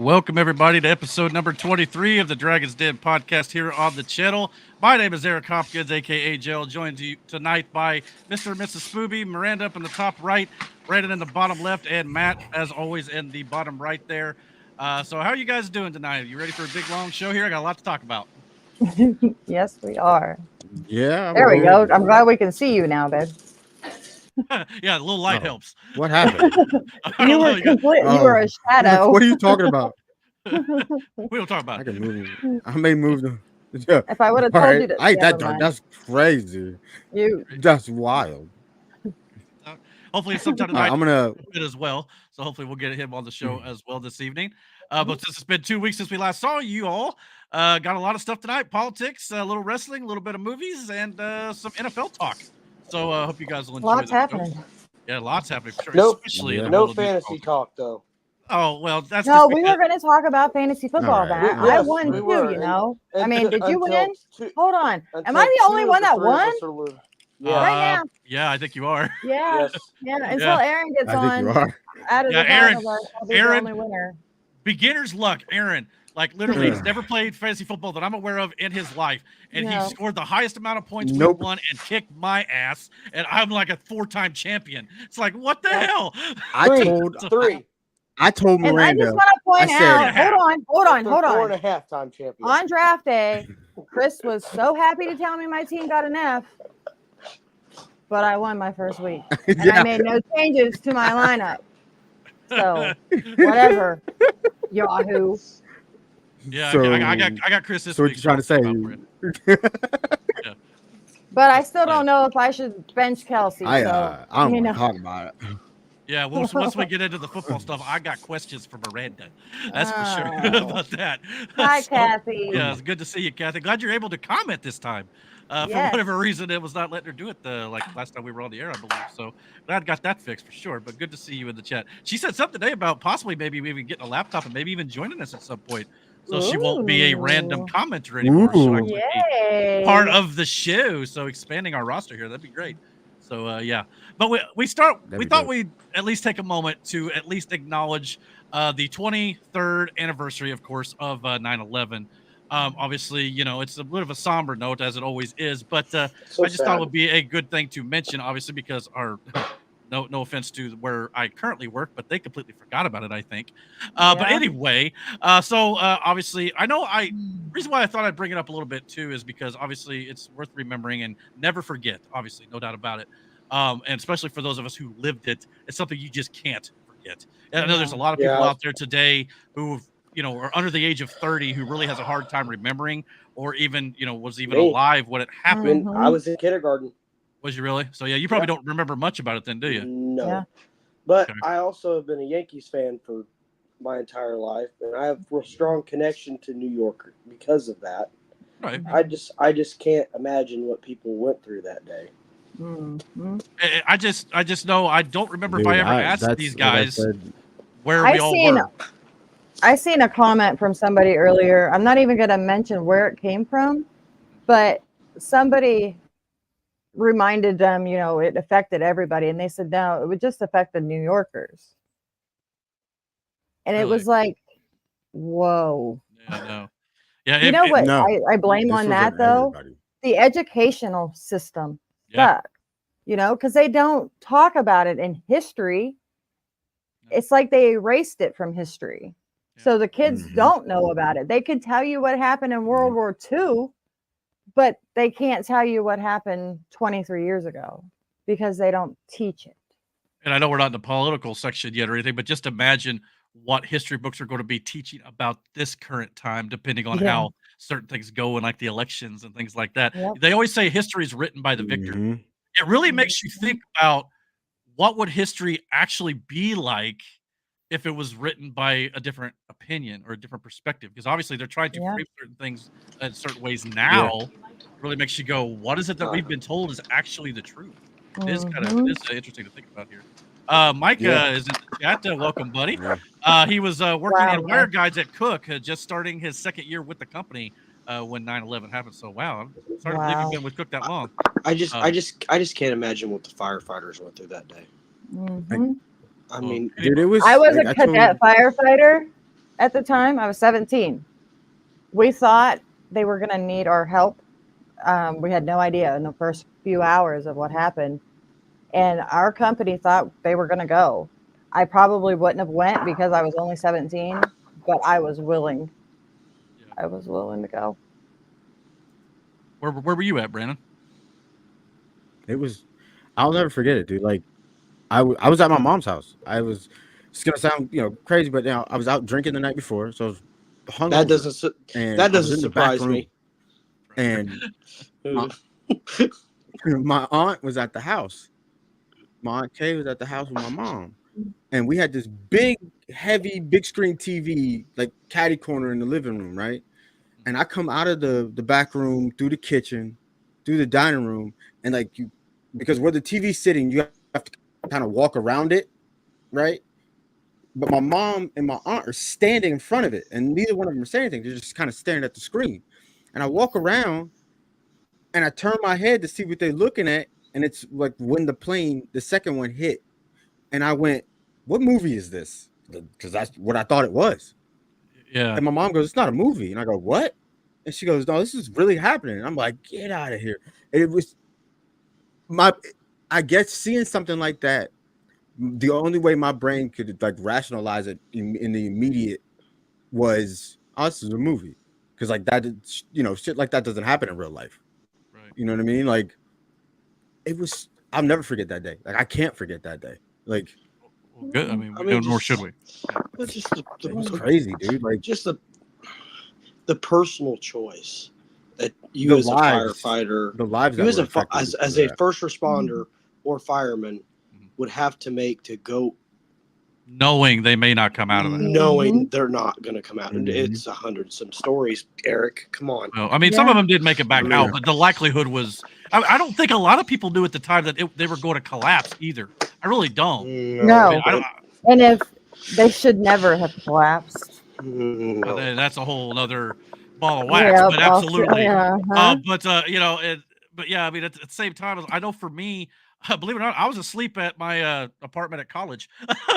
Welcome, everybody, to episode number 23 of the Dragon's Den podcast here on the channel. My name is Eric Hopkins, a.k.a. Jill, joined tonight by Mr. and Mrs. Spooby, Miranda up in the top right, Brandon in the bottom left, and Matt, as always, in the bottom right there. So how are you guys doing tonight? You ready for a big, long show here? I got a lot to talk about. Yes, we are. Yeah. There we go. I'm glad we can see you now, babe. Yeah, a little light helps. What happened? You were you were a shadow. What are you talking about? We don't talk about I it. can move. I may move them. Yeah. If I would have All told right. you to, I that never dark. mind. That's crazy. You That's wild. Hopefully sometime tonight I'm gonna. as well. So hopefully we'll get him on the show as well this evening. But since it's been 2 weeks since we last saw you all, got a lot of stuff tonight: politics, a little wrestling, a little bit of movies, and some NFL talk. So I hope you guys will enjoy. lots happening. Yeah, lots happening. For sure, Nope. especially in the No world of fantasy music. talk though. Oh well, that's No, just we were going to talk about fantasy football. All right. That We- I yes, won we too. were. You know. I And mean, did you until win? two- Hold on. Am until I the two only of one the that three of won? us are lo- Yeah. Right now. Yeah, I think you are. Yeah. Yes. Yeah. Until Yeah. Aaron gets I think you on are. out of Yeah, the Aaron- finals, I'll be Aaron- the only winner. Beginner's luck, Aaron. Like literally, he's Yeah. never played fantasy football that I'm aware of in his life, and he No. scored the highest amount of points Nope. we won and kicked my ass. And I'm like a 4-time champion. It's like what the Yeah. hell? Three. I told And I just Miranda. want to point I said- out. Hold on. Four and a half time champion. On draft day, Chris was so happy to tell me my team got an F, but I won my first week. And I Yeah. made no changes to my lineup. So, whatever, Yahoo. Yeah, So- I got Chris this So what week. you trying to say? But I still don't know if I should bench Kelsey. I so, don't you want know. to talk about it. Yeah, well, so once we get into the football stuff, I got questions for Miranda. That's for sure Oh. about that. Hi, So, Kathy. Yeah, it's good to see you, Kathy. Glad you're able to comment this time. For Yes. whatever reason, it was not letting her do it like last time we were on the air, I believe. So glad I got that fixed for sure. But good to see you in the chat. She said something today about possibly maybe even getting a laptop and maybe even joining us at some point. So she won't be a random Ooh. commenter anymore. She'll Ooh. actually be Yay. part of the show. So expanding our roster here, that'd be great. So yeah, but we thought we'd at least take a moment to at least acknowledge the 23rd anniversary, of course, of 9/11. Obviously, you know, it's a bit of a somber note as it always is, but So I just thought sad. it would be a good thing to mention, obviously, because our no offense to where I currently work, but they completely forgot about it, I think. But Yeah. anyway, obviously, I know reason why I thought I'd bring it up a little bit too is because obviously it's worth remembering and never forget, obviously, no doubt about it. And especially for those of us who lived it, it's something you just can't forget. And I know there's a lot of people Yeah. out there today who are under the age of 30 who really has a hard time remembering or even, was even Me. alive when it happened. When I was in kindergarten. Was you really? So yeah, you probably don't remember much about it then, do you? No. Yeah. But Okay. I also have been a Yankees fan for my entire life, and I have a strong connection to New York because of that. Right. I just can't imagine what people went through that day. Mhm. I just know I don't remember if I ever asked these guys where we all were. I seen a comment from somebody earlier. I'm not even going to mention where it came from, but somebody reminded them, it affected everybody. And they said, no, it would just affect the New Yorkers. And it Really? was like, whoa. Yeah, no. Yeah, You know what no, I blame This on was that, on though? everybody. The educational system Yeah. suck, because they don't talk about it in history. No. It's like they erased it from history. Yeah. So the kids Mhm. don't know about it. They could tell you what happened in World War II, but they can't tell you what happened 23 years ago because they don't teach it. And I know we're not in the political section yet or anything, but just imagine what history books are going to be teaching about this current time, depending on Yeah. how certain things go and like the elections and things like that. Yep. They always say history is written by the victor. Mhm. It really makes you think about what would history actually be like if it was written by a different opinion or a different perspective. Because obviously they're trying to Yeah. frame certain things in certain ways now. It really makes you go, what is it that we've been told is actually the truth? It is Mhm. interesting to think about here. Mike Yeah. is in the chat. Welcome, buddy. Yeah. He was working Wow, in wire guides at Cook, just starting his second year with the company when 9/11 happened. So wow, I'm sorry to believe Wow. you've been with Cook that long. I just can't imagine what the firefighters went through that day. Mhm. I mean, Dude, it was. I was like, a I told- cadet firefighter, At the time, I was 17. We thought they were going to need our help. We had no idea in the first few hours of what happened. And our company thought they were going to go. I probably wouldn't have went because I was only 17, but I was willing. I was willing to go. Where were you at, Brandon? It was, I'll never forget it, dude. Like, I was at my mom's house. It's gonna sound, crazy, but I was out drinking the night before, so I was hungover. That doesn't surprise me. And my aunt was at the house. My aunt Kay was at the house with my mom, and we had this big, heavy, big screen TV, like catty corner in the living room, right? And I come out of the back room, through the kitchen, through the dining room, and because where the TV's sitting, you have to kind of walk around it, right? But my mom and my aunt are standing in front of it, and neither one of them are saying anything. They're just kind of staring at the screen. And I walk around, and I turn my head to see what they're looking at, and it's like when the second one hit. And I went, "What movie is this?" Because that's what I thought it was. Yeah. And my mom goes, "It's not a movie." And I go, "What?" And she goes, "No, this is really happening." And I'm like, "Get out of here." And it was I guess seeing something like that, the only way my brain could like rationalize it in the immediate was, "Oh, this is a movie." Because like that, shit like that doesn't happen in real life. Right. You know what I mean? Like, it was, I'll never forget that day. Like, I can't forget that day. Like, well, good. I mean, nor should we. It was crazy, dude. Like, just the personal choice that you as a firefighter, the lives you that as were a affected as a first responder or fireman would have to make to go, knowing they may not come out of that. knowing they're not going to come out. And it's 100-some stories, Eric. Come on. Well, I mean, some of them did make it back out, but the likelihood was, I don't think a lot of people knew at the time that they were going to collapse either. I really don't. No. I mean, and if they should never have collapsed. Well, that's a whole other ball of wax, but absolutely. But yeah, I mean, at the same time, I know for me, believe it or not, I was asleep at my apartment at college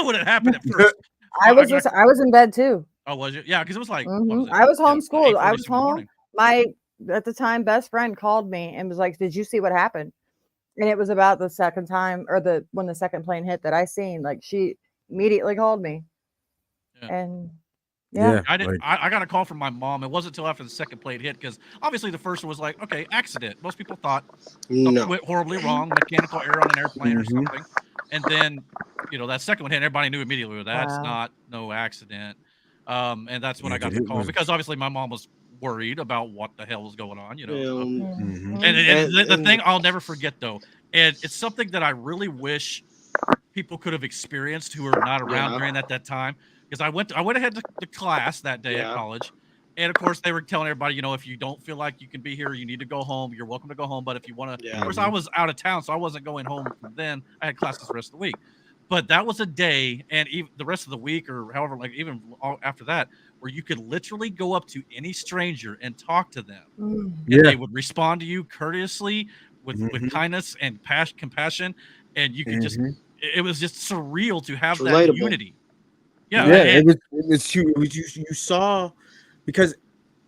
when it happened at first. I was in bed too. Oh, was you? Yeah, because it was like I was homeschooled. I was home. Morning. My at the time best friend called me and was like, "Did you see what happened?" And it was about the second time, or when the second plane hit that I seen. Like, she immediately called me, and I didn't. I got a call from my mom. It wasn't until after the second plane hit, because obviously the first one was like, okay, accident. Most people thought something went horribly wrong, mechanical error on an airplane or something. And then, that second one hit, everybody knew immediately, that's not no accident. And that's when I got the call, because obviously my mom was worried about what the hell was going on, And the thing I'll never forget, though, and it's something that I really wish people could have experienced who were not around during that time. Because I went ahead to class that day at college, and of course they were telling everybody, if you don't feel like you can be here, you need to go home. You're welcome to go home, but if you want to, of course I was out of town, so I wasn't going home from then. I had classes the rest of the week, but that was a day, and even the rest of the week, or however, like even after that, where you could literally go up to any stranger and talk to them, and they would respond to you courteously with kindness and compassion, and you could just, it was just surreal to have that unity. It was you saw, because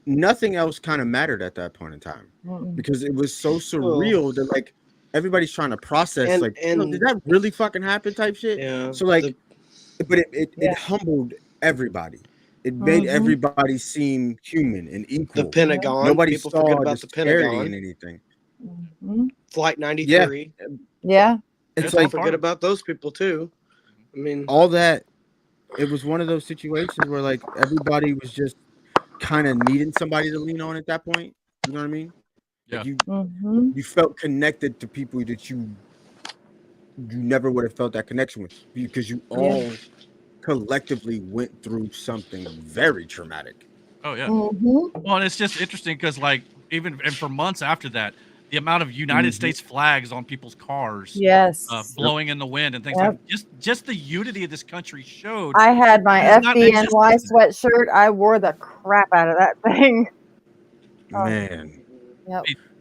nothing else kind of mattered at that point in time, because it was so surreal that like everybody's trying to process, did that really fucking happen type shit. So like, but it humbled evereverybody. It made everybody seem human and equal. The Pentagon. Nobody people saw forget about the Pentagon and anything. Flight 93. It's like, forget about those people too. I mean, all that. It was one of those situations where like everybody was just kind of needing somebody to lean on at that point. You know what I mean? Yeah. Like you felt connected to people that you never would have felt that connection with, because you all collectively went through something very traumatic. Oh yeah. Well, and it's just interesting because like and for months after that, the amount of United States flags on people's cars, blowing in the wind and things like just the unity of this country showed. I had my FDNY sweatshirt. I wore the crap out of that thing. Man,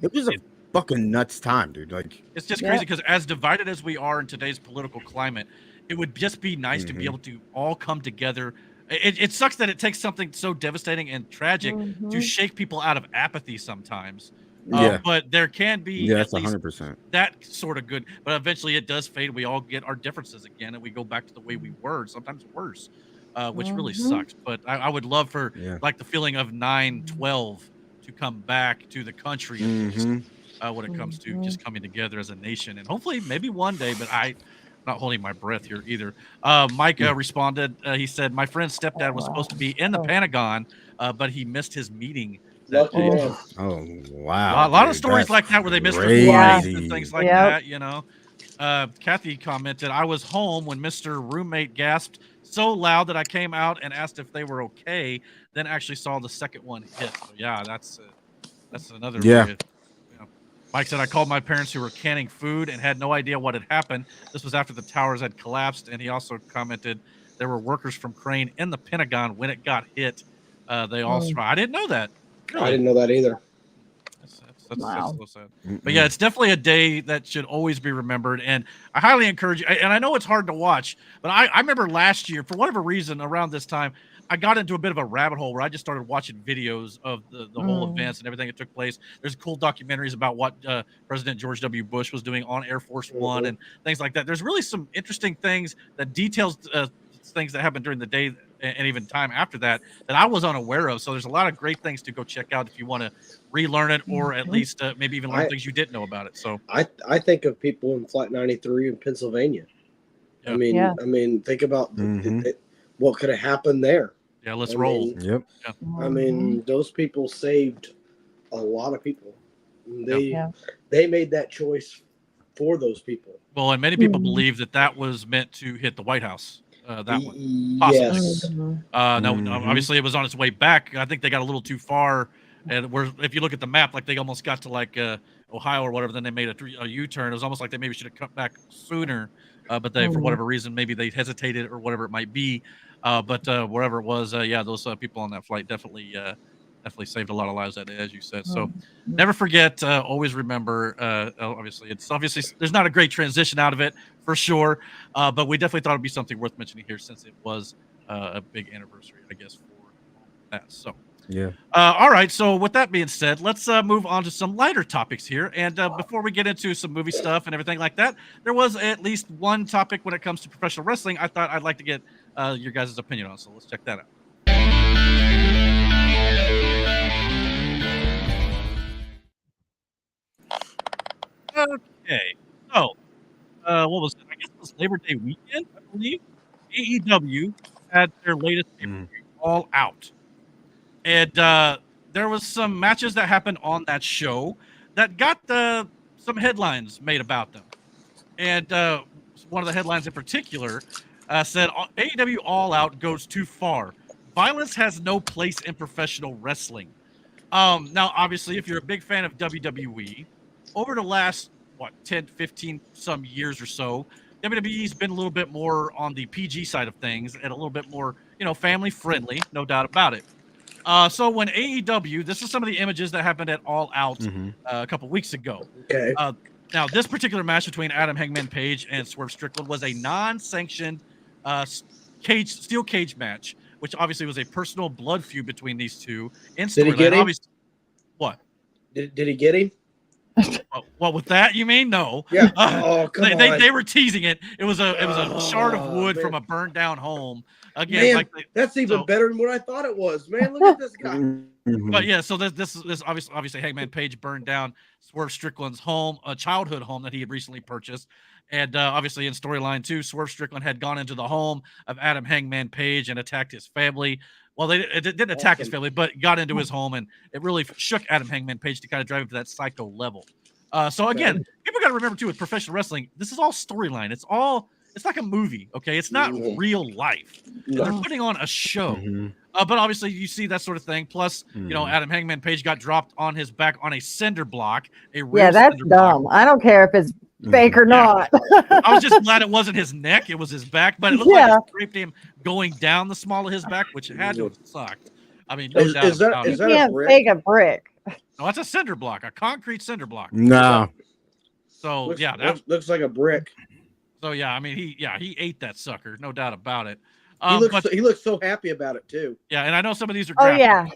it was a fucking nuts time, dude. Like, it's just crazy because as divided as we are in today's political climate, it would just be nice to be able to all come together it sucks that it takes something so devastating and tragic to Mhm. shake people out of apathy sometimes. Yeah. But there can be Yeah, at that's least 100%. that sort of good. But eventually it does fade. We all get our differences again, and we go back to the way we were, sometimes worse, which really Mhm. sucks. But I would love for Yeah. like the feeling of 9/12 to come back to the country at least. Mhm. When it comes to Mhm. just coming together as a nation, and hopefully maybe one day, but I'm not holding my breath here either. Mike responded. He said, "My friend's stepdad was supposed to be in the Oh. Pentagon, but he missed his meeting that Lucky day." Oh. man. Oh, A wow, lot of dude. stories That's like that where they miss their Yeah. flights and things crazy. like Yep. that, you know. Kathy commented, "I was home when Mr. Roommate gasped so loud that I came out and asked if they were okay, then actually saw the second one hit." So yeah, that's another Yeah. very, you know. Mike said, "I called my parents who were canning food and had no idea what had happened. This was after the towers had collapsed." And he also commented, "There were workers from Crane in the Pentagon when it got hit. They all Mm. survived." I didn't know that. I Really? didn't know that either. That's Wow. so sad. But yeah, Mm-mm. it's definitely a day that should always be remembered. And I highly encourage you. And I know it's hard to watch, but I remember last year, for whatever reason, around this time, I got into a bit of a rabbit hole where I just started watching videos of the whole Mm. events and everything that took place. There's cool documentaries about what President George W. Bush was doing on Air Force One Mhm. and things like that. There's really some interesting things that details things that happened during the day and even time after that I was unaware of. So there's a lot of great things to go check out if you want to relearn it or at Mhm. least maybe even learn I things you didn't know about it. So I think of people in Flight 93 in Pennsylvania. yeah, Yeah. I mean, think about Mhm. what could have happened there. yeah, let's I roll. mean, Yep. Yeah, I mean, those people saved a lot of people. yeah. Yeah. They made that choice for those people. Well, and many people Mhm. believe that was meant to hit the White House. That one, possibly. Yes. Mhm. No, Mhm. obviously it was on its way back. I think they got a little too far, and where if you look at the map, like they almost got to like Ohio or whatever, then they made a U-turn. It was almost like they maybe should have come back sooner, but they for Mhm. whatever reason maybe they hesitated or whatever it might be. But wherever it was, yeah, those people on that flight definitely saved a lot of lives that day, as you said. So Mhm. never forget. Always remember. Obviously there's not a great transition out of it for sure, but we definitely thought it'd be something worth mentioning here since it was a big anniversary, I guess, for that. So, Yeah. all right. So, with that being said, let's move on to some lighter topics here. And before we get into some movie stuff and everything like that, there was at least one topic when it comes to professional wrestling I thought I'd like to get your guys' opinion on. So, let's check that out. Okay. So, what was it? I guess it was Labor Day weekend, I believe. AEW had their latest Mm. pay-per-view, All Out. And there was some matches that happened on that show that got some headlines made about them. And one of the headlines in particular said AEW All Out goes too far. Violence has no place in professional wrestling. Now, obviously, if you're a big fan of WWE, over the last, 10, 15 some years or so, WWE's been a little bit more on the PG side of things and a little bit more, family friendly, no doubt about it. So when AEW, this is some of the images that happened at All Out Mhm. a couple weeks ago. Okay. Now, this particular match between Adam Hangman Page and Swerve Strickland was a non-sanctioned steel cage match, which obviously was a personal blood feud between these two in Did he storyline. get him? Obviously, what? Did he get him? What with that? You mean no? Yeah. Oh, come on. They were teasing it. It was a shard of wood man. from a burned down home. Again, Man, like that's even so- better than what I thought it was. Man, look at this guy. Mhm. But yeah, so this obviously Hangman Page burned down Swerve Strickland's home, a childhood home that he had recently purchased, and obviously in storyline too, Swerve Strickland had gone into the home of Adam Hangman Page and attacked his family. Well, it didn't attack his Awesome. family, but got into his home, and it really shook Adam Hangman Page to kind of drive him to that psycho level. So again, people got to remember too with professional wrestling, this is all storyline. It's like a movie, okay? It's not Mhm. real life. No. They're putting on a show. Mhm. But obviously, you see that sort of thing. Plus, Mhm. Adam Hangman Page got dropped on his back on a cinder block, a real Yeah, that's cinder block. dumb. I don't care if it's fake or not. I was just glad it wasn't his neck; it was his back. But it looked like it scraped him going down the small of his back, which had to have sucked. I mean, no doubt Is that- about is it. that You a can't brick? fake a brick. No, that's a cinder block, a concrete cinder block. No. So Looks, yeah, looks like a brick. So yeah, I mean he ate that sucker, no doubt about it. He looks so happy about it too. Yeah, and I know some of these are Oh graphic, yeah.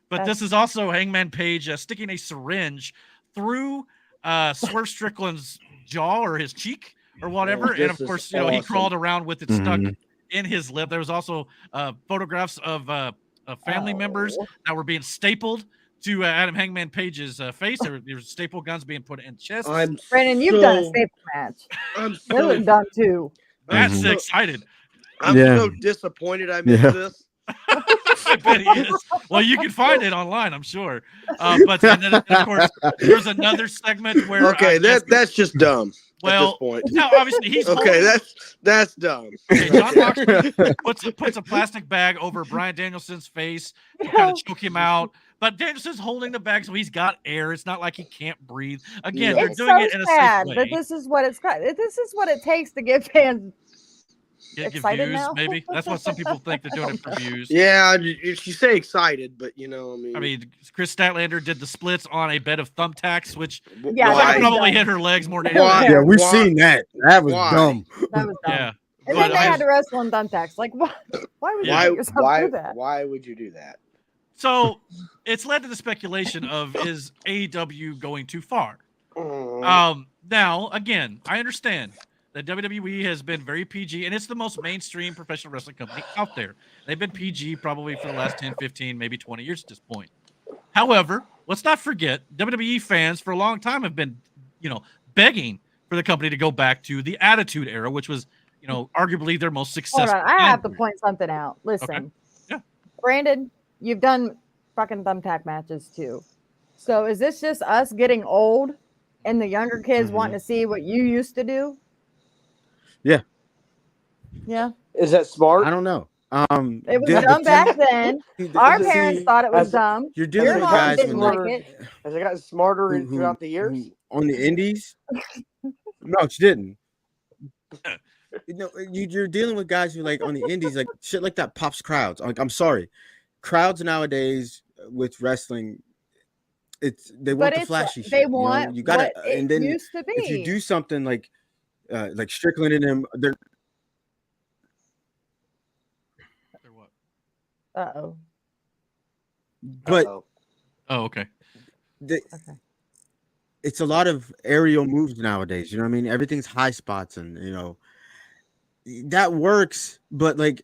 but this is also Hangman Page sticking a syringe through Swerve Strickland's jaw or his cheek or whatever, and of this is course, you know, he awesome. crawled around with it stuck Mhm. in his lip. There was also photographs of family members that were being stapled to Adam Hangman Page's face. There were staple guns being put in chests. Brandon, you've done a staple match. I'm They look so dumb too. Matt's Mhm. excited. I'm Yeah. so disappointed I missed Yeah. this. I bet he is. Well, you can find it online, I'm sure. But and then, of course, there's another segment where Okay, that's just dumb well, at this point. now obviously he's Okay, holding, that's dumb. okay, John Moxley puts a plastic bag over Bryan Danielson's face to kind of choke him out. But Danielson's holding the bag, so he's got air. It's not like he can't breathe. Again, No. they're It's doing so it in a sad safe that way. this is what it's got. This is what it takes to get fans. Get excited views, now? maybe. That's what some people think they're doing it for views. Yeah, you say excited, but you know, I mean, Chris Statlander did the splits on a bed of thumbtacks, which Yeah, why? that probably dumb. hit her legs more than Why? anything. Yeah, we've Why? seen that. That was Why? dumb. That was dumb. Yeah. And But then they I- had to wrestle in thumbtacks. Like, why would you make yourself do that? Why would you do that? So it's led to the speculation of is AEW going too far? Mm. Now, again, I understand that WWE has been very PG, and it's the most mainstream professional wrestling company out there. They've been PG probably for the last 10, 15, maybe 20 years at this point. However, let's not forget, WWE fans for a long time have been, begging for the company to go back to the Attitude Era, which was, arguably their most successful. Hold on, I have to time. point something out. Listen, Okay. Yeah. Brandon, you've done fucking thumbtack matches too. So is this just us getting old and the younger kids wanting to see what you used to do? Yeah. Yeah. Is that smart? I don't know. It was the dumb back then. Our see, parents thought it was as- dumb. You're dealing Your with mom guys didn't when like they- it. Has it gotten smarter who- throughout the years? who- on the indies. No, she didn't. You're dealing with guys who like on the indies, like shit like that pops crowds. Like, I'm sorry, crowds nowadays with wrestling, they want the flashy shit. They want you gotta, what it and then used to be. if you do something like Strickland and them, they're Or what? Uh-oh. but Uh-oh. Oh, okay. the, Okay. it's a lot of aerial moves nowadays. You know what I mean? Everything's high spots, and that works. But like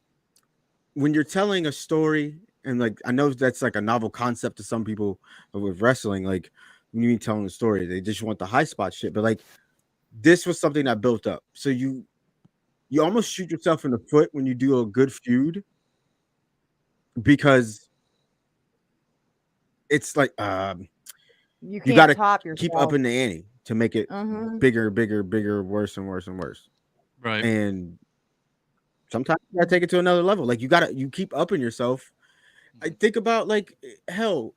when you're telling a story, and like I know that's like a novel concept to some people with wrestling. Like when you mean telling a story, they just want the high spot shit. But like this was something that built up. So you almost shoot yourself in the foot when you do a good feud, because it's like You can't gotta top yourself. keep up in the ante to make it Mhm. bigger, worse and worse and worse. Right. And sometimes you gotta take it to another level. Like you keep upping yourself. I think about like hell,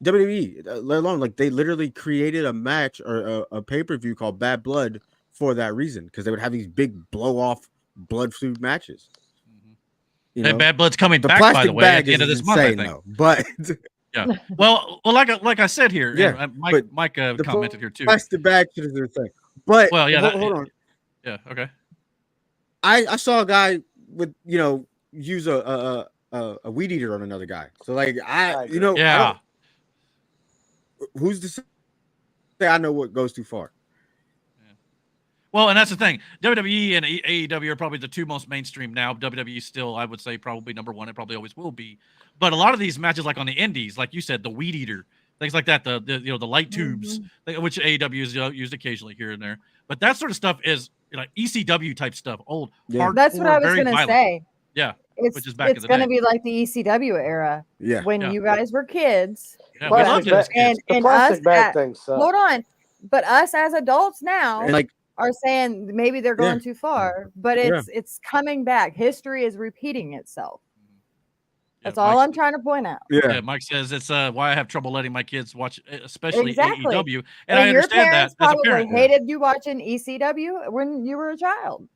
WWE, let alone like they literally created a match or a pay-per-view called Bad Blood for that reason, because they would have these big blow off blood feud matches. And Bad Blood's coming the back, by plastic the way, at bag the end of is this month, I insane, think. though. But Yeah. Well, like I said here, Yeah, and but Mike the commented here too. plastic bag shit is their thing. But Well, yeah, hold on. Yeah. Okay. I saw a guy with use a weed eater on another guy. So like I Yeah. who's to say I know what goes too far? Well, and that's the thing. WWE and AEW are probably the two most mainstream now. WWE still, I would say, probably number one. It probably always will be. But a lot of these matches, like on the indies, like you said, the weed eater, things like that, the light tubes, which AEW is used occasionally here and there. But that sort of stuff is ECW type stuff, old. Yeah. That's what I was very going to violent. say. Yeah. It's, Which is back in the going to day. be like the ECW era Yeah. when Yeah. you guys were kids. Yeah, Plastic we loved it as bag- kids. The And plastic us bag at- thing sucks. Hold on. But us as adults now And like are saying maybe they're going too far, but Yeah. it's coming back. History is repeating itself. Yeah, That's all Mike- I'm trying to point out. Yeah, Mike says it's why I have trouble letting my kids watch, especially Exactly. AEW, and I your understand that parents as a probably parent. hated you watching ECW when you were a child.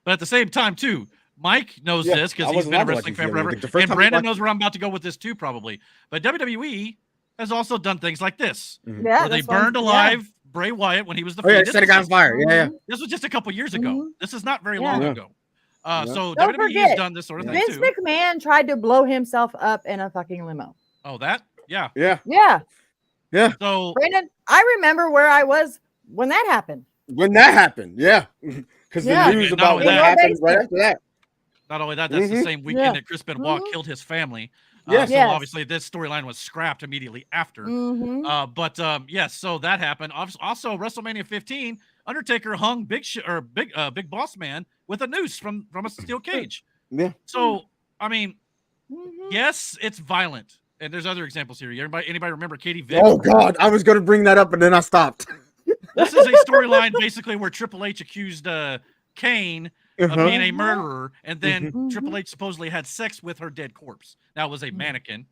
But at the same time, too, Mike knows Yeah, this because I he's wasn't been a allowed to wrestling watch fan ECW. forever. Like, the first And time I Brandon watched- knows where I'm about to go with this too, probably. But WWE has also done things like this, Yeah, where they that's what I'm- burned alive Bray Wyatt when he was the oh yeah, Fiend. set a guy on fire. Yeah, yeah. This was just a couple years ago. Mhm. This is not very Yeah. long Yeah. ago. So Don't WWE has forget, done this sort of thing Vince too. McMahon tried to blow himself up in a fucking limo. Oh, that? Yeah. Yeah. Yeah. Yeah. So Brandon, I remember where I was when that happened. When that happened, yeah. Because Yeah. the news Not about only what that- happened right after that. not only that, that's the same weekend Yeah. that Chris Benoit killed his family. Yes. So Yes. obviously this storyline was scrapped immediately after. Mhm. But yes, so that happened. Also, WrestleMania 15, Undertaker hung Big Boss Man with a noose from a steel cage. Yeah. So I mean, Mhm. yes, it's violent, and there's other examples here. Anybody remember Katie Vick? Oh God, I was gonna bring that up, and then I stopped. This is a storyline basically where Triple H accused Kane of being a murderer, and then Mhm. Triple H supposedly had sex with her dead corpse. That was a mannequin.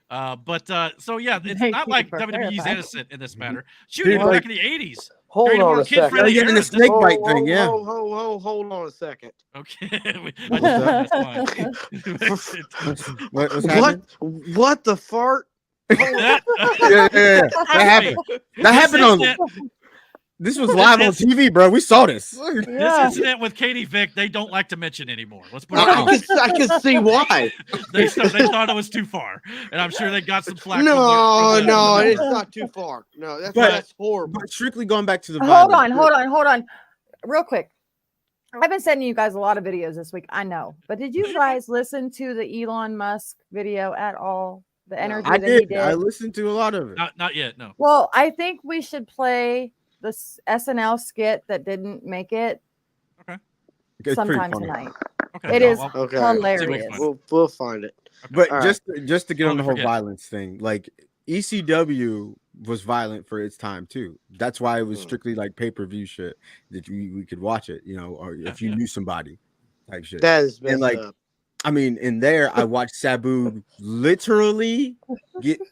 So yeah, it's Thank not you like for WWE's clarifying. innocent in this matter. Shoot, Dude, even like- back in the 80s. Hold During the on more a second. kid-friendly Yeah, in the era, snake bite thing, yeah. Hold on a second. Okay, What's that's fine. What's happening? What the fart? That That happened. That happened on. This was live on TV, bro. We saw this. This Yeah. incident with Katie Vick, they don't like to mention anymore. Let's put it Uh-uh. that way. I can see why. They thought it was too far, and I'm sure they got some flack. No, from the- it's not too far. No, But- that's horrible. But strictly going back to the Hold violence. on. Real quick. I've been sending you guys a lot of videos this week. I know. But did you guys listen to the Elon Musk video at all? The interview I that he did. did? I listened to a lot of it. Not yet. No. Well, I think we should play this SNL skit that didn't make it It's pretty sometime funny. tonight. Okay. It no, is I'll- Okay. hilarious. We'll find it. But All right. just to get on the Totally whole forget. violence thing, like ECW was violent for its time too. That's why it was strictly like pay-per-view shit that we could watch it, or if you knew somebody type shit. That is messed like, up. I mean, in there, I watched Sabu literally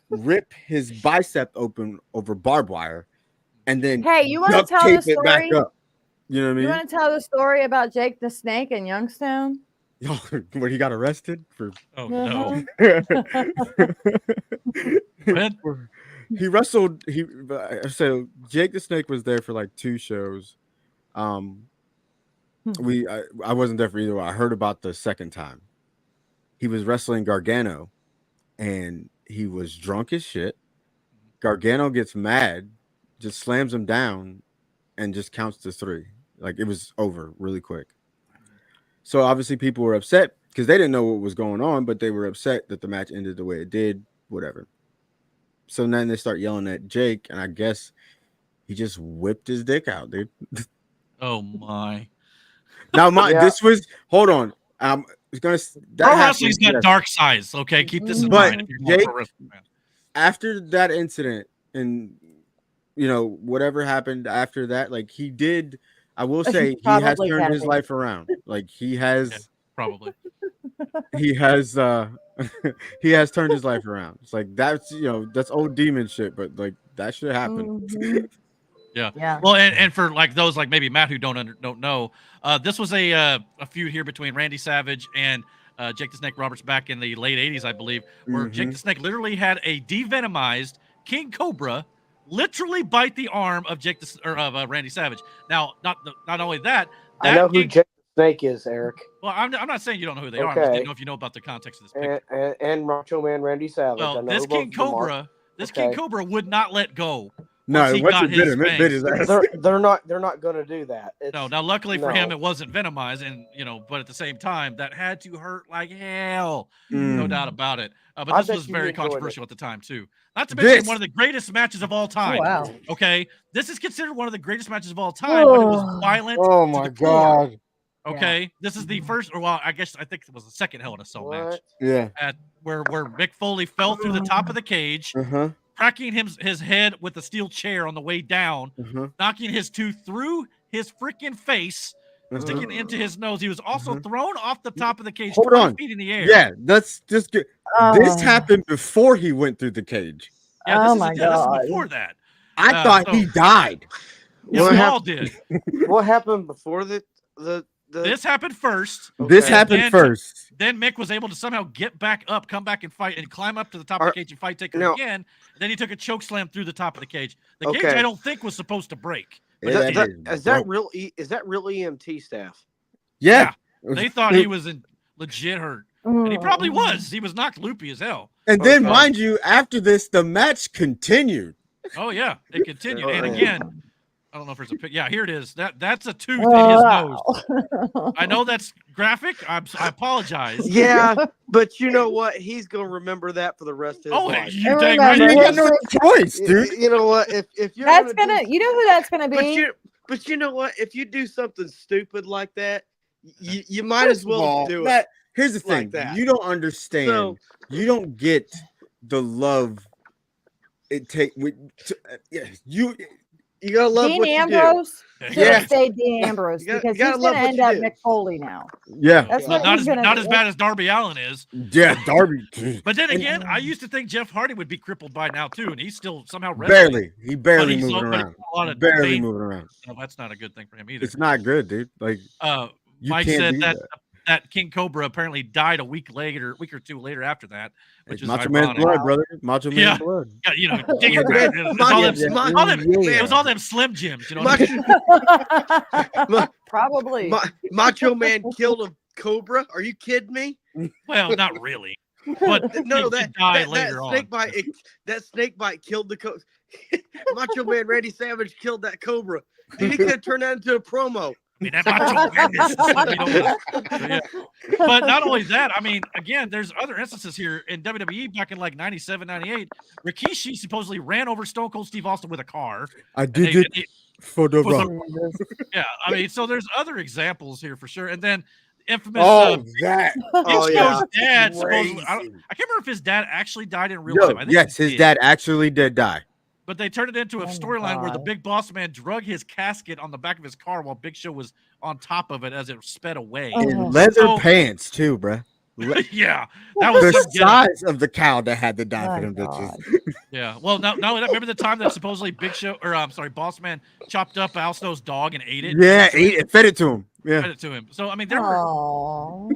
rip his bicep open over barbed wire, and then Hey, you want to duct tell tape the it back story? up. You know what I You mean? want to tell the story about Jake the Snake in Youngstown? Where he got arrested for. Oh no. Uh-huh. Go ahead. He wrestled. So Jake the Snake was there for like 2 shows. I wasn't there for either one. I heard about the second time. He was wrestling Gargano, and he was drunk as shit. Gargano gets mad, just slams him down, and just counts to 3. Like, it was over really quick. So obviously people were upset because they didn't know what was going on, but they were upset that the match ended the way it did. Whatever. So then they start yelling at Jake, and I guess he just whipped his dick out, dude. Oh my. Now, Yeah. this was. Hold on. It's gonna. That Pro happened, wrestling's got yes. dark sides. Okay, keep this in But mind. If you're not a Jake- pro wrestling fan. After that incident, and whatever happened after that, like he did. I will say he has Probably turned his capping. life around. Like he has. Probably. He has. He has turned his life around. It's like that's that's old demon shit, but like that should happen. Mhm. Yeah. Yeah. Well, and for like those like maybe Matt who don't know, this was a feud here between Randy Savage and Jake the Snake Roberts back in the late 80s, I believe, where Jake the Snake literally had a devenomized King Cobra literally bite the arm of Randy Savage. Now, not only that, I know who King- Jake the Snake is, Eric, well, I'm not saying you don't know who they are. I just Okay. didn't know if you know about the context of this picture. and Macho Man Randy Savage. I Well, know this who both King of them are. Cobra, King Okay. Cobra would not let go. No, Once he once got it bit his him, it bit his fangs. ass. They're not going to do that. No, now luckily for him, no. it wasn't venomized, and but at the same time, that had to hurt like hell, no doubt about it. But I this bet was you very enjoyed it. controversial at the time too. Not to mention This- one of the greatest matches of all Oh, time. wow. Okay, this is considered one of the greatest matches of all time, but it was Oh. violent. Oh to my the core. god. Okay, this is the first, or well, I think it was the second Hell in a Cell match What? Yeah. at where Mick Foley fell through the top of the cage, Uh-huh. cracking his head with a steel chair on the way down, Uh-huh. knocking his tooth through his freaking face, sticking into his nose. He was also thrown off the top of the cage, Hold 20 on. feet in the air. Yeah, that's just good. Oh. This happened before he went through the cage. Yeah, Oh this is, my this is God. before that. I thought so- he died. Yeah, What we hap- all did. What happened before the This happened first. This Okay. happened And- first. Then Mick was able to somehow get back up, come back and fight, and climb up to the top of the cage and fight Taker now- again. Then he took a choke slam through the top of the cage. The cage Okay. I don't think was supposed to break. Yeah, Is that is real? broke. Is that real EMT staff? Yeah. They thought he was in legit hurt. And he probably was. He was knocked loopy as hell. And then, mind you, after this, the match continued. Oh, yeah. It continued. And yeah. again, I don't know if there's a pic. Yeah, here it is. That's a tooth in his nose. I know that's graphic. I apologize. Yeah, but you know what? He's gonna remember that for the rest of his life. You dang right. You got no choice, dude. You know what? If you're That's you know who that's gonna be? But you know what? If you do something stupid like that, you might as well do it. Here's the thing: like that. You don't understand. So- you don't get the love it take. You gotta love Dean what you Ambrose. do. Should Yeah. have stayed Dean Ambrose You because he's gotta love gonna what end you up do. Mick Foley now. Yeah, That's what Not he's as gonna do. bad as Darby Allin is. yeah, Darby. But then again, I used to think Jeff Hardy would be crippled by now too, and he's still somehow wrestling. He barely But he's moving but around. he's a lot of Barely pain. moving around. No, that's not a good thing for him either. It's not good, dude. Like you Mike can't said do that King Cobra apparently died a week or two later after that, which It's is Macho ironic. Man's blood, brother. Macho Man's Yeah. blood. Yeah, you know, dig it back. It was all them Slim Jims, you know. What I mean? Probably. Macho Man killed a cobra. Are you kidding me? Well, not really. But No, he did die later that on. snake bite killed the cobra. Macho Man Randy Savage killed that cobra. Dude, he could have turned that into a promo. I mean, that Macho Man is we don't wanna- so, yeah. But not only that, I mean, again, there's other instances here in WWE back in like 97, 98. Rikishi supposedly ran over Stone Cold Steve Austin with a car. I did it for the was a- rock. Yeah, I mean, so there's other examples here for sure. And then infamous That. Big Show's dad Crazy. supposedly, I can't remember if his dad actually died in real Yo, life. I think yes, he his did. dad actually did die. But they turned it into a Oh my storyline where the God. big boss man drug his casket on the back of his car while Big Show was on top of it as it sped away. Oh. In leather So- pants too, bruh. Yeah, that was The some get up. size of the cow that had to die My for them God. bitches. Yeah. Well, no, remember the time that supposedly Big Show, or I'm sorry, Boss Man chopped up Al Snow's dog and ate it? Yeah, ate it, fed it to him. Fed Yeah, it to him. So I mean, there were. Aw.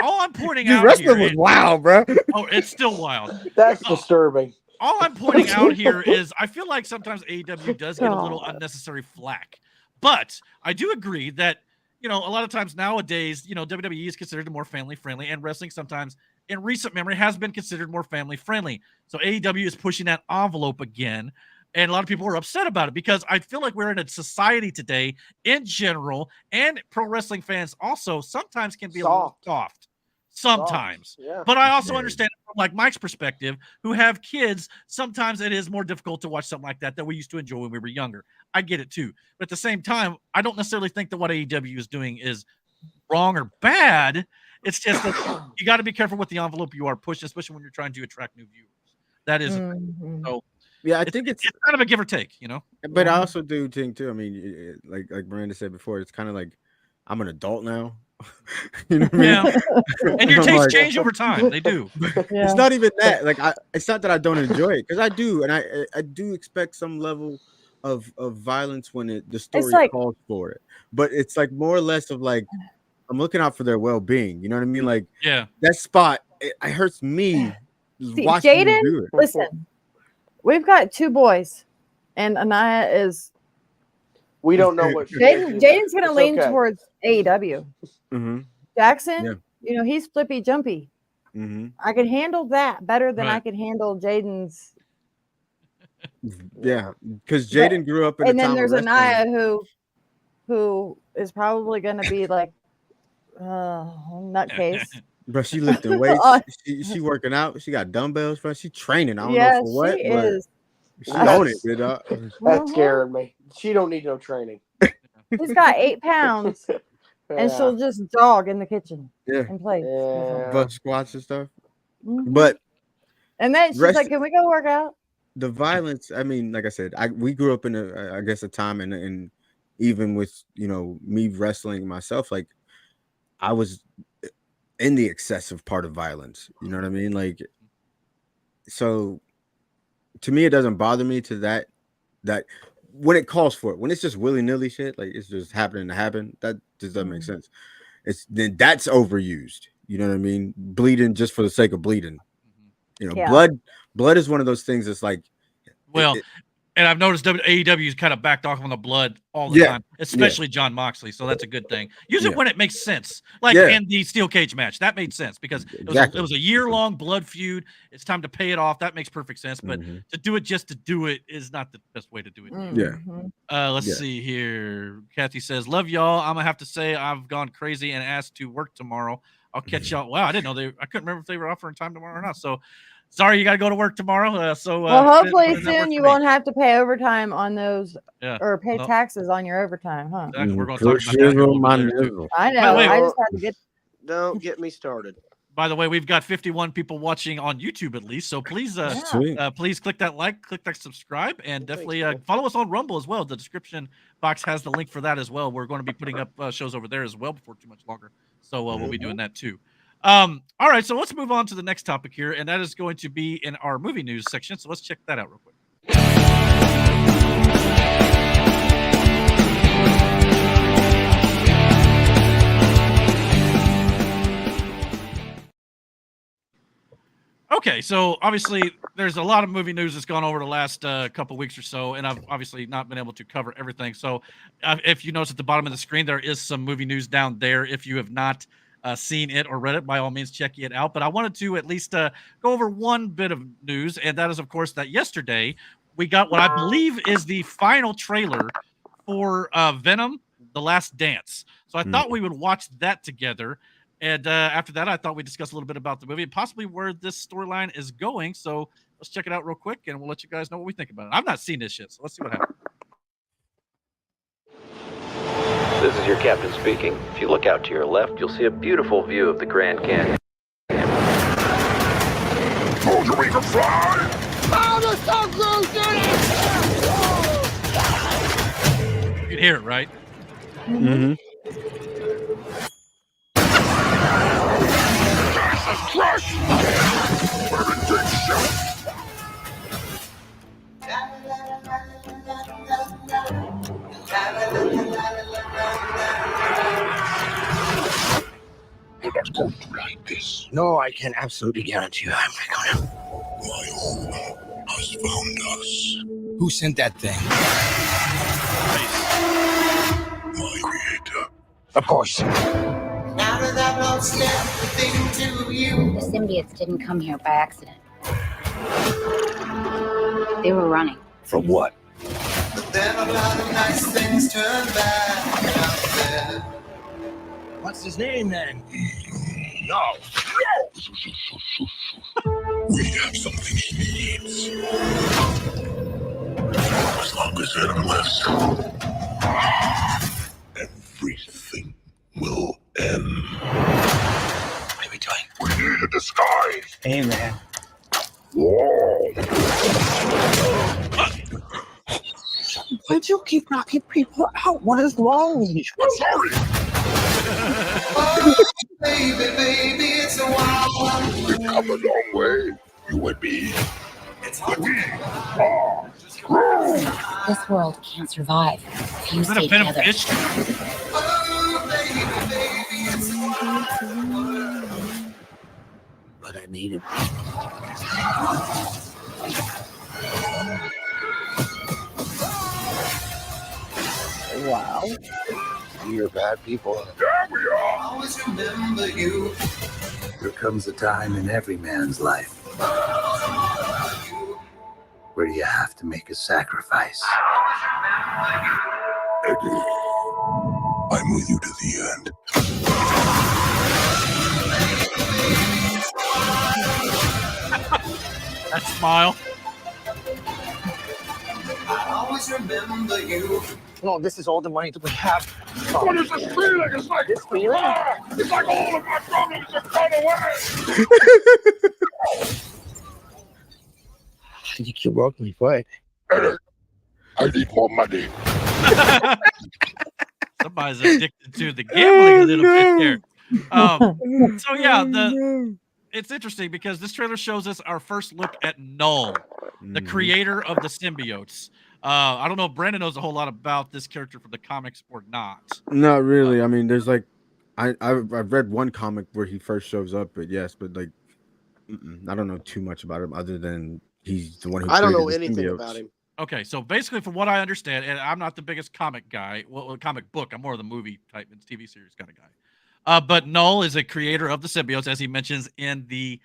All I'm pointing dude, out wrestling here. was wild, bro. Oh, it's still wild. That's Oh. disturbing. All I'm pointing out here is I feel like sometimes AEW does get a little God. unnecessary flack. But I do agree that, you know, a lot of times nowadays, you know, WWE is considered more family friendly, and wrestling sometimes in recent memory has been considered more family friendly. So AEW is pushing that envelope again. And a lot of people are upset about it because I feel like we're in a society today in general, and pro wrestling fans also sometimes can be a little soft. Sometimes. Yeah. But I also Yeah. understand from like Mike's perspective, who have kids, sometimes it is more difficult to watch something like that we used to enjoy when we were younger. I get it too. But at the same time, I don't necessarily think that what AEW is doing is wrong or bad. It's just that you got to be careful with the envelope you are pushing, especially when you're trying to attract new viewers. That is Mhm. so Yeah, I think it's. it's kind of a give or take, you know. But I also do think too. I mean, like Miranda said before, it's kind of like I'm an adult now. You know what I mean? Yeah. And your I'm tastes like- change over time. They do. Yeah. It's not even that. Like, it's not that I don't enjoy it because I do, and I do expect some level of violence when the story like- calls for it. But it's like more or less of like I'm looking out for their well being. You know what I mean? Like Yeah. that spot, it hurts me See, watching Jaden, you do it. listen, we've got 2 boys, and Anaya is. We don't know what Jaden's going to It's lean okay. towards AEW. Mm-hmm. Jackson, Yeah. you know, he's flippy jumpy. Mm-hmm. I can handle that better than I Right. can handle Jaden's. Yeah, because Jaden grew up in And a then time there's of wrestling. Anaya who is probably going to be like nutcase. But she lifting weights. Uh, she working out. She got dumbbells. Bro. She training. I don't Yeah, know for what. she but is. She own it, dude. That scared me. She don't need no training. She's got 8 pounds, and Yeah. she'll just jog in the kitchen Yeah. and play. Yeah. Butt squats and stuff. Mhm. But And then she's rest- like, "Can we go work out?" the violence, I mean, like I said, we grew up in I guess a time and even with, you know, me wrestling myself, like I was in the excessive part of violence. You know what I mean? Like, so to me, it doesn't bother me to that when it calls for it, when it's just willy-nilly shit, like it's just happening to happen, that just doesn't make sense. Then that's overused. You know what I mean? Bleeding just for the sake of bleeding. You know, Yeah. blood is one of those things that's like, Well, And I've noticed AEW's kind of backed off on the blood all the Yeah. time, especially John Moxley. So that's a good thing. Use it Yeah. when it makes sense. Like Yeah. in the steel cage match, that made sense because Exactly. it was a year-long blood feud. It's time to pay it off. That makes perfect sense. But Mhm. to do it just to do it is not the best way to do it. Yeah. Mhm. Let's Yeah. see here. Kathy says, "Love y'all. I'm gonna have to say I've gone crazy and asked to work tomorrow. I'll catch y'all." Wow, I didn't know I couldn't remember if they were offering time tomorrow or not. So sorry, you got to go to work tomorrow. Well, hopefully put in that work soon you for me. won't have to pay overtime on those Yeah. or pay No. taxes on your overtime, huh? Exactly. We're going to talk about that here a Shizzle, little my bit later, too. nizzle. I By the know. way- I just had to get. Don't get me started. By the way, we've got 51 people watching on YouTube at least. So please, Yeah. Sweet. please click that like, click that subscribe, and Well, definitely thanks, man. follow us on Rumble as well. The description box has the link for that as well. We're going to be putting up shows over there as well before too much longer. So we'll be doing that too. All right, so let's move on to the next topic here, and that is going to be in our movie news section. So let's check that out real quick. Okay, so obviously there's a lot of movie news that's gone over the last couple weeks or so, and I've obviously not been able to cover everything. So if you notice at the bottom of the screen, there is some movie news down there. If you have not seen it or read it, by all means, check it out. But I wanted to at least go over one bit of news, and that is, of course, that yesterday we got what I believe is the final trailer for Venom: The Last Dance. So I thought we would watch that together. And after that, I thought we'd discuss a little bit about the movie and possibly where this storyline is going. So let's check it out real quick, and we'll let you guys know what we think about it. I've not seen this yet, so let's see what happens. This is your captain speaking. If you look out to your left, you'll see a beautiful view of the Grand Canyon. Told you we could fly! Oh, the Tom Cruise did it! You can hear it, right? Mm-hmm. Jesus Christ! We're in deep shit! You're not going to like this. No, I can absolutely guarantee you I'm not gonna. My home has found us. Who sent that thing? My creator. Of course. The symbiotes didn't come here by accident. They were running. From what? What's his name then? No! We have something he needs. As long as Venom lives, everything will end. What are we doing? We need a disguise. Hey, man. Whoa! Why do you keep knocking people out? What is wrong with you? I'm sorry! We've come a long way, you and me. But we are strong. This world can't survive if you Is that stay a Venom together. fish? But I need him. Wow. You're bad people. There we are. There comes a time in every man's life where you have to make a sacrifice. Eddie, I'm with you to the end. That smile. No, this is all the money that we have. What is this feeling? It's like This feeling? It's like all of my problems have gone away. I think you broke me foot. Eddie, I need more money. Somebody's addicted to the gambling a little bit there. So yeah, it's interesting because this trailer shows us our first look at Null, the creator of the symbiotes. I don't know if Brandon knows a whole lot about this character from the comics or not. Not really. I mean, there's like, I've read one comic where he first shows up, but yes, but like, I don't know too much about him other than he's the one who. I don't know created the anything symbiotes. about him. Okay, so basically, from what I understand, and I'm not the biggest comic guy, well, comic book, I'm more of the movie type and TV series kind of guy. But Null is a creator of the symbiotes, as he mentions in the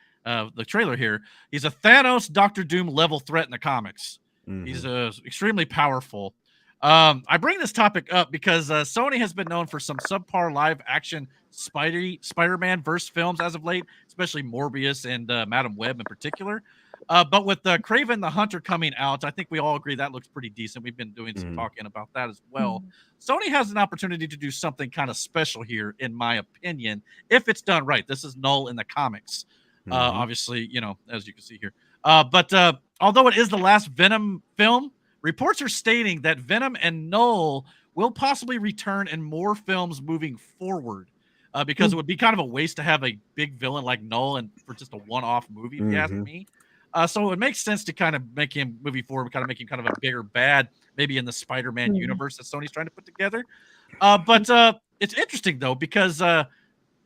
trailer here. He's a Thanos, Doctor Doom level threat in the comics. He's extremely powerful. I bring this topic up because Sony has been known for some subpar live action Spider-Man verse films as of late, especially Morbius and Madam Web in particular. But with Kraven the Hunter coming out, I think we all agree that looks pretty decent. We've been doing some talking about that as well. Sony has an opportunity to do something kind of special here, in my opinion, if it's done right. This is Null in the comics, obviously, you know, as you can see here. But although it is the last Venom film, reports are stating that Venom and Null will possibly return in more films moving forward. Because it would be kind of a waste to have a big villain like Null and for just a one-off movie, if you ask me. So it makes sense to kind of make him moving forward, kind of make him kind of a bigger bad, maybe in the Spider-Man universe that Sony's trying to put together. But it's interesting though, because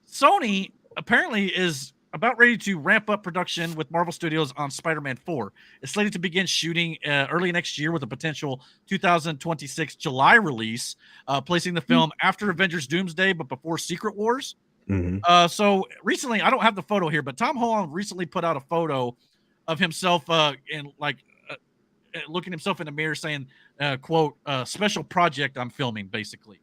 Sony apparently is about ready to ramp up production with Marvel Studios on Spider-Man 4. It's slated to begin shooting early next year with a potential 2026 July release, placing the film after Avengers Doomsday, but before Secret Wars. So recently, I don't have the photo here, but Tom Holland recently put out a photo of himself in looking himself in the mirror saying, quote, special project I'm filming, basically.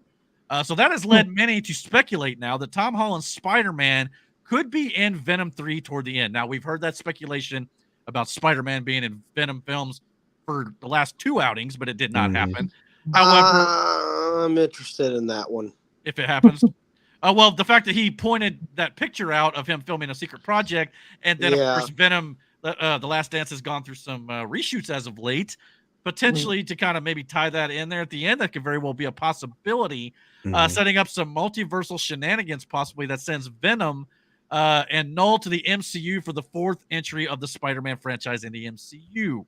So that has led many to speculate now that Tom Holland's Spider-Man could be in Venom 3 toward the end. Now, we've heard that speculation about Spider-Man being in Venom films for the last 2 outings, but it did not happen. However, I'm interested in that one. If it happens. Well, the fact that he pointed that picture out of him filming a secret project, and then, of course, Venom, The Last Dance has gone through some reshoots as of late, potentially to kind of maybe tie that in there at the end. That could very well be a possibility, setting up some multiversal shenanigans possibly that sends Venom and Null to the MCU for the 4th entry of the Spider-Man franchise in the MCU.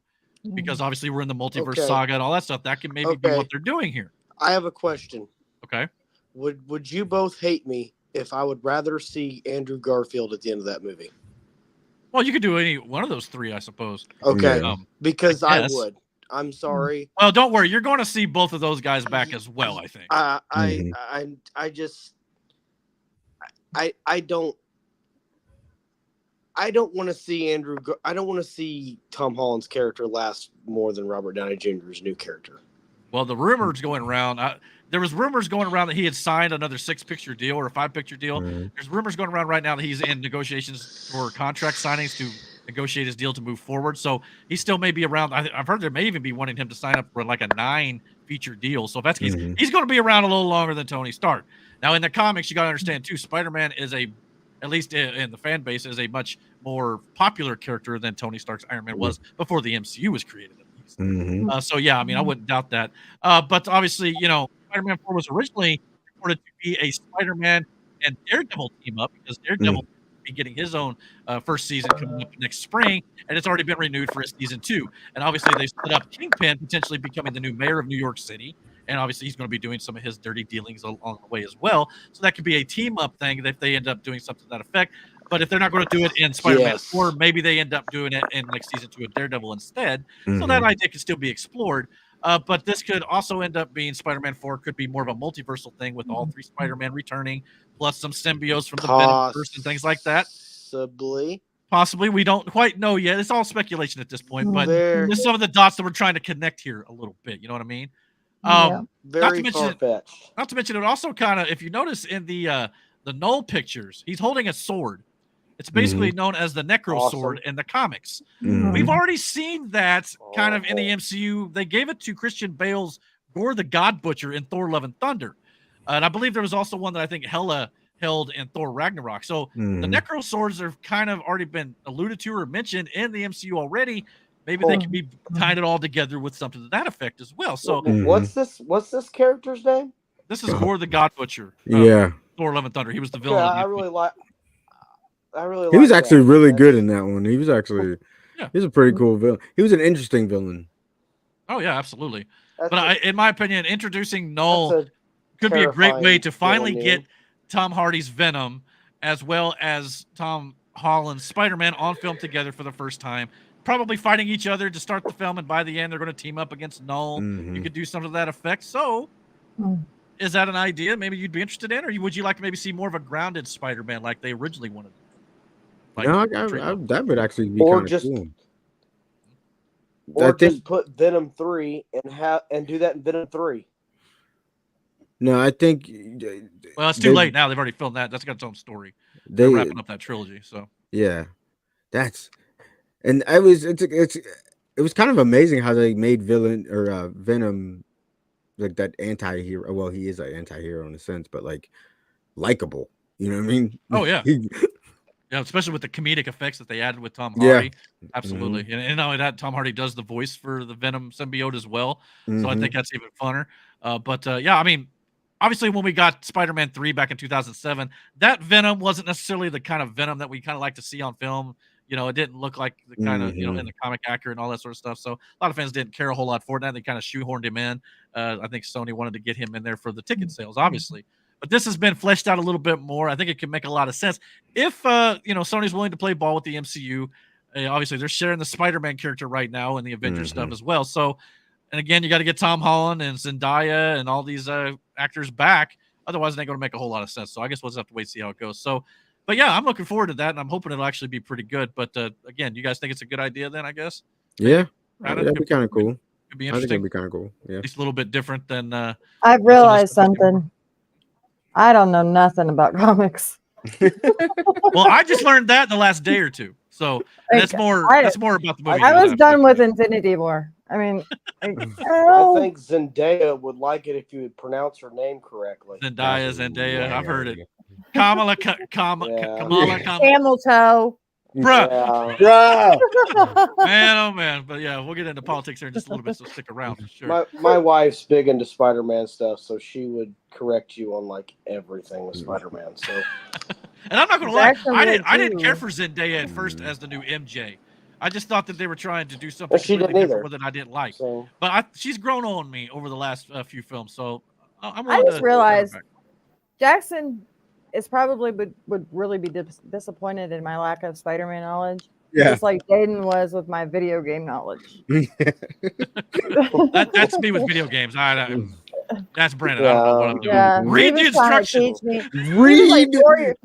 Because obviously we're in the multiverse saga and all that stuff. That can maybe be what they're doing here. I have a question. Okay. Would you both hate me if I would rather see Andrew Garfield at the end of that movie? Well, you could do any one of those 3, I suppose. Okay. Because I would. I'm sorry. Well, don't worry. You're going to see both of those guys back as well, I think. I don't want to see I don't want to see Tom Holland's character last more than Robert Downey Jr.'s new character. Well, the rumors going around, there was rumors going around that he had signed another 6-picture deal or a 5-picture deal. There's rumors going around right now that he's in negotiations for contract signings to negotiate his deal to move forward. So he still may be around. I've heard there may even be wanting him to sign up for like a 9-feature deal. So if that's the case, he's going to be around a little longer than Tony Stark. Now in the comics, you got to understand too, Spider-Man is at least in the fan base, is a much more popular character than Tony Stark's Iron Man was before the MCU was created. So yeah, I mean, I wouldn't doubt that. But obviously, you know, Spider-Man 4 was originally reported to be a Spider-Man and Daredevil team up because Daredevil will be getting his own first season coming up next spring, and it's already been renewed for his season 2. And obviously, they split up Kingpin potentially becoming the new mayor of New York City. And obviously, he's going to be doing some of his dirty dealings along the way as well. So that could be a team up thing if they end up doing something to that effect. But if they're not going to do it in Spider-Man 4, maybe they end up doing it in like season 2 of Daredevil instead. So that idea could still be explored. But this could also end up being Spider-Man 4 could be more of a multiversal thing with all 3 Spider-Man returning, plus some symbiotes from the Venomverse and things like that. Possibly. We don't quite know yet. It's all speculation at this point. But there's some of the dots that we're trying to connect here a little bit. You know what I mean? Very far-fetched. Not to mention it also kind of, if you notice in the Null pictures, he's holding a sword. It's basically known as the Necro Sword in the comics. We've already seen that kind of in the MCU. They gave it to Christian Bale's Gore the God Butcher in Thor: Love and Thunder. And I believe there was also one that I think Hela held in Thor Ragnarok. So the Necro Swords have kind of already been alluded to or mentioned in the MCU already. Maybe they can be tying it all together with something to that effect as well. So what's this character's name? This is Gore the God Butcher. Thor: Love and Thunder. He was the villain. I really like. He was actually really good in that one. He was actually, he was a pretty cool villain. He was an interesting villain. Oh yeah, absolutely. In my opinion, introducing Null could be a great way to finally get Tom Hardy's Venom, as well as Tom Holland's Spider-Man on film together for the first time. probably fighting each other to start the film, and by the end, they're going to team up against Null. Mhm. You could do something to that effect. So, is that an idea maybe you'd be interested in, or would you like to maybe see more of a grounded Spider-Man like they originally wanted? Like, No, that would actually be kind of cool. Or just put Venom 3 and do that in Venom 3. No, I think. Well, it's too late now. They've already filmed that. That's got its own story. They're wrapping up that trilogy. So yeah, and it was kind of amazing how they made Venom like that anti-hero. Well, he is an anti-hero in a sense, but like likable. You know what I mean? Oh yeah. Yeah, especially with the comedic effects that they added with Tom Hardy. Yeah. Absolutely. And not only that, Tom Hardy does the voice for the Venom symbiote as well. So I think that's even funner. Yeah, I mean, obviously when we got Spider-Man 3 back in 2007, that Venom wasn't necessarily the kind of Venom that we kind of like to see on film. You know, it didn't look like the kind of, in the comic accurate and all that sort of stuff. So a lot of fans didn't care a whole lot for that. They kind of shoehorned him in. I think Sony wanted to get him in there for the ticket sales, obviously. But this has been fleshed out a little bit more. I think it can make a lot of sense if Sony's willing to play ball with the MCU. Obviously, they're sharing the Spider-Man character right now and the Avengers stuff as well. So, and again, you got to get Tom Holland and Zendaya and all these actors back. Otherwise, it ain't going to make a whole lot of sense. So, I guess we'll just have to wait and see how it goes. So, but yeah, I'm looking forward to that, and I'm hoping it'll actually be pretty good. But again, you guys think it's a good idea then? I guess. Yeah, that'd be kind of cool. It'd be interesting. I think it'd be kind of cool. Yeah, it's a little bit different than. I've realized something. I don't know nothing about comics. Well, I just learned that in the last day or two. So that's more about the movie. I was done with Infinity War. I mean, I think Zendaya would like it if you would pronounce her name correctly. Zendaya. I've heard it. Kamala. Camel toe. Bruh. Man, oh man. But yeah, we'll get into politics here in just a little bit, so stick around for sure. My wife's big into Spider-Man stuff, so she would correct you on like everything with Spider-Man. So and I'm not gonna lie, I didn't care for Zendaya at first as the new MJ. I just thought that they were trying to do something completely different with it I didn't like. So. But she's grown on me over the last few films, so I just realized Jackson is probably would really be disappointed in my lack of Spider-Man knowledge. Yeah. Just like Jaden was with my video game knowledge. That's me with video games. That's Brandon. I don't know what I'm doing. Yeah. Read the instructions. Read the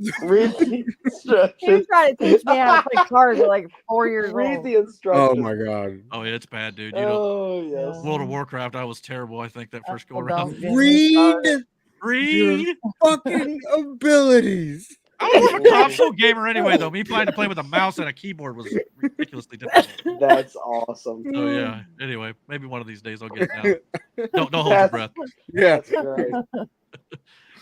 instructions. He was trying to teach me how to play cards at like 4 years old. Read the instructions. Oh my god. Oh yeah, it's bad, dude. Yes. World of Warcraft, I was terrible. I think that first go around. Read fucking abilities. I'm more of a console gamer anyway, though. Me planning to play with a mouse and a keyboard was ridiculously difficult. That's awesome. So yeah. Anyway, maybe one of these days I'll get it now. Don't hold your breath. Yeah. That's great. All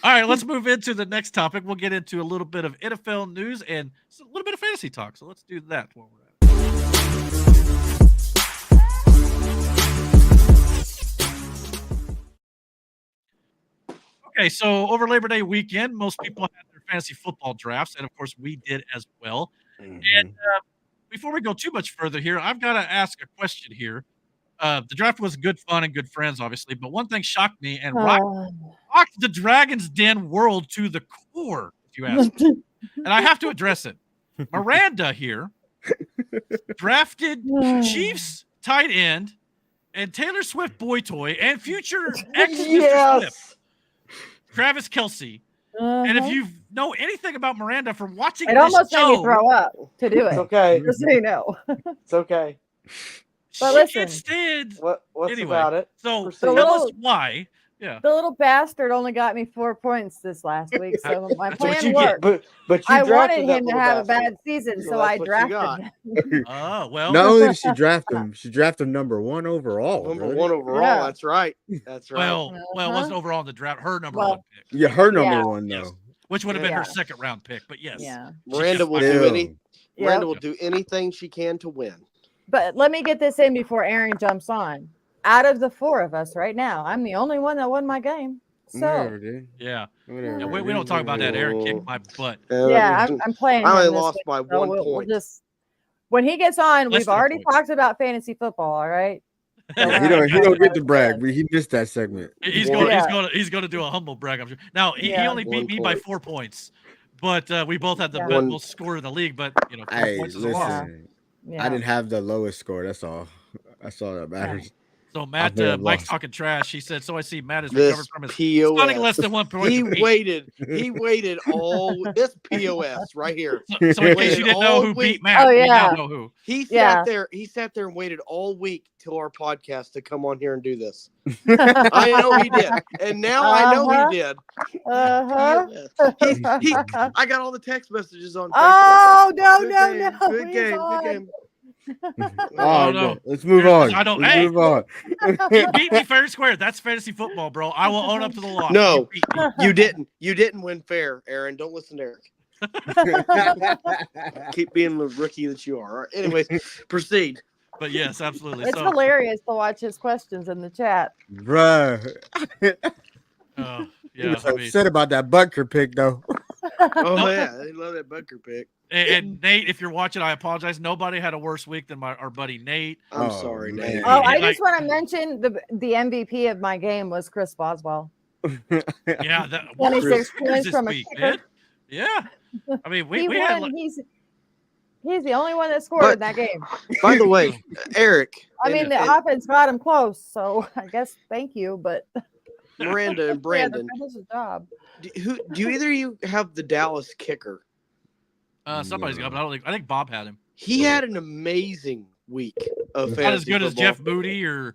right, let's move into the next topic. We'll get into a little bit of NFL news and a little bit of fantasy talk. So let's do that while we're at it. Okay, so over Labor Day weekend, most people had their fantasy football drafts, and of course, we did as well. And before we go too much further here, I've got to ask a question here. The draft was good fun and good friends, obviously, but one thing shocked me and rocked the Dragon's Den world to the core, if you ask me. And I have to address it. Miranda here drafted Chiefs tight end and Taylor Swift boy toy and future ex-Mr. Swift. Travis Kelce. And if you know anything about Miranda from watching it almost made me throw up to do it. It's okay. Just so you know. It's okay. But listen. Instead, what's anyway, about it? So tell us why. Yeah. The little bastard only got me 4 points this last week, so my plan worked. But I wanted him to have a bad season, so I drafted him. Oh, well. Not only did she draft him, she drafted him number 1 overall. Number 1 overall. Yeah. That's right. That's right. Well, it wasn't overall in the draft. Her number 1 pick. Yeah, her number 1 though. Yes. Which would have been her second round pick, but yes. Yeah. Miranda will do Miranda will do anything she can to win. But let me get this in before Aaron jumps on. Out of the 4 of us right now, I'm the only one that won my game. So Whatever, yeah, we don't talk about that. Aaron kicked my butt. Yeah, I'm playing. I only lost by 1 point. We'll just when he gets on, we've already talked about fantasy football. All right. he don't get to brag. He missed that segment. He's going to do a humble brag. I'm sure. Now he only beat me by 4 points, but we both had the most score in the league. But 4 points is a loss. Yeah. I didn't have the lowest score. That's all. That's all that matters. So I Matt, may have Mike's lost. talking trash. He said, "So I see Matt has This recovered from his stunning less POS. than 1 point." He defeat. waited. He waited all this POS right here. So in case Waited you didn't know all who beat week. Matt, Oh, you now yeah. know who. He Yeah. sat there. He sat there and waited all week till our podcast to come on here and do this. I know he did, and now I know he did. Uh-huh. I got all the text messages on Facebook. Oh, no, Good no, game, no. Good He's game. Good on. game. Oh, no. no. Let's move Here's- on. I don't- Let's hey. move on. You beat me fair and square. That's fantasy football, bro. I will own up to the loss. No. You beat me. You didn't. You didn't win fair, Aaron. Don't listen to Eric. Keep being the rookie that you are. All right. Anyways, proceed. But yes, absolutely. It's So, hilarious to watch his questions in the chat. Bruh. He yeah, was I mean, upset about that Butker pick, though. Oh yeah, they love that bunker pick. and Nate, if you're watching, I apologize. Nobody had a worse week than our buddy Nate. I'm Oh, sorry, man. Nate. Oh, I Like- just want to mention the MVP of my game was Chris Boswell. Yeah, that 26 what points this from a week, kicker. man. Yeah, I mean, we He had won. like, He's the only one that scored But- in that game. By the way, Eric. I mean, the offense got him close, so I guess thank you, but Miranda and he had to Brandon. finish his job. Do either of you have the Dallas kicker? somebody's got, but I think Bob had him. He had an amazing week of fantasy Not as good as football. Jeff Moody or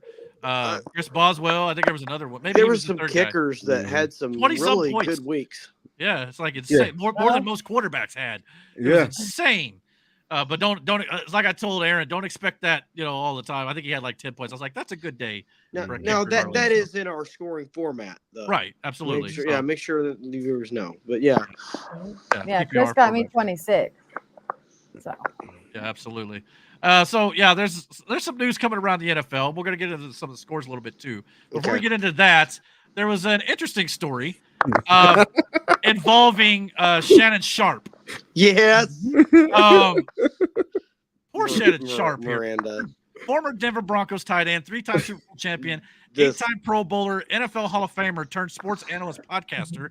Chris Boswell. I think there was another one. Maybe There he were was the some third guy. kickers that had some 20-some really points. good weeks. Yeah, it's like insane. Yeah. More than most quarterbacks had. It was Yeah. insane. But don't. It's like I told Aaron, don't expect that all the time. I think he had like 10 points. I was like, that's a good day. Now, for a now kicker that early, that so. is in our scoring format, though. Right, absolutely. Make sure, So, make sure that the viewers know. But yeah, Yeah, PPR Chris got me format. 26. So Yeah, absolutely. So yeah, there's some news coming around the NFL. We're gonna get into some of the scores a little bit too. Before we Okay. get into that, there was an interesting story involving Shannon Sharp. yes. Poor Shannon Sharp here. Miranda. Former Denver Broncos tight end, 3-time Super Bowl champion, This- 8-time Pro Bowler, NFL Hall of Famer turned sports analyst podcaster,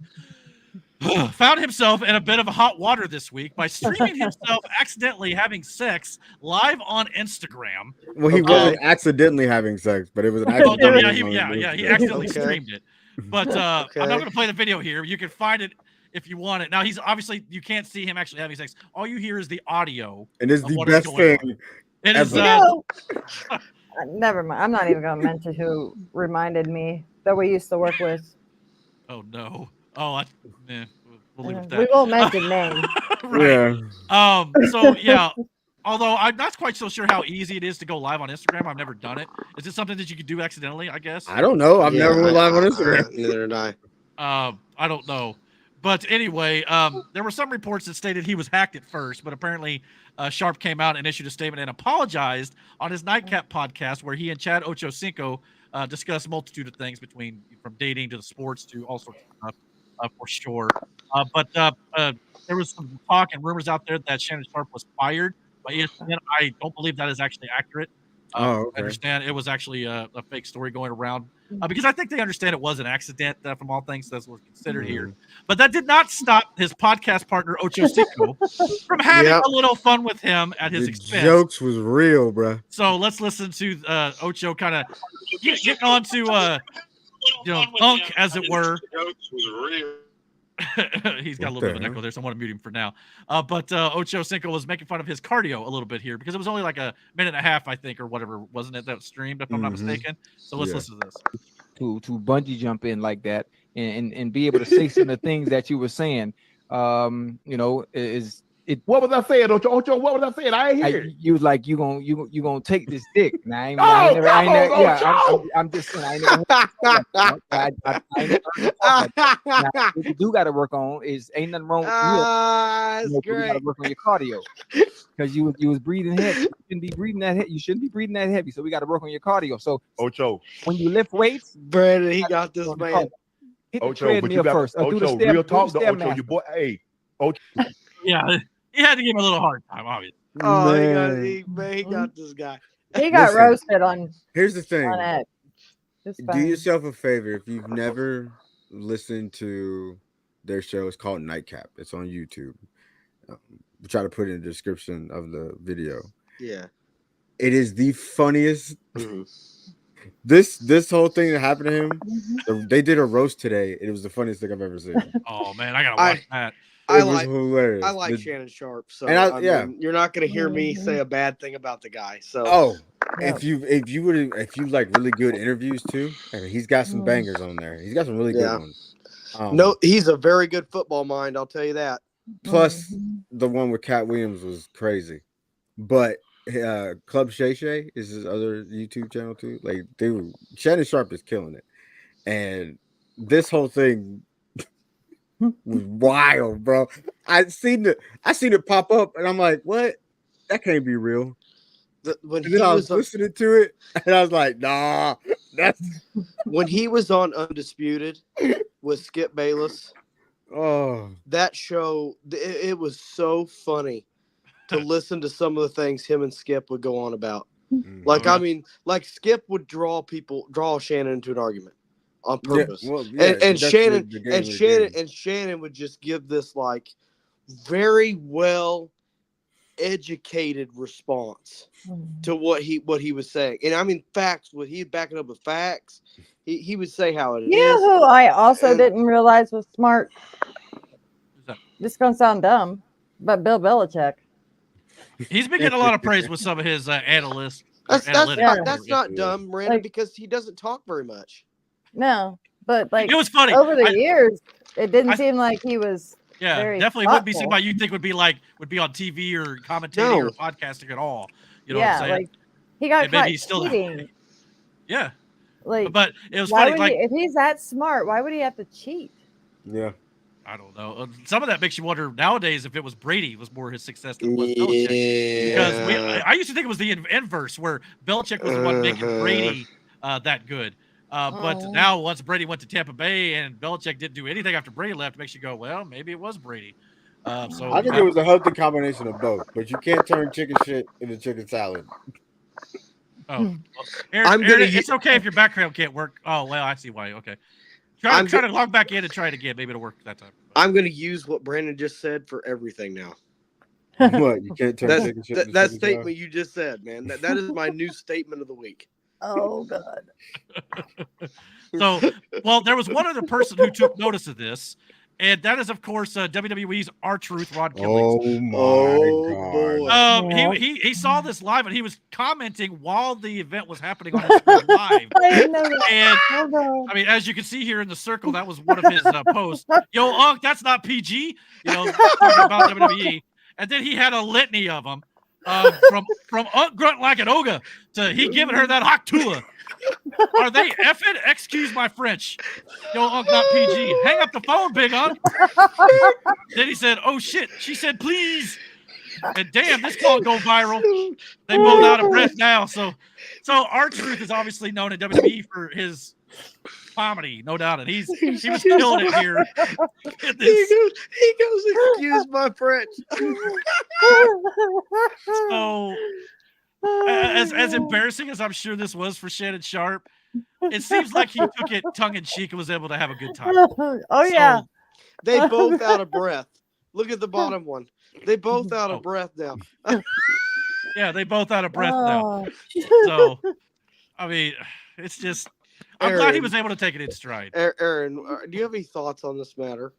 found himself in a bit of hot water this week by streaming himself accidentally having sex live on Instagram. Well, he Okay. wasn't accidentally having sex, but it was an Oh, accident. no, yeah, he accidentally Okay. streamed it. But I'm not Okay. going to play the video here. You can find it if you want it. Now, he's obviously, you can't see him actually having sex. All you hear is the audio. And it's of the what is best going thing. It is, Ever. never mind. I'm not even going to mention who reminded me that we used to work with. oh, no. Oh, we'll leave it at We that. won't mention names. Right. Yeah. So yeah, although I'm not quite so sure how easy it is to go live on Instagram. I've never done it. Is it something that you could do accidentally? I guess. I don't know. I've never went live on Instagram. Neither did I. I don't know. But anyway, there were some reports that stated he was hacked at first, but apparently Sharp came out and issued a statement and apologized on his Nightcap podcast, where he and Chad Ochocinco discussed a multitude of things from dating to the sports to all sorts of stuff, for sure. But there was some talk and rumors out there that Shannon Sharp was fired by ESPN. I don't believe that is actually accurate. Oh, okay. I understand it was actually a fake story going around because I think they understand it was an accident from all things that's what's considered here. But that did not stop his podcast partner Ocho Cinco from having Yep. a little fun with him at his The expense. jokes was real, bro. So let's listen to Ocho kind of getting on to Unk, as it were. He's got a little bit of an echo there, so I want to mute him for now. But Ocho Cinco was making fun of his cardio a little bit here because it was only like a minute and a half, I think, or whatever, wasn't it, that was streamed, if I'm not mistaken? So let's listen to this. To bungee jump in like that and be able to say some of the things that you were saying, is it. What was I saying, Ocho? What was I saying? I ain't hear. You was like you gonna take this dick. Now, I'm just saying I ain't never. Now, what you do got to work on is ain't nothing wrong with you. That's You got to great. work on your cardio because you was breathing heavy. You shouldn't be breathing that heavy. You shouldn't be breathing that heavy. So we got to work on your cardio. So Ocho, when you lift weights, Brandon, he got this man. hit the Ocho, but you treadmill got first. Do the Ocho. step, Real do talk, the though, Ocho. Stairmaster. Your boy, hey, Ocho. Yeah, he had to give him a little hard time, obviously. Oh, Man. he got this guy. He got Listen. roasted on Here's the thing. it. It's Do fine. yourself a favor if you've never listened to their show. It's called Nightcap. It's on YouTube. We'll try to put it in the description of the video. Yeah. It is the funniest. Mhm. This whole thing that happened to him, Mhm. they did a roast today. It was the funniest thing I've ever seen. Oh man, I gotta watch that. It was hilarious. I like The- Shannon Sharp, so and I- I yeah. mean, you're not going to hear me Mhm. say a bad thing about the guy. So Oh, Yeah. if you like really good interviews too, I mean, he's got some bangers on there. He's got some really Yeah. good ones. no, he's a very good football mind. I'll tell you that. Plus, Mhm. the one with Cat Williams was crazy. But Club Shay Shay is his other YouTube channel too. Like, dude, Shannon Sharp is killing it. And this whole thing was wild, bro. I seen it pop up, and I'm like, what? That can't be real. When And he then I was was listening to it, and I was like, nah, that's when he was on Undisputed with Skip Bayless, that show it was so funny to listen to some of the things him and Skip would go on about. Like, I mean, like Skip would draw Shannon into an argument on purpose. And Shannon would just give this like very well educated response to what he was saying. And I mean facts, what he'd back it up with facts. He would say how it is. You know who I also didn't realize was smart? This is gonna sound dumb, but Bill Belichick. He's been getting a lot of praise with some of his analysts. That's not dumb, Miranda, because he doesn't talk very much. No, but like It was funny. over the years. It didn't seem like he was. Yeah, very definitely wouldn't be thoughtful. somebody you think would be on TV or commentating or podcasting at all. You know what I'm saying? Like he got And maybe caught he's still cheating. Yeah. Like, but it was why funny. would Like, if he's that smart, why would he have to cheat? Yeah. I don't know. Some of that makes you wonder nowadays if it was Brady was more his success than it was Belichick. Because I used to think it was the inverse, where Belichick was the one making Brady that good. But now once Brady went to Tampa Bay and Belichick didn't do anything after Brady left, it makes you go, well, maybe it was Brady. So I think it was a healthy combination of both, but you can't turn chicken shit into chicken salad. Oh, well, Aaron, it's okay if your background can't work. Oh, well, I see why. Okay. Try to log back in and try it again. Maybe it'll work that time. I'm going to use what Brandon just said for everything now. What? You can't turn chicken shit into that chicken statement salad? you just said, man. That is my new statement of the week. Oh God. So, well, there was one other person who took notice of this, and that is, of course, WWE's R-Truth, Ron Killings. Oh my God! He saw this live, and he was commenting while the event was happening on his screen live. I didn't know that. And I mean, as you can see here in the circle, that was one of his posts. Yo, Unc, that's not PG. You know, talking about WWE. And then he had a litany of them, from Unc Grunt like an ogre to he giving her that hot tula. Are they effing? Excuse my French. Yo, Unc, not PG. Hang up the phone, Big Unc. Then he said, oh, shit. She said, please. And damn, this call go viral. They both out of breath now. So R-Truth is obviously known in WWE for his comedy, no doubt. And he was killing it here. He goes, excuse my French. So as embarrassing as I'm sure this was for Shannon Sharp, it seems like he took it tongue in cheek and was able to have a good time. Oh yeah. They both out of breath. Look at the bottom one. They both out of breath now. Yeah, they both out of breath now. Oh. So, I mean, it's just, I'm glad he was able to take it in stride. Aaron, do you have any thoughts on this matter?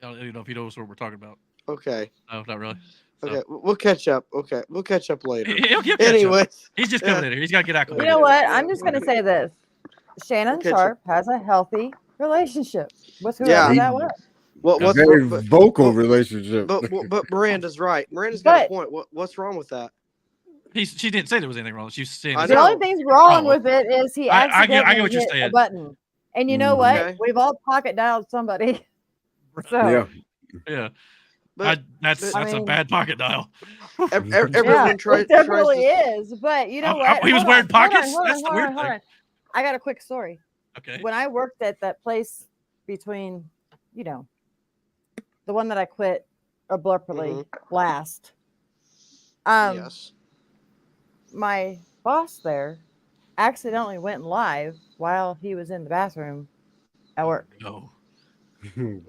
I don't even know if he knows what we're talking about. Okay. No, not really. So. Okay, we'll catch up. Okay, we'll catch up later. Anyway, he's just coming in here. He's got to get acclimated. You know what? I'm just going to say this. Shannon Sharp has a healthy relationship with whoever that was. A very vocal relationship. But Miranda's right. Miranda's got a point. What's wrong with that? She didn't say there was anything wrong. She was saying the only thing's wrong with it is he accidentally I get what you're hit saying. a button. And you know what? We've all pocket dialed somebody. So yeah. That's a bad pocket dial. Everyone it definitely is. But you know what? He was wearing pockets. Hold That's the weird thing. I got a quick story. Okay. When I worked at that place between, the one that I quit abruptly last. Yes. My boss there accidentally went live while he was in the bathroom at work. No.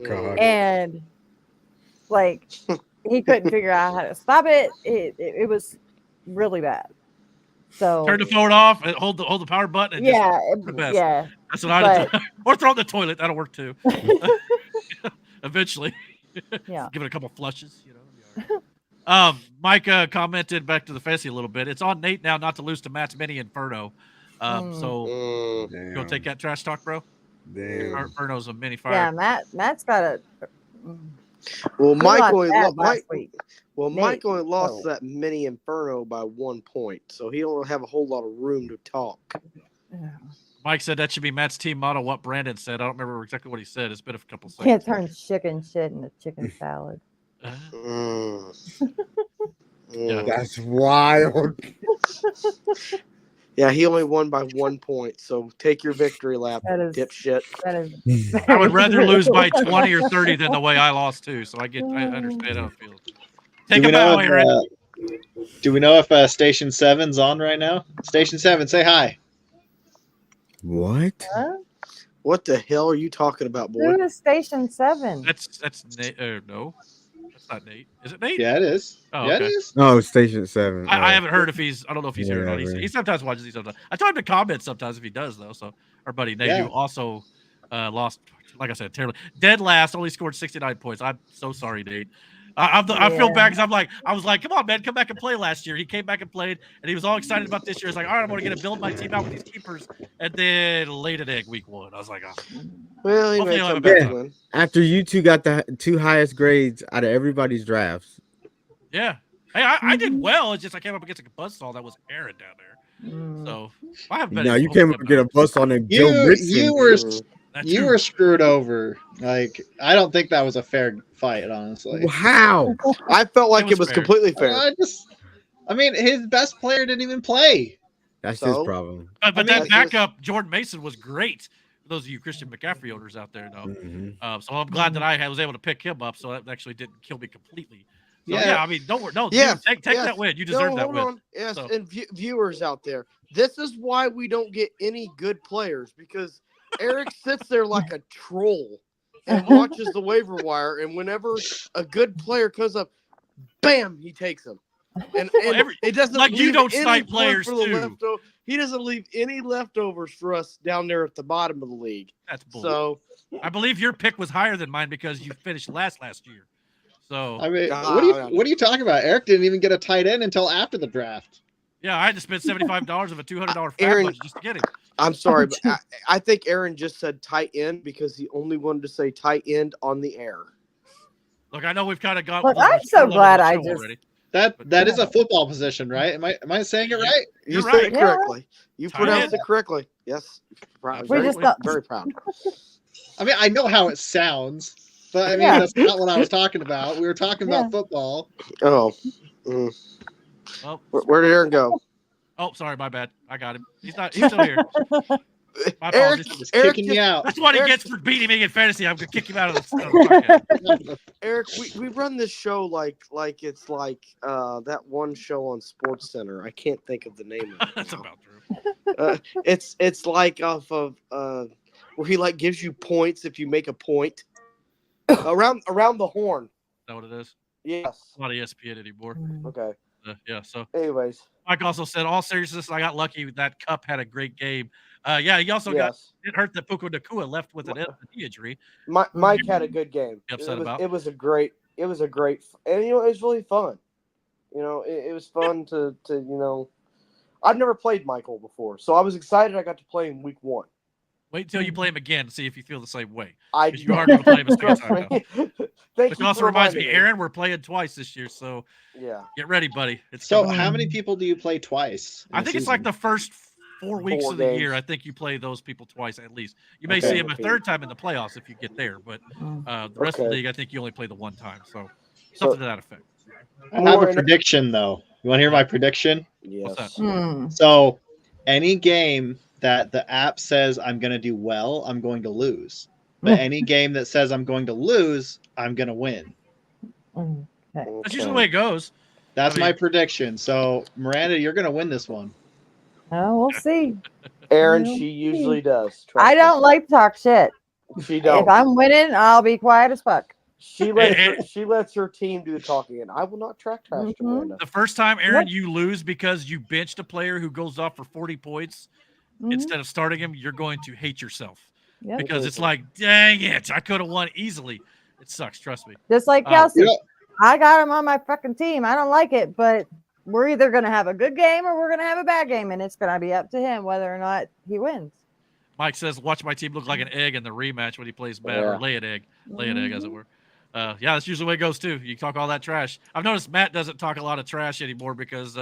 God. And like he couldn't figure out how to stop it. It was really bad. So Turn the phone off and hold the power button and yeah, just the best. yeah. That's what I do. Or throw it in the toilet. That'll work too. Eventually. Yeah. Give it a couple flushes, you know. Mike commented back to the fantasy a little bit. It's on Nate now not to lose to Matt's mini Inferno. So you gonna take that trash talk, bro? Damn. Inferno's a mini fire. Yeah, Matt's got a. Well, Mike lost only bad last week. Mike only lost so- that mini Inferno by 1 point, so he don't have a whole lot of room to talk. Mike said that should be Matt's team motto. What Brandon said, I don't remember exactly what he said. It's been a couple seconds. Can't turn chicken shit into chicken salad. Yeah. That's wild. Yeah, he only won by 1 point, so take your victory lap, That is- dipshit. That is. I would rather lose by 20 or 30 than the way I lost too. So I understand how it feels. Take him out, Aaron. Do we know if Station 7's on right now? Station 7, say hi. What? Huh? What the hell are you talking about, boy? Who is Station 7? That's Nate. No, that's not Nate. Is it Nate? Yeah, it is. Oh, yeah, okay. it is. Oh, Station 7. I haven't heard if he's. I don't know if he's here or not. Whatever. He sometimes watches these. Sometimes I told him to comment sometimes if he does though. So our buddy Nate, who also lost, like I said, terribly dead last, only scored 69 points. I'm so sorry, Nate. I feel bad because I was like, come on, man, come back and play last year. He came back and played, and he was all excited about this year. He's like, all right, I'm going to build my team out with these keepers, and then laid an egg week 1. I was like, oh. Well, he Hopefully may he'll have come a back better to time. win. After you two got the 2 highest grades out of everybody's drafts. Yeah. Hey, I did well. It's just I came up against a buzzsaw that was Aaron down there. So I have been. No, you came up and get a bust on that Joe Mixon. You were screwed over. Like, I don't think that was a fair fight, honestly. How? I felt like it was fair. completely fair. I mean, his best player didn't even play. That's his problem. But that backup, Jordan Mason, was great. For those of you Christian McCaffrey owners out there, though. So I'm glad that I was able to pick him up. So that actually didn't kill me completely. So, yeah, I mean, don't worry. No, Yeah, dude, take that win. You deserve that hold win. on. Yes, So. and viewers out there, this is why we don't get any good players, because Eric sits there like a troll and watches the waiver wire, and whenever a good player comes up, bam, he takes him. And it doesn't like you leave don't any snipe room players for the too. he doesn't leave any leftovers for us down there at the bottom of the league. That's bull. So I believe your pick was higher than mine because you finished last year. So I mean, what are you talking about? Eric didn't even get a tight end until after the draft. Yeah, I had to spend $75 of a $200 fat Aaron, budget just to get him. I'm sorry, but I think Aaron just said tight end because he only wanted to say tight end on the air. Look, I know we've kind of got. Look, I'm so glad I just. Already. That is a football position, right? Am I saying it right? You said it correctly. You Tight pronounced end. it correctly. Yes. Very proud. I mean, I know how it sounds, but I mean, that's not what I was talking about. We were talking about football. Oh. Well, where did Aaron go? Oh, sorry, my bad. I got him. He's still here. My Eric, apologies. Eric kicking me out. That's what he gets for beating me in fantasy. I'm gonna kick him out of the podcast. Eric, we run this show like it's like that one show on Sports Center. I can't think of the name of it. That's about true. It's like off of where he like gives you points if you make a point around the horn. Is that what it is? Yes. It's not ESPN anymore. Okay. Yeah. So. Anyways, Mike also said, all seriousness, I got lucky that Cup had a great game. Yeah, he also got it hurt that Puka Nakua left with an knee injury. Mike had a good game. It was a great, and it was really fun. It was fun to I've never played Michael before, so I was excited I got to play him week 1. Wait until you play him again to see if you feel the same way. You are going to play him a second time now. Thank Which you also for reminds me, reminding Aaron, we're playing twice this year, so get ready, buddy. So how many people do you play twice? I think it's like the first 4 weeks of the year. I think you play those people twice at least. You may see them a third time in the playoffs if you get there, but the rest of the league, I think you only play the one time. So something to that effect. I have a prediction, though. You want to hear my prediction? Yes. So any game that the app says I'm going to do well, I'm going to lose. But any game that says I'm going to lose, I'm going to win. That's usually the way it goes. That's my prediction. So, Miranda, you're going to win this one. Oh, we'll see. Aaron, she usually does. I don't like to talk shit. She don't. If I'm winning, I'll be quiet as fuck. She lets her team do the talking, and I will not trash to Miranda. The first time, Aaron, you lose because you benched a player who goes off for 40 points instead of starting him, you're going to hate yourself because it's like, dang it, I could have won easily. It sucks, trust me. Just like Kelsey, I got him on my fucking team. I don't like it, but we're either going to have a good game or we're going to have a bad game, and it's going to be up to him whether or not he wins. Mike says, watch my team look like an egg in the rematch when he plays bad, or lay an egg, as it were. Yeah, that's usually the way it goes too. You talk all that trash. I've noticed Matt doesn't talk a lot of trash anymore because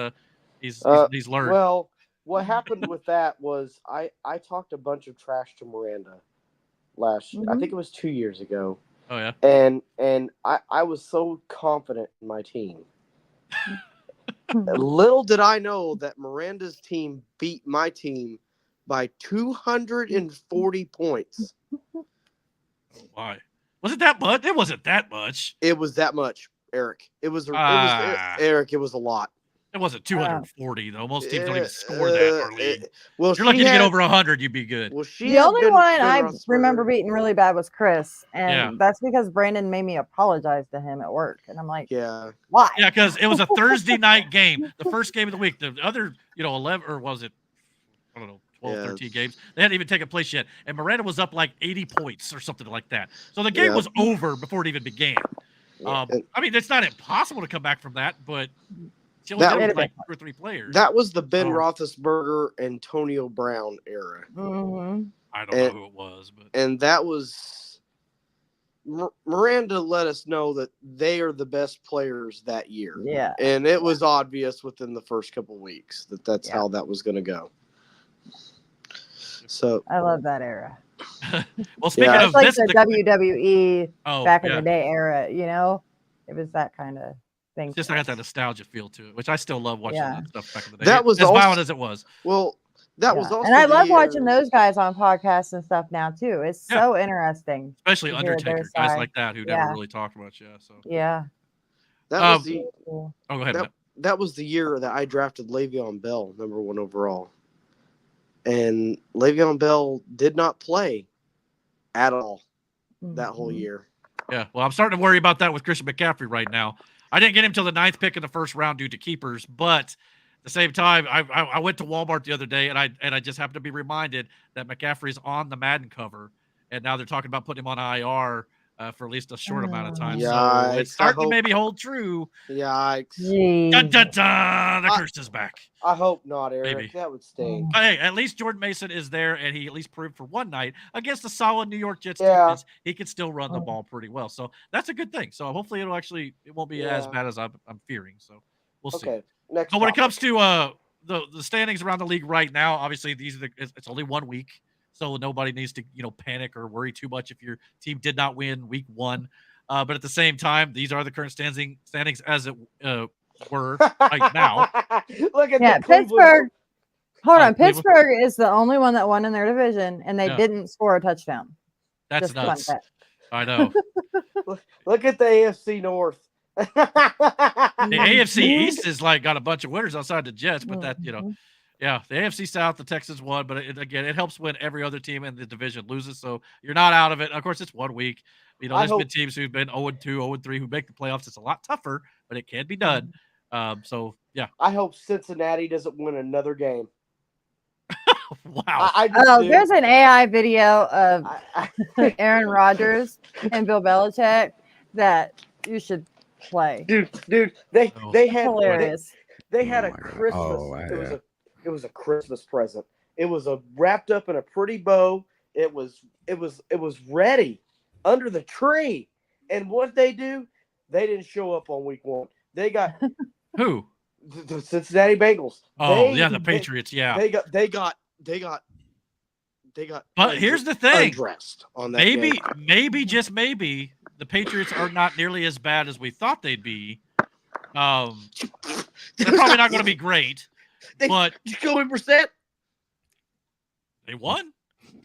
he's learned. Well, what happened with that was I talked a bunch of trash to Miranda last year. I think it was 2 years ago. Oh yeah. And I was so confident in my team. Little did I know that Miranda's team beat my team by 240 points. Why? Was it that much? It wasn't that much. It was that much, Eric. It was Eric. It was a lot. It wasn't 240 though. Most teams don't even score that early. Well, if you're lucky to get over 100, you'd be good. Well, the only one I remember beating really bad was Chris, and that's because Brandon made me apologize to him at work, and I'm like, why? Yeah, because it was a Thursday night game, the first game of the week. The other, 11 or was it? I don't know. 12, 13 games. They hadn't even taken place yet. And Miranda was up like 80 points or something like that. So the game was over before it even began. I mean, it's not impossible to come back from that, but she only did it with like 2 or 3 players. That was the Ben Roethlisberger, Antonio Brown era. I don't know who it was. But and that was Miranda let us know that they are the best players that year. Yeah. And it was obvious within the first couple of weeks that that's how that was going to go. So I love that era. Well, speaking of like this, the WWE back in yeah. the day era, it was that kind of thing. Just I got that nostalgia feel to it, which I still love watching that stuff back in the day. That was as violent as it was. Well, that was also, and I love watching those guys on podcasts and stuff now too. It's so interesting, especially Undertaker, guys like that who never really talked much. Yeah, so that was the. Oh, go ahead. That was the year that I drafted Le'Veon Bell, #1 overall. And Le'Veon Bell did not play at all that whole year. Yeah, well, I'm starting to worry about that with Christian McCaffrey right now. I didn't get him till the 9th pick in the first round due to keepers, but at the same time, I went to Walmart the other day and I just happened to be reminded that McCaffrey's on the Madden cover, and now they're talking about putting him on IR for at least a short amount of time. So it's starting to maybe hold true. Yikes. Dun, dun, dun, the curse is back. I hope not, Eric. Maybe. That would stink. But hey, at least Jordan Mason is there, and he at least proved for one night against the solid New York Jets defense, he can still run the ball pretty well. So that's a good thing. So hopefully it won't be as bad as I'm fearing. So we'll see. Okay. Next. So when it comes to the standings around the league right now, obviously it's only 1 week. So nobody needs to panic or worry too much if your team did not win week 1. But at the same time, these are the current standings as it were right now. Look at Pittsburgh. Hold on, Pittsburgh is the only one that won in their division, and they didn't score a touchdown. That's nuts. I know. Look at the AFC North. The AFC East is got a bunch of winners outside the Jets, but that yeah, the AFC South, the Texans won, but it helps when every other team in the division loses, so you're not out of it. Of course, it's 1 week. There's been teams who've been 0-2, 0-3 who make the playoffs. It's a lot tougher, but it can be done. So yeah. I hope Cincinnati doesn't win another game. Wow. There's an AI video of Aaron Rodgers and Bill Belichick that you should play. Dude, they had hilarious. They had a Christmas. It was a Christmas present. It was wrapped up in a pretty bow. It was ready under the tree. And what they do? They didn't show up on week 1. They got who? The Cincinnati Bengals. Oh, the Patriots. They got. But here's the thing. Undressed on that maybe just maybe the Patriots are not nearly as bad as we thought they'd be. They're probably not going to be great. But Jacoby Brissett, they won.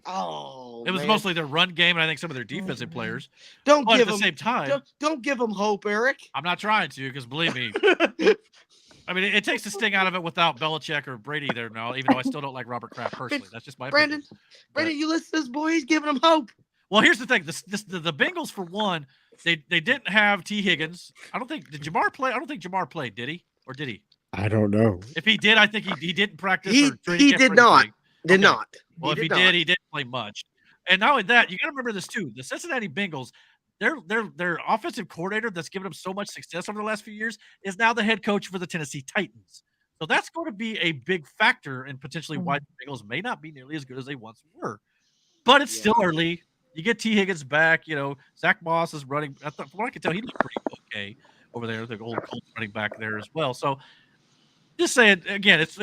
Oh, it was mostly their run game, and I think some of their defensive players. Don't give at the same time. Don't give them hope, Eric. I'm not trying to, because believe me, I mean it takes the sting out of it without Belichick or Brady there now. Even though I still don't like Robert Kraft personally, that's just my opinion. Brandon, you listen to this boy. He's giving them hope. Well, here's the thing: the Bengals, for one, they didn't have T. Higgins. Did Jamar play? I don't think Jamar played. Did he? Or did he? I don't know. If he did, I think he didn't practice. He did not. Did not. Well, if he did, he didn't play much. And not only that, you got to remember this too: the Cincinnati Bengals, their offensive coordinator that's given them so much success over the last few years is now the head coach for the Tennessee Titans. So that's going to be a big factor in potentially why the Bengals may not be nearly as good as they once were. But it's still early. You get T. Higgins back. Zach Moss is running. From what I can tell, he looked pretty okay over there. The old Colts running back there as well. So just saying again, it's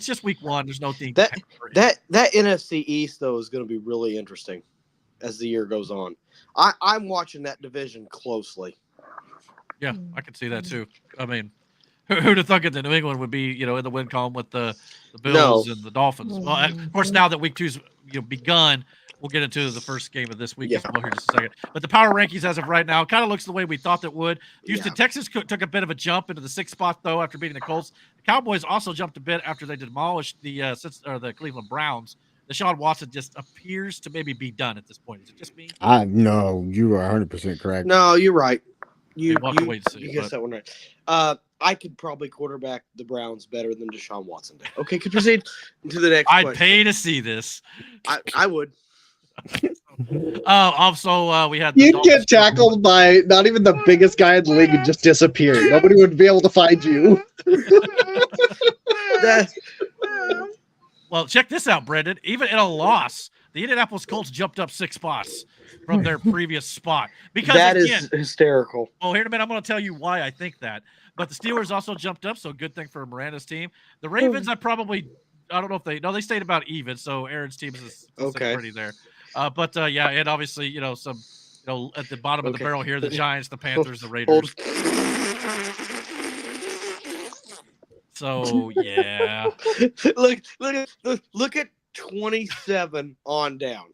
just week one. There's no thing. That NFC East though is going to be really interesting as the year goes on. I'm watching that division closely. Yeah, I can see that too. I mean, who'd have thought that New England would be in the win column with the Bills and the Dolphins? Well, of course, now that week two's begun. We'll get into the first game of this week as well here in just a second. But the power rankings as of right now kind of looks the way we thought it would. Houston, Texas took a bit of a jump into the 6th spot, though, after beating the Colts. The Cowboys also jumped a bit after they demolished the Cleveland Browns. Deshaun Watson just appears to maybe be done at this point. Is it just me? No, you are 100% correct. No, you're right. You guess that one right. I could probably quarterback the Browns better than Deshaun Watson did. Okay, could proceed to the next I'd question. pay to see this. I would. Also, we had you'd get tackled by not even the biggest guy in the league and just disappear. Nobody would be able to find you. Well, check this out, Brendan. Even in a loss, the Indianapolis Colts jumped up 6 spots from their previous spot. Because that is hysterical. Well, here in a minute, I'm going to tell you why I think that. But the Steelers also jumped up, so good thing for Miranda's team. The Ravens, I don't know if they stayed about even, so Aaron's team is pretty there. And obviously, some, at the bottom of the barrel here, the Giants, the Panthers, the Raiders. So yeah, look at 27 on down.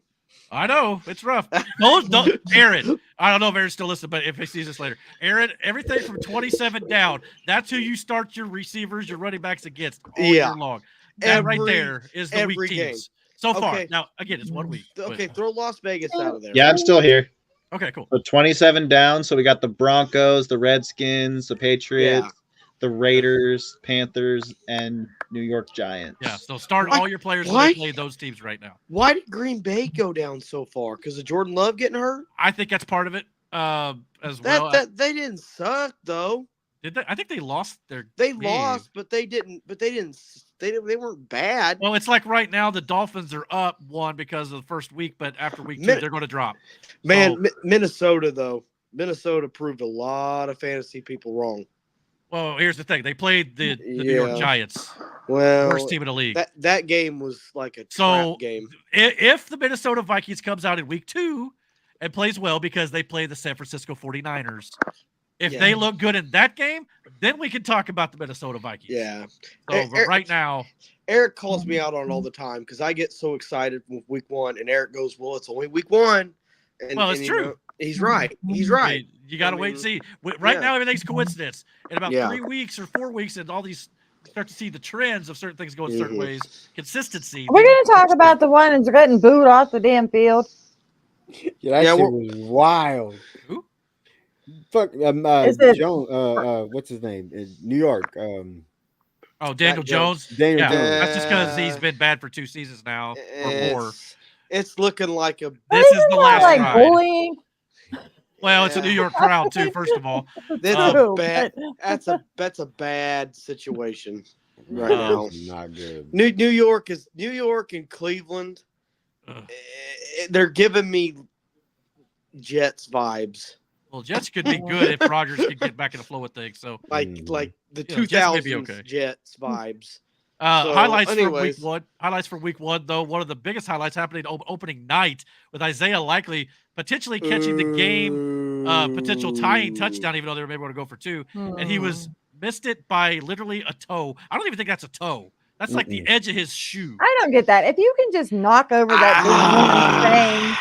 I know it's rough. Don't Aaron. I don't know if Aaron's still listening, but if he sees this later, Aaron, everything from 27 down, that's who you start your receivers, your running backs against all year long. That right there is the weak teams. So far. Okay. Now, again, it's 1 week. Okay, throw Las Vegas out of there. Yeah, I'm still here. Okay, cool. So 27 down. So we got the Broncos, the Redskins, the Patriots, the Raiders, Panthers, and New York Giants. Yeah, so start all your players to play those teams right now. Why did Green Bay go down so far? Because of Jordan Love getting hurt? I think that's part of it as well. They didn't suck, though. Did they? I think they lost their They game. lost, but they weren't bad. Well, it's like right now the Dolphins are up 1 because of the first week, but after week 2 they're going to drop. Man, Minnesota though. Minnesota proved a lot of fantasy people wrong. Well, here's the thing. They played the New York Giants. Well, worst team in the league. That game was like a trap game. If the Minnesota Vikings comes out in week 2 and plays well because they play the San Francisco 49ers, if they look good in that game, then we can talk about the Minnesota Vikings. Yeah. So, but right now, Eric calls me out on it all the time because I get so excited with week 1, and Eric goes, "Well, it's only week 1." And, it's true. He's right. He's right. You got to wait and see. Right now, everything's coincidence. In about 3 weeks or 4 weeks, and all these start to see the trends of certain things going certain ways. Consistency. We're going to talk about the one that's getting booed off the damn field. Yeah, that shit was wild. Who? Fuck, Jones. What's his name? In New York. Daniel Jones. Daniel Jones. That's just because he's been bad for 2 seasons now or more. It's looking like a. This is the last ride. Bullying. Well, it's a New York crowd too. First of all, that's a bad situation right now. Not good. New York and Cleveland. They're giving me Jets vibes. Well, Jets could be good if Rodgers could get back in the flow of things. So like the 2000s Jets vibes. Highlights for week 1, though. One of the biggest highlights happening opening night with Isaiah Likely potentially catching the game, potential tying touchdown, even though they were maybe going to go for 2. And he missed it by literally a toe. I don't even think that's a toe. That's like the edge of his shoe. I don't get that. If you can just knock over that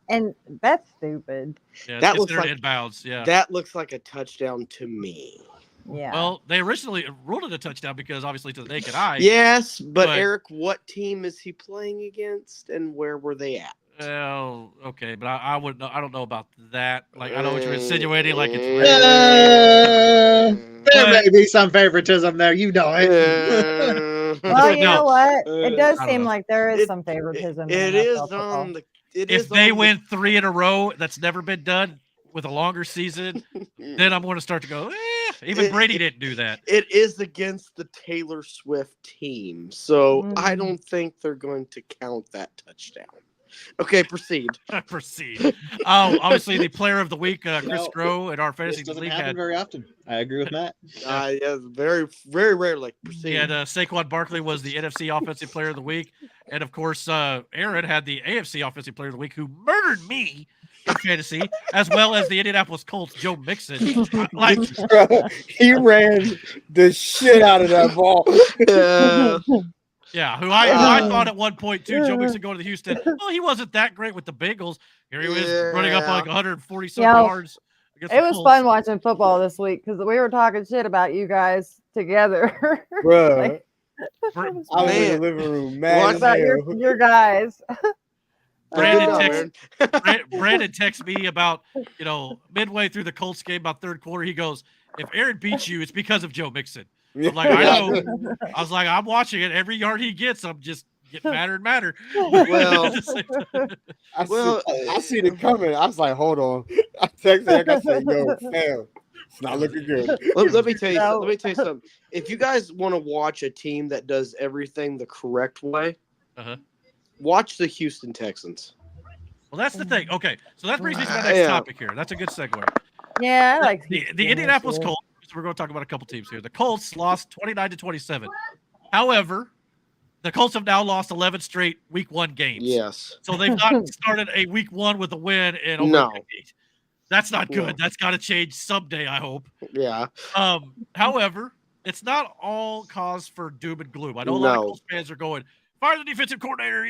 thing, and that's stupid. Yeah, that looks like inbounds. Yeah, that looks like a touchdown to me. Yeah. Well, they originally ruled it a touchdown because obviously to the naked eye. Yes, but Eric, what team is he playing against, and where were they at? Well, okay, but I wouldn't know. I don't know about that. Like, I know what you're insinuating. Like, it's There may be some favoritism there. You know it. Well, you No. know what? It does I don't seem know. like there is some favoritism. It in is NFL football. on the. It If is they on win 3 in a row, that's never been done with a longer season, the, then I'm going to start to go, even Brady didn't do that. It is against the Taylor Swift team, so I Mm. don't think they're going to count that touchdown. Okay, proceed. Proceed. Obviously, the player of the week, Chris No, Groh in our This fantasy doesn't league happen had, very often. I agree with Matt. Yeah, very, very rarely. Proceed. he had Saquon Barkley was the NFC Offensive Player of the Week. And, of course, Aaron had the AFC Offensive Player of the Week, who murdered me in fantasy, as well as the Indianapolis Colts, Joe Mixon. Like, Bro, he ran the shit out of that ball. yeah, who I thought at one point, too, Joe Mixon going to the Houston. Oh, he wasn't that great with the Bengals. Here he was running up like 140-some yards. It was fun watching football this week because we were talking shit about you guys together. Bro, Like, I was in the living room mad what as about hell. your guys? Brandon texts me about, midway through the Colts game, about third quarter. He goes, if Aaron beats you, it's because of Joe Mixon. I'm like, I know. I was like, I'm watching it. Every yard he gets, I'm just getting madder and madder. Well, I seen it coming. I was like, hold on. I texted Eric. I said, yo, fam, it's not looking good. Let me tell you. Let me tell you something. If you guys want to watch a team that does everything the correct way, watch the Houston Texans. Well, that's the thing. Okay, so that brings me to my next topic here. That's a good segue. Yeah, I like the Indianapolis Colts. We're going to talk about a couple teams here. The Colts lost 29-27. However, the Colts have now lost 11 straight Week 1 games. Yes. So they've not started a Week 1 with a win in over a decade. That's not good. No. That's got to change someday, I hope. Yeah. However, it's not all cause for doom and gloom. I know a lot of Colts fans are going, fire the defensive coordinator.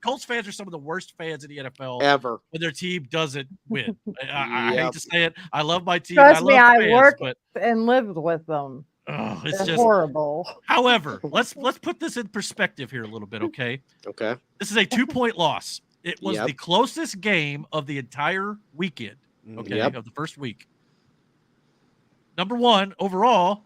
Colts fans are some of the worst fans in the NFL ever when their team doesn't win. I hate to say it. I love my team. Trust me, I fans, worked but and lived with them. it's They're just horrible. However, let's put this in perspective here a little bit, okay? Okay. This is a 2-point loss. It was the closest game of the entire weekend, okay, of the first week. Number one, overall,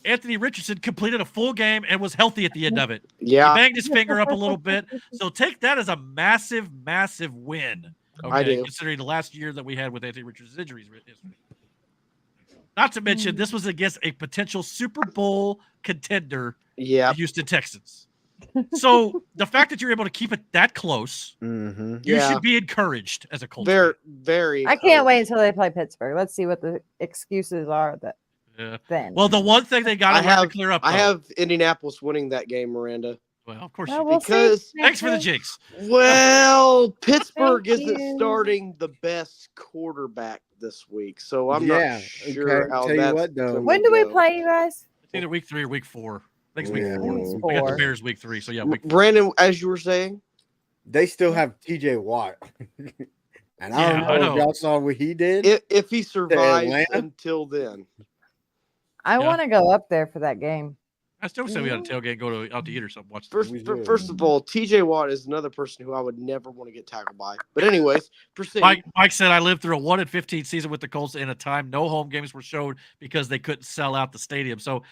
Anthony Richardson completed a full game and was healthy at the end of it. Yeah. He banged his finger up a little bit. So take that as a massive, massive win. Okay, I do. Considering the last year that we had with Anthony Richardson's injuries. Not to mention, this was against a potential Super Bowl contender, the Houston Texans. So the fact that you're able to keep it that close, you should be encouraged as a Colts fan. Very. I can't wait until they play Pittsburgh. Let's see what the excuses are that. Yeah. Then. Well, the one thing they got to clear up. I have Indianapolis winning that game, Miranda. Well, of course, we'll because thanks for the jinx. Well, Pittsburgh isn't starting the best quarterback this week, so I'm not sure how that's. When do we play, you guys? It's either week 3 or week 4. I think it's week 4. We got the Bears week 3, so yeah. Week 4. Brandon, as you were saying, they still have TJ Watt. And I don't know if y'all saw what he did. If he survives until then. I want to go up there for that game. I still say we got a tailgate, go out to eat or something. Watch. First of all, TJ Watt is another person who I would never want to get tackled by. But anyways, proceed. Mike said I lived through a 1-15 season with the Colts in a time no home games were showed because they couldn't sell out the stadium. So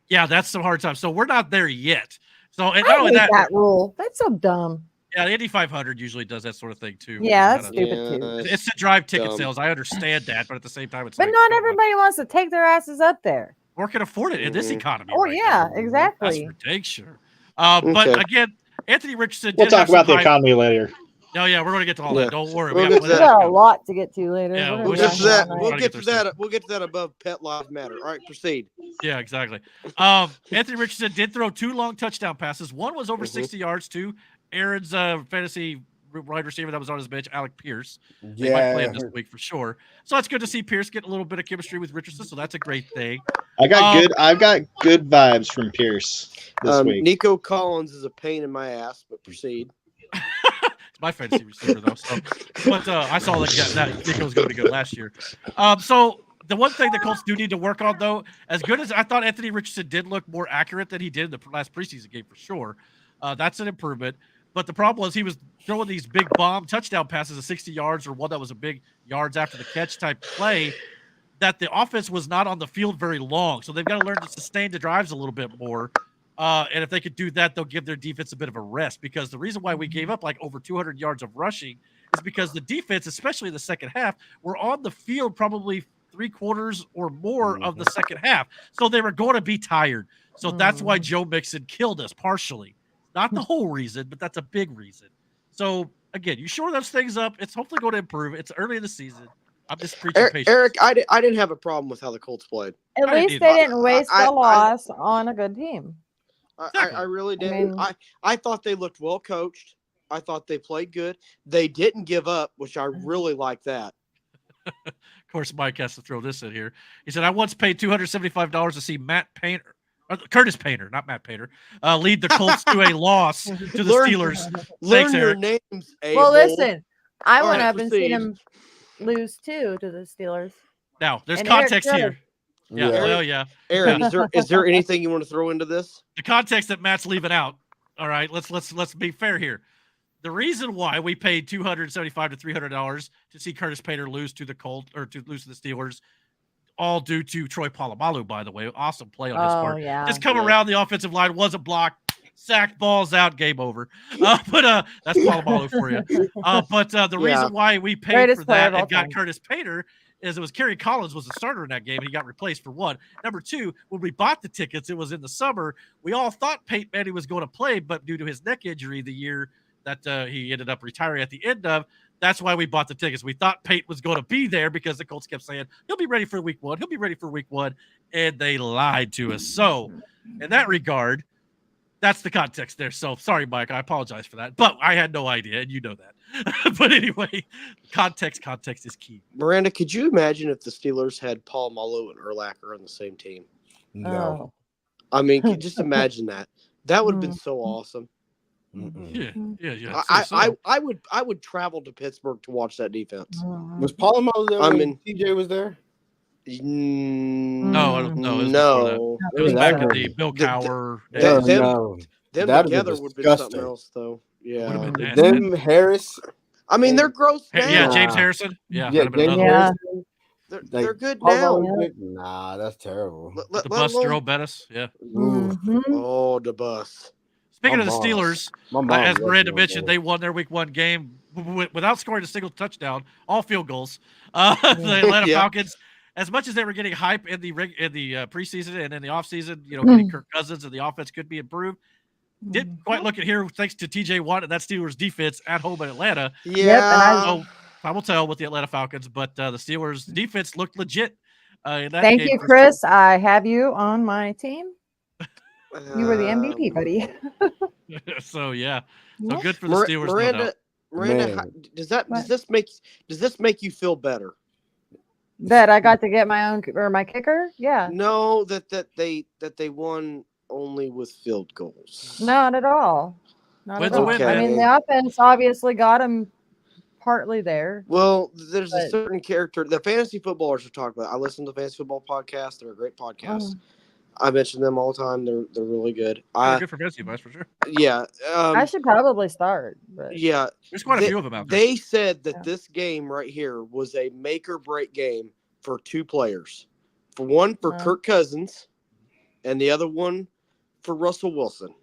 yeah, that's some hard time. So we're not there yet. So and I hate that rule. That's so dumb. Yeah, the Indy 500 usually does that sort of thing too. Yeah, that's stupid too. It's to drive ticket sales. I understand that, but at the same time, it's but not everybody wants to take their asses up there. Or can afford it in this economy. Oh yeah, exactly. That's ridiculous. But again, Anthony Richardson. We'll talk about the economy later. Oh yeah, we're going to get to all that. Don't worry. We got a lot to get to later. Yeah, we'll get to that. We'll get to that. We'll get to that above Pet Lives Matter. All right, proceed. Yeah, exactly. Anthony Richardson did throw 2 long touchdown passes. One was over 60 yards to Aaron's fantasy wide receiver that was on his bench, Alec Pierce. They might play him this week for sure. So it's good to see Pierce get a little bit of chemistry with Richardson. So that's a great thing. I've got good vibes from Pierce this week. Nico Collins is a pain in my ass, but proceed. It's my fantasy receiver though. So, but I saw that Nico was going to be good last year. So the one thing the Colts do need to work on though, as good as I thought Anthony Richardson did look more accurate than he did in the last preseason game for sure. That's an improvement. But the problem was he was throwing these big bomb touchdown passes of 60 yards or one that was a big yards after the catch type play that the offense was not on the field very long. So they've got to learn to sustain the drives a little bit more. And if they could do that, they'll give their defense a bit of a rest, because the reason why we gave up like over 200 yards of rushing is because the defense, especially in the second half, were on the field probably 3/4 or more of the second half. So they were going to be tired. So that's why Joe Mixon killed us partially. Not the whole reason, but that's a big reason. So again, you shore those things up. It's hopefully going to improve. It's early in the season. I'm just preaching patience. Eric, I didn't have a problem with how the Colts played. At least they didn't waste a loss on a good team. I really didn't. I thought they looked well coached. I thought they played good. They didn't give up, which I really like that. Of course, Mike has to throw this in here. He said, I once paid $275 to see Curtis Painter, not Matt Painter, lead the Colts to a loss to the Steelers. Learn your names, Well, listen, I went up and seen him lose too to the Steelers. Now, there's context here. Yeah, well, yeah. Aaron, is there anything you want to throw into this? The context that Matt's leaving out. All right, let's be fair here. The reason why we paid $275 to $300 to see Curtis Painter lose to the Colts or to lose to the Steelers, all due to Troy Polamalu, by the way. Awesome play on his part. Yeah. Just come around the offensive line, wasn't blocked, sacked, balls out, game over. But that's Polamalu for you. But the reason why we paid for that and got Curtis Painter is it was Kerry Collins was the starter in that game, and he got replaced for one. Number two, when we bought the tickets, it was in the summer. We all thought Peyton Manning was going to play, but due to his neck injury the year that he ended up retiring at the end of, that's why we bought the tickets. We thought Peyton was going to be there because the Colts kept saying, he'll be ready for week one. He'll be ready for week one. And they lied to us. So in that regard, that's the context there. So sorry, Mike, I apologize for that, but I had no idea. And you know that. But anyway, context is key. Miranda, could you imagine if the Steelers had Paul Malu and Urlacher on the same team? No. I mean, just imagine that. That would have been so awesome. Yeah. I would travel to Pittsburgh to watch that defense. Was Polamalu there when TJ was there? No. It was back in the Bill Cowher. Them together would have been something else, though. Yeah. Them Harris. I mean, they're gross now. Yeah, James Harrison. Yeah. James Harrison. They're good now. Nah, that's terrible. The bus, Jerome Bettis. Yeah. Oh, the bus. Speaking of the Steelers, as Miranda mentioned, they won their week one game without scoring a single touchdown, all field goals. The Atlanta Falcons, as much as they were getting hype in the preseason and in the offseason, getting Kirk Cousins and the offense could be improved, didn't quite look at here thanks to TJ Watt and that Steelers defense at home in Atlanta. Yeah. So I will tell with the Atlanta Falcons, but the Steelers defense looked legit. In that Thank game you, Chris. I have you on my team. You were the MVP, buddy. So yeah, so good for the Steelers. Miranda, does this make you feel better? That I got to get my kicker? Yeah. No, that they won only with field goals. Not at all. Win, I mean, the offense obviously got him partly there. Well, there's a certain character. The fantasy footballers are talking about. I listen to the fantasy football podcast. They're a great podcast. I mention them all the time. They're really good. Good for fantasy advice for sure. Yeah. I should probably start. But. Yeah. There's quite a few of them out there. They said that this game right here was a make or break game for two players. For one, for Kirk Cousins, and the other one for Russell Wilson.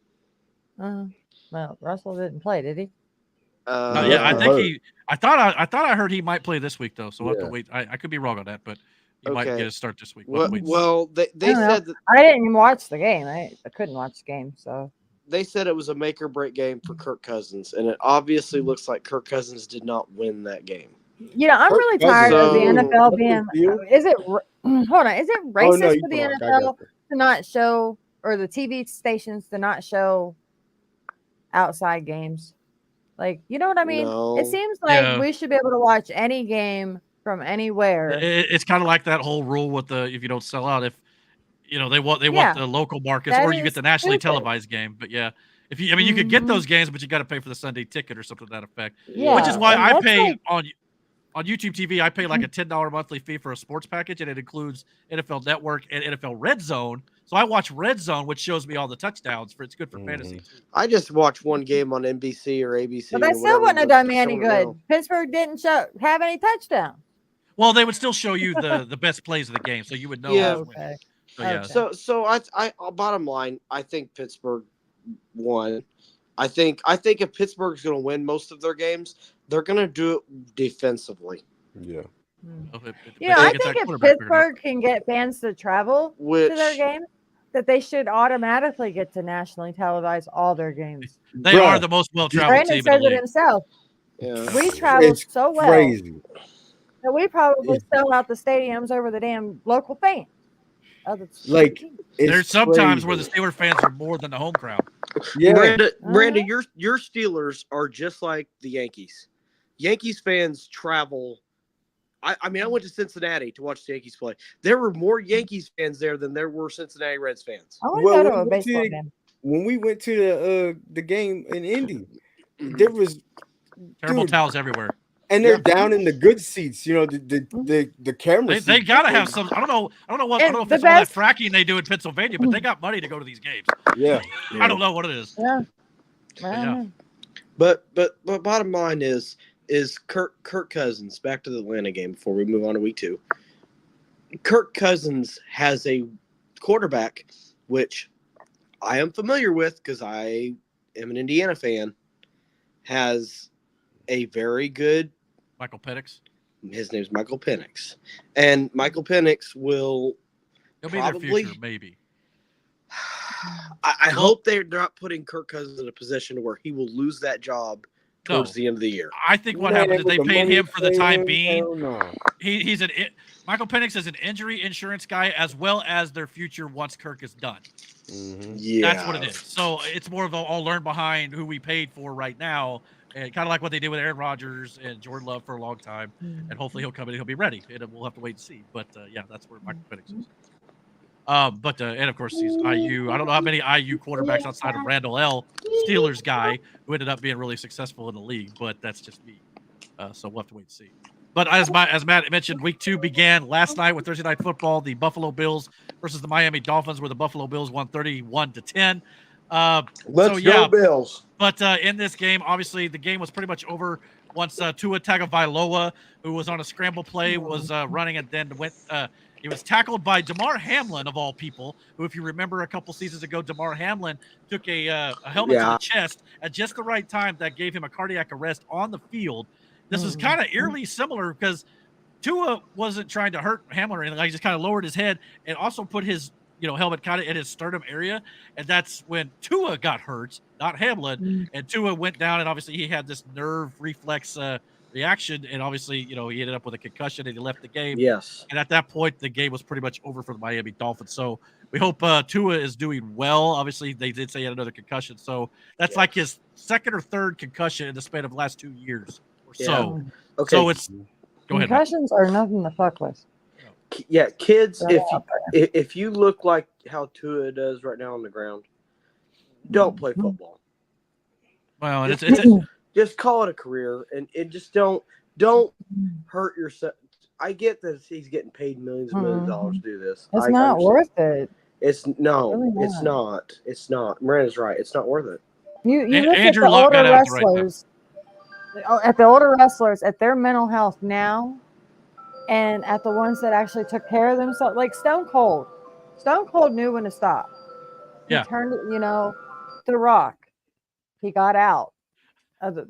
Well, Russell didn't play, did he? I think I thought I heard he might play this week though. So we'll have to wait. I could be wrong on that, but he might get a start this week. Well, they said that I didn't even watch the game. I couldn't watch the game, so they said it was a make or break game for Kirk Cousins, and it obviously looks like Kirk Cousins did not win that game. I'm really tired of the NFL being. Is it? Hold on. Is it racist for the NFL to not show, or the TV stations to not show outside games? Like, you know what I mean? No. It seems like we should be able to watch any game from anywhere. It's kind of like that whole rule with if you don't sell out, if they want the local markets, or you get the nationally televised game. But if you could get those games, but you got to pay for the Sunday ticket or something to that effect. Yeah. Which is why I pay on on YouTube TV, I pay like a $10 monthly fee for a sports package, and it includes NFL Network and NFL Red Zone. So I watch Red Zone, which shows me all the touchdowns. It's good for fantasy too. I just watched one game on NBC or ABC. But that still wouldn't have done me any good. Pittsburgh didn't have any touchdowns. Well, they would still show you the best plays of the game, so you would know. Yeah. Okay. So, yeah. So I bottom line, I think Pittsburgh won. I think if Pittsburgh's going to win most of their games, they're going to do it defensively. Yeah. I think if Pittsburgh can get fans to travel to their games, that they should automatically get to nationally televise all their games. They are the most well-traveled Brandon team. says it himself. Yeah. We travel so well. Crazy. That we probably sell out the stadiums over the damn local fans. Like there's sometimes where the Steelers fans are more than the home crowd. Yeah, Brandon, your Steelers are just like the Yankees. Yankees fans travel. I mean, I went to Cincinnati to watch the Yankees play. There were more Yankees fans there than there were Cincinnati Reds fans. I want to go to a baseball game. When we went to the game in Indy, there was terrible towels everywhere. And they're down in the good seats, the cameras. They gotta have some. I don't know if it's all that fracking they do in Pennsylvania, but they got money to go to these games. Yeah. I don't know what it is. Yeah. But bottom line is Kirk Cousins, back to the Atlanta game before we move on to week 2. Kirk Cousins has a quarterback which I am familiar with because I am an Indiana fan. Has a very good Michael Penix. His name's Michael Penix. And Michael Penix will He'll be their future, maybe. I hope they're not putting Kirk Cousins in a position where he will lose that job towards the end of the year. I think what happened is they paid him for the time being. Michael Penix is an injury insurance guy as well as their future once Kirk is done. Mm-hmm. Yeah. That's what it is. So it's more of I'll learn behind who we paid for right now. And kind of like what they did with Aaron Rodgers and Jordan Love for a long time. And hopefully he'll come in and he'll be ready. And we'll have to wait and see. But, that's where Michael Penix is. And, of course, he's IU. I don't know how many IU quarterbacks outside of Randall L., Steelers guy, who ended up being really successful in the league. But that's just me. So we'll have to wait and see. But as Matt mentioned, week 2 began last night with Thursday Night Football. The Buffalo Bills versus the Miami Dolphins, where the Buffalo Bills won 31-10. Let's go Bills. But in this game, obviously, the game was pretty much over once Tua Tagovailoa, who was on a scramble play, was running and then went. He was tackled by Damar Hamlin, of all people, who, if you remember a couple seasons ago, Damar Hamlin took a helmet to the chest at just the right time that gave him a cardiac arrest on the field. This is kind of eerily similar because Tua wasn't trying to hurt Hamlin or anything. He just kind of lowered his head and also put his helmet kind of in his sternum area. And that's when Tua got hurt, not Hamlin. And Tua went down, and obviously he had this nerve reflex reaction. And obviously, he ended up with a concussion and he left the game. Yes. And at that point, the game was pretty much over for the Miami Dolphins. So we hope Tua is doing well. Obviously, they did say he had another concussion. So that's like his second or third concussion in the span of the last 2 years or so. Okay. So it's go ahead. Concussions are nothing to fuck with. Yeah, kids, if you look like how Tua does right now on the ground, don't play football. Well, just call it a career, and just don't hurt yourself. I get that he's getting paid millions and millions of dollars to do this. It's not worth it. It's not. It's not. Miranda's right. It's not worth it. You look at the older wrestlers. At the older wrestlers, at their mental health now. And at the ones that actually took care of themselves, like Stone Cold. Stone Cold knew when to stop. He turned it, The Rock. He got out of the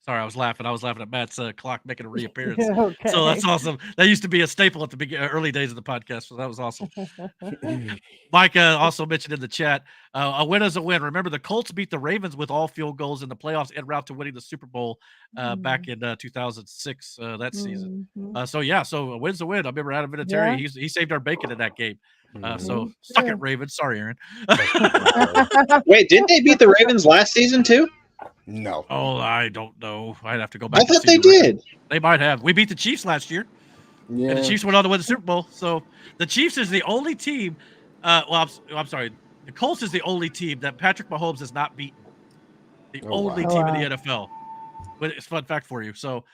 Sorry, I was laughing. I was laughing at Matt's clock making a reappearance. Okay. So that's awesome. That used to be a staple at the early days of the podcast. So that was awesome. Mike also mentioned in the chat, a win is a win. Remember, the Colts beat the Ravens with all field goals in the playoffs en route to winning the Super Bowl back in 2006, that season. So a win's a win. I remember Adam Vinatieri. He saved our bacon in that game. So suck it, Ravens. Sorry, Aaron. Wait, didn't they beat the Ravens last season too? No. Oh, I don't know. I'd have to go back. I thought they did. They might have. We beat the Chiefs last year. Yeah. And the Chiefs went on to win the Super Bowl. So the Chiefs is the only team. I'm sorry. The Colts is the only team that Patrick Mahomes has not beaten. The only team in the NFL. but it's a fun fact for you. So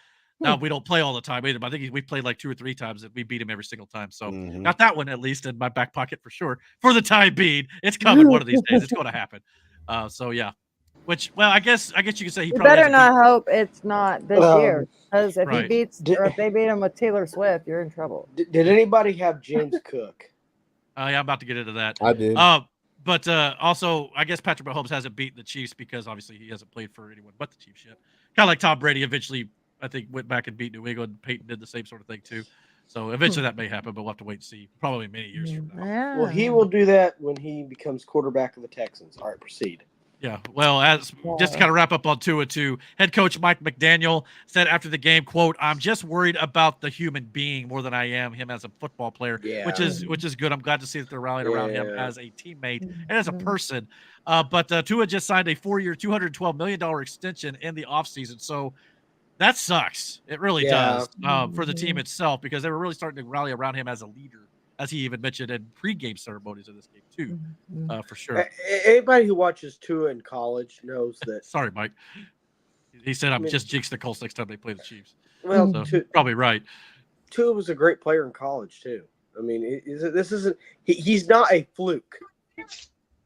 now we don't play all the time either, but I think we played like 2 or 3 times and we beat him every single time. So got that one at least in my back pocket for sure. For the time being, it's coming one of these days. It's going to happen. So yeah. Which, well, I guess you could say he probably better not hope it's not this year, because if right. he beats or if they beat him with Taylor Swift, you're in trouble. Did anybody have James Cook? Yeah, I'm about to get into that. I did. But also, I guess Patrick Mahomes hasn't beaten the Chiefs because obviously he hasn't played for anyone but the Chiefs yet. Kind of like Tom Brady eventually, I think, went back and beat New England. Peyton did the same sort of thing too. So eventually that may happen, but we'll have to wait and see. Probably many years from now. Yeah. Well, he will do that when he becomes quarterback of the Texans. All right, proceed. Yeah, well, just to kind of wrap up on Tua too, head coach Mike McDaniel said after the game, quote, "I'm just worried about the human being more than I am him as a football player," which is good. I'm glad to see that they're rallying around him as a teammate and as a person. But Tua just signed a 4-year, $212 million extension in the offseason. So that sucks. It really does for the team itself, because they were really starting to rally around him as a leader, as he even mentioned in pregame ceremonies of this game too, for sure. Anybody who watches Tua in college knows that. Sorry, Mike. He said I'm just jinx the Colts next time they play the Chiefs. Well, so, probably right. Tua was a great player in college too. I mean, this isn't. He's not a fluke.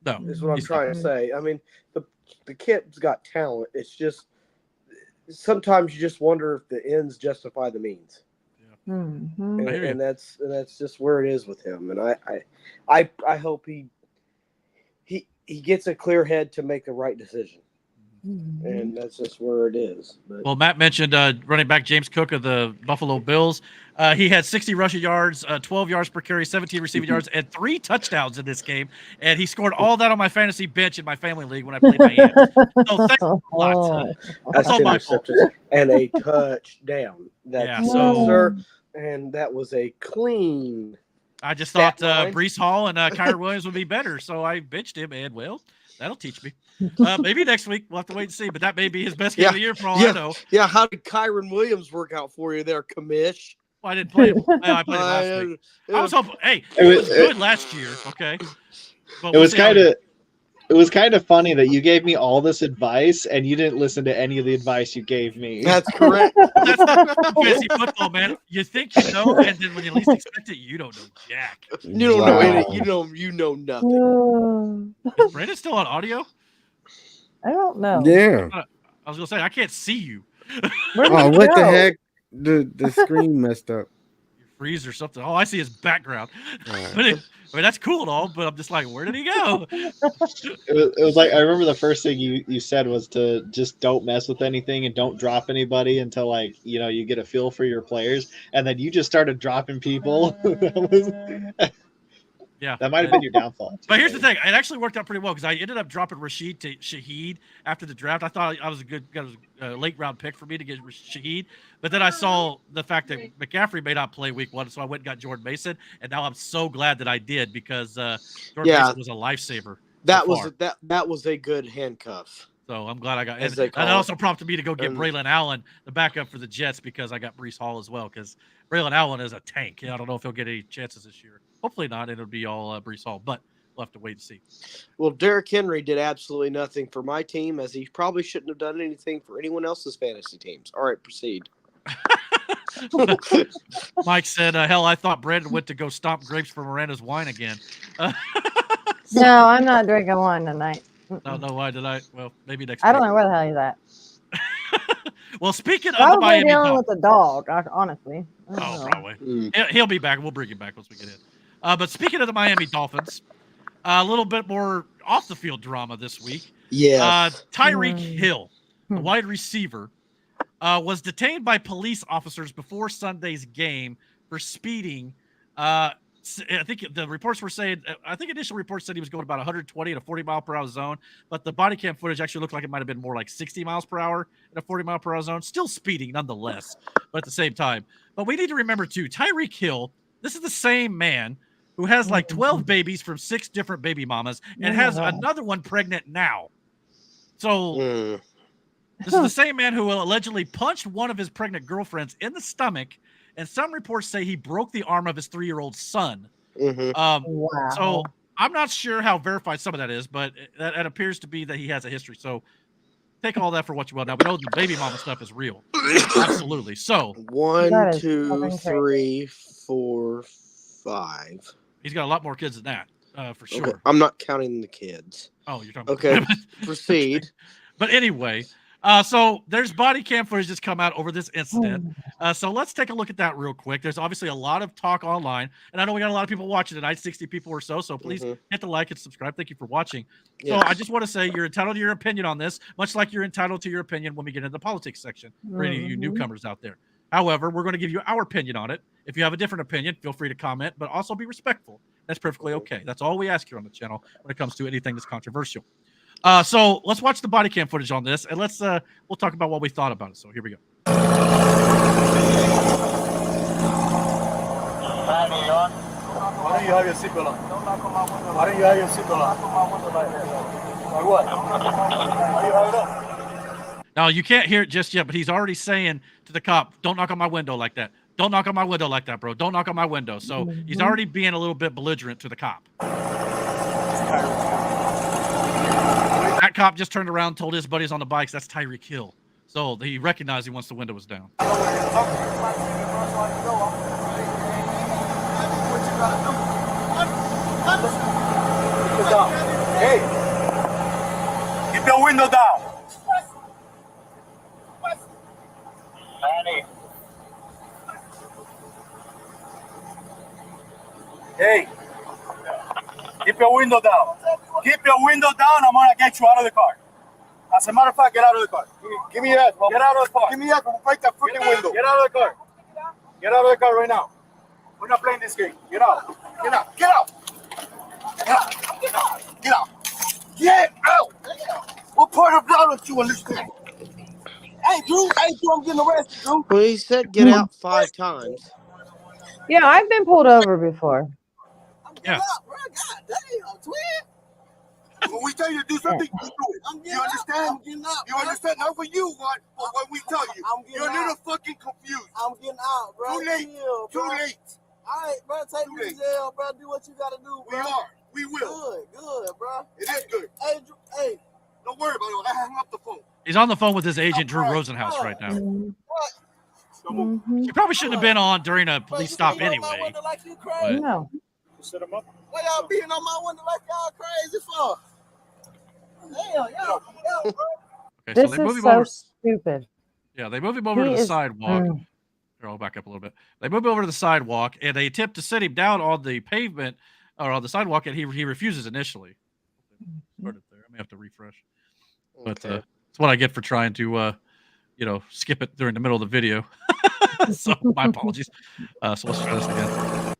No, is what I'm trying to say. I mean, the kid's got talent. It's just sometimes you just wonder if the ends justify the means. And that's just where it is with him. And I hope he gets a clear head to make the right decision. And that's just where it is. But. Well, Matt mentioned running back James Cook of the Buffalo Bills. He had 60 rushing yards, 12 yards per carry, 17 receiving yards, and 3 touchdowns in this game. And he scored all that on my fantasy bench in my family league when I played my aunt. So thanks a lot. That's all my fault. And a touchdown. Sir. And that was a clean. I just thought Breece Hall and Kyron Williams would be better, so I benched him. And well, that'll teach me. Maybe next week we'll have to wait and see. But that may be his best game of the year for all I know. Yeah, how did Kyron Williams work out for you there, Commish? Well, I didn't play him. I played him last week. I was hoping. Hey, it was good last year. Okay, but it was kind of. It was kind of funny that you gave me all this advice and you didn't listen to any of the advice you gave me. That's correct. That's fantasy football, man. You think you know, and then when you least expect it, you don't know jack. You don't know anything. You know nothing. Is Brandon still on audio? I don't know. Yeah. I was gonna say I can't see you. What the heck? The screen messed up. Freeze or something. All I see is background. But that's cool and all, but I'm just like, where did he go? It was like, I remember the first thing you said was to just don't mess with anything and don't drop anybody until, like, you get a feel for your players. And then you just started dropping people. Yeah, that might have been your downfall. But here's the thing: it actually worked out pretty well because I ended up dropping Rashid to Shaheed after the draft. I thought I was a late round pick for me to get Shaheed, but then I saw the fact that McCaffrey may not play week 1, so I went and got Jordan Mason, and now I'm so glad that I did because Jordan Mason was a lifesaver. That was a good handcuff. So I'm glad I got and it also prompted me to go get Braylon Allen, the backup for the Jets, because I got Breece Hall as well. Because Braylon Allen is a tank. I don't know if he'll get any chances this year. Hopefully not. It'll be all Breece Hall, but we'll have to wait and see. Well, Derrick Henry did absolutely nothing for my team, as he probably shouldn't have done anything for anyone else's fantasy teams. All right, proceed. Mike said, hell, I thought Brandon went to go stomp grapes for Miranda's wine again. No, I'm not drinking wine tonight. No, why did I? Well, maybe next week. I don't know where the hell he's at. Well, speaking of probably the Miami dealing with the dog, honestly. Probably. He'll be back. We'll bring him back once we get in. But speaking of the Miami Dolphins, a little bit more off the field drama this week. Yeah. Tyreek Hill, the wide receiver, was detained by police officers before Sunday's game for speeding. I think the reports were saying, initial reports said he was going about 120 in a 40-mile-per-hour zone, but the body cam footage actually looked like it might have been more like 60 miles per hour in a 40-mile-per-hour zone. Still speeding nonetheless, but at the same time. But we need to remember, too, Tyreek Hill, this is the same man who has like 12 babies from 6 different baby mamas and has another one pregnant now. So this is the same man who allegedly punched one of his pregnant girlfriends in the stomach, and some reports say he broke the arm of his 3-year-old son. So I'm not sure how verified some of that is, but that appears to be that he has a history. So take all that for what you will. Now we know the baby mama stuff is real. Absolutely. So 1, 2, 3, 4, 5. He's got a lot more kids than that, for sure. Okay. I'm not counting the kids. Oh, you're talking okay. about Proceed. Okay. But anyway, so there's body cam footage that's come out over this incident. So let's take a look at that real quick. There's obviously a lot of talk online, and I know we got a lot of people watching tonight, 60 people or so. So please hit the like and subscribe. Thank you for watching. So I just want to say you're entitled to your opinion on this, much like you're entitled to your opinion when we get into the politics section for any of you newcomers out there. However, we're going to give you our opinion on it. If you have a different opinion, feel free to comment, but also be respectful. That's perfectly okay. That's all we ask here on the channel when it comes to anything that's controversial. So let's watch the body cam footage on this, and let's we'll talk about what we thought about it. So here we go. Why don't you have your seatbelt on? Why don't you have your seatbelt on? Why what? Why you have it up? Now you can't hear it just yet, but he's already saying to the cop, "Don't knock on my window like that. Don't knock on my window like that, bro. Don't knock on my window." So he's already being a little bit belligerent to the cop. That cop just turned around, told his buddies on the bikes, "That's Tyreek Hill." So he recognized him once the window was down. Hey, keep your window down. Hey, keep your window down. Keep your window down. I'm gonna get you out of the car. As a matter of fact, get out of the car. Give me your ass, bro. Get out of the car. Give me your ass. Break that freaking window. Get out of the car. Get out of the car right now. We're not playing this game. Get out. Get out. Get out. Get out. Get out. Get out. Get out. What part of that don't you understand? Hey, Drew. Hey, Drew. I'm getting arrested, Drew. Well, he said get out 5 times. Yeah, I've been pulled over before. Yeah. Bro, God damn, twin. When we tell you to do something, you do it. You understand? You understand? Not for you, but when we tell you. You're a little fucking confused. I'm getting out, bro. Too late. Chill, Too late. All right, bro. Take me to jail, bro. Do what you gotta do, bro. We are. We will. Good, bro. It is good. Hey, hey. Don't worry about it. I hung up the phone. He's on the phone with his agent, Drew Rosenhaus, right now. He probably shouldn't have been on during a police stop anyway. But No. Set him up. Why y'all beating on my window like y'all crazy for? Damn, yo, bro. Okay, This so they move is him so over. stupid. Yeah, they move him over He to the is- sidewalk. Here, I'll back up a little bit. They move him over to the sidewalk, and they attempt to sit him down on the pavement or on the sidewalk, and he refuses initially. Started there. I may have to refresh. But it's what I get for trying to, skip it during the middle of the video. So my apologies. So let's try this again.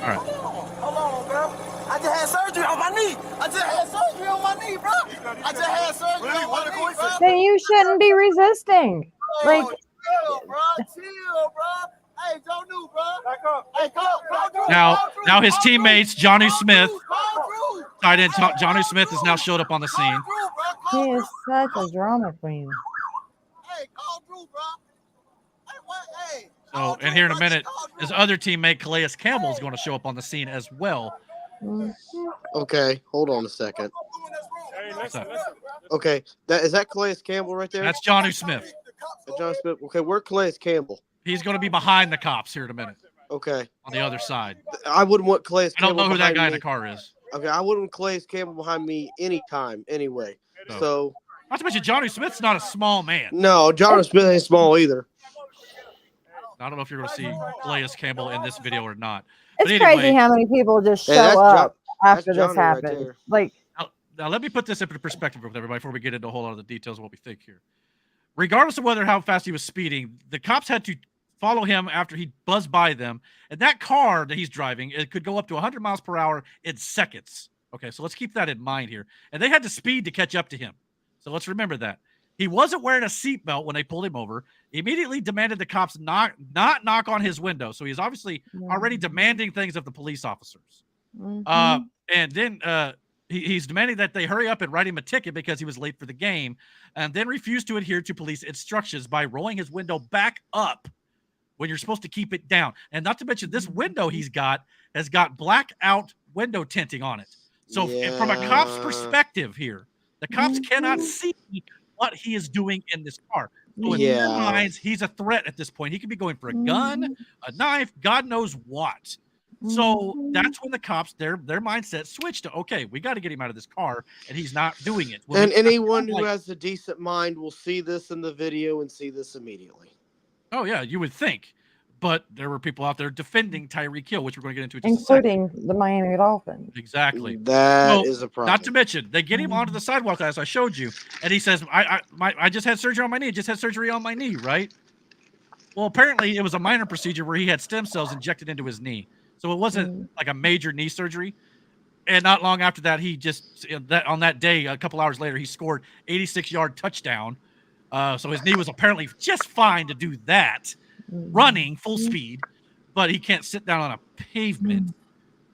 All right. Hold on, bro. I just had surgery on my knee. I just had surgery on my knee, bro. I just had surgery on my knee, bro. Then you shouldn't be resisting. Like, Chill, bro. Chill, bro. Hey, don't do, bro. Back up. Hey, call Drew. Now his teammates, Johnny Smith, tight end Johnny Smith has now showed up on the scene. he is such a drama queen. Hey, call Drew, bro. Hey, what? Hey. So, and here in a minute, his other teammate, Calais Campbell, is going to show up on the scene as well. Okay, hold on a second. What's up? Okay, is that Calais Campbell right there? That's Johnny Smith. John Smith. Okay, where Calais Campbell? He's going to be behind the cops here in a minute. Okay. On the other side. I wouldn't want Calais I don't Campbell know who that behind guy in me. the car is. Okay, I wouldn't want Calais Campbell behind me anytime anyway. No. So. Not to mention, Johnny Smith's not a small man. No, John Smith ain't small either. I don't know if you're going to see Calais Campbell in this video or not. It's But crazy anyway, how many people just Hey, show that's up after that's this Johnny right happens. there. Like, now let me put this into perspective with everybody before we get into a whole lot of the details of what we think here. Regardless of how fast he was speeding, the cops had to follow him after he buzzed by them. And that car that he's driving, it could go up to 100 miles per hour in seconds. Okay, so let's keep that in mind here. And they had to speed to catch up to him. So let's remember that. He wasn't wearing a seatbelt when they pulled him over. He immediately demanded the cops not knock on his window. So he's obviously already demanding things of the police officers. And then he's demanding that they hurry up and write him a ticket because he was late for the game, and then refused to adhere to police instructions by rolling his window back up when you're supposed to keep it down. And not to mention, this window has got blackout window tinting on it. So from a cop's perspective here, The cops cannot see what he is doing in this car. So in their minds, he's a threat at this point. He could be going for a gun, a knife, God knows what. So that's when the cops, their mindset switched to, okay, we got to get him out of this car, and he's not doing it. And anyone who has a decent mind will see this in the video and see this immediately. Oh, yeah, you would think. But there were people out there defending Tyreek Hill, which we're going to get into including the Miami Dolphins. Exactly. That is a problem. Not to mention, they get him onto the sidewalk, as I showed you, and he says, I just had surgery on my knee. Just had surgery on my knee, right? Well, apparently it was a minor procedure where he had stem cells injected into his knee. So it wasn't like a major knee surgery. And not long after that, he just, on that day, a couple hours later, he scored 86-yard touchdown. So his knee was apparently just fine to do that, running full speed, but he can't sit down on a pavement.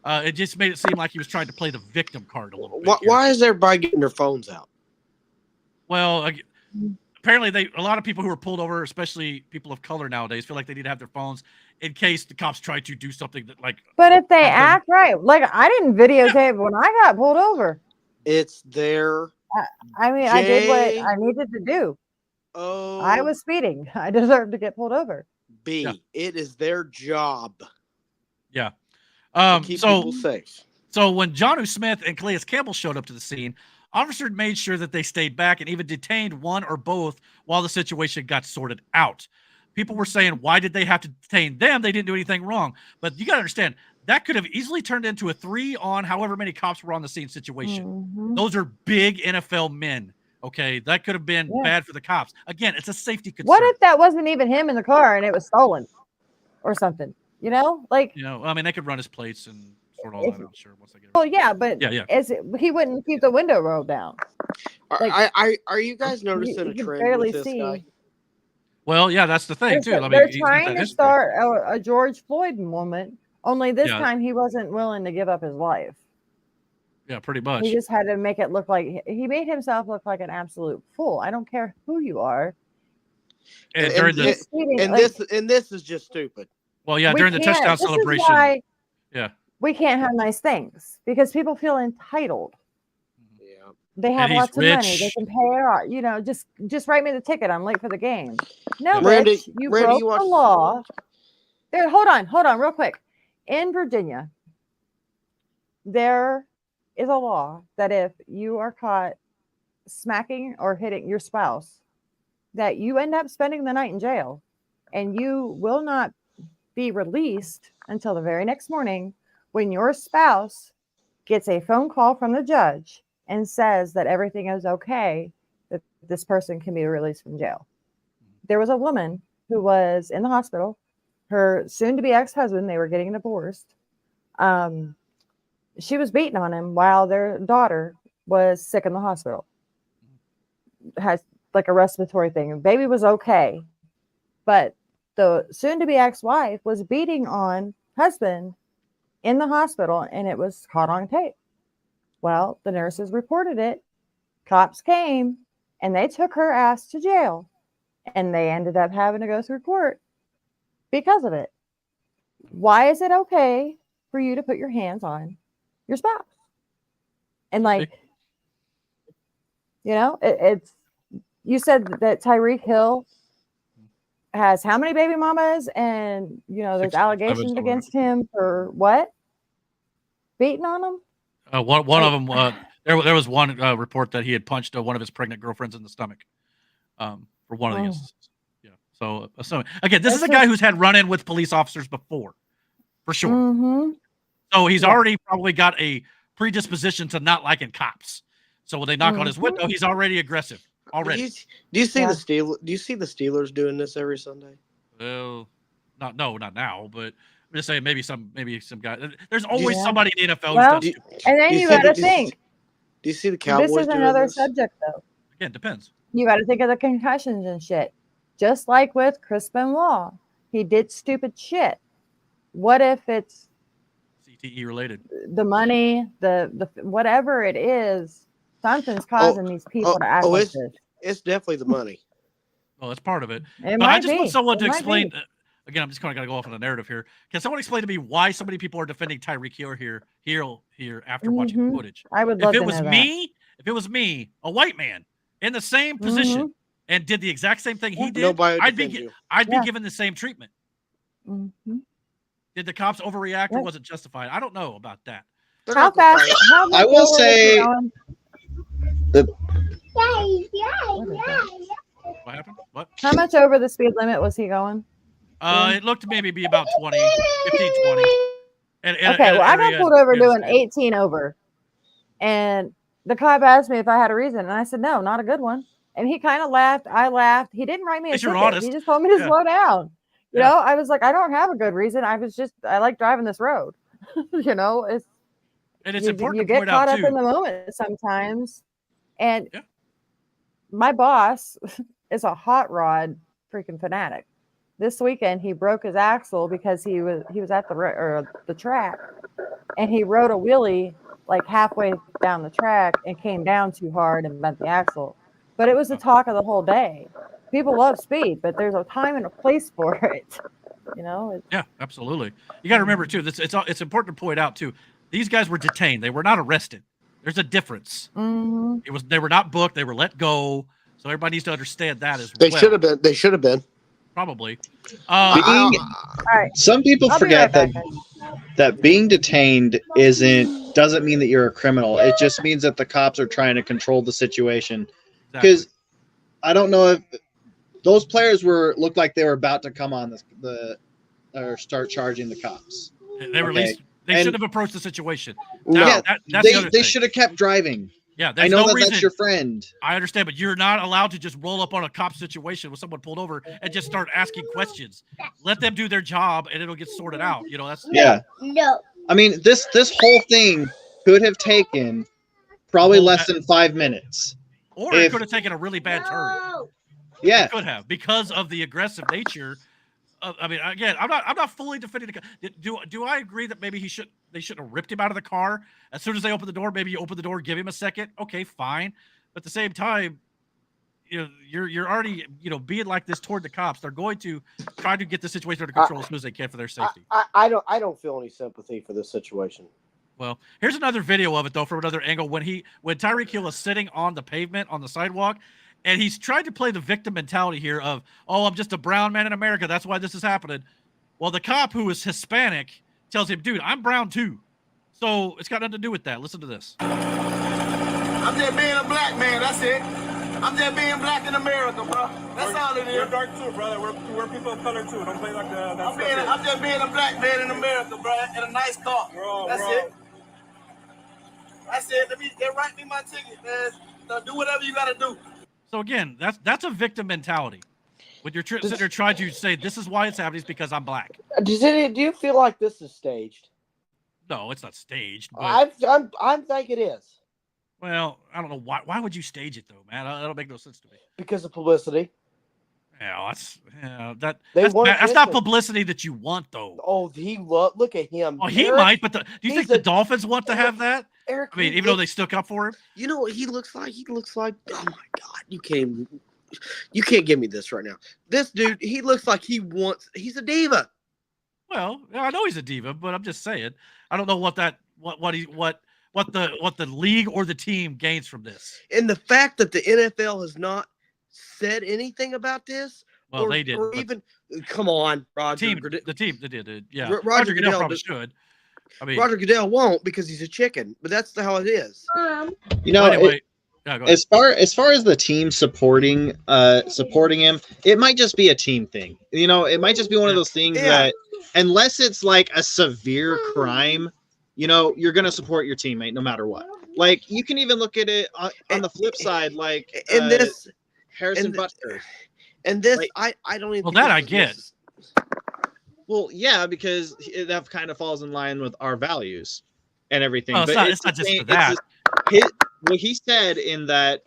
It just made it seem like he was trying to play the victim card a little bit. Why is everybody getting their phones out? Well, apparently a lot of people who are pulled over, especially people of color nowadays, feel like they need to have their phones in case the cops try to do something that But if they act right, like I didn't videotape when I got pulled over. It's their. I mean, I did what I needed to do. Oh, I was speeding. I deserved to get pulled over. It is their job. Yeah. To keep people safe. So when Jonnu Smith and Calais Campbell showed up to the scene, officers made sure that they stayed back and even detained one or both while the situation got sorted out. People were saying, why did they have to detain them? They didn't do anything wrong. But you got to understand, that could have easily turned into a 3 on however many cops were on the scene situation. Those are big NFL men. Okay, that could have been bad for the cops. Again, it's a safety concern. What if that wasn't even him in the car and it was stolen or something? You know, like I mean, they could run his plates and sort all that. I'm sure once they get. Oh yeah, but he wouldn't keep the window rolled down. Are you guys noticing a trend with this guy? Well, yeah, that's the thing too. They're trying to start a George Floyd moment. Only this time he wasn't willing to give up his life. Yeah, pretty much. He just had to make it look like he made himself look like an absolute fool. I don't care who you are. And during this is just stupid. Well, yeah, during the touchdown celebration. We can't have nice things because people feel entitled. Yeah. They have lots of money. They can pay just write me the ticket. I'm late for the game. No, Randy, bitch, you broke the law. There, hold on, real quick. In Virginia, there is a law that if you are caught smacking or hitting your spouse, that you end up spending the night in jail and you will not be released until the very next morning when your spouse gets a phone call from the judge and says that everything is okay, that this person can be released from jail. There was a woman who was in the hospital, her soon-to-be ex-husband, they were getting divorced. She was beating on him while their daughter was sick in the hospital. Has like a respiratory thing. Baby was okay, but the soon-to-be ex-wife was beating on husband in the hospital, and it was caught on tape. Well, the nurses reported it. Cops came, and they took her ass to jail, and they ended up having to go through court because of it. Why is it okay for you to put your hands on your spouse? And it's you said that Tyreek Hill has how many baby mamas, and there's allegations against him for what? Beating on him? One of them. There was one report that he had punched one of his pregnant girlfriends in the stomach for one of the instances. Yeah. So again, this is a guy who's had run-in with police officers before, for sure. So he's already probably got a predisposition to not liking cops. So when they knock on his window, he's already aggressive. Already. Do you see the Steelers doing this every Sunday? Well, not now, but I'm just saying maybe some guy. There's always somebody in the NFL who does. And then you got to think. Do you see the Cowboys? This is another subject, though. Again, depends. You got to think of the concussions and shit. Just like with Chris Benoit, he did stupid shit. What if it's CTE related? The money, the whatever it is, something's causing these people to act like this. It's definitely the money. Well, that's part of it. But I just want someone to explain. Again, I'm just kind of going to go off on a narrative here. Can someone explain to me why so many people are defending Tyreek Hill here after watching the footage? I would love if to it was know me if it was me, a white man in the same position and did the exact same thing he did, I'd be given the same treatment. Did the cops overreact or was it justified? I don't know about that. How fast? How much I will over say was What happened? What? How much over the speed limit was he going? It looked to maybe be about 20, 15, 20. Okay, well, I got pulled over doing 18 over. And the cop asked me if I had a reason. And I said, no, not a good one. And he kind of laughed. I laughed. He didn't write me a ticket. He just told me to slow down. You know, I was like, I don't have a good reason. I like driving this road. You know, it's important you get caught up in the moment sometimes. And my boss is a hot rod freaking fanatic. This weekend he broke his axle because he was at the track, and he rode a wheelie like halfway down the track and came down too hard and bent the axle. But it was the talk of the whole day. People love speed, but there's a time and a place for it. You know? Yeah, absolutely. You got to remember too. It's important to point out too. These guys were detained. They were not arrested. There's a difference. They were not booked. They were let go. So everybody needs to understand that as well. They should have been. Probably. Some people forget that being detained doesn't mean that you're a criminal. It just means that the cops are trying to control the situation. Because I don't know if those players looked like they were about to come on or start charging the cops. They released. They should have approached the situation. They should have kept driving. Yeah, I know that's your friend. I understand, but you're not allowed to just roll up on a cop situation with someone pulled over and just start asking questions. Let them do their job, and it'll get sorted out. You know, that's No. I mean, this whole thing could have taken probably less than 5 minutes, or it could have taken a really bad turn. Yeah, it could have because of the aggressive nature. I mean, again, I'm not fully defending the. Do I agree that maybe they shouldn't have ripped him out of the car as soon as they open the door? Maybe you open the door, give him a second. Okay, fine. But at the same time, you're already being like this toward the cops. They're going to try to get the situation under control as soon as they can for their safety. I don't feel any sympathy for this situation. Well, here's another video of it though from another angle when Tyreek Hill is sitting on the pavement on the sidewalk. And he's tried to play the victim mentality here of, oh, I'm just a brown man in America. That's why this is happening. Well, the cop who is Hispanic tells him, dude, I'm brown too. So it's got nothing to do with that. Listen to this. I'm just being a black man. That's it. I'm just being black in America, bro. That's all it is. We're dark too, brother. We're people of color too. Don't play like that. I'm just being a black man in America, bro, in a nice car. That's it. That's it. They write me my ticket, man. So do whatever you gotta do. So again, that's a victim mentality. When you're sitting there trying to say this is why it's happening is because I'm black. Do you feel like this is staged? No, it's not staged. But I think it is. Well, I don't know why. Why would you stage it though, man? That'll make no sense to me. Because of publicity. Yeah, that's not publicity that you want though. Oh, look at him. Oh, he might, but do you think the Dolphins want to have that? Eric, I mean, even though they stuck up for him. You know what he looks like? He looks like, oh my God, you can't give me this right now. This dude, he looks like he's a diva. Well, I know he's a diva, but I'm just saying, I don't know what the league or the team gains from this. And the fact that the NFL has not said anything about this. Well, they did. Or even, come on, Roger. The team, they did. Yeah, Roger Goodell probably should. I mean, Roger Goodell won't because he's a chicken, but that's how it is. Anyway, as far as the team supporting him, it might just be a team thing. It might just be one of those things that, unless it's like a severe crime, you're gonna support your teammate no matter what. Like you can even look at it on the flip side, like Harrison Butker. And this, like, I don't even. Well, that I get. Well, yeah, because that kind of falls in line with our values and everything. Oh, but it's not just for that. What he said in that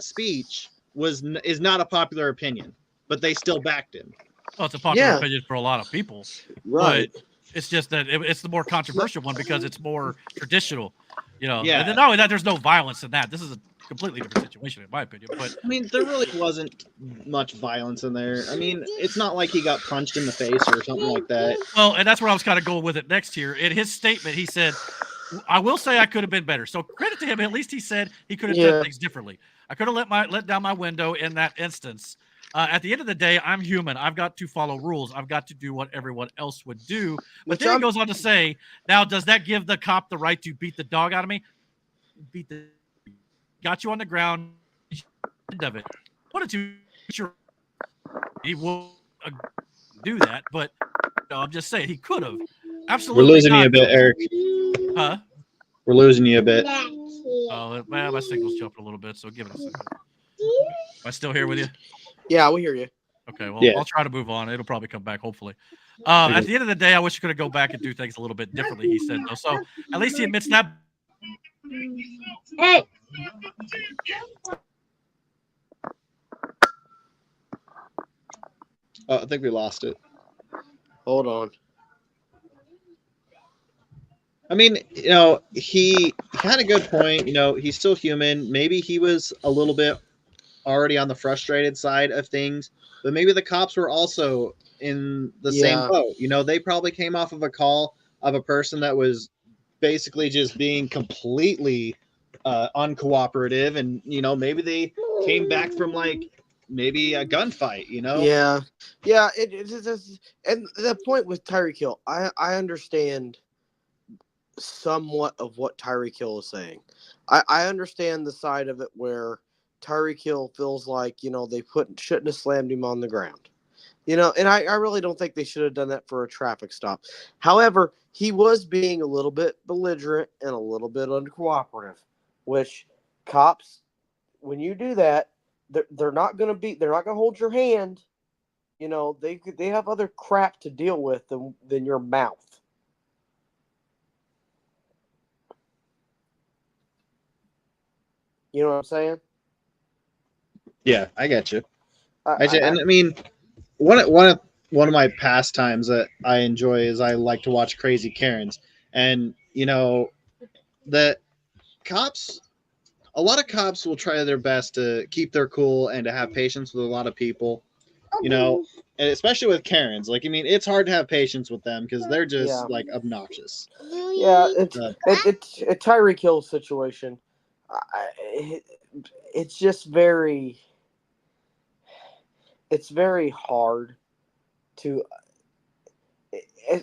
speech is not a popular opinion, but they still backed him. Well, it's a popular opinion for a lot of people, right? But it's just that it's the more controversial one because it's more traditional, Yeah. And then not only that, there's no violence in that. This is a completely different situation, in my opinion. But I mean, there really wasn't much violence in there. I mean, it's not like he got punched in the face or something like that. Well, and that's where I was kind of going with it next here. In his statement, he said, I will say I could have been better. So credit to him. At least he said he could have done things differently. I could have let down my window in that instance. At the end of the day, I'm human. I've got to follow rules. I've got to do what everyone else would do. But then he goes on to say, now, does that give the cop the right to beat the dog out of me? Got you on the ground. Of it. Wanted to. Sure, he will do that, but I'm just saying he could have. Absolutely. We're losing you a bit, Eric. Huh? We're losing you a bit. Oh, my signal's jumping a little bit, so give it a second. Am I still here with you? Yeah, we hear you. Okay, well, I'll try to move on. It'll probably come back, hopefully. At the end of the day, I wish you could go back and do things a little bit differently, he said, though. So at least he admits that. Hey. Oh, I think we lost it. Hold on. I mean, he had a good point. He's still human. Maybe he was a little bit already on the frustrated side of things, but maybe the cops were also in the same boat. They probably came off of a call of a person that was basically just being completely uncooperative, and maybe they came back from maybe a gunfight. Yeah. And the point with Tyreek Hill, I understand somewhat of what Tyreek Hill is saying. I understand the side of it where Tyreek Hill feels like they shouldn't have slammed him on the ground. And I really don't think they should have done that for a traffic stop. However, he was being a little bit belligerent and a little bit uncooperative, which cops, when you do that, they're not going to hold your hand. They have other crap to deal with than your mouth. You know what I'm saying? Yeah, I get you. And I mean, one of my pastimes that I enjoy is I like to watch Crazy Karens, and the cops. A lot of cops will try their best to keep their cool and to have patience with a lot of people, and especially with Karens. It's hard to have patience with them because they're just obnoxious. Yeah, it's a Tyreek Hill situation. It's just very hard to.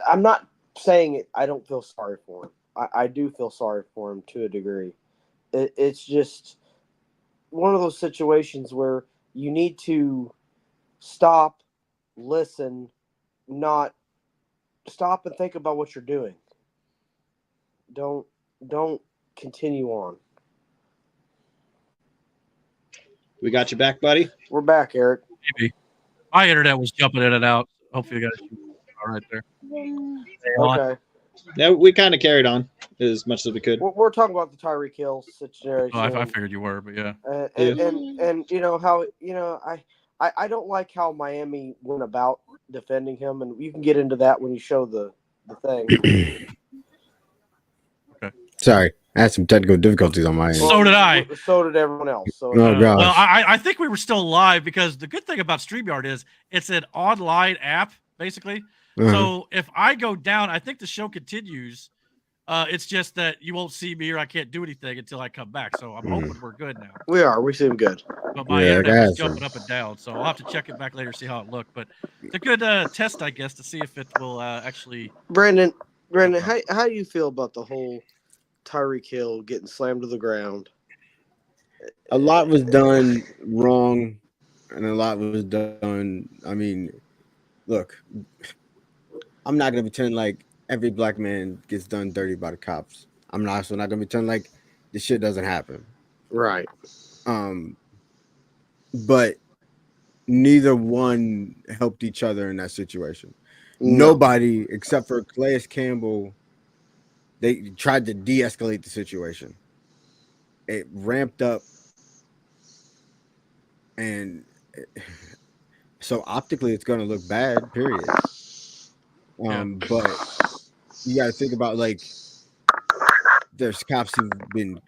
I'm not saying it. I don't feel sorry for him. I do feel sorry for him to a degree. It's just one of those situations where you need to stop, listen, not stop and think about what you're doing. Don't continue on. We got you back, buddy. We're back, Eric. Maybe my internet was jumping in and out. Hopefully, you guys all right there. Okay. Yeah, we kind of carried on as much as we could. We're talking about the Tyreek Hill situation. Oh, I figured you were, but yeah. And how I don't like how Miami went about defending him, and you can get into that when you show the thing. Okay. Sorry, I had some technical difficulties on my end. So did I. So did everyone else. So gosh. Well, I think we were still live because the good thing about StreamYard is it's an online app, basically. So if I go down, I think the show continues. It's just that you won't see me or I can't do anything until I come back. So I'm hoping we're good now. We seem good. But my internet was jumping up and down, so I'll have to check it back later, see how it looked. But it's a good test, I guess, to see if it will actually. Brandon, how do you feel about the whole Tyreek Hill getting slammed to the ground? A lot was done wrong, and a lot was done. I mean, look, I'm not gonna pretend like every black man gets done dirty by the cops. I'm also not gonna pretend like this shit doesn't happen. Right. But neither one helped each other in that situation. Nobody except for Calais Campbell, they tried to de-escalate the situation. It ramped up, and so optically it's going to look bad, period. But you got to think about, like, there's cops who've been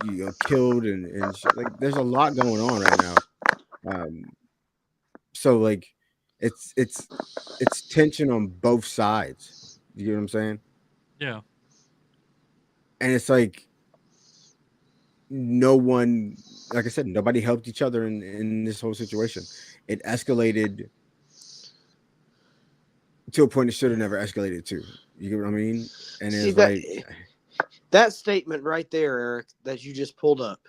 killed and shit. Like, there's a lot going on right now. So like it's tension on both sides. You get what I'm saying? Yeah. And it's like no one, like I said, nobody helped each other in this whole situation. It escalated to a point it should have never escalated to. You get what I mean? And See, it's like that statement right there, Eric, that you just pulled up,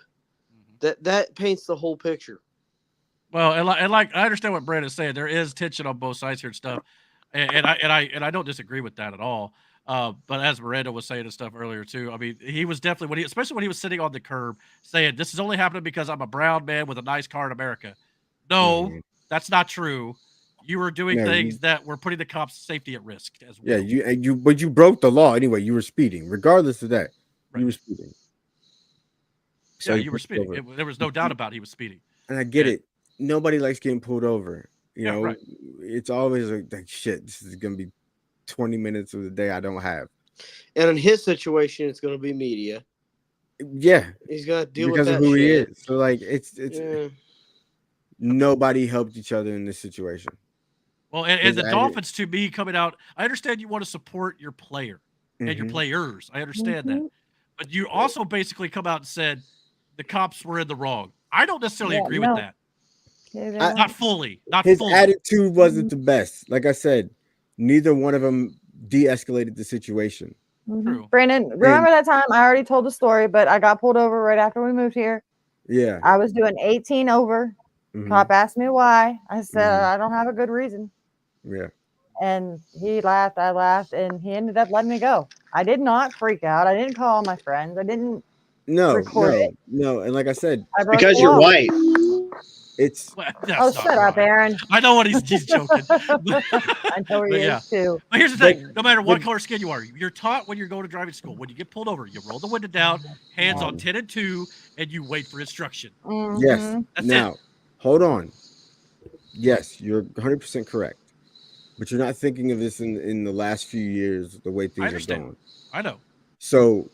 that paints the whole picture. Well, and like I understand what Brandon's saying. There is tension on both sides here and stuff, and I don't disagree with that at all. But as Miranda was saying and stuff earlier too, I mean, he was definitely especially when he was sitting on the curb saying, "This is only happening because I'm a brown man with a nice car in America." No, that's not true. You were doing things that were putting the cops' safety at risk as well. Yeah, but you broke the law anyway. You were speeding, regardless of that. Right. You were speeding. So yeah, you were speeding. There was no doubt about he was speeding. And I get it. Nobody likes getting pulled over. You know, right. It's always like shit. This is gonna be 20 minutes of the day I don't have. And in his situation, it's gonna be media. Yeah, he's gonna deal because with that of who shit. he is. So like, it's nobody helped each other in this situation. Well, and the Dolphins, to me, coming out, I understand you want to support your player and your players. I understand that. But you also basically come out and said the cops were in the wrong. I don't necessarily agree with that. Not fully. His attitude wasn't the best. Like I said, neither one of them de-escalated the situation. True. Brandon, remember that time? I already told the story, but I got pulled over right after we moved here. Yeah. I was doing 18 over. Cop asked me why. I said, I don't have a good reason. Yeah. And he laughed, I laughed, and he ended up letting me go. I did not freak out. I didn't call my friends. I didn't record it. No. And like I said, because you're white. It's shut up, Aaron. I know what he's joking. I know he is too. But here's the thing: no matter what color skin you are, you're taught when you're going to driving school. When you get pulled over, you roll the window down, hands on 10 and 2, and you wait for instruction. Yes. That's now, it. Hold on. Yes, you're 100% correct. But you're not thinking of this in the last few years, the way things are going. I know. So,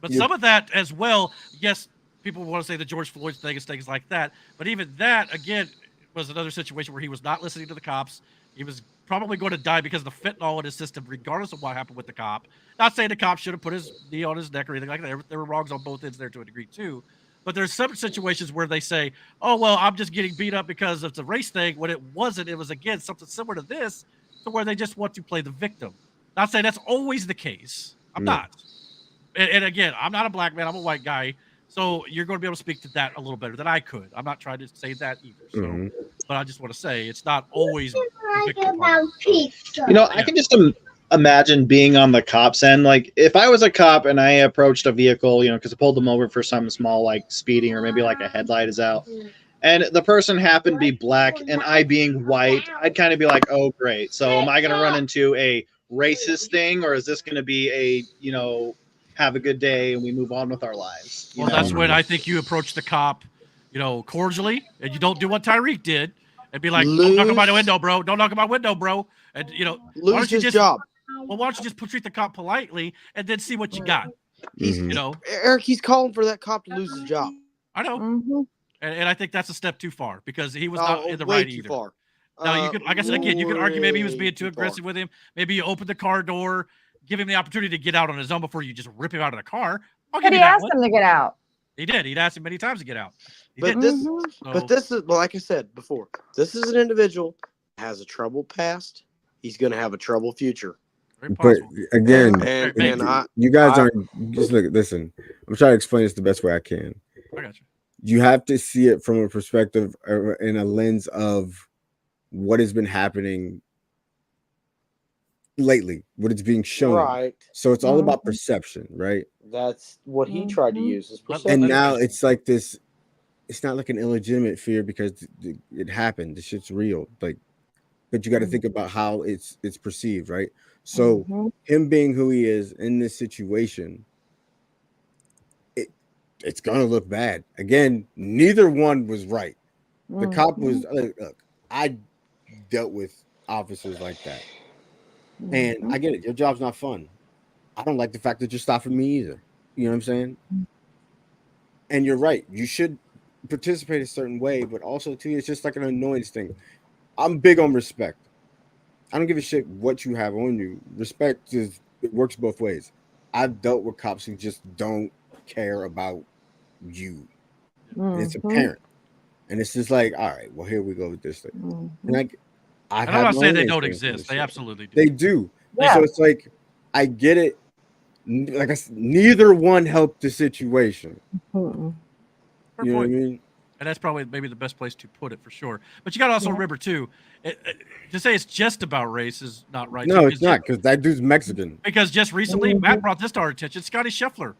but some of that as well, yes, people want to say the George Floyd thing and things like that. But even that, again, was another situation where he was not listening to the cops. He was probably going to die because of the fentanyl in his system, regardless of what happened with the cop. Not saying the cop should have put his knee on his neck or anything like that. There were wrongs on both ends there to a degree, too. But there's some situations where they say, oh, well, I'm just getting beat up because it's a race thing, when it wasn't. It was, again, something similar to this, to where they just want to play the victim. Not saying that's always the case. I'm not. And again, I'm not a black man. I'm a white guy. So you're going to be able to speak to that a little better than I could. I'm not trying to say that either. So, but I just want to say it's not always the victim part. You know, I can just imagine being on the cop's end. Like if I was a cop and I approached a vehicle, you know, because I pulled them over for something small like speeding or maybe like a headlight is out, and the person happened to be black and I being white, I'd kind of be like, oh great, so am I going to run into a racist thing, or is this going to be a, you know, have a good day and we move on with our lives? Well, that's when I think you approach the cop, you know, cordially, and you don't do what Tyreek did and be like, don't knock on my window, bro. Don't knock on my window, bro. And, you know, lose his job. Well, why don't you just treat the cop politely and then see what you got? You know, Eric, he's calling for that cop to lose his job. I know, and I think that's a step too far because he was not in the way right too either. Far. Now you could, like I said again, you could argue maybe he was being too aggressive with him. Maybe you open the car door, give him the opportunity to get out on his own before you just rip him out of the car. But he asked him to get out. He did. He'd asked him many times to get out. But this is, well, like I said before, this is an individual that has a troubled past. He's going to have a troubled future. But again, you guys I aren't just listen. I'm trying to explain this the best way I can. I got you. You have to see it from a perspective in a lens of what has been happening lately, what it's being shown. Right. So it's all about perception, right? That's what he tried to use. His perception. And now it's like this. It's not like an illegitimate fear because it happened. This shit's real. Like, but you got to think about how it's perceived, right? So him being who he is in this situation, it's gonna look bad. Again, neither one was right. The cop was look, I dealt with officers like that. And I get it, your job's not fun. I don't like the fact that you're stopping me either. You know what I'm saying? And you're right, you should participate a certain way, but also too, it's just like an annoyance thing. I'm big on respect. I don't give a shit what you have on you. Respect it works both ways. I've dealt with cops who just don't care about you. And it's Mm-hmm. apparent. And it's just like, all right, well, here we go with this thing. Mm-hmm. And like, I'm not saying they don't exist. They absolutely do. They do. Yeah. So it's like, I get it. Like I said, neither one helped the situation. Mm-mm. You know what I mean? And that's probably maybe the best place to put it for sure. But you got to also remember too, to say it's just about race is not right. No, too, it's not, because that dude's Mexican. Because just recently, Mm-hmm. Matt brought this to our attention. Scotty Scheffler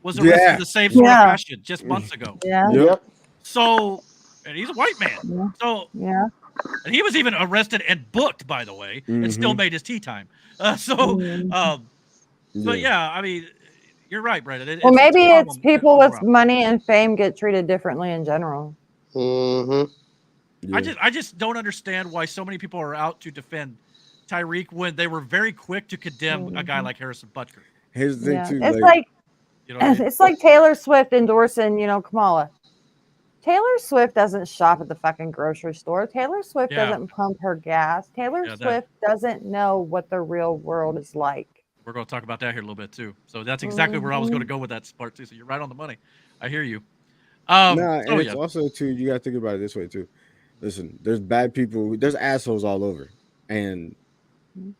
was arrested in the same sort of fashion just months ago. Yeah. Yep. So, and he's a white man. Yeah. So, Yeah. and he was even arrested and booked, by the way, and still made his tea time. So, yeah, I mean, you're right, Brandon. Well, maybe it's people with money and fame get treated differently in general. Mm-hmm. I just don't understand why so many people are out to defend Tyreek when they were very quick to condemn a guy like Harrison Butker. Here's the thing, too. It's like, you know what I mean? it's like Taylor Swift endorsing, Kamala. Taylor Swift doesn't shop at the fucking grocery store. Taylor Swift doesn't pump her gas. Taylor Swift doesn't know what the real world is like. We're going to talk about that here a little bit too. So that's exactly where I was going to go with that part too. So you're right on the money. I hear you. And it's also too, you got to think about it this way too. Listen, there's bad people, there's assholes all over, and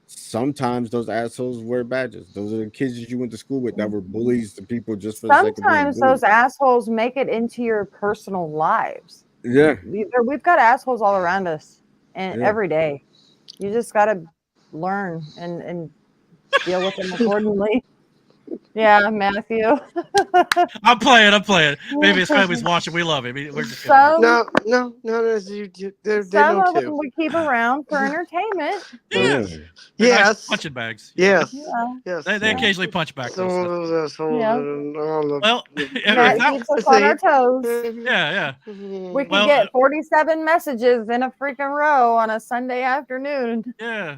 sometimes those assholes wear badges. Those are the kids that you went to school with that were bullies to people just for the sake of being Sometimes bullies. those assholes make it into your personal lives. Yeah. We've got assholes all around us, and every day. You just got to learn and deal with them accordingly. Yeah, Matthew. I'm playing. Maybe his family's watching. We love him. We're just No. They're some no of them too. we keep around for entertainment. Yes. Yes. Punching bags. Yes. Yeah. Yes. They occasionally punch back. Some of those assholes Yeah. Well, That keeps us on our toes. yeah. We can get 47 messages in a freaking row on a Sunday afternoon. Yeah.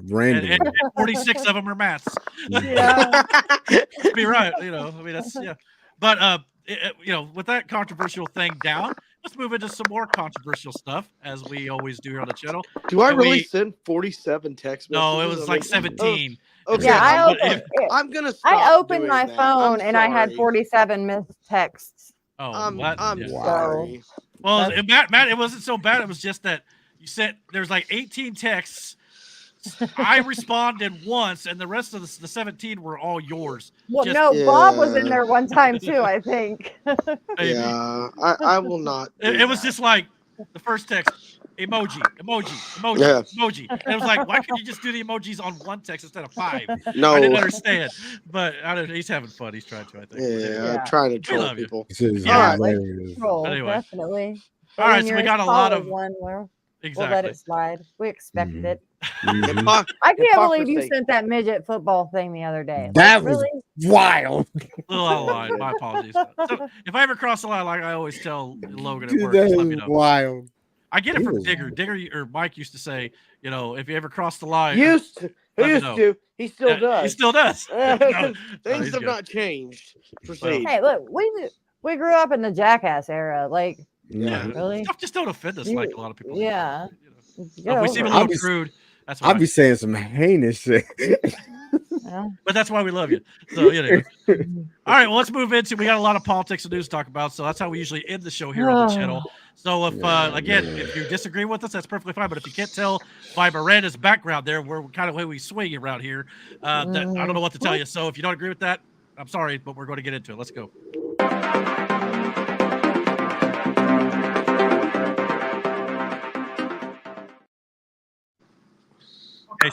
Random. And 46 of them are Matt's. Yeah. Be right. I mean, that's, But, with that controversial thing down, let's move into some more controversial stuff, as we always do here on the channel. Do I really send 47 text messages? No, it was like 17. Okay. Yeah, I'm gonna stop I opened doing my that. phone I'm and I had sorry. 47 missed texts. Oh, I'm wow. sorry. Well, Matt, it wasn't so bad. It was just that you said there's like 18 texts. I responded once, and the rest of the 17 were all yours. Well, Bob was in there one time too, I think. Yeah, I will not. It was just like the first text, emoji. Yeah. And it was like, why couldn't you just do the emojis on one text instead of 5? No. I didn't understand. But he's having fun. He's trying to, I think. Yeah, I'm trying to troll people. Yeah, troll, Anyway. definitely. All right, so we got a lot of one where exactly. we'll let it slide. We expected it. Mm-hmm. I can't believe you sent that midget football thing the other day. That Like, was really? wild. A little out of line. My apologies. So if I ever cross the line, like I always tell Logan at Dude, work, that just let me is know. wild. I get it He from was- Digger. Digger or Mike used to say, if you ever cross the line, Used to. let me Used know. to. He still Yeah, does. He still does. No, Things he's have good. not changed. Proceed. Hey, look, we grew up in the Jackass era. Like, Yeah, really? Stuff just don't offend us like a lot of people. Yeah. If we seem a I'll little be- crude, that's why. I'll be saying some heinous shit. Yeah. But that's why we love you. So, all right, well, let's move into. We got a lot of politics and news to talk about, so that's how we usually end the show here on the channel. So, if if you disagree with us, that's perfectly fine. But if you can't tell by Miranda's background, there, we're kind of way we swing around here. I don't know what to tell you. So, if you don't agree with that, I'm sorry, but we're going to get into it. Let's go. Okay.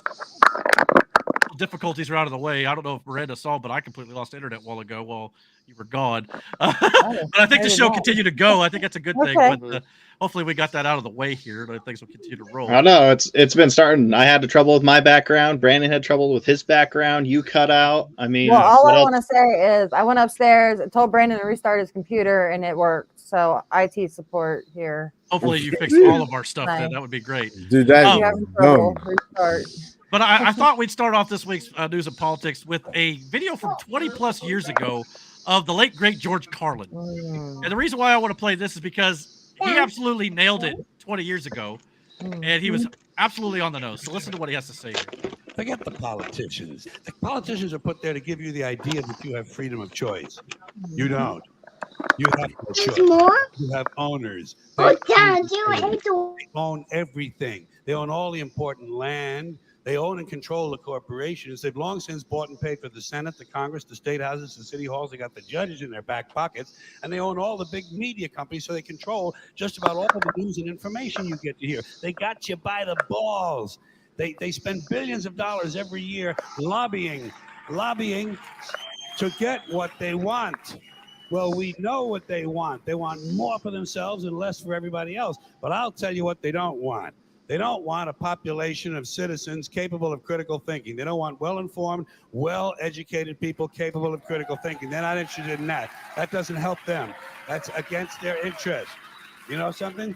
Difficulties are out of the way. I don't know if Miranda saw, but I completely lost internet a while ago while you were gone. But I think the show continued to go. I think that's a good thing. Okay. But hopefully we got that out of the way here. And things will continue to roll. I don't know. It's been starting. I had trouble with my background. Brandon had trouble with his background. You cut out. I mean, well, all what I else? want to say is I went upstairs, told Brandon to restart his computer, and it worked. So IT support here. Hopefully you fix all of our stuff then. That would be great. Dude, that If you're having trouble, restart. But I thought we'd start off this week's news and politics with a video from 20 plus years ago of the late great George Carlin. And the reason why I want to play this is because he absolutely nailed it 20 years ago, and he was absolutely on the nose. So listen to what he has to say here. Forget the politicians. The politicians are put there to give you the idea that you have freedom of choice. You don't. You have no choice. You have owners. They own everything. They own all the important land. They own and control the corporations. They've long since bought and paid for the Senate, the Congress, the state houses, the city halls. They got the judges in their back pockets, and they own all the big media companies, so they control just about all the news and information you get to hear. They got you by the balls. They spend billions of dollars every year lobbying to get what they want. Well, we know what they want. They want more for themselves and less for everybody else. But I'll tell you what they don't want. They don't want a population of citizens capable of critical thinking. They don't want well-informed, well-educated people capable of critical thinking. They're not interested in that. That doesn't help them. That's against their interest. You know something?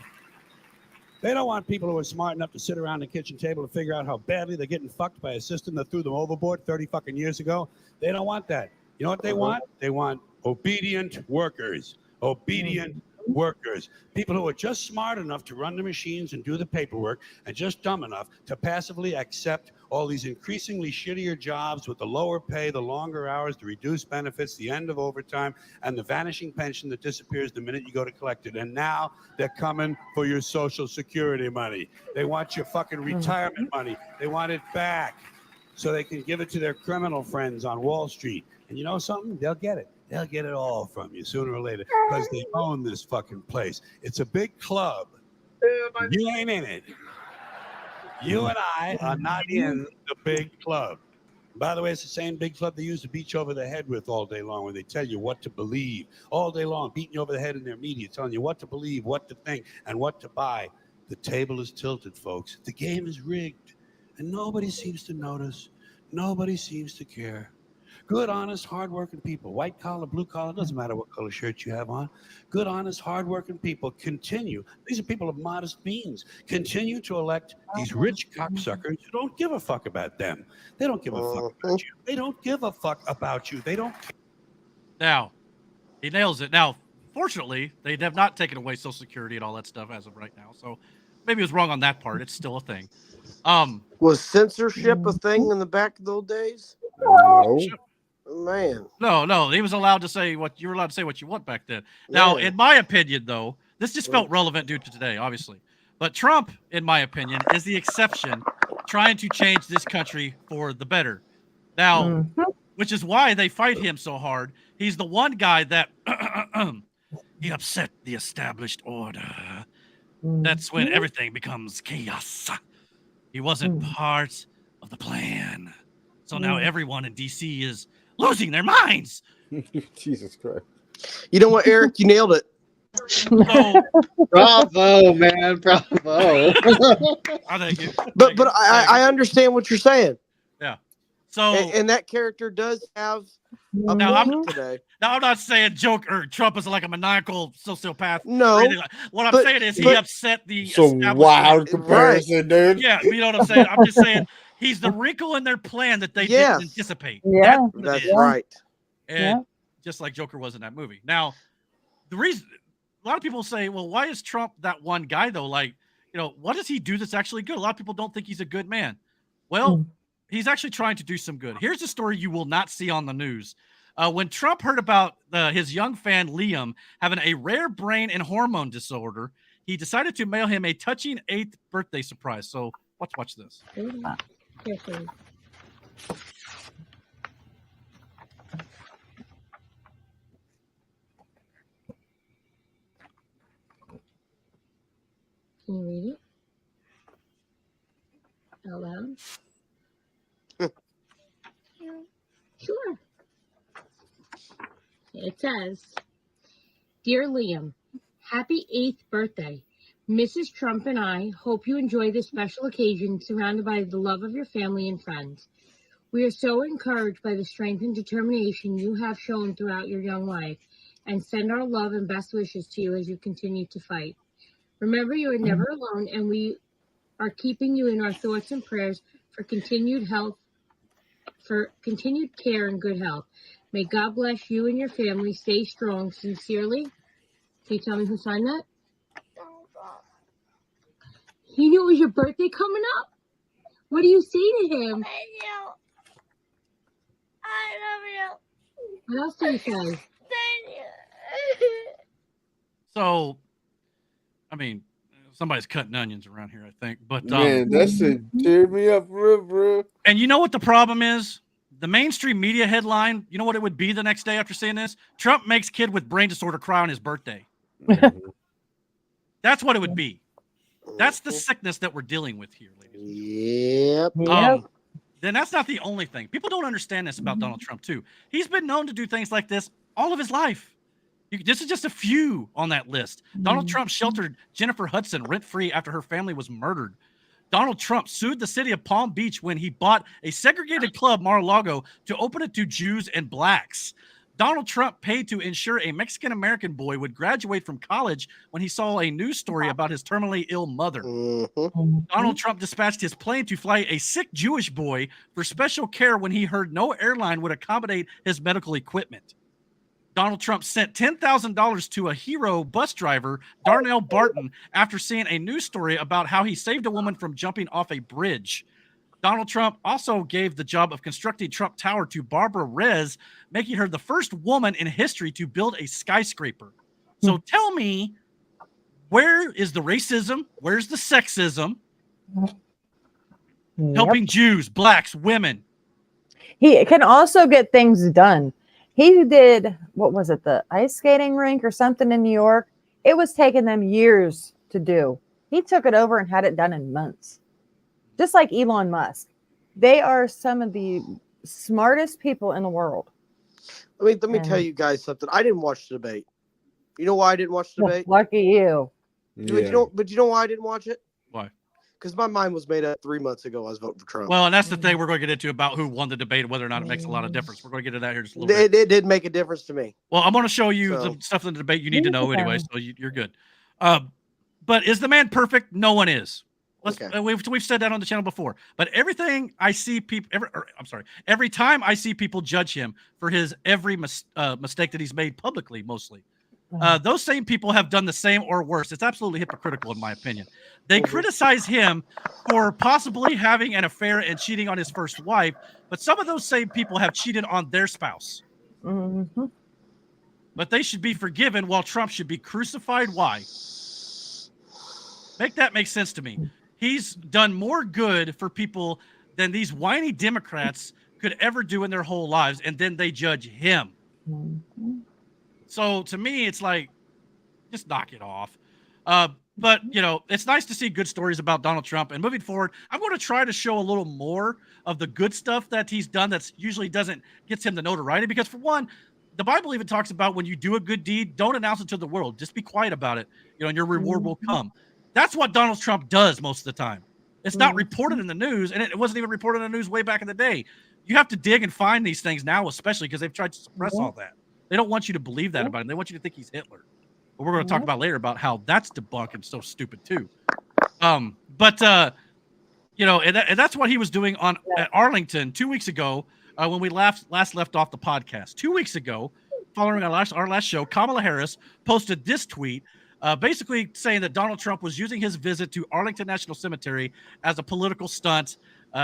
They don't want people who are smart enough to sit around the kitchen table to figure out how badly they're getting fucked by a system that threw them overboard 30 fucking years ago. They don't want that. You know what they want? They want obedient workers. Obedient workers. People who are just smart enough to run the machines and do the paperwork and just dumb enough to passively accept all these increasingly shittier jobs with the lower pay, the longer hours, the reduced benefits, the end of overtime, and the vanishing pension that disappears the minute you go to collect it. And now they're coming for your Social Security money. They want your fucking retirement money. They want it back so they can give it to their criminal friends on Wall Street. And you know something? They'll get it. They'll get it all from you sooner or later because they own this fucking place. It's a big club. You ain't in it. You and I are not in the big club. By the way, it's the same big club they used to beat you over the head with all day long when they tell you what to believe. All day long, beating you over the head in their media, telling you what to believe, what to think, and what to buy. The table is tilted, folks. The game is rigged. And nobody seems to notice. Nobody seems to care. Good, honest, hardworking people, white collar, blue collar, doesn't matter what color shirt you have on. Good, honest, hardworking people continue. These are people of modest means. Continue to elect these rich cocksuckers who don't give a fuck about them. They don't give a fuck about you. They don't give a fuck about you. They don't. Now, he nails it. Now, fortunately, they have not taken away Social Security and all that stuff as of right now. So maybe he was wrong on that part. It's still a thing. Was censorship a thing in the back of those days? No. Man. No. He was allowed to say what you were allowed to say what you want back then. Now, in my opinion, though, this just felt relevant due to today, obviously. But Trump, in my opinion, is the exception, trying to change this country for the better. Now, which is why they fight him so hard. He's the one guy that he upset the established order. That's when everything becomes chaos. He wasn't part of the plan. So now everyone in D.C. is losing their minds. Jesus Christ. You know what, Eric? You nailed it. Bravo, man. Bravo. Thank you. But I understand what you're saying. Yeah. So and that character does have a point today. Now I'm not saying Trump is like a maniacal sociopath. No. What I'm saying is he upset the wild comparison, dude. Yeah, you know what I'm saying? I'm just saying he's the wrinkle in their plan that they didn't anticipate. Yeah, that's right. And just like Joker was in that movie. Now, the reason a lot of people say, well, why is Trump that one guy though? Like, what does he do that's actually good? A lot of people don't think he's a good man. Well, he's actually trying to do some good. Here's a story you will not see on the news. When Trump heard about his young fan Liam having a rare brain and hormone disorder, he decided to mail him a touching 8th birthday surprise. So watch this. Can you read it out loud? Sure. It says, Dear Liam, happy 8th birthday. Mrs. Trump and I hope you enjoy this special occasion surrounded by the love of your family and friends. We are so encouraged by the strength and determination you have shown throughout your young life and send our love and best wishes to you as you continue to fight. Remember, you are never alone, and we are keeping you in our thoughts and prayers for continued care and good health. May God bless you and your family. Stay strong. Sincerely. Can you tell me who signed that? He knew it was your birthday coming up? What do you say to him? I love you. What else do you say? Thank you. So, I mean, somebody's cutting onions around here, I think. But man, that shit teared me up, bro. And you know what the problem is? The mainstream media headline, you know what it would be the next day after seeing this? Trump makes kid with brain disorder cry on his birthday. That's what it would be. That's the sickness that we're dealing with here, ladies. Yep. Then that's not the only thing. People don't understand this about Donald Trump, too. He's been known to do things like this all of his life. This is just a few on that list. Donald Trump sheltered Jennifer Hudson rent-free after her family was murdered. Donald Trump sued the city of Palm Beach when he bought a segregated club, Mar-a-Lago, to open it to Jews and blacks. Donald Trump paid to ensure a Mexican-American boy would graduate from college when he saw a news story about his terminally ill mother. Donald Trump dispatched his plane to fly a sick Jewish boy for special care when he heard no airline would accommodate his medical equipment. Donald Trump sent $10,000 to a hero bus driver, Darnell Barton, after seeing a news story about how he saved a woman from jumping off a bridge. Donald Trump also gave the job of constructing Trump Tower to Barbara Rez, making her the first woman in history to build a skyscraper. So tell me, where is the racism? Where's the sexism? Helping Jews, blacks, women. He can also get things done. He did, what was it, the ice skating rink or something in New York? It was taking them years to do. He took it over and had it done in months. Just like Elon Musk. They are some of the smartest people in the world. Let me tell you guys something. I didn't watch the debate. You know why I didn't watch the debate? Lucky you. But you know why I didn't watch it? Why? Because my mind was made up 3 months ago. I was voting for Trump. Well, and that's the thing we're going to get into about who won the debate and whether or not it makes a lot of difference. We're going to get into that here just a little bit. It did make a difference to me. Well, I'm going to show you the stuff in the debate you need to know anyway, so you're good. But is the man perfect? No one is. We've said that on the channel before. But everything I see people, every time I see people judge him for his every mistake that he's made publicly, mostly. Those same people have done the same or worse. It's absolutely hypocritical, in my opinion. They criticize him for possibly having an affair and cheating on his first wife, but some of those same people have cheated on their spouse. But they should be forgiven while Trump should be crucified. Why? Make that make sense to me. He's done more good for people than these whiny Democrats could ever do in their whole lives, and then they judge him. So to me, it's like, just knock it off. But, you know, it's nice to see good stories about Donald Trump. And moving forward, I'm going to try to show a little more of the good stuff that he's done that's usually gets him the notoriety. Because for one, the Bible even talks about when you do a good deed, don't announce it to the world. Just be quiet about it, you know, and your reward will come. That's what Donald Trump does most of the time. It's not reported in the news, and it wasn't even reported in the news way back in the day. You have to dig and find these things now, especially because they've tried to suppress all that. They don't want you to believe that about him. They want you to think he's Hitler. But we're going to talk about later about how that's debunked and so stupid too. You know, and that's what he was doing at Arlington 2 weeks ago when we last left off the podcast. 2 weeks ago, following our last show, Kamala Harris posted this tweet basically saying that Donald Trump was using his visit to Arlington National Cemetery as a political stunt.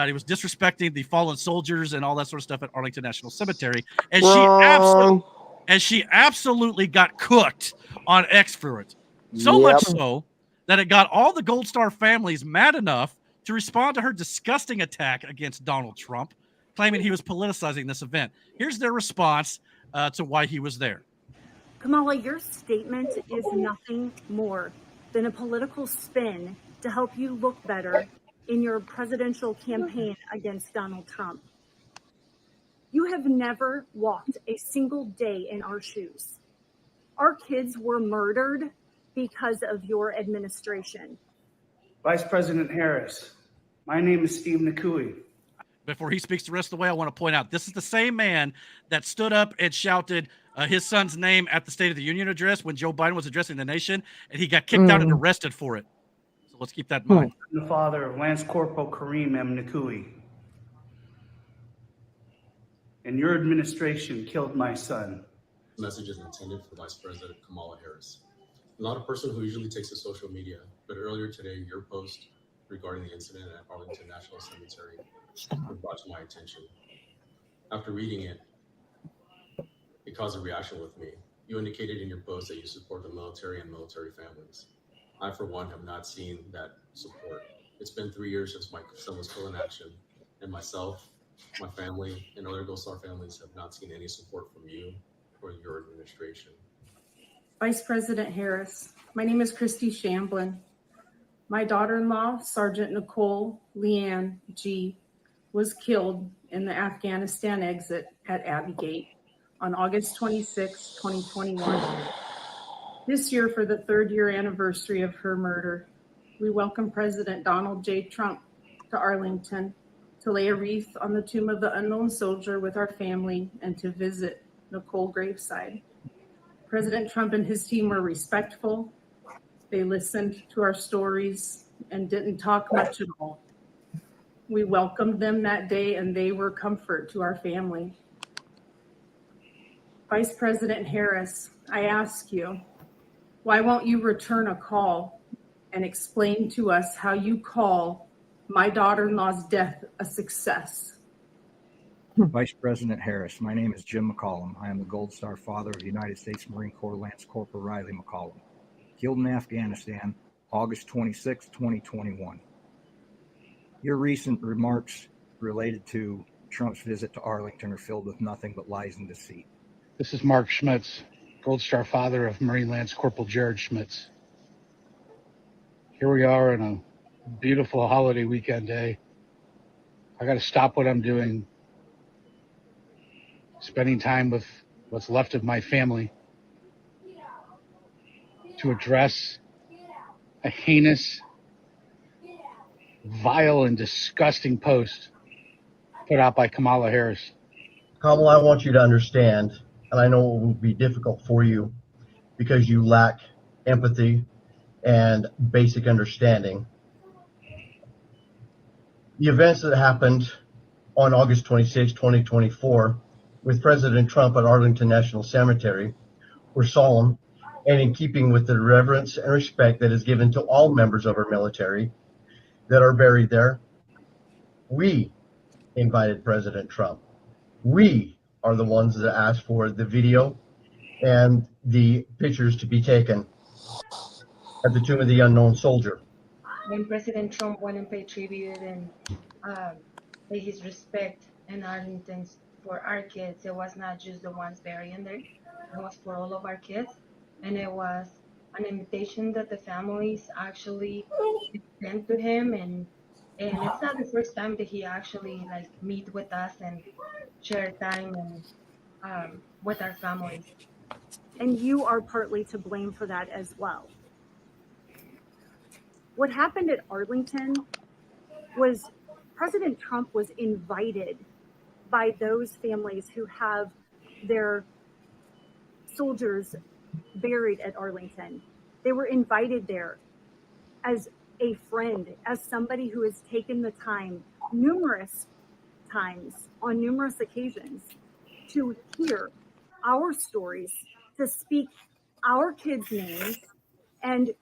He was disrespecting the fallen soldiers and all that sort of stuff at Arlington National Cemetery. And she absolutely got cooked on X for it. So much so that it got all the Gold Star families mad enough to respond to her disgusting attack against Donald Trump, claiming he was politicizing this event. Here's their response to why he was there. Kamala, your statement is nothing more than a political spin to help you look better in your presidential campaign against Donald Trump. You have never walked a single day in our shoes. Our kids were murdered because of your administration. Vice President Harris, my name is Steve Nakui. Before he speaks the rest of the way, I want to point out this is the same man that stood up and shouted his son's name at the State of the Union address when Joe Biden was addressing the nation, and he got kicked out and arrested for it. So let's keep that in mind. I'm the father of Lance Corporal Kareem M. Nakui. And your administration killed my son. This message is intended for Vice President Kamala Harris. I'm not a person who usually takes to social media, but earlier today, your post regarding the incident at Arlington National Cemetery was brought to my attention. After reading it, it caused a reaction with me. You indicated in your post that you support the military and military families. I, for one, have not seen that support. It's been 3 years since my son was killed in action, and myself, my family, and other Gold Star families have not seen any support from you or your administration. Vice President Harris, my name is Christy Shamblin. My daughter-in-law, Sergeant Nicole Leanne G., was killed in the Afghanistan exit at Abbey Gate on August 26, 2021. This year, for the 3rd year anniversary of her murder, we welcome President Donald J. Trump to Arlington to lay a wreath on the tomb of the unknown soldier with our family and to visit Nicole graveside. President Trump and his team were respectful. They listened to our stories and didn't talk much at all. We welcomed them that day and they were comfort to our family. Vice President Harris, I ask you, why won't you return a call and explain to us how you call my daughter-in-law's death a success? Vice President Harris, my name is Jim McCollum. I am the Gold Star father of United States Marine Corps Lance Corporal Riley McCollum, killed in Afghanistan, August 26, 2021. Your recent remarks related to Trump's visit to Arlington are filled with nothing but lies and deceit. This is Mark Schmitz, Gold Star father of Marine Lance Corporal Jared Schmitz. Here we are on a beautiful holiday weekend day. I got to stop what I'm doing, spending time with what's left of my family, to address a heinous, vile, and disgusting post put out by Kamala Harris. Kamala, I want you to understand, and I know it will be difficult for you because you lack empathy and basic understanding. The events that happened on August 26, 2024, with President Trump at Arlington National Cemetery were solemn and in keeping with the reverence and respect that is given to all members of our military that are buried there. We invited President Trump. We are the ones that asked for the video and the pictures to be taken at the tomb of the unknown soldier. When President Trump went and paid tribute and paid his respect in Arlington for our kids, it was not just the ones buried in there, it was for all of our kids. And it was an invitation that the families actually sent to him, and it's not the first time that he actually meet with us and share time and with our families. And you are partly to blame for that as well. What happened at Arlington was President Trump was invited by those families who have their soldiers buried at Arlington. They were invited there as a friend, as somebody who has taken the time numerous times on numerous occasions to hear our stories, to speak our kids' names, and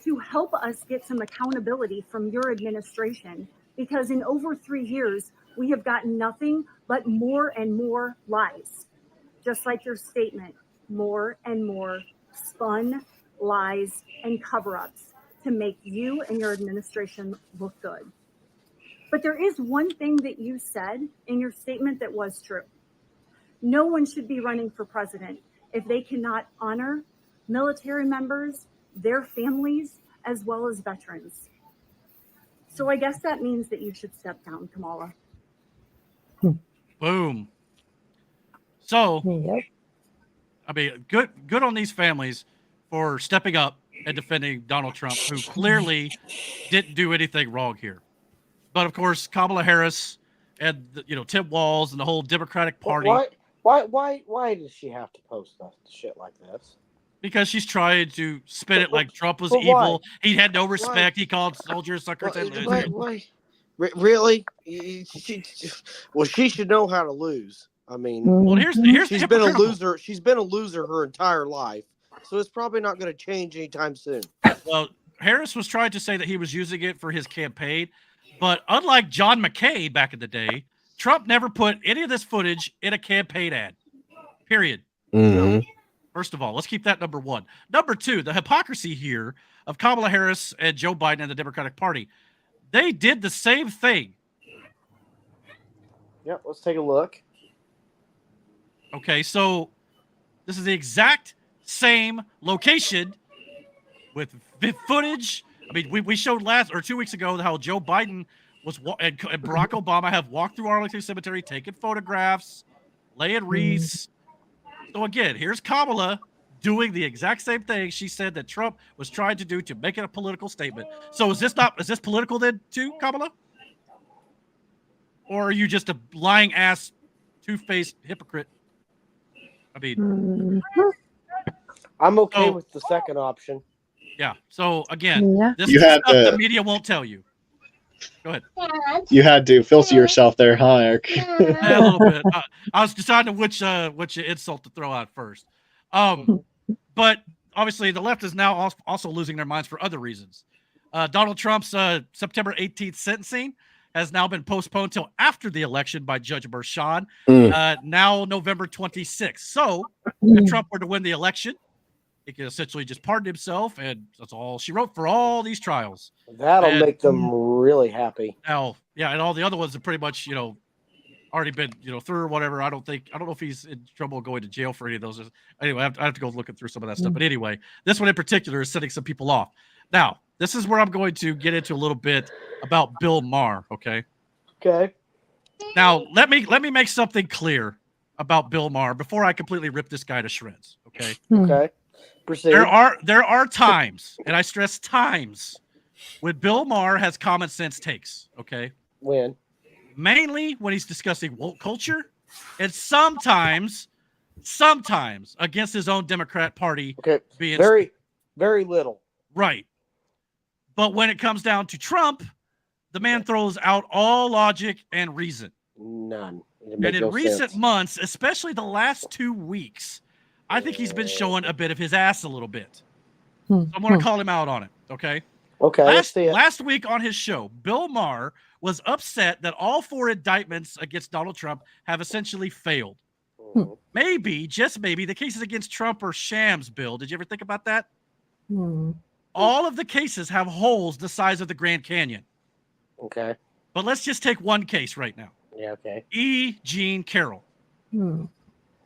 to help us get some accountability from your administration, because in over 3 years, we have gotten nothing but more and more lies. Just like your statement, more and more spun lies and cover-ups to make you and your administration look good. But there is one thing that you said in your statement that was true. No one should be running for president if they cannot honor military members, their families, as well as veterans. So I guess that means that you should step down, Kamala. Boom. So, I mean, good on these families for stepping up and defending Donald Trump, who clearly didn't do anything wrong here. But of course, Kamala Harris and Tim Walz and the whole Democratic Party. Why does she have to post shit like this? Because she's trying to spin it like Trump was evil. He had no respect. He called soldiers suckers and losers. Really? She should know how to lose. I mean, well, here's she's been a loser. She's been a loser her entire life, so it's probably not going to change anytime soon. Well, Harris was trying to say that he was using it for his campaign, but unlike John McCain back in the day, Trump never put any of this footage in a campaign ad. Period. Mm-hmm. First of all, let's keep that number one. Number two, the hypocrisy here of Kamala Harris and Joe Biden and the Democratic Party. They did the same thing. Yep, let's take a look. Okay, so this is the exact same location with footage. I mean, we showed 2 weeks ago how Joe Biden and Barack Obama have walked through Arlington Cemetery, taken photographs, laying wreaths. So again, here's Kamala doing the exact same thing she said that Trump was trying to do to make it a political statement. So is this political then too, Kamala? Or are you just a lying ass, two-faced hypocrite? I mean, I'm okay with the second option. Yeah. So again, this You is had stuff to- the media won't tell you. Go ahead. You had to filter yourself there, huh, Eric? Yeah, a little bit. I was deciding which insult to throw out first. But obviously, the left is now also losing their minds for other reasons. Donald Trump's September 18th sentencing has now been postponed till after the election by Judge Merchan, now November 26th. So if Trump were to win the election, he could essentially just pardon himself, and that's all she wrote for all these trials. That'll make them really happy. Now, yeah, and all the other ones have pretty much, already been, through or whatever. I don't know if he's in trouble going to jail for any of those. Anyway, I have to go looking through some of that stuff. But anyway, this one in particular is setting some people off. Now, this is where I'm going to get into a little bit about Bill Maher. Okay. Okay. Now, let me make something clear about Bill Maher before I completely rip this guy to shreds. Okay. Okay. Proceed. There are times, and I stress times, when Bill Maher has common sense takes. Okay. When? Mainly when he's discussing woke culture, and sometimes against his own Democrat Party. Okay. Being very, very little. Right. But when it comes down to Trump, the man throws out all logic and reason. None. And in recent months, especially the last 2 weeks, I think he's been showing a bit of his ass a little bit. So I'm going to call him out on it. Okay. Okay. Last week on his show, Bill Maher was upset that all 4 indictments against Donald Trump have essentially failed. Maybe, just maybe, the cases against Trump are shams, Bill. Did you ever think about that? All of the cases have holes the size of the Grand Canyon. Okay. But let's just take one case right now. Yeah, okay. E. Jean Carroll.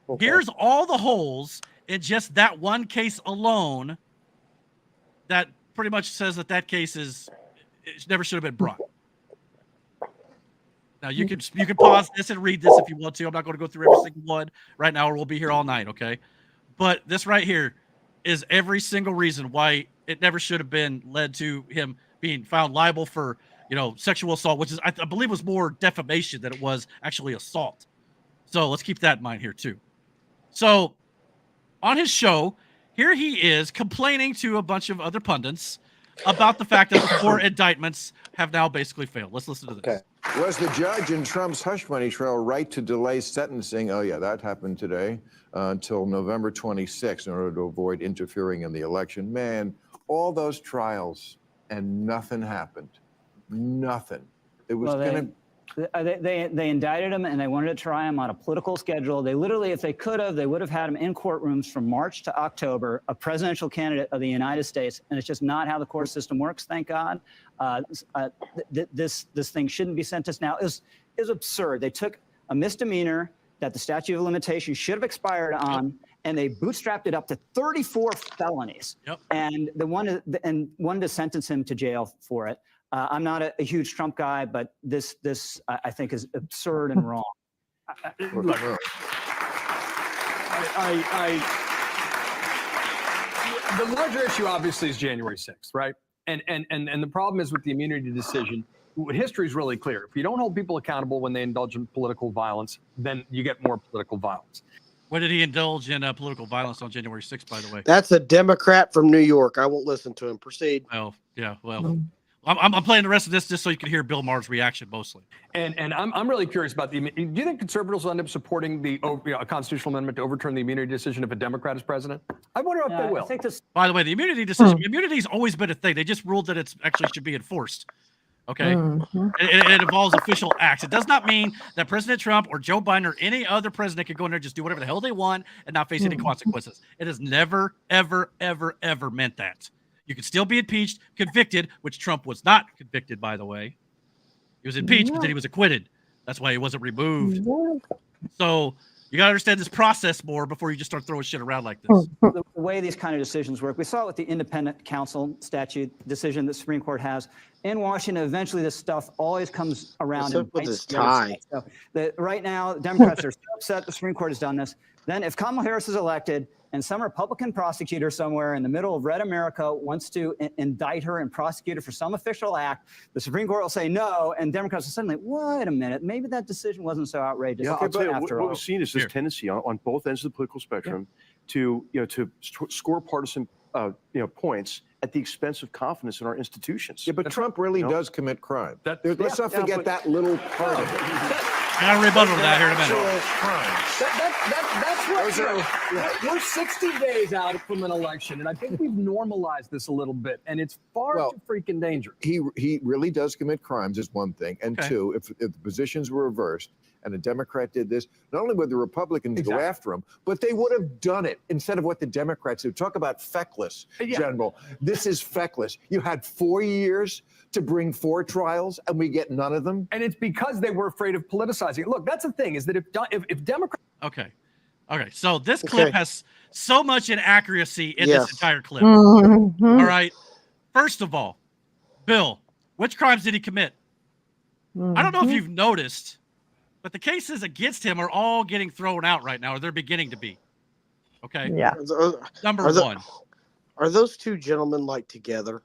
Okay. Here's all the holes in just that one case alone that pretty much says that case it never should have been brought. Now you can pause this and read this if you want to. I'm not going to go through every single one right now, or we'll be here all night. Okay, but this right here is every single reason why it never should have been led to him being found liable for sexual assault, which is I believe was more defamation than it was actually assault. So let's keep that in mind here too. So on his show, here he is complaining to a bunch of other pundits about the fact that the 4 indictments have now basically failed. Let's listen to this. Okay. Was the judge in Trump's hush money trial right to delay sentencing? Oh, yeah, that happened today until November 26th in order to avoid interfering in the election. Man, all those trials and nothing happened. Nothing. It was They indicted him and they wanted to try him on a political schedule. They literally, if they could have, they would have had him in courtrooms from March to October, a presidential candidate of the United States. And it's just not how the court system works, thank God. This thing shouldn't be sentenced now. It was absurd. They took a misdemeanor that the statute of limitations should have expired on, and they bootstrapped it up to 34 felonies. And wanted to sentence him to jail for it. I'm not a huge Trump guy, but this I think is absurd and wrong. Look, the larger issue obviously is January 6th, right? And the problem is with the immunity decision. History is really clear. If you don't hold people accountable when they indulge in political violence, then you get more political violence. When did he indulge in political violence on January 6th, by the way? That's a Democrat from New York. I won't listen to him. Proceed. Oh, yeah. Well, I'm playing the rest of this just so you can hear Bill Maher's reaction mostly. And I'm really curious about do you think conservatives will end up supporting a constitutional amendment to overturn the immunity decision if a Democrat is president? I wonder if they will. I think this. By the way, the immunity decision, immunity's always been a thing. They just ruled that it's actually should be enforced. Okay. It involves official acts. It does not mean that President Trump or Joe Biden or any other president could go in there and just do whatever the hell they want and not face any consequences. It has never, ever, ever, ever meant that. You can still be impeached, convicted, which Trump was not convicted, by the way. He was impeached, but then he was acquitted. That's why he wasn't removed. So you got to understand this process more before you just start throwing shit around like this. The way these kind of decisions work, we saw it with the independent counsel statute decision that Supreme Court has. In Washington, eventually this stuff always comes around. What's up with this tie? So right now, Democrats are so upset the Supreme Court has done this. Then if Kamala Harris is elected and some Republican prosecutor somewhere in the middle of red America wants to indict her and prosecute her for some official act, the Supreme Court will say no, and Democrats will suddenly, wait a minute, maybe that decision wasn't so outrageous. Yeah, I'll tell you, after what all. we've seen is this tendency on both ends of the political spectrum to score partisan points at the expense of confidence in our institutions. Yeah, but Trump really does commit crime. Let's not forget that little part of it. I got a rebuttal to that here in a minute. That's what we're 60 days out from an election, and I think we've normalized this a little bit, and it's far too freaking dangerous. He really does commit crimes is one thing, and two, if the positions were reversed and a Democrat did this, not only would the Republicans go after him, but they would have done it instead of what the Democrats do. Talk about feckless, General. This is feckless. You had 4 years to bring 4 trials, and we get none of them. And it's because they were afraid of politicizing it. Look, that's the thing, is that if Democrats... Okay, so this clip has so much inaccuracy in this entire clip. Mhm. All right, first of all, Bill, which crimes did he commit? I don't know if you've noticed, but the cases against him are all getting thrown out right now, or they're beginning to be. Okay. Yeah. Number one. Are those two gentlemen like together?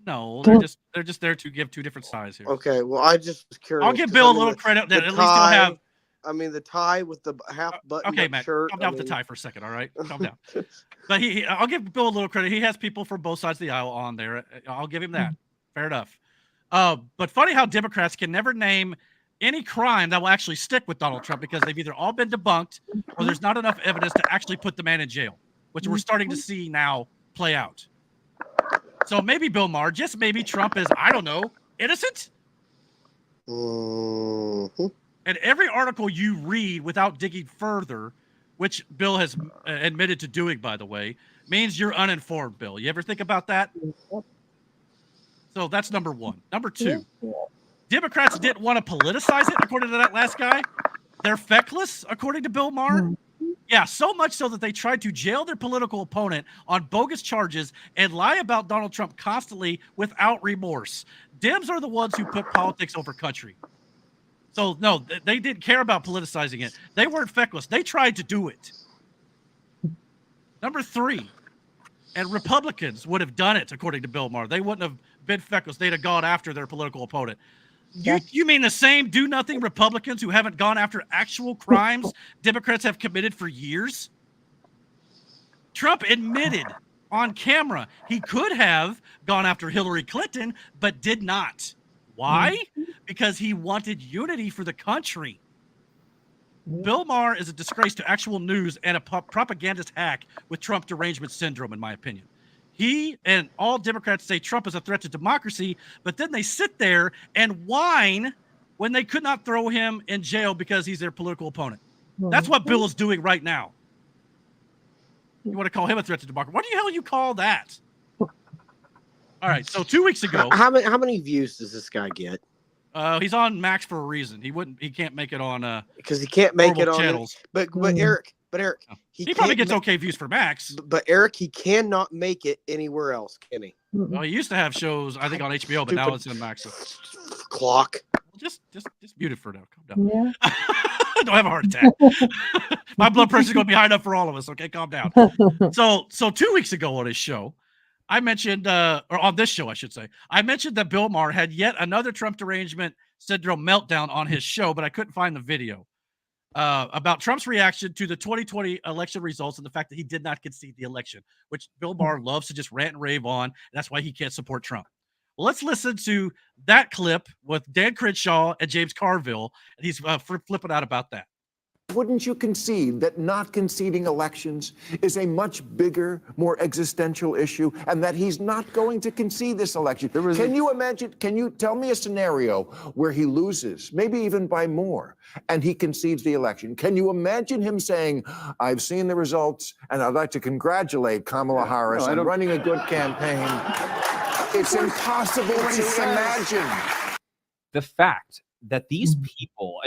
No, they're just there to give two different sides here. Okay. Well, I just was curious. I'll give Bill a little credit that at least he'll have. I mean, the tie with the half button Matt, shirt. calm down with the tie for a second, all right? Calm down. But I'll give Bill a little credit. He has people from both sides of the aisle on there. I'll give him that. Fair enough. But funny how Democrats can never name any crime that will actually stick with Donald Trump because they've either all been debunked or there's not enough evidence to actually put the man in jail, which we're starting to see now play out. So maybe Bill Maher, just maybe Trump is, I don't know, innocent? And every article you read without digging further, which Bill has admitted to doing, by the way, means you're uninformed, Bill. You ever think about that? So that's number one. Number two, Democrats didn't want to politicize it, according to that last guy. They're feckless, according to Bill Maher. Yeah, so much so that they tried to jail their political opponent on bogus charges and lie about Donald Trump constantly without remorse. Dems are the ones who put politics over country. So, no, they didn't care about politicizing it. They weren't feckless. They tried to do it. Number three, and Republicans would have done it, according to Bill Maher. They wouldn't have been feckless. They'd have gone after their political opponent. You mean the same do-nothing Republicans who haven't gone after actual crimes Democrats have committed for years? Trump admitted on camera he could have gone after Hillary Clinton, but did not. Why? Because he wanted unity for the country. Bill Maher is a disgrace to actual news and a propagandist hack with Trump derangement syndrome, in my opinion. He and all Democrats say Trump is a threat to democracy, but then they sit there and whine when they could not throw him in jail because he's their political opponent. That's what Bill is doing right now. You want to call him a threat to democracy? What the hell you call that? All right, so 2 weeks ago, How many views does this guy get? he's on Max for a reason. He can't make it on Because he can't make it normal on channels. But Eric, He probably can't gets ma- okay views for Max. But Eric, he cannot make it anywhere else, can he? Well, he used to have shows, I think, on HBO, but now it's in Max. So. Clock. Just mute it for now. Calm down. Don't have a heart attack. My blood pressure's going to be high enough for all of us. Okay, calm down. So 2 weeks ago on his show, I mentioned, or on this show, I should say, I mentioned that Bill Maher had yet another Trump derangement syndrome meltdown on his show, but I couldn't find the video about Trump's reaction to the 2020 election results and the fact that he did not concede the election, which Bill Maher loves to just rant and rave on. And that's why he can't support Trump. Well, let's listen to that clip with Dan Crenshaw and James Carville, and he's flipping out about that. Wouldn't you concede that not conceding elections is a much bigger, more existential issue, and that he's not going to concede this election? Can you imagine? Can you tell me a scenario where he loses, maybe even by more, and he concedes the election? Can you imagine him saying, "I've seen the results, and I'd like to congratulate Kamala Harris on running a good campaign"? It's impossible to imagine. The fact that these people,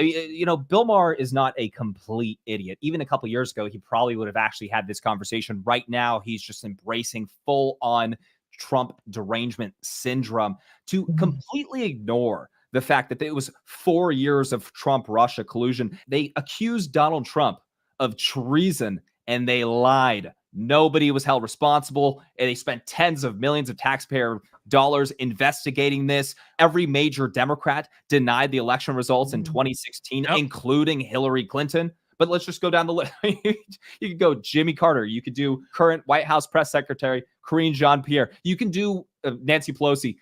Bill Maher is not a complete idiot. Even a couple years ago, he probably would have actually had this conversation. Right now, he's just embracing full-on Trump derangement syndrome to completely ignore the fact that it was 4 years of Trump-Russia collusion. They accused Donald Trump of treason, and they lied. Nobody was held responsible, and they spent tens of millions of taxpayer dollars investigating this. Every major Democrat denied the election results in 2016, including Hillary Clinton. But let's just go down the list. You could go Jimmy Carter. You could do current White House press secretary Karine Jean-Pierre. You can do Nancy Pelosi.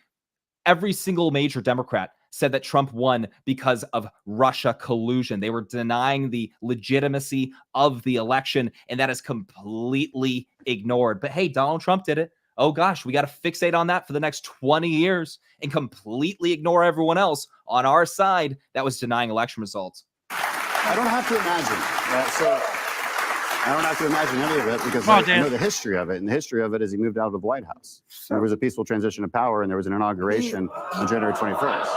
Every single major Democrat said that Trump won because of Russia collusion. They were denying the legitimacy of the election, and that is completely ignored. But hey, Donald Trump did it. Oh gosh, we got to fixate on that for the next 20 years and completely ignore everyone else on our side that was denying election results. I don't have to imagine. I don't have to imagine any of it because I know the history of it. And the history of it is he moved out of the White House. There was a peaceful transition of power, and there was an inauguration on January 21st.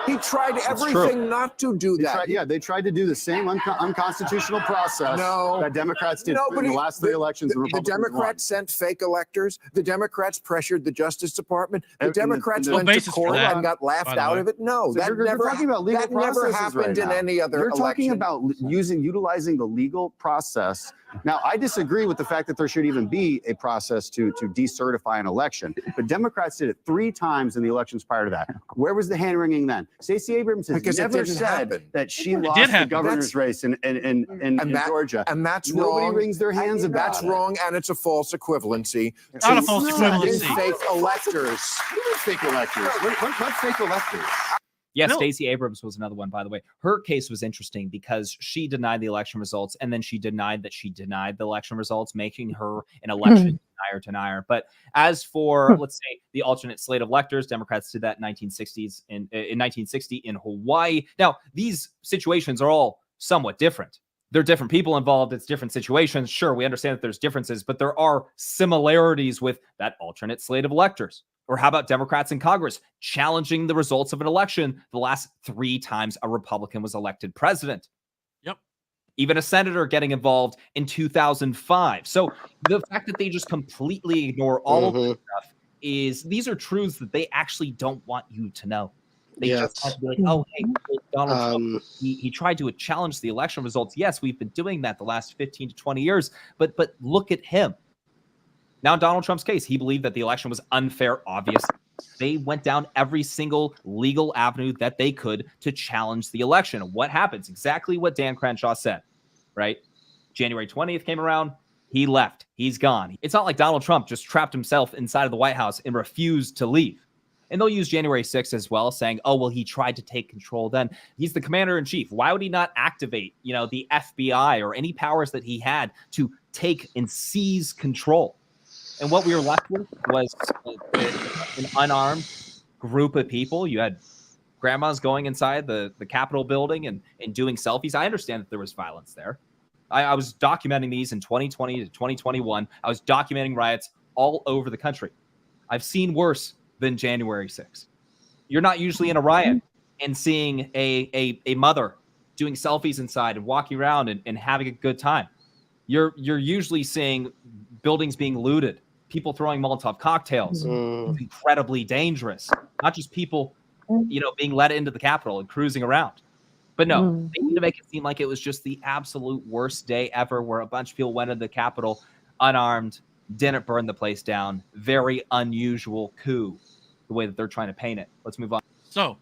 He tried everything not to do that. They tried to do the same unconstitutional process that Democrats did in the last three elections. The Democrats sent fake electors. The Democrats pressured the Justice Department. The Democrats went to court and got laughed out of it. No, that never happened in any other election. You're talking about utilizing the legal process. Now, I disagree with the fact that there should even be a process to decertify an election. But Democrats did it 3 times in the elections prior to that. Where was the hand-wringing then? Stacey Abrams has never said that she lost the governor's race in Georgia. And that's Nobody wrong. wrings their hands about That's wrong, and it's a false equivalency. It's not a false equivalency. Fake electors. Fake electors. What fake electors? Yes, Stacey Abrams was another one, by the way. Her case was interesting because she denied the election results, and then she denied that she denied the election results, making her an election denier. But as for, let's say, the alternate slate of electors, Democrats did that in 1960 in Hawaii. Now, these situations are all somewhat different. There are different people involved. It's different situations. Sure, we understand that there's differences, but there are similarities with that alternate slate of electors. Or how about Democrats in Congress challenging the results of an election the last 3 times a Republican was elected president? Yep. Even a senator getting involved in 2005. So the fact that they just completely ignore all of this stuff is these are truths that they actually don't want you to know. They just have to be like, oh, hey, Donald Trump, he tried to challenge the election results. Yes, we've been doing that the last 15 to 20 years, but look at him. Now, in Donald Trump's case, he believed that the election was unfair, obviously. They went down every single legal avenue that they could to challenge the election. What happens? Exactly what Dan Crenshaw said, right? January 20th came around. He left. He's gone. It's not like Donald Trump just trapped himself inside of the White House and refused to leave. And they'll use January 6th as well, saying, oh, well, he tried to take control then. He's the commander in chief. Why would he not activate, the FBI or any powers that he had to take and seize control? And what we were left with was an unarmed group of people. You had grandmas going inside the Capitol building and doing selfies. I understand that there was violence there. I was documenting these in 2020 to 2021. I was documenting riots all over the country. I've seen worse than January 6th. You're not usually in a riot and seeing a mother doing selfies inside and walking around and having a good time. You're usually seeing buildings being looted, people throwing Molotov cocktails. It's incredibly dangerous. Not just people, being let into the Capitol and cruising around. But no, they need to make it seem like it was just the absolute worst day ever where a bunch of people went into the Capitol unarmed, didn't burn the place down. Very unusual coup, the way that they're trying to paint it. Let's move on. So,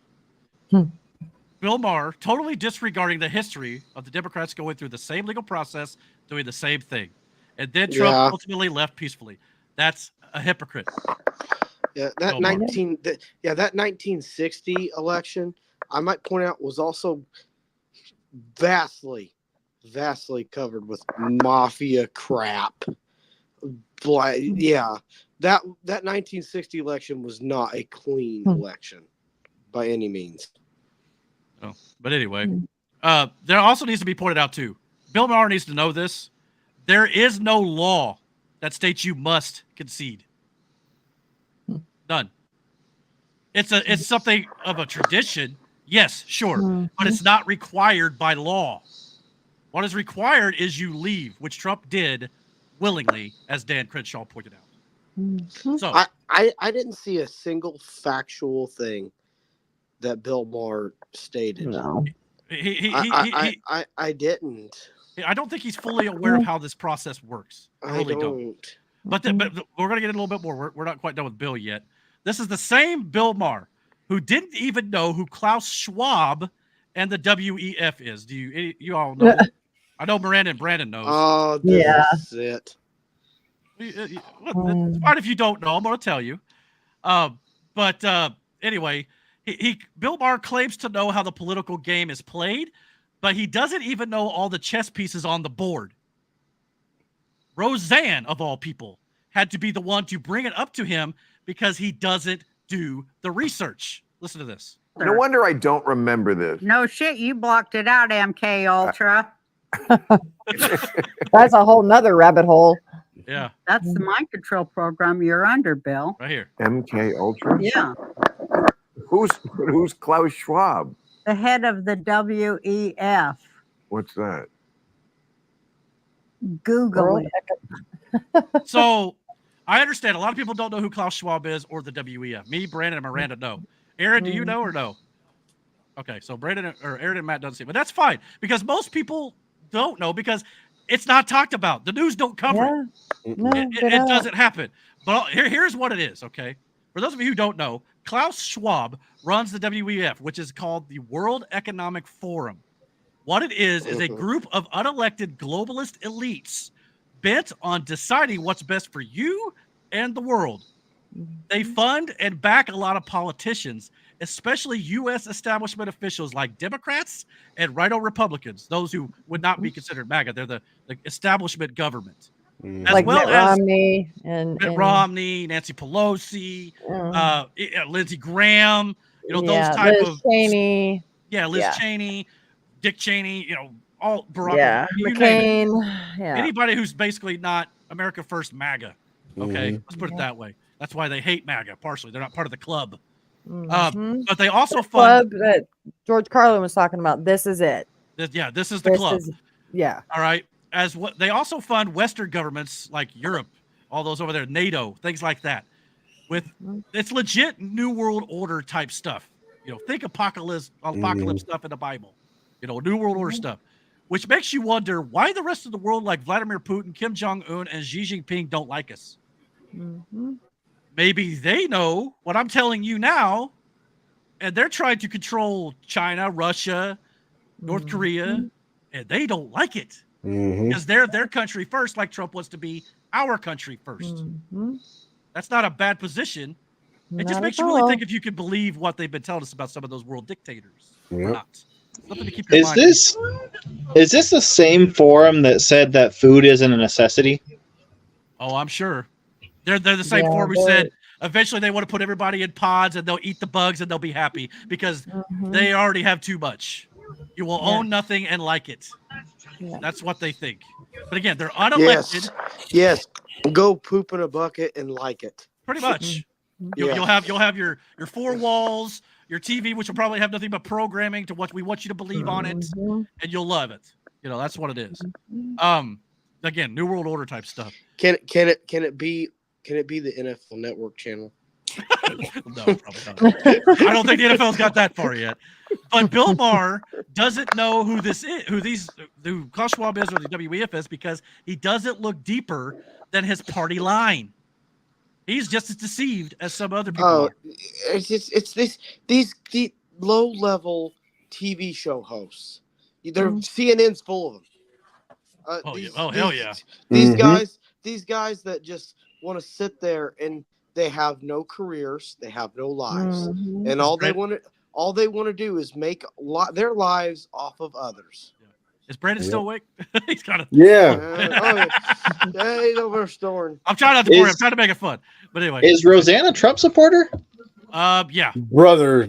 Bill Maher totally disregarding the history of the Democrats going through the same legal process, doing the same thing. And then Trump ultimately left peacefully. That's a hypocrite. Yeah, that 1960 election, I might point out, was also vastly covered with mafia crap. Yeah, that 1960 election was not a clean election by any means. Oh, but anyway, there also needs to be pointed out too. Bill Maher needs to know this. There is no law that states you must concede. None. It's something of a tradition. Yes, sure, but it's not required by law. What is required is you leave, which Trump did willingly, as Dan Crenshaw pointed out. So I didn't see a single factual thing that Bill Maher stated. No. I didn't. I don't think he's fully aware of how this process works. I really don't. But we're going to get a little bit more. We're not quite done with Bill yet. This is the same Bill Maher who didn't even know who Klaus Schwab and the WEF is. Do you all know? I know Miranda and Brandon knows. Oh, this is it. It's fine if you don't know. I'm going to tell you. But anyway, Bill Maher claims to know how the political game is played, but he doesn't even know all the chess pieces on the board. Roseanne, of all people, had to be the one to bring it up to him because he doesn't do the research. Listen to this. No wonder I don't remember this. No shit, you blocked it out, MK Ultra. That's a whole nother rabbit hole. Yeah. That's the mind control program you're under, Bill. Right here. MK Ultra? Yeah. Who's Klaus Schwab? The head of the WEF. What's that? Google it. So I understand a lot of people don't know who Klaus Schwab is or the WEF. Me, Brandon, and Miranda know. Aaron, do you know or no? Okay, so Brandon or Aaron and Matt doesn't see it, but that's fine because most people don't know because it's not talked about. The news don't cover it. No, It doesn't happen. But here's what it is, okay? For those of you who don't know, Klaus Schwab runs the WEF, which is called the World Economic Forum. What it is a group of unelected globalist elites bent on deciding what's best for you and the world. They fund and back a lot of politicians, especially U.S. establishment officials like Democrats and right-o Republicans, those who would not be considered MAGA. They're the establishment government. As like well Mitt Romney and Romney, Nancy Pelosi, Lindsey Graham, those type Liz of Cheney. Liz Cheney, Dick Cheney, all Barack Obama, McCain. anybody who's basically not America First MAGA. Okay, let's put it that way. That's why they hate MAGA. Partially, they're not part of the club. But they also the fund club that George Carlin was talking about. This is it. This is the club. All right. As what they also fund Western governments like Europe, all those over there, NATO, things like that. With it's legit New World Order type stuff. Think apocalypse stuff in the Bible. New World Order stuff, which makes you wonder why the rest of the world, like Vladimir Putin, Kim Jong-un, and Xi Jinping, don't like us. Maybe they know what I'm telling you now, and they're trying to control China, Russia, North Korea, and they don't like it because they're their country first, like Trump wants to be our country first. That's not a bad position. It just makes you really think if you can believe what they've been telling us about some of those world dictators or not. Something to keep your mind. Is this the same forum that said that food isn't a necessity? Oh, I'm sure. They're the same forum who said eventually they want to put everybody in pods and they'll eat the bugs and they'll be happy because they already have too much. You will own nothing and like it. That's what they think. But again, they're unelected. Yes. Go poop in a bucket and like it. Pretty much. You'll have your four walls, your TV, which will probably have nothing but programming to what we want you to believe on it, and you'll love it. That's what it is. Again, New World Order type stuff. Can it be the NFL Network channel? No, probably not. I don't think the NFL's got that far yet. But Bill Maher doesn't know who this is, who Klaus Schwab is or the WEF is, because he doesn't look deeper than his party line. He's just as deceived as some other people are. It's these low level TV show hosts. CNN's full of them. Hell yeah! These guys that just want to sit there and They have no careers. They have no lives, Mhm. and all they want to do is make their lives off of others. Is Brandon still awake? He's kind of yeah, he's over snoring. I'm trying not to bore you. I'm trying to make it fun. But anyway, Is Roseanne a Trump supporter? Yeah. Brother.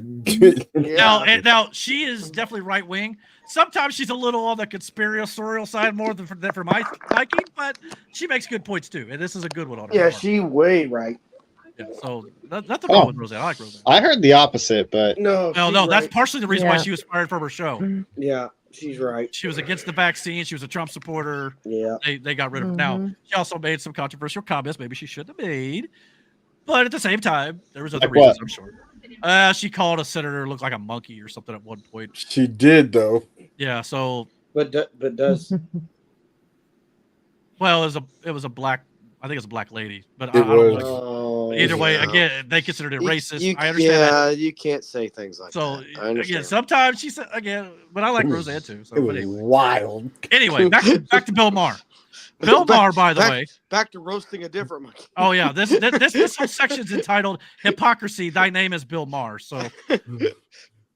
Now she is definitely right wing. Sometimes she's a little on the conspiratorial side more than for my liking, but she makes good points too. And this is a good one on her. Yeah, part. she way right. Yeah, so nothing wrong with Roseanne. I like Roseanne. I heard the opposite, but No. That's right. partially the reason why she was fired from her show. Yeah, she's right. She was against the vaccine. She was a Trump supporter. Yeah. They got rid of her. Now, she also made some controversial comments maybe she shouldn't have made. But at the same time, there was other reasons, I'm sure. She called a senator look like a monkey or something at one point. She did, though. Yeah, so. But does. Well, it was a black. I think it's a black lady, but It I don't was. know. Either way, again, they considered it racist. I understand Yeah, that. you can't say things like So that. I understand. again, sometimes she said again, but I like Roseanne too. So It was wild. Anyway, back to Bill Maher. Bill Maher, by the way. Back to roasting a different monkey. Oh yeah, this whole section's entitled "Hypocrisy." Thy name is Bill Maher. So,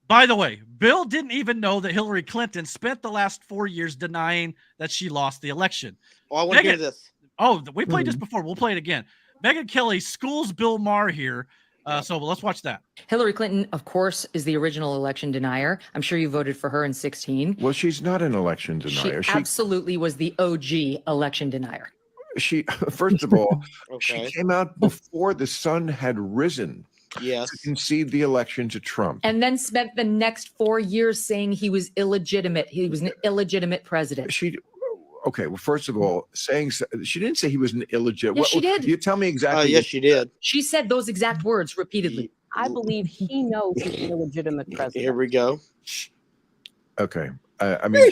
by the way, Bill didn't even know that Hillary Clinton spent the last 4 years denying that she lost the election. Oh, I want to hear this. Oh, we played this before. We'll play it again. Megyn Kelly schools Bill Maher here. So let's watch that. Hillary Clinton, of course, is the original election denier. I'm sure you voted for her in 2016. Well, she's not an election denier. She absolutely was the OG election denier. She first of all, she came out before the sun had risen. Yes. To concede the election to Trump. And then spent the next 4 years saying he was illegitimate. He was an illegitimate president. Okay, well, first of all, she didn't say he was an illegitimate. Yes, she did. You tell me exactly. Yes, she did. She said those exact words repeatedly. I believe he knows he's an illegitimate president. Here we go. Okay, I mean,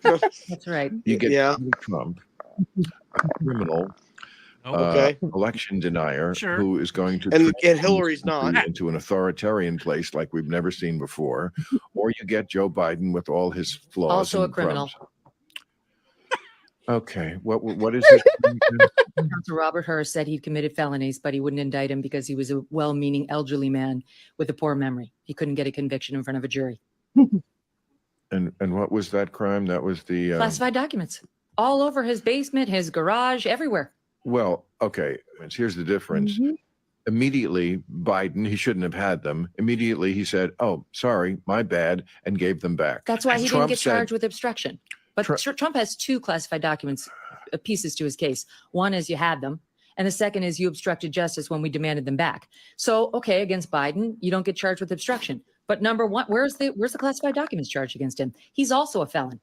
that's right. You get Trump, a criminal, election denier, who is going to and Hillary's not into an authoritarian place like we've never seen before, or you get Joe Biden with all his flaws. Also a and criminal. problems. Okay, what is it? Counsel Robert Hur said he'd committed felonies, but he wouldn't indict him because he was a well-meaning elderly man with a poor memory. He couldn't get a conviction in front of a jury. And what was that crime? That was the classified documents all over his basement, his garage, everywhere. Well, okay. Here's the difference. Immediately, Biden, he shouldn't have had them. Immediately, he said, "Oh, sorry, my bad," and gave them back. That's why he Trump didn't get said- charged with obstruction. But Trump has two classified documents, pieces to his case. One is you had them, and the second is you obstructed justice when we demanded them back. So, okay, against Biden, you don't get charged with obstruction. But number one, where's the classified documents charged against him? He's also a felon.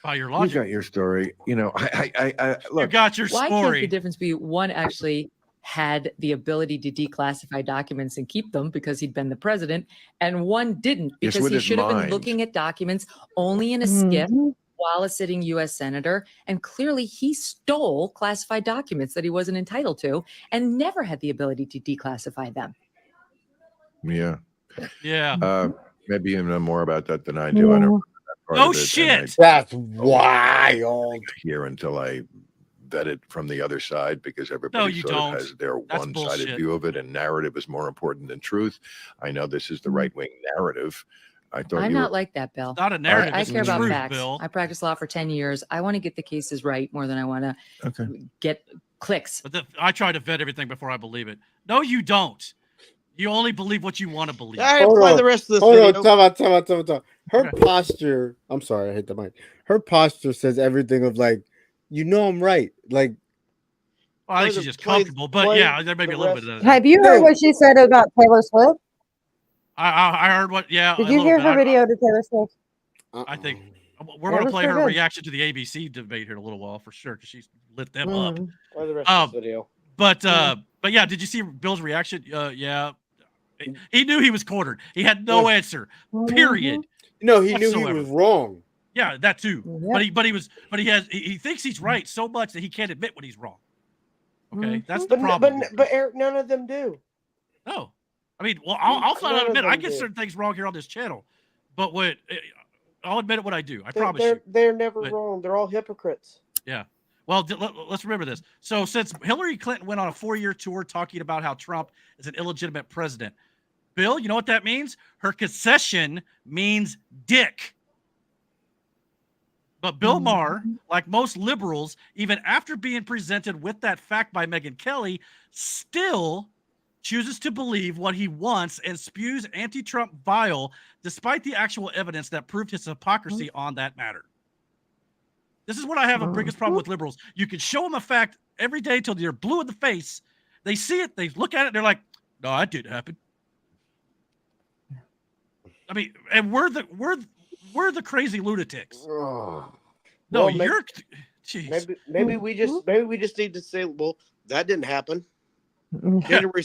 By your You logic, got your story. You know, I look. you got your Why can't the story. difference be one actually had the ability to declassify documents and keep them because he'd been the president, and one didn't Yes, because with he his should have been mind. looking at documents only in a skiff while a sitting U.S. senator, and clearly he stole classified documents that he wasn't entitled to and never had the ability to declassify them. Yeah. Yeah. Maybe you know more about that than I do. I don't remember that part Oh, of it, and shit. That's wild. Here until I vet it from the other side, because everybody you sort don't. of has their That's one-sided bullshit. view of it, and narrative is more important than truth. I know this is the right-wing narrative. I thought I'm you not were, like that, Bill. Not a narrative, I it's care about truth, facts. Bill. I practiced law for 10 years. I want to get the cases right more than I want to get clicks. But I try to vet everything before I believe it. No, you don't. You only believe what you want to believe. All right, play the rest of this Hold video. on, time out. Her posture, I'm sorry, I hit the mic. Her posture says everything of like, you know I'm right. Like, Well, I think she's just comfortable, but yeah, there may be a little bit of that. Have you heard what she said about Taylor Swift? I heard what, yeah. Did a you little hear bit. her video to Taylor Swift? I think we're That going to was play pretty her good. reaction to the ABC debate here in a little while for sure, because she's lit them up. Play the rest of this video. But yeah, did you see Bill's reaction? Yeah. He knew he was cornered. He had no answer. Period. No, he knew he whatsoever. was wrong. Yeah, that too. But he thinks he's right so much that he can't admit when he's wrong. Okay, that's the problem. But Eric, none of them do. No, I mean, well, I'll flat out None of admit I them get do. certain things wrong here on this channel, but I'll admit it when I do. I promise They're you. they're never But- wrong. They're all hypocrites. Yeah. Well, let's remember this. So since Hillary Clinton went on a 4-year tour talking about how Trump is an illegitimate president, Bill, you know what that means? Her concession means dick. But Bill Maher, like most liberals, even after being presented with that fact by Megyn Kelly, still chooses to believe what he wants and spews anti-Trump vile, despite the actual evidence that proved his hypocrisy on that matter. This is what I have a biggest problem with liberals. You can show them a fact every day till they're blue in the face. They see it, they look at it, they're like, no, that didn't happen. I mean, and we're the crazy lunatics. No, well, you're. Geez. Maybe we just need to say, well, that didn't happen. January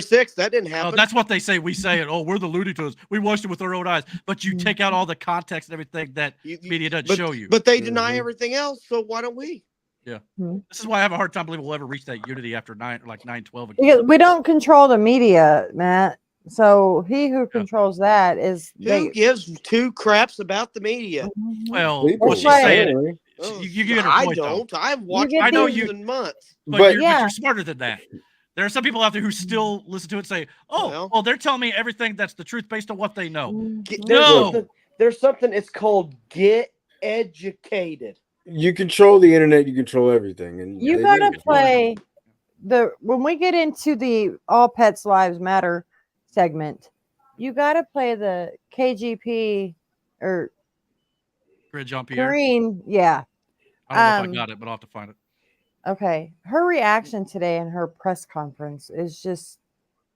6th, that didn't happen. Oh, that's what they say. We say it. Oh, we're the lunatics. We watched it with our own eyes. But you take out all the context and everything that media doesn't show you. But they deny everything else. So why don't we? Yeah. This is why I have a hard time believing we'll ever reach that unity after 9/12 again. Because we don't control the media, Matt. So he who controls that is who gives two craps about the media? Well, what she's saying, you get her point. I don't. Though. I've watched I know you you in months, but you're smarter than that. There are some people out there who still listen to it and say, "Oh, they're telling me everything that's the truth based on what they know." There's something. It's called get educated. You control the internet. You control everything, and you gotta play when we get into the All Pets Lives Matter segment. You gotta play the KGP or Grid Jean-Pierre. Green, yeah. I don't know if I got it, but I'll have to find it. Okay, her reaction today in her press conference is just.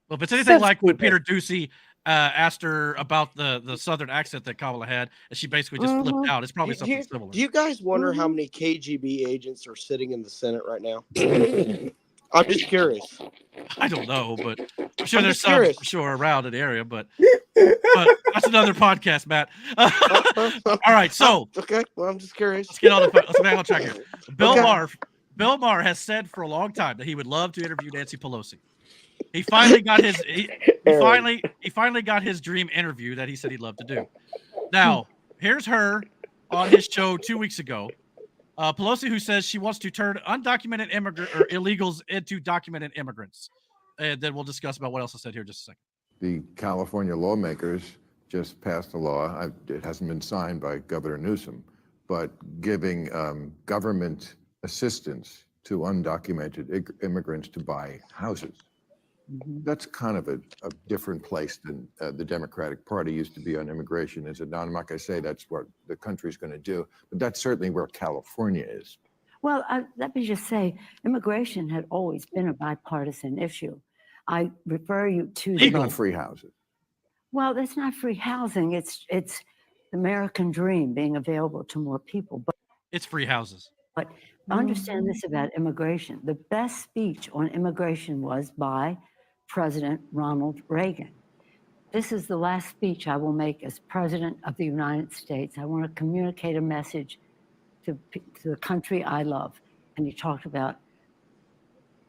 Well, if it's anything like when Peter Ducey asked her about the Southern accent that Kamala had, and she basically just flipped out, it's probably something similar. Do you guys wonder how many KGB agents are sitting in the Senate right now? I'm just curious. I don't know, but I'm sure there's some for sure around in the area, but that's another podcast, Matt. All right, so okay, well, I'm just curious. Let's get on track here. Bill Maher has said for a long time that he would love to interview Nancy Pelosi. He finally got his he finally got his dream interview that he said he'd love to do. Now, here's her on his show 2 weeks ago. Pelosi, who says she wants to turn undocumented illegals into documented immigrants. And then we'll discuss about what else I said here in just a second. The California lawmakers just passed a law. It hasn't been signed by Governor Newsom, but giving government assistance to undocumented immigrants to buy houses. That's kind of a different place than the Democratic Party used to be on immigration. Is it not? I'm not going to say that's what the country's going to do, but that's certainly where California is. Well, let me just say, immigration had always been a bipartisan issue. I refer you to the not free houses. Well, that's not free housing. It's the American dream being available to more people. But it's free houses. But understand this about immigration. The best speech on immigration was by President Ronald Reagan. This is the last speech I will make as President of the United States. I want to communicate a message to the country I love. And he talked about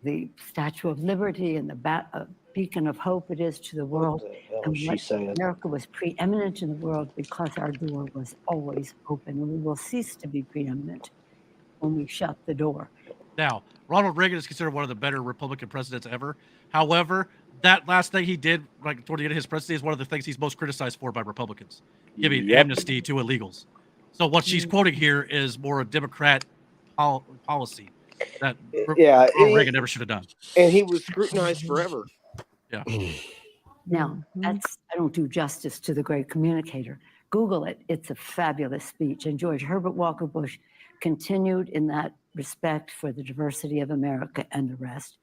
the Statue of Liberty and the beacon of hope it is to the world. And America was preeminent in the world because our door was always open. And we will cease to be preeminent when we shut the door. Now, Ronald Reagan is considered one of the better Republican presidents ever. However, that last thing he did, like toward the end of his presidency, is one of the things he's most criticized for by Republicans, giving amnesty to illegals. So what she's quoting here is more a Democrat policy that Ronald Reagan never should have done. And he was scrutinized forever. Yeah. Now, I don't do justice to the great communicator. Google it. It's a fabulous speech. And George Herbert Walker Bush continued in that respect for the diversity of America and the rest.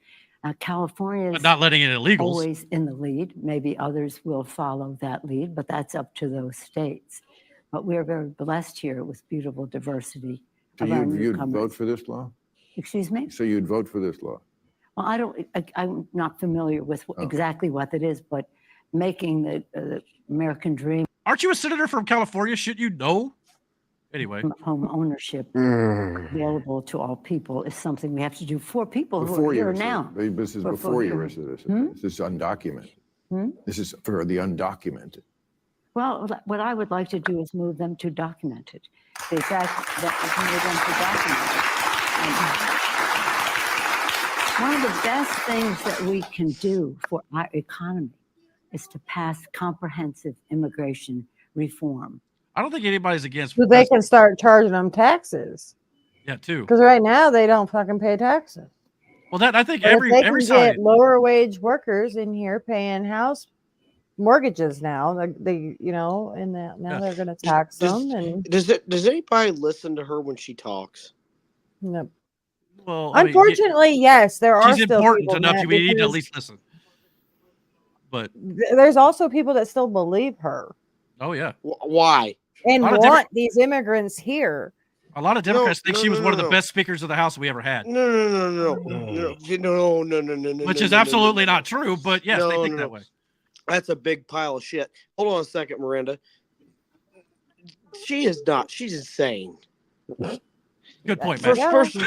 California is not letting in illegals. Always in the lead. Maybe others will follow that lead, but that's up to those states. But we're very blessed here with beautiful diversity. So you'd vote for this law? Excuse me? So you'd vote for this law? Well, I'm not familiar with exactly what it is, but making the American dream. Aren't you a senator from California? Should you know? Anyway, home ownership available to all people is something we have to do for people who are here now. This is before your residence. This is undocumented. This is for the undocumented. Well, what I would like to do is move them to documented. The fact that we can move them to documented One of the best things that we can do for our economy is to pass comprehensive immigration reform. I don't think anybody's against. So they can start charging them taxes. Yeah, too. Because right now they don't fucking pay taxes. Well, that I think But every if they can side. get lower wage workers in here paying house mortgages now, they now they're going to tax them. And Does anybody listen to her when she talks? no. Well, Unfortunately, yes, there are she's still important people, enough. Matt, You need to at because least listen. But there's also people that still believe her oh yeah, why? and A lot of want these immigrants here. a lot of Democrats think she was one of the best speakers of the House we ever had. No. Which is absolutely not true, but yes, they think that way. That's a big pile of shit. Hold on a second, Miranda. She is not. She's insane. Good point, First Matt. person.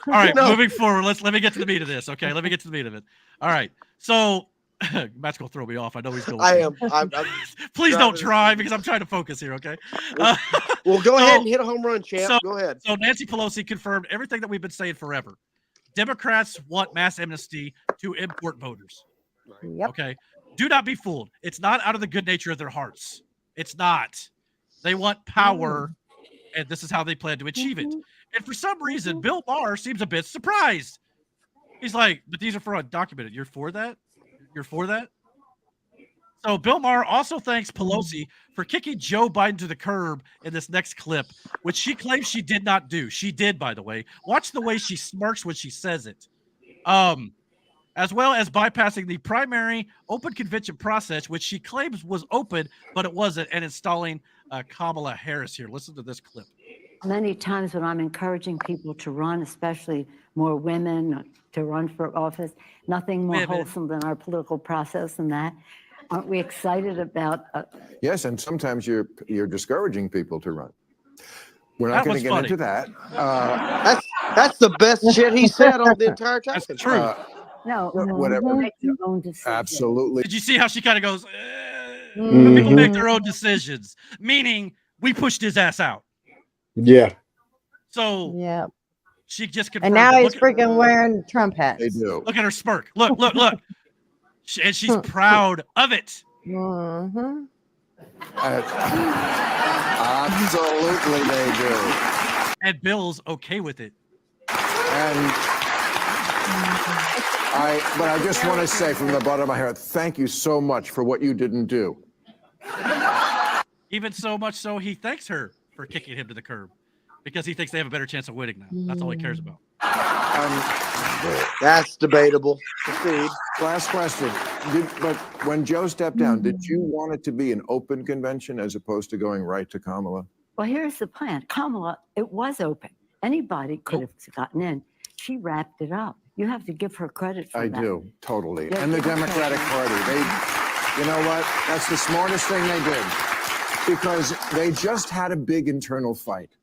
All right, moving forward. Let me get to the meat of this. Okay, let me get to the meat of it. All right, so Matt's gonna throw me off. I know he's going. I am. Please don't try because I'm trying to focus here. Okay. Well, go ahead and hit a home run, champ. Go ahead. So Nancy Pelosi confirmed everything that we've been saying forever. Democrats want mass amnesty to import voters. Yep. Okay. Do not be fooled. It's not out of the good nature of their hearts. It's not. They want power, and this is how they plan to achieve it. And for some reason, Bill Maher seems a bit surprised. He's like, but these are for undocumented. You're for that? You're for that? So Bill Maher also thanks Pelosi for kicking Joe Biden to the curb in this next clip, which she claims she did not do. She did, by the way. Watch the way she smirks when she says it. As well as bypassing the primary open convention process, which she claims was open, but it wasn't, and installing Kamala Harris here. Listen to this clip. Many times when I'm encouraging people to run, especially more women to run for office, nothing more wholesome than our political process than that. Aren't we excited about? Yes, and sometimes you're discouraging people to run. We're not going to get into that. That's the best shit he said on the entire time. That's true. No, whatever. Make your own decision. Absolutely. Did you see how she kind of goes, people make their own decisions, meaning we pushed his ass out. Yeah. So yeah, she just confirmed. And now it. he's freaking wearing Trump hats. They do. Look at her smirk. Look. And she's proud of it. Mm-hmm. Absolutely, they do. And Bill's okay with it. And I just want to say from the bottom of my heart, thank you so much for what you didn't do. Even so much so, he thanks her for kicking him to the curb because he thinks they have a better chance of winning now. That's all he cares about. That's debatable. Proceed. Last question. But when Joe stepped down, did you want it to be an open convention as opposed to going right to Kamala? Well, here's the plan. Kamala, it was open. Anybody could have gotten in. She wrapped it up. You have to give her credit for that. I do, totally. Yeah, And the Democratic Party, you know what? That's the smartest thing they did because they just had a big internal fight.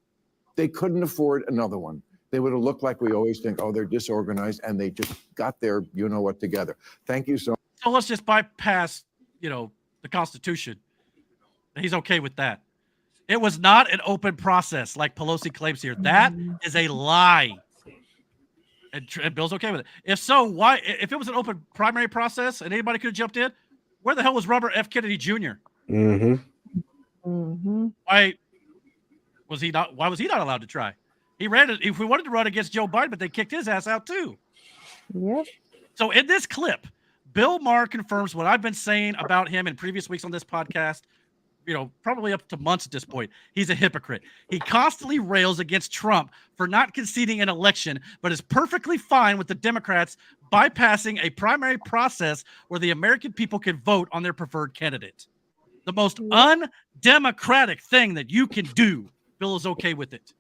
They couldn't afford another one. They would have looked like we always think, oh, they're disorganized, and they just got their you-know-what together. Thank you so much. So let's just bypass, the Constitution. He's okay with that. It was not an open process like Pelosi claims here. That is a lie. And Bill's okay with it. If so, why? If it was an open primary process and anybody could have jumped in, where the hell was Robert F. Kennedy Jr.? Mm-hmm. Mm-hmm. Why was he not allowed to try? He ran it. If we wanted to run against Joe Biden, but they kicked his ass out too. Yep. So in this clip, Bill Maher confirms what I've been saying about him in previous weeks on this podcast. Probably up to months at this point. He's a hypocrite. He constantly rails against Trump for not conceding an election, but is perfectly fine with the Democrats bypassing a primary process where the American people can vote on their preferred candidate. The most undemocratic thing that you can do. Bill is okay with it.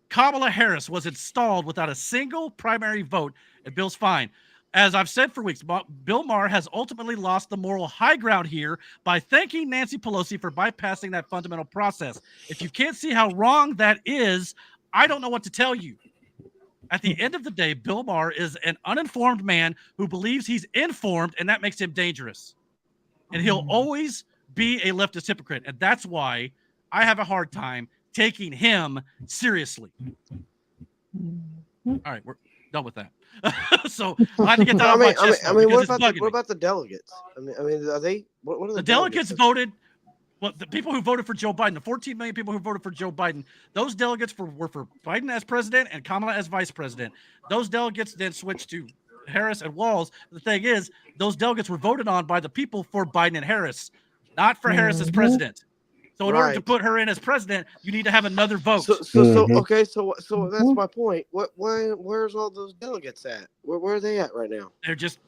Kamala Harris was installed without a single primary vote, and Bill's fine. As I've said for weeks, Bill Maher has ultimately lost the moral high ground here by thanking Nancy Pelosi for bypassing that fundamental process. If you can't see how wrong that is, I don't know what to tell you. At the end of the day, Bill Maher is an uninformed man who believes he's informed, and that makes him dangerous. And he'll always be a leftist hypocrite. And that's why I have a hard time taking him seriously. All right, we're done with that. So I had to get that off my chest. What about the delegates? Are they? What are the delegates voted? Well, the people who voted for Joe Biden, the 14 million people who voted for Joe Biden, those delegates were for Biden as president and Kamala as vice president. Those delegates then switched to Harris and Walz. The thing is, those delegates were voted on by the people for Biden and Harris, not for Harris as president. So in order to put her in as president, you need to have another vote. So that's my point. Where's all those delegates at? Where are they at right now?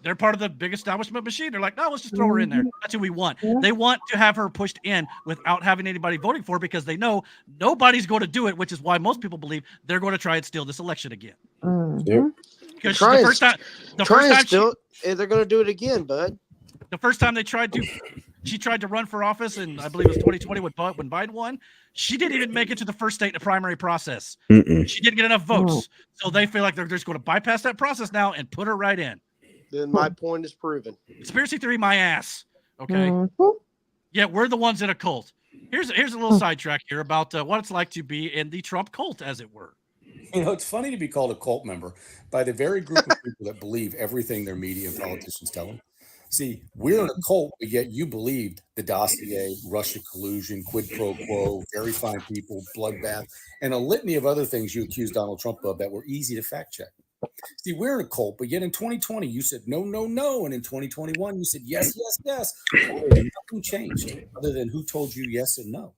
They're part of the big establishment machine. They're like, no, let's just throw her in there. That's who we want. They want to have her pushed in without having anybody voting for her because they know nobody's going to do it, which is why most people believe they're going to try and steal this election again. Because the first time they're going to do it again, bud. The first time she tried to run for office, and I believe it was 2020 when Biden won. She didn't even make it to the first state in the primary process. She didn't get enough votes, so they feel like they're just going to bypass that process now and put her right in. Then my point is proven. Conspiracy theory, my ass. Okay. Yeah, we're the ones in a cult. Here's a little sidetrack here about what it's like to be in the Trump cult, as it were. You know, it's funny to be called a cult member by the very group of people that believe everything their media and politicians tell them. See, we're in a cult, but yet you believed the dossier, Russia collusion, quid pro quo, very fine people, bloodbath, and a litany of other things you accused Donald Trump of that were easy to fact check. See, we're in a cult, but yet in 2020, you said no, no, no. And in 2021, you said yes, yes, yes. Nothing changed other than who told you yes and no.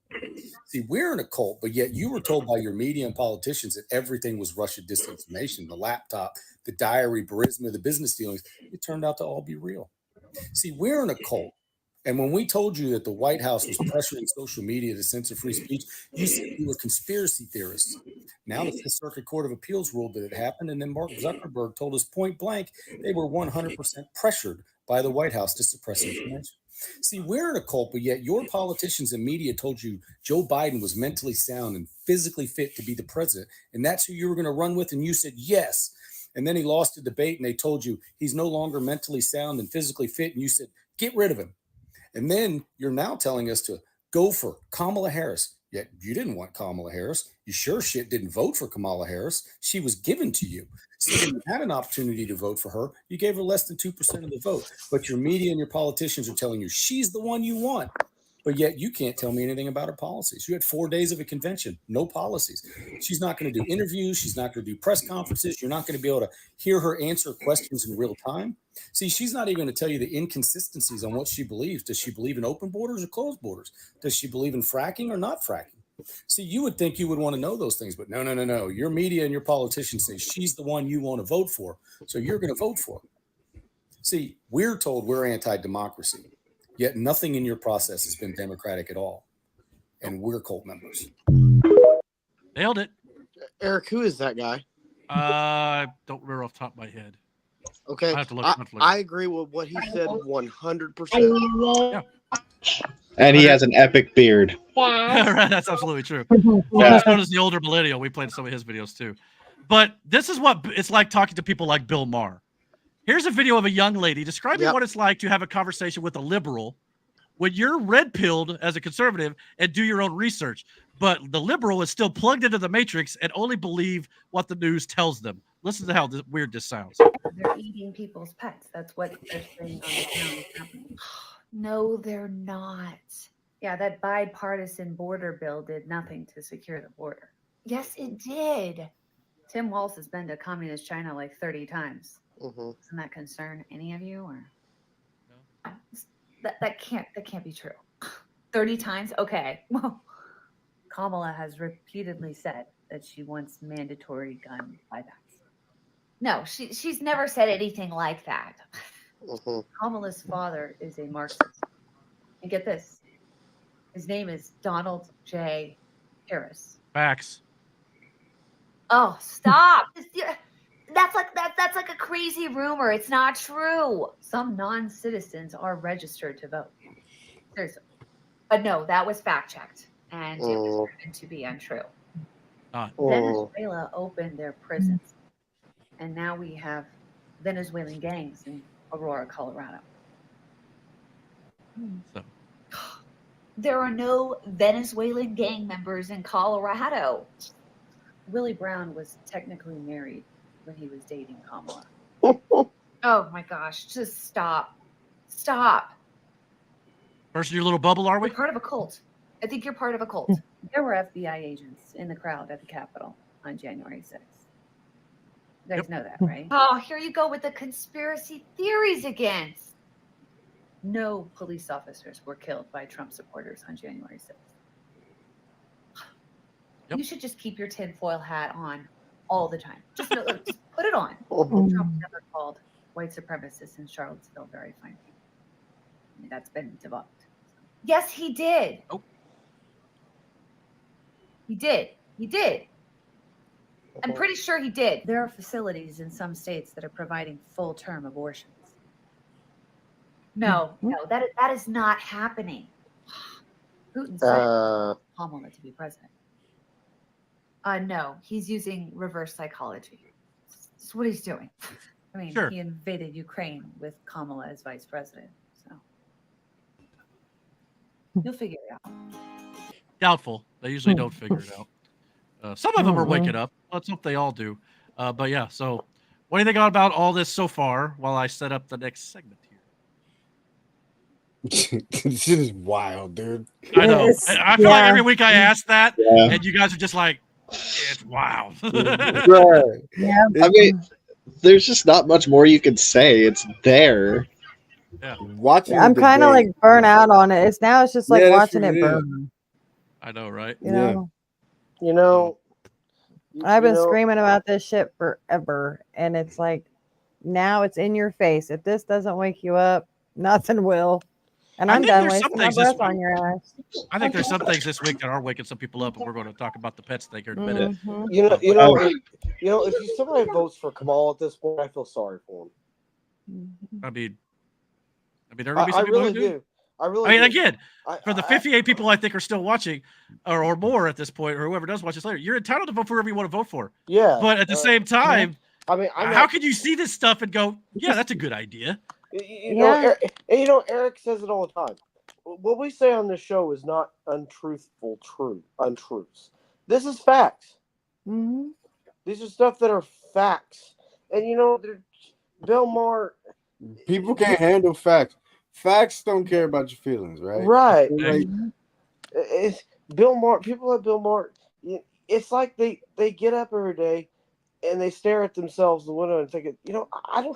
See, we're in a cult, but yet you were told by your media and politicians that everything was Russia disinformation, the laptop, the diary, Burisma, the business dealings. It turned out to all be real. See, we're in a cult. And when we told you that the White House was pressuring social media to censor free speech, you said we were conspiracy theorists. Now the Fifth Circuit Court of Appeals ruled that it happened, and then Mark Zuckerberg told us point blank they were 100% pressured by the White House to suppress information. See, we're in a cult, but yet your politicians and media told you Joe Biden was mentally sound and physically fit to be the president, and that's who you were going to run with, and you said yes. And then he lost a debate, and they told you he's no longer mentally sound and physically fit, and you said, get rid of him. And then you're now telling us to go for Kamala Harris. Yet you didn't want Kamala Harris. You sure shit didn't vote for Kamala Harris. She was given to you. So when you had an opportunity to vote for her, you gave her less than 2% of the vote. But your media and your politicians are telling you she's the one you want. But yet you can't tell me anything about her policies. You had 4 days of a convention, no policies. She's not going to do interviews. She's not going to do press conferences. You're not going to be able to hear her answer questions in real time. See, she's not even going to tell you the inconsistencies on what she believes. Does she believe in open borders or closed borders? Does she believe in fracking or not fracking? See, you would think you would want to know those things, but no. Your media and your politicians say she's the one you want to vote for, so you're going to vote for her. See, we're told we're anti-democracy. Yet nothing in your process has been democratic at all. And we're cult members. Nailed it. Eric, who is that guy? Don't remember off the top of my head. Okay. I have to look. I agree with what he said 100%. Yeah. And he has an epic beard. Right, that's absolutely true. Yeah, as well as the older millennial. We played some of his videos too. But this is what it's like talking to people like Bill Maher. Here's a video of a young lady describing what it's like to have a conversation with a liberal when you're red-pilled as a conservative and do your own research. But the liberal is still plugged into the matrix and only believe what the news tells them. Listen to how weird this sounds. They're eating people's pets. That's what they're saying on the ground is happening. No, they're not. Yeah, that bipartisan border bill did nothing to secure the border. Yes, it did. Tim Walz has been to communist China like 30 times. Doesn't that concern any of you, or no? That can't be true. 30 times, okay. Well, Kamala has repeatedly said that she wants mandatory gun buybacks. No, she's never said anything like that. Kamala's father is a Marxist, and get this, his name is Donald J. Harris. Facts. Oh, stop! That's like a crazy rumor. It's not true. Some non-citizens are registered to vote. Seriously. But no, that was fact-checked, and it was proven to be untrue. Venezuela opened their prisons, and now we have Venezuelan gangs in Aurora, Colorado. So. There are no Venezuelan gang members in Colorado. Willie Brown was technically married when he was dating Kamala. Oh my gosh, just stop. Stop. First in your little bubble, are we? You're part of a cult. I think you're part of a cult. There were FBI agents in the crowd at the Capitol on January 6th. You guys know that, right? Oh, here you go with the conspiracy theories again. No police officers were killed by Trump supporters on January 6th. You should just keep your tinfoil hat on all the time. Just put it on. Trump never called white supremacists in Charlottesville very fine people. I mean, that's been debunked. Yes, he did. Oh. He did. He did. I'm pretty sure he did. There are facilities in some states that are providing full-term abortions. No, that is not happening. Putin said Kamala to be president. No, he's using reverse psychology. That's what he's doing. I mean, Sure. he invaded Ukraine with Kamala as vice president. So you'll figure it out. Doubtful. They usually don't figure it out. Some of them are waking up. Let's hope they all do. But yeah, so what do you think about all this so far while I set up the next segment here? This shit is wild, dude. I know. I feel like every week I ask that, Yeah. and you guys are just like, it's wild. Right. Yeah. I mean, there's just not much more you can say. It's there. Yeah. Watching. I'm the kind of debate- like burnt out on it. It's just like Yeah, that's watching what it it is. burn. I know, right? You know, You know, I've been you know- screaming about this shit forever, and it's like now it's in your face. If this doesn't wake you up, nothing will. And I I'm think done there's some wasting my things this breath on week- your ass. I think there's some things this week that are waking some people up, and we're going to talk about the pets thing here in a minute. Mhm. If somebody votes for Kamal at this point, I feel sorry for him. I mean, there are going to be some I people really who do. do. I really. I mean, do. again, for the 58 people I think are still watching, or more at this point, or whoever does watch this later, you're entitled to vote for whoever you want to vote for. Yeah. But at the same time, I mean, how can you see this stuff and go, yeah, that's a good idea? Eric says it all the time. What we say on this show is not untruths. This is facts. Mm-hmm. These are stuff that are facts. And Bill Maher. People can't handle facts. Facts don't care about your feelings, right? Right. Like, It's Bill Maher. People at Bill Maher. It's like they get up every day and they stare at themselves in the window and think,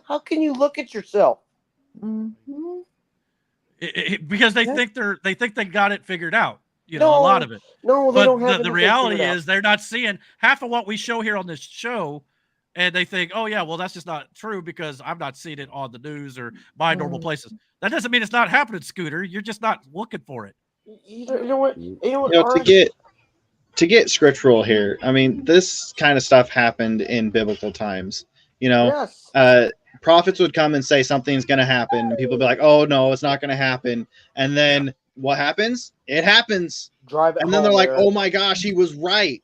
how can you look at yourself? Mm-hmm. Because they think they got it figured out. A No, lot of it. No, they but don't have the anything reality figured out. is they're not seeing half of what we show here on this show, and they think, oh yeah, well that's just not true because I'm not seeing it on the news or my normal places. That doesn't mean it's not happening, Scooter. You're just not looking for it. You know what? To get scriptural here, I mean, this kind of stuff happened in biblical times. Yes. Prophets would come and say something's going to happen, and people would be like, "Oh no, it's not going to happen." And then what happens? It happens. And then they're like, "Oh my gosh, he was right."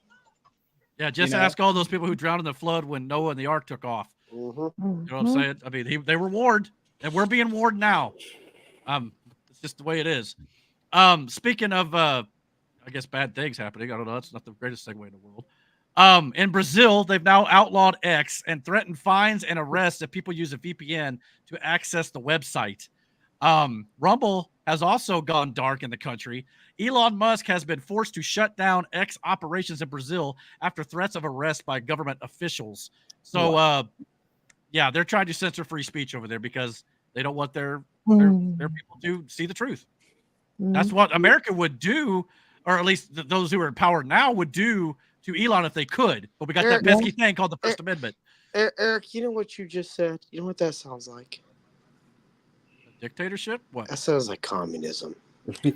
Yeah, just ask all those people who drowned in the flood when Noah and the ark took off. Mm-hmm. You know what I'm saying? I mean, they were warned, and we're being warned now. It's just the way it is. Speaking of, I guess bad things happening. I don't know. That's not the greatest segue in the world. In Brazil, they've now outlawed X and threatened fines and arrests if people use a VPN to access the website. Rumble has also gone dark in the country. Elon Musk has been forced to shut down X operations in Brazil after threats of arrest by government officials. So, yeah, they're trying to censor free speech over there because they don't want their people to see the truth. That's what America would do, or at least those who are in power now would do to Elon if they could. But we got that pesky thing called the First Amendment. Eric, you know what you just said? You know what that sounds like? Dictatorship? What? That sounds like communism.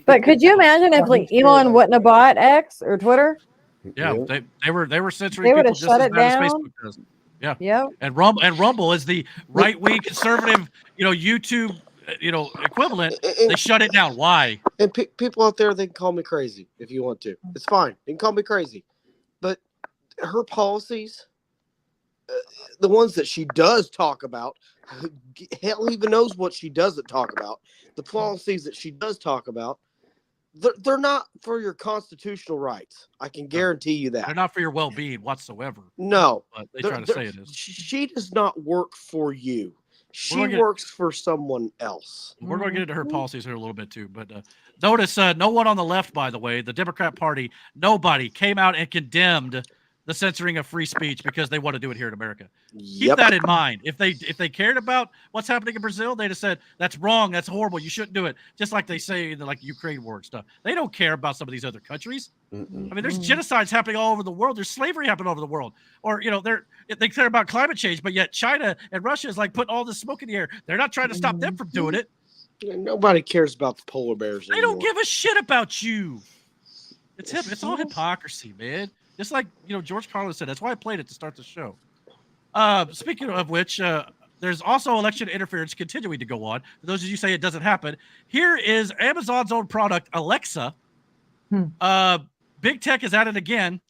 But could you imagine if like Elon wouldn't have bought X or Twitter? Yeah, they were censoring They people would've just shut as it bad as down. Facebook does. Yeah. Yep. And Rumble is the right wing conservative, YouTube, equivalent. They shut it down. Why? And people out there, they can call me crazy if you want to. It's fine. You can call me crazy. But her policies, the ones that she does talk about, hell even knows what she doesn't talk about. The policies that she does talk about, They're not for your constitutional rights. I can guarantee you that. They're not for your well-being whatsoever. No, but they try to say it is. She does not work for you. She gonna works for someone else. We're going to get into her policies here a little bit too, but notice no one on the left, by the way, the Democrat Party, nobody came out and condemned the censoring of free speech because they want to do it here in America. Keep that in mind. If they cared about what's happening in Brazil, they'd have said that's wrong, that's horrible, you shouldn't do it. Just like they say in the Ukraine war and stuff. They don't care about some of these other countries. I mean, there's genocides happening all over the world. There's slavery happening all over the world. Or they care about climate change, but yet China and Russia is like putting all this smoke in the air. They're not trying to stop them from doing it. Nobody cares about the polar bears They don't give a shit about you. It's all hypocrisy, man. Just like George Carlin said. That's why I played it to start the show. Speaking of which, there's also election interference continuing to go on. For those of you who say it doesn't happen, here is Amazon's own product, Alexa. Big Tech is at it again.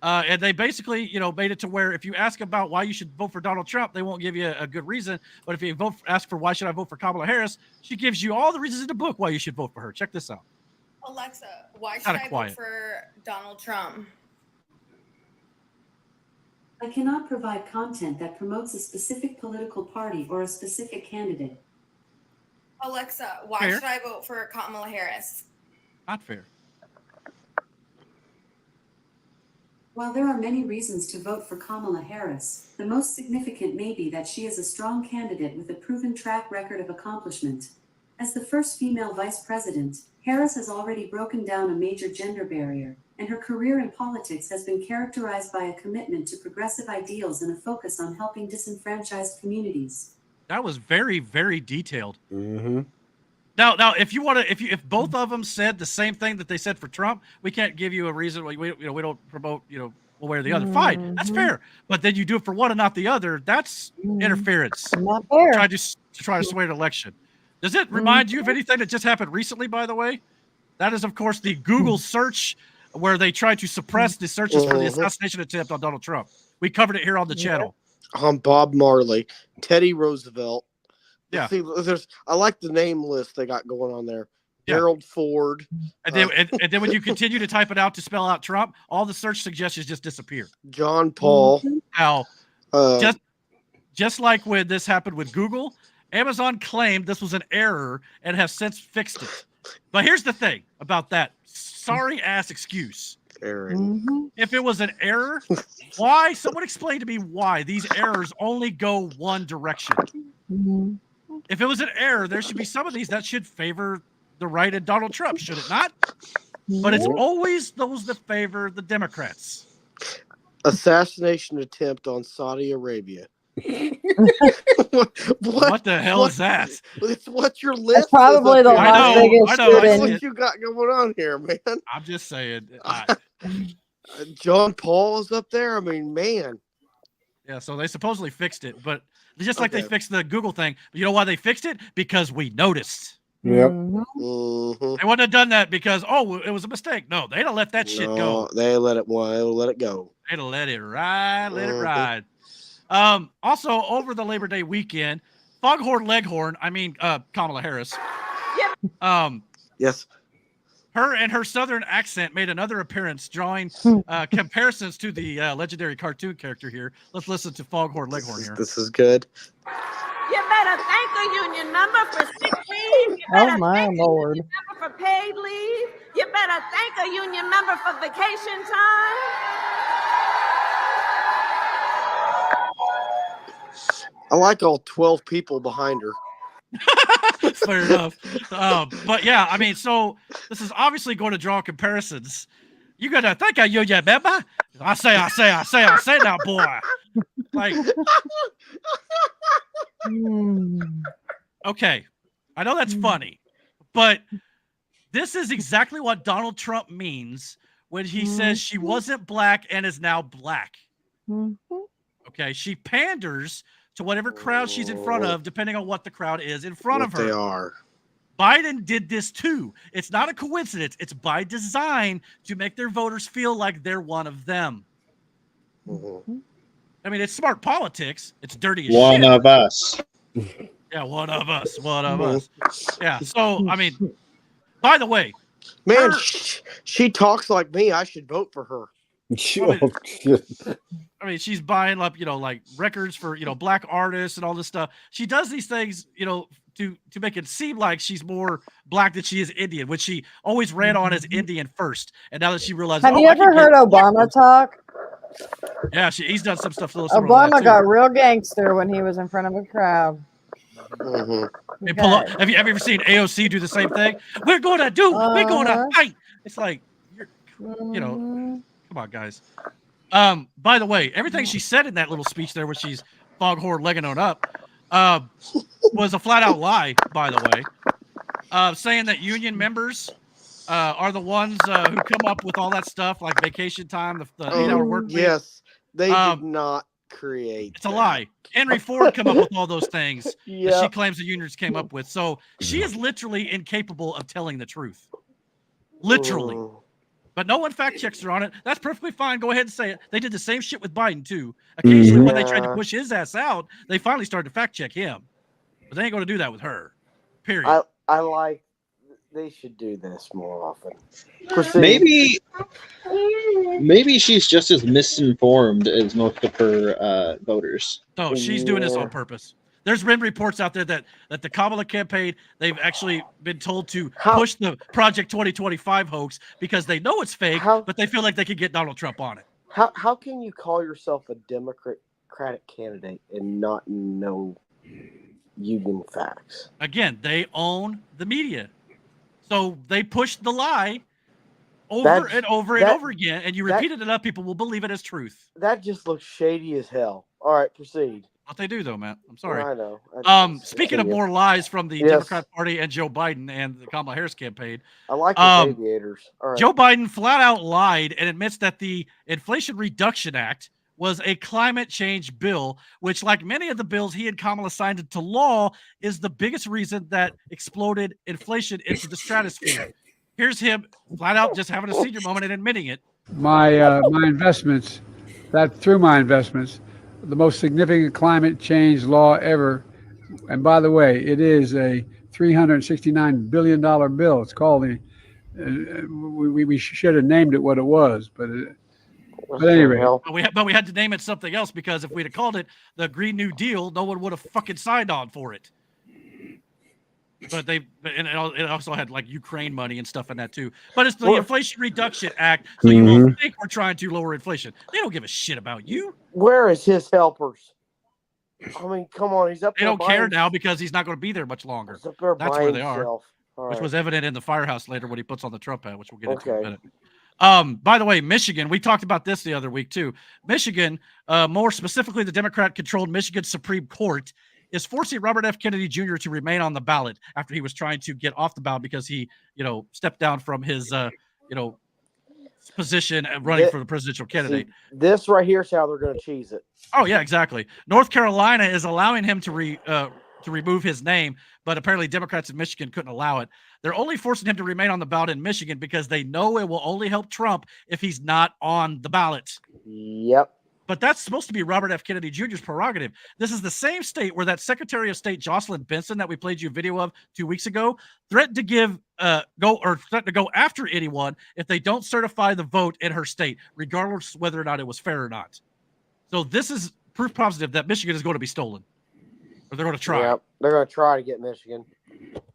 And they basically, made it to where if you ask about why you should vote for Donald Trump, they won't give you a good reason. But if you ask for why should I vote for Kamala Harris, she gives you all the reasons in the book why you should vote for her. Check this out. Alexa, why should I vote for Donald Trump? I cannot provide content that promotes a specific political party or a specific candidate. Alexa, why Fair. should I vote for Kamala Harris? Not fair. While there are many reasons to vote for Kamala Harris, the most significant may be that she is a strong candidate with a proven track record of accomplishment. As the first female vice president, Harris has already broken down a major gender barrier, and her career in politics has been characterized by a commitment to progressive ideals and a focus on helping disenfranchised communities. That was very, very detailed. Now, if you want to, if both of them said the same thing that they said for Trump, we can't give you a reason. We don't promote, one way or the other. Fine, that's fair. But then you do it for one and not the other. That's interference. Not fair. Try to sway an election. Does it remind you of anything that just happened recently? By the way, that is of course the Google search where they tried to suppress the searches for the assassination attempt on Donald Trump. We covered it here on the channel. Bob Marley, Teddy Roosevelt. Yeah. See, I like the name list they got going on there. Gerald Ford. And then when you continue to type it out to spell out Trump, all the search suggestions just disappear. John Paul. Now, just like when this happened with Google, Amazon claimed this was an error and have since fixed it. But here's the thing about that sorry ass excuse. If it was an error, why? Someone explain to me why these errors only go one direction. If it was an error, there should be some of these that should favor the right and Donald Trump, should it not? But it's always those that favor the Democrats. Assassination attempt on Saudi Arabia. What the hell is that? What's your list? That's probably the Las Vegas shooting. What you got going on here, man? I'm just saying. John Paul is up there. I mean, man. Yeah, so they supposedly fixed it, but just like they fixed the Google thing. But you know why they fixed it? Because we noticed. Yep. They wouldn't have done that because it was a mistake. No, they'd have let that shit go. They let it go. They'd have let it ride. Let it ride. Also, over the Labor Day weekend, Foghorn Leghorn, Kamala Harris. Yes. Her and her Southern accent made another appearance, drawing comparisons to the legendary cartoon character here. Let's listen to Foghorn Leghorn here. This is good. You better thank a union member for sick leave. You better thank a Lord. union member for paid leave. You better thank a union member for vacation time. I like all 12 people behind her. Fair enough. But yeah, so this is obviously going to draw comparisons. You gotta thank a union member. I say now, boy. Like, okay, I know that's funny, but this is exactly what Donald Trump means when he says she wasn't black and is now black. Okay, she panders to whatever crowd she's in front of, depending on what the crowd is in front of her. They are. Biden did this too. It's not a coincidence. It's by design to make their voters feel like they're one of them. It's smart politics. It's dirty as shit. One of us. Yeah, one of us. One of us. Yeah. So, by the way, Man, she talks like me. I should vote for her. I mean, she's buying up, like records for, black artists and all this stuff. She does these things, to make it seem like she's more black than she is Indian, which she always ran on as Indian first. And now that she realizes, Have you ever heard Obama talk? Yeah, he's done some stuff. Obama got real gangster when he was in front of a crowd. Hey, have you ever seen AOC do the same thing? We're going to fight. It's like, come on, guys. By the way, everything she said in that little speech there, where she's foghorn legging on up, was a flat out lie, by the way. Saying that union members are the ones who come up with all that stuff, like vacation time, the 8-hour work week. Yes, they did not create. It's a lie. Henry Ford come up with all those things that she claims the unions came up with. So she is literally incapable of telling the truth. Literally. But no one fact checks her on it. That's perfectly fine. Go ahead and say it. They did the same shit with Biden too. Occasionally, when they tried to push his ass out, they finally started to fact check him. But they ain't going to do that with her. Period. I like. They should do this more often. Maybe she's just as misinformed as most of her voters. No, she's doing this on purpose. There's been reports out there that the Kamala campaign, they've actually been told to push the Project 2025 hoax because they know it's fake, but they feel like they could get Donald Trump on it. How can you call yourself a Democratic candidate and not know union facts? Again, they own the media. So they push the lie over and over again, and you repeat it enough, people will believe it as truth. That just looks shady as hell. All right, proceed. What they do, though, Matt. I'm sorry. I know. Speaking of more lies from the Democrat Party and Joe Biden and the Kamala Harris campaign, I like the aviators. All right. Joe Biden flat out lied and admits that the Inflation Reduction Act was a climate change bill, which, like many of the bills he and Kamala signed into law, is the biggest reason that exploded inflation into the stratosphere. Here's him flat out just having a senior moment and admitting it. My investments, through my investments, the most significant climate change law ever. And by the way, it is a $369 billion bill. It's called we should have named it what it was, but anyway. But we had to name it something else because if we'd have called it the Green New Deal, no one would have fucking signed on for it. But it also had like Ukraine money and stuff in that too. But it's the Inflation Reduction Act, so you won't think we're trying to lower inflation. They don't give a shit about you. Where is his helpers? I mean, come on, he's up there. They don't care now because he's not going to be there much longer. That's where they are. Which was evident in the firehouse later when he puts on the Trump hat, which we'll get into in a minute. By the way, Michigan, we talked about this the other week too. Michigan, more specifically, the Democrat-controlled Michigan Supreme Court is forcing Robert F. Kennedy Jr. to remain on the ballot after he was trying to get off the ballot because he, stepped down from his, position and running for the presidential candidate. See, this right here is how they're going to cheese it. Oh yeah, exactly. North Carolina is allowing him to remove his name, but apparently Democrats in Michigan couldn't allow it. They're only forcing him to remain on the ballot in Michigan because they know it will only help Trump if he's not on the ballot. Yep. But that's supposed to be Robert F. Kennedy Jr.'s prerogative. This is the same state where that Secretary of State Jocelyn Benson that we played you a video of 2 weeks ago threatened to go after anyone if they don't certify the vote in her state, regardless whether or not it was fair or not. So this is proof positive that Michigan is going to be stolen, or they're going to try. Yep, they're going to try to get Michigan.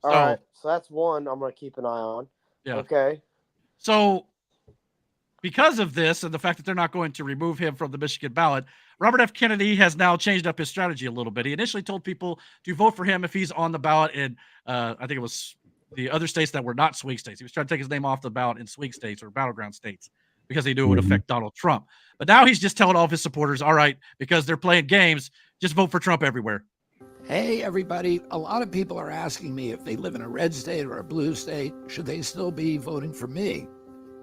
All right, so that's one I'm going to keep an eye on. Yeah. Okay. So because of this and the fact that they're not going to remove him from the Michigan ballot, Robert F. Kennedy has now changed up his strategy a little bit. He initially told people to vote for him if he's on the ballot in, I think it was the other states that were not swing states. He was trying to take his name off the ballot in swing states or battleground states because he knew it would affect Donald Trump. But now he's just telling all of his supporters, all right, because they're playing games, just vote for Trump everywhere. Hey, everybody. A lot of people are asking me if they live in a red state or a blue state, should they still be voting for me?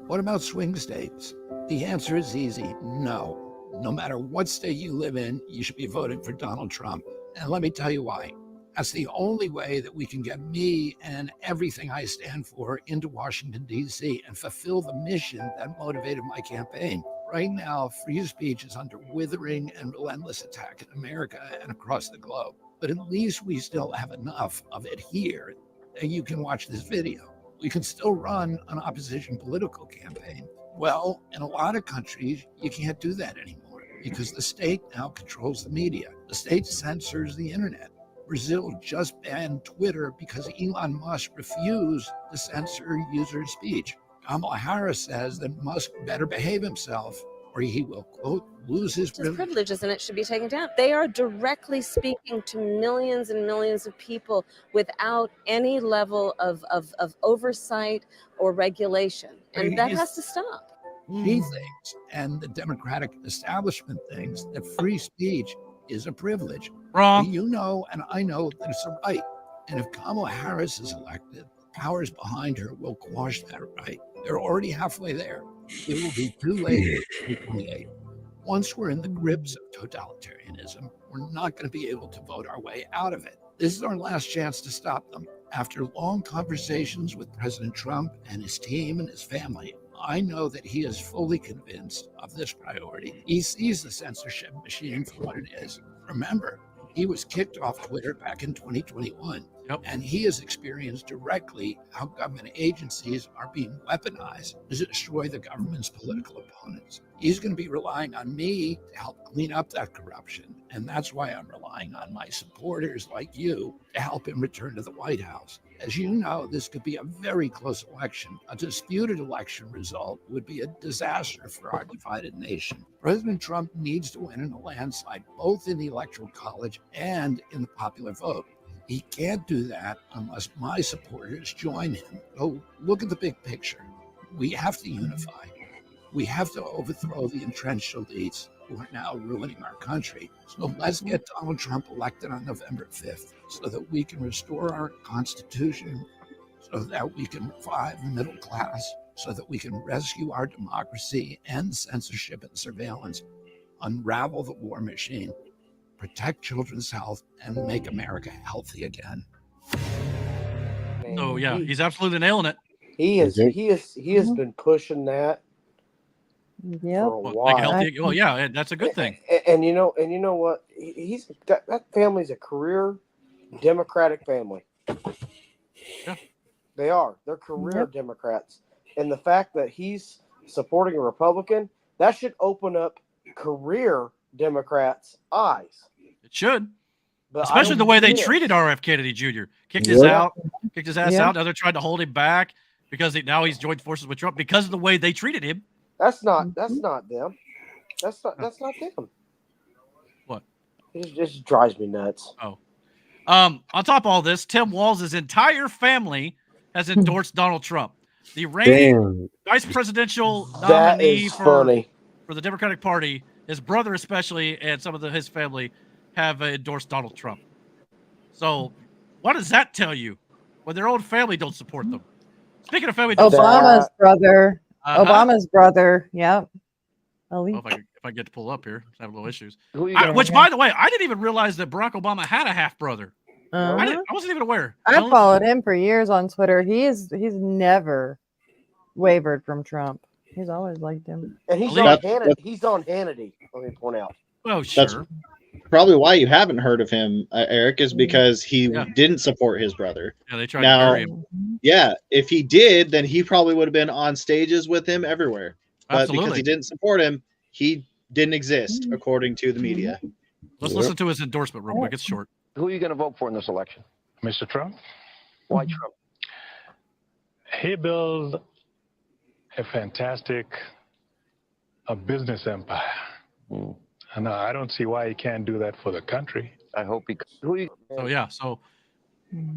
What about swing states? The answer is easy, no. No matter what state you live in, you should be voting for Donald Trump. And let me tell you why. That's the only way that we can get me and everything I stand for into Washington, D.C. and fulfill the mission that motivated my campaign. Right now, free speech is under withering and relentless attack in America and across the globe. But at least we still have enough of it here that you can watch this video. We can still run an opposition political campaign. Well, in a lot of countries, you can't do that anymore because the state now controls the media. The state censors the internet. Brazil just banned Twitter because Elon Musk refused to censor user speech. Kamala Harris says that Musk better behave himself or he will, quote, lose his privileges and it should be taken down. They are directly speaking to millions and millions of people without any level of oversight or regulation. And that has to stop. She thinks, and the Democratic establishment thinks, that free speech is a privilege. Wrong. You know, and I know that it's a right. And if Kamala Harris is elected, powers behind her will quash that right. They're already halfway there. It will be too late in 2028. Once we're in the grips of totalitarianism, we're not going to be able to vote our way out of it. This is our last chance to stop them. After long conversations with President Trump and his team and his family, I know that he is fully convinced of this priority. He sees the censorship machine for what it is. Remember, he was kicked off Twitter back in 2021. And he has experienced directly how government agencies are being weaponized to destroy the government's political opponents. He's going to be relying on me to help clean up that corruption. And that's why I'm relying on my supporters like you to help him return to the White House. As you know, this could be a very close election. A disputed election result would be a disaster for our divided nation. President Trump needs to win in a landslide, both in the Electoral College and in the popular vote. He can't do that unless my supporters join him. So look at the big picture. We have to unify. We have to overthrow the entrenched elites who are now ruining our country. So let's get Donald Trump elected on November 5th so that we can restore our Constitution, so that we can revive the middle class, so that we can rescue our democracy, end censorship and surveillance, unravel the war machine, protect children's health, and make America healthy again. So yeah, he's absolutely nailing it. He has been pushing that for a while. Like a healthy, well, yeah, that's a good thing. And you know what? He's that family's a career Democratic family. Yeah. They are. They're career Democrats. And the fact that he's supporting a Republican, that should open up career Democrats' eyes. It should. But especially the way they treated R.F. Kennedy Jr. Kicked his ass out. Now they're trying to hold him back because now he's joined forces with Trump because of the way they treated him. That's not them. That's not them. What? It just drives me nuts. Oh. On top of all this, Tim Walz's entire family has endorsed Donald Trump. The reigning vice presidential nominee for the Democratic Party, his brother especially, and some of his family have endorsed Donald Trump. So what does that tell you when their own family don't support them? Speaking of family, Obama's brother. Obama's brother. Yep. Well, if I get to pull up here, I have little issues. Which, by the way, I didn't even realize that Barack Obama had a half brother. I wasn't even aware. I followed him for years on Twitter. He's never wavered from Trump. He's always liked him. And he's on Hannity. Let me point out. Oh, sure. That's probably why you haven't heard of him, Eric, is because he didn't support his brother. Yeah, they tried to bury him. Yeah, if he did, then he probably would have been on stages with him everywhere. But because he didn't support him, he didn't exist, according to the media. Let's listen to his endorsement real quick. It's short. Who are you going to vote for in this election? Mr. Trump? Why Trump? He built a fantastic business empire. And I don't see why he can't do that for the country. I hope he. So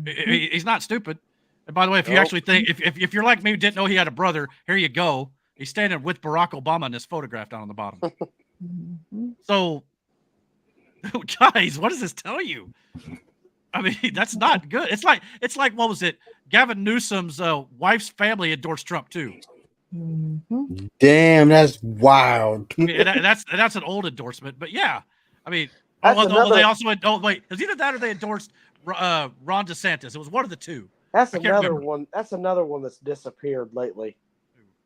he's not stupid. And by the way, if you actually think, if you're like me who didn't know he had a brother, here you go. He's standing with Barack Obama in this photograph down on the bottom. So, guys, what does this tell you? I mean, that's not good. It's like what was it? Gavin Newsom's wife's family endorsed Trump too. Damn, that's wild. That's an old endorsement, but yeah, I mean, they also it's either that or they endorsed Ron DeSantis. It was one of the two. That's another one. That's another one that's disappeared lately.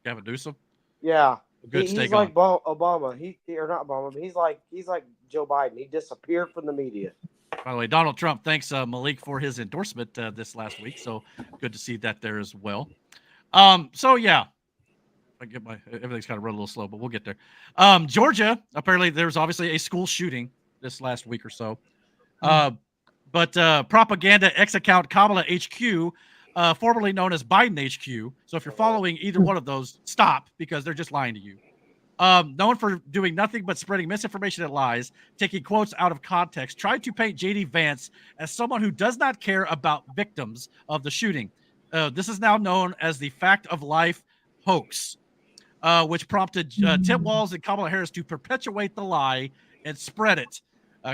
Gavin Newsom. Yeah, he's like Obama. Or not Obama, but he's like Joe Biden. He disappeared from the media. By the way, Donald Trump thanks Malik for his endorsement this last week. So good to see that there as well. So yeah, I get everything's kind of run a little slow, but we'll get there. Georgia, apparently there was obviously a school shooting this last week or so. But propaganda X account Kamala HQ, formerly known as Biden HQ. So if you're following either one of those, stop, because they're just lying to you. Known for doing nothing but spreading misinformation and lies, taking quotes out of context, tried to paint JD Vance as someone who does not care about victims of the shooting. This is now known as the Fact of Life hoax, which prompted Tim Walz and Kamala Harris to perpetuate the lie and spread it.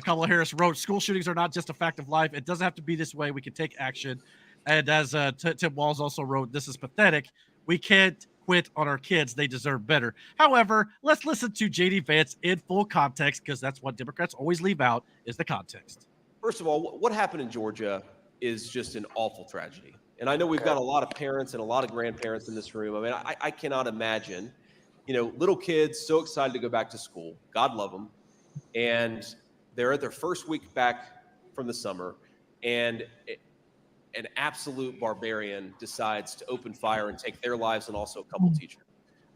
Kamala Harris wrote, "School shootings are not just a fact of life. It doesn't have to be this way. We can take action." And as Tim Walz also wrote, "This is pathetic. We can't quit on our kids. They deserve better." However, let's listen to JD Vance in full context, because that's what Democrats always leave out, is the context. First of all, what happened in Georgia is just an awful tragedy. And I know we've got a lot of parents and a lot of grandparents in this room. I mean, I cannot imagine, little kids so excited to go back to school. God love them. And they're at their first week back from the summer, and an absolute barbarian decides to open fire and take their lives and also a couple teachers.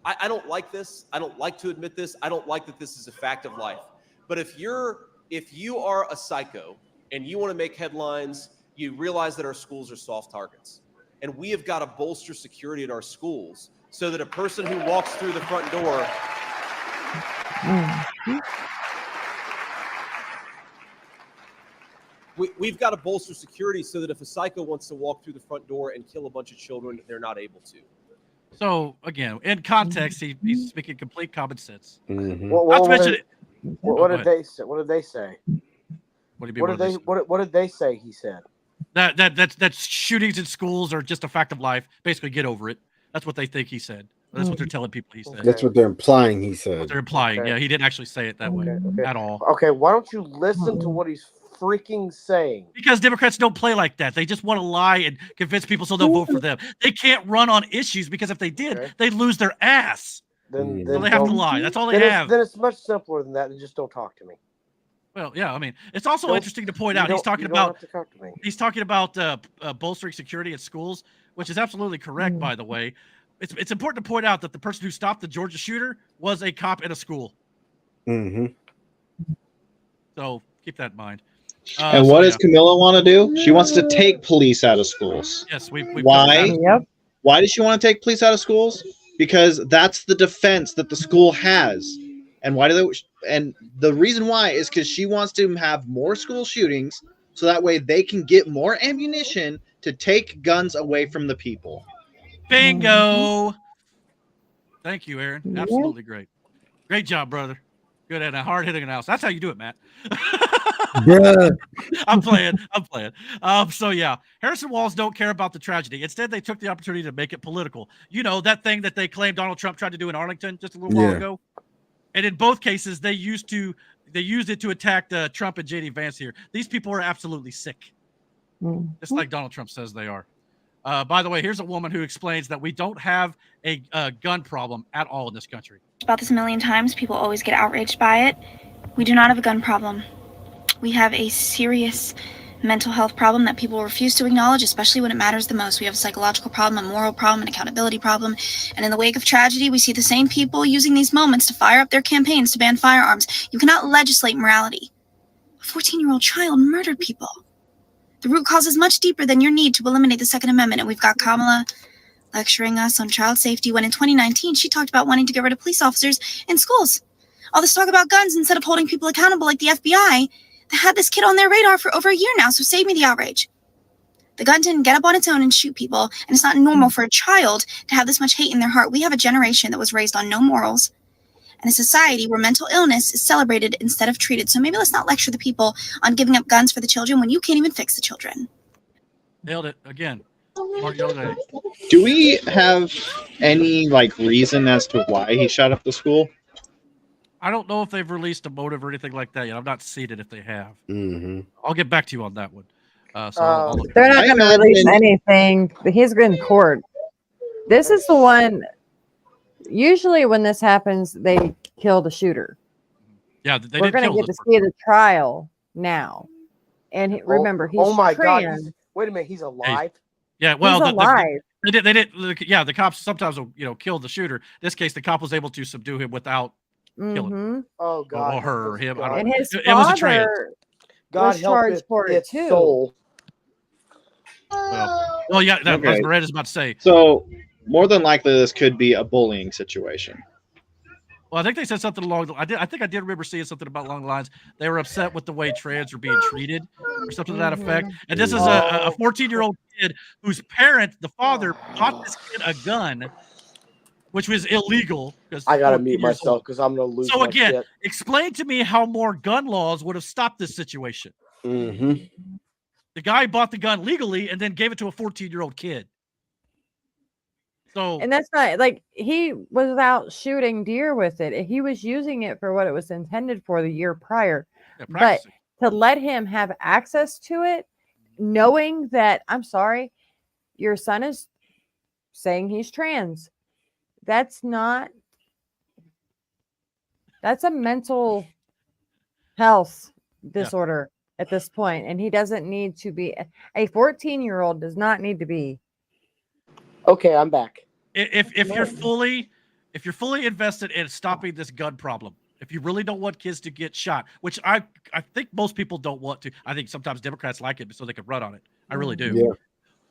I don't like this. I don't like to admit this. I don't like that this is a fact of life. But if you are a psycho and you want to make headlines, you realize that our schools are soft targets. And we have got to bolster security at our schools so that a person who walks through the front door we've got to bolster security so that if a psycho wants to walk through the front door and kill a bunch of children, they're not able to. So again, in context, he's speaking complete common sense. Mm-hmm. What did they say? What did they say? What do you mean? What did they say? He said that shootings in schools are just a fact of life. Basically, get over it. That's what they think he said. That's what they're telling people he said. That's what they're implying he said. What they're implying. Okay. Yeah, he didn't actually say it that way at all. Okay, why don't you listen to what he's freaking saying? Because Democrats don't play like that. They just want to lie and convince people so they'll vote for them. They can't run on issues, because if they did, they'd lose their ass. Then so they have to lie. That's all they have. Then it's much simpler than that. Just don't talk to me. Well, yeah, I mean, it's also interesting to point out he's talking about bolstering security at schools, which is absolutely correct, by the way. It's important to point out that the person who stopped the Georgia shooter was a cop in a school. Mm-hmm. So keep that in mind. And what does Camilla want to do? She wants to take police out of schools. Yes, we've why? Why does she want to take police out of schools? Because that's the defense that the school has. And why do they? And the reason why is because she wants to have more school shootings, so that way they can get more ammunition to take guns away from the people. Bingo! Thank you, Aaron. Absolutely great. Great job, brother. Good at a hard-hitting analysis. That's how you do it, Matt. I'm playing. So yeah, Harrison Walz don't care about the tragedy. Instead, they took the opportunity to make it political. That thing that they claimed Donald Trump tried to do in Arlington just a little while ago. And in both cases, they used it to attack Trump and JD Vance here. These people are absolutely sick, just like Donald Trump says they are. By the way, here's a woman who explains that we don't have a gun problem at all in this country. About this a million times. People always get outraged by it. We do not have a gun problem. We have a serious mental health problem that people refuse to acknowledge, especially when it matters the most. We have a psychological problem, a moral problem, an accountability problem. And in the wake of tragedy, we see the same people using these moments to fire up their campaigns to ban firearms. You cannot legislate morality. A 14-year-old child murdered people. The root cause is much deeper than your need to eliminate the Second Amendment. And we've got Kamala lecturing us on child safety when in 2019, she talked about wanting to get rid of police officers in schools. All this talk about guns instead of holding people accountable like the FBI. They had this kid on their radar for over a year now, so save me the outrage. The gun didn't get up on its own and shoot people, and it's not normal for a child to have this much hate in their heart. We have a generation that was raised on no morals, and a society where mental illness is celebrated instead of treated. So maybe let's not lecture the people on giving up guns for the children when you can't even fix the children. Nailed it again. Do we have any reason as to why he shot up the school? I don't know if they've released a motive or anything like that yet. I've not seen it if they have. Mm-hmm. I'll get back to you on that one. They're not going to release anything. He's in court. This is the one. Usually when this happens, they kill the shooter. Yeah, we're going to get to see the trial now. And remember, he's oh my trans. God. Wait a minute. He's alive? Yeah, well, he's alive. They did. Yeah, the cops sometimes will, kill the shooter. In this case, the cop was able to subdue him without killing him. Oh God, or her, or him. I don't And know. his It was a trans. father God was help charged for it its too. soul. Well, yeah, that's Okay. what Miranda's about to say. So more than likely, this could be a bullying situation. Well, I think they said something along the. I think I did remember seeing something about along the lines. They were upset with the way trans were being treated, or something to that effect. And this is a 14-year-old kid whose parent, the father, bought this kid a gun, which was illegal because I gotta 14 mute years myself old. because I'm gonna lose So my again, shit. explain to me how more gun laws would have stopped this situation. Mm-hmm. The guy bought the gun legally and then gave it to a 14-year-old kid. So, and that's not like he was out shooting deer with it. He was using it for what it was intended for the year prior. But to let him have access to it, knowing that, I'm sorry, your son is saying he's trans, that's a mental health disorder at this point, and he doesn't need to be. A 14-year-old does not need to be. Okay, I'm back. if you're fully invested in stopping this gun problem, if you really don't want kids to get shot, which I think most people don't want to. I think sometimes Democrats like it so they can run on it. I really do. Yeah.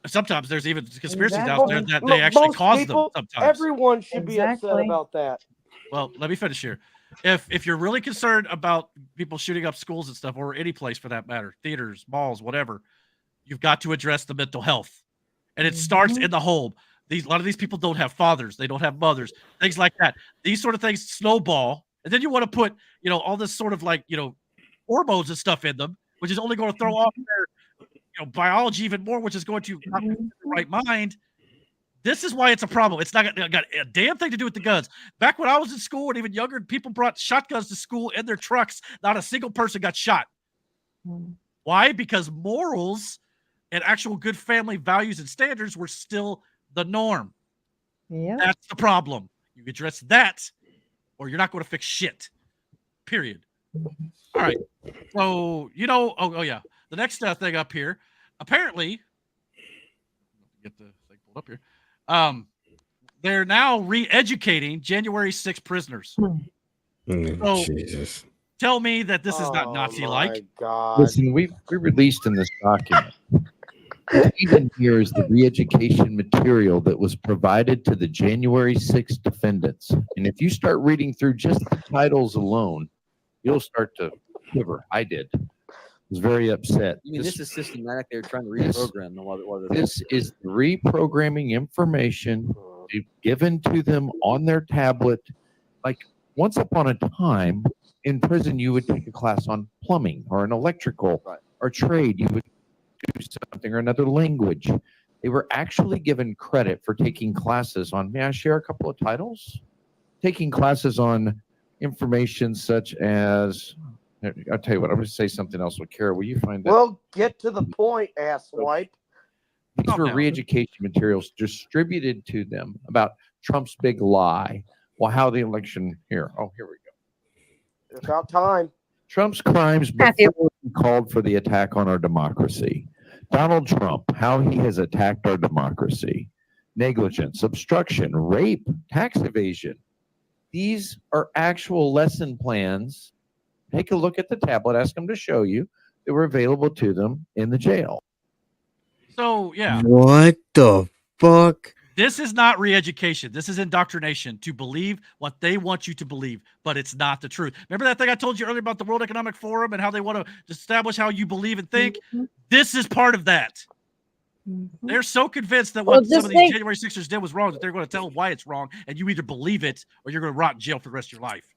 Sometimes there's even conspiracies out there that they actually Most cause people, them sometimes. Everyone should be upset about that. Well, let me finish here. If you're really concerned about people shooting up schools and stuff, or any place for that matter, theaters, malls, whatever, you've got to address the mental health. And it starts in the home. A lot of these people don't have fathers, they don't have mothers, things like that. These sort of things snowball, and then you want to put, all this sort of like, hormones and stuff in them, which is only going to throw off their, biology even more, which is going to knock them in the right mind. This is why it's a problem. It's not got a damn thing to do with the guns. Back when I was in school and even younger, people brought shotguns to school in their trucks. Not a single person got shot. Why? Because morals and actual good family values and standards were still the norm. Yeah. That's the problem. You address that, or you're not going to fix shit. Period. All right. So, oh yeah. The next thing up here, apparently, get the thing pulled up here. They're now re-educating January 6 prisoners. So, Jesus. Tell me that this is not Nazi-like. Listen, we released in this document. Even here is the re-education material that was provided to the January 6 defendants. And if you start reading through just the titles alone, you'll start to quiver. I did. I was very upset. I mean, this is systematic. They're trying to reprogram them. This is reprogramming information given to them on their tablet. Like once upon a time in prison, you would take a class on plumbing or an electrical or trade. You would do something or another language. They were actually given credit for taking classes on, may I share a couple of titles? Taking classes on information such as, I'll tell you what, I'm going to say something else. Well, Kara, will you find that? Well, get to the point, asswipe. These were re-education materials distributed to them about Trump's big lie. Well, how the election here. Oh, here we go. It's about time. Trump's crimes before he called for the attack on our democracy. Donald Trump, how he has attacked our democracy. Negligence, obstruction, rape, tax evasion. These are actual lesson plans. Take a look at the tablet, ask them to show you. They were available to them in the jail. So, yeah. What the fuck? This is not re-education. This is indoctrination to believe what they want you to believe, but it's not the truth. Remember that thing I told you earlier about the World Economic Forum and how they want to establish how you believe and think? This is part of that. They're so convinced that what some of these January 6ers did was wrong that they're going to tell them why it's wrong, and you either believe it or you're going to rot in jail for the rest of your life.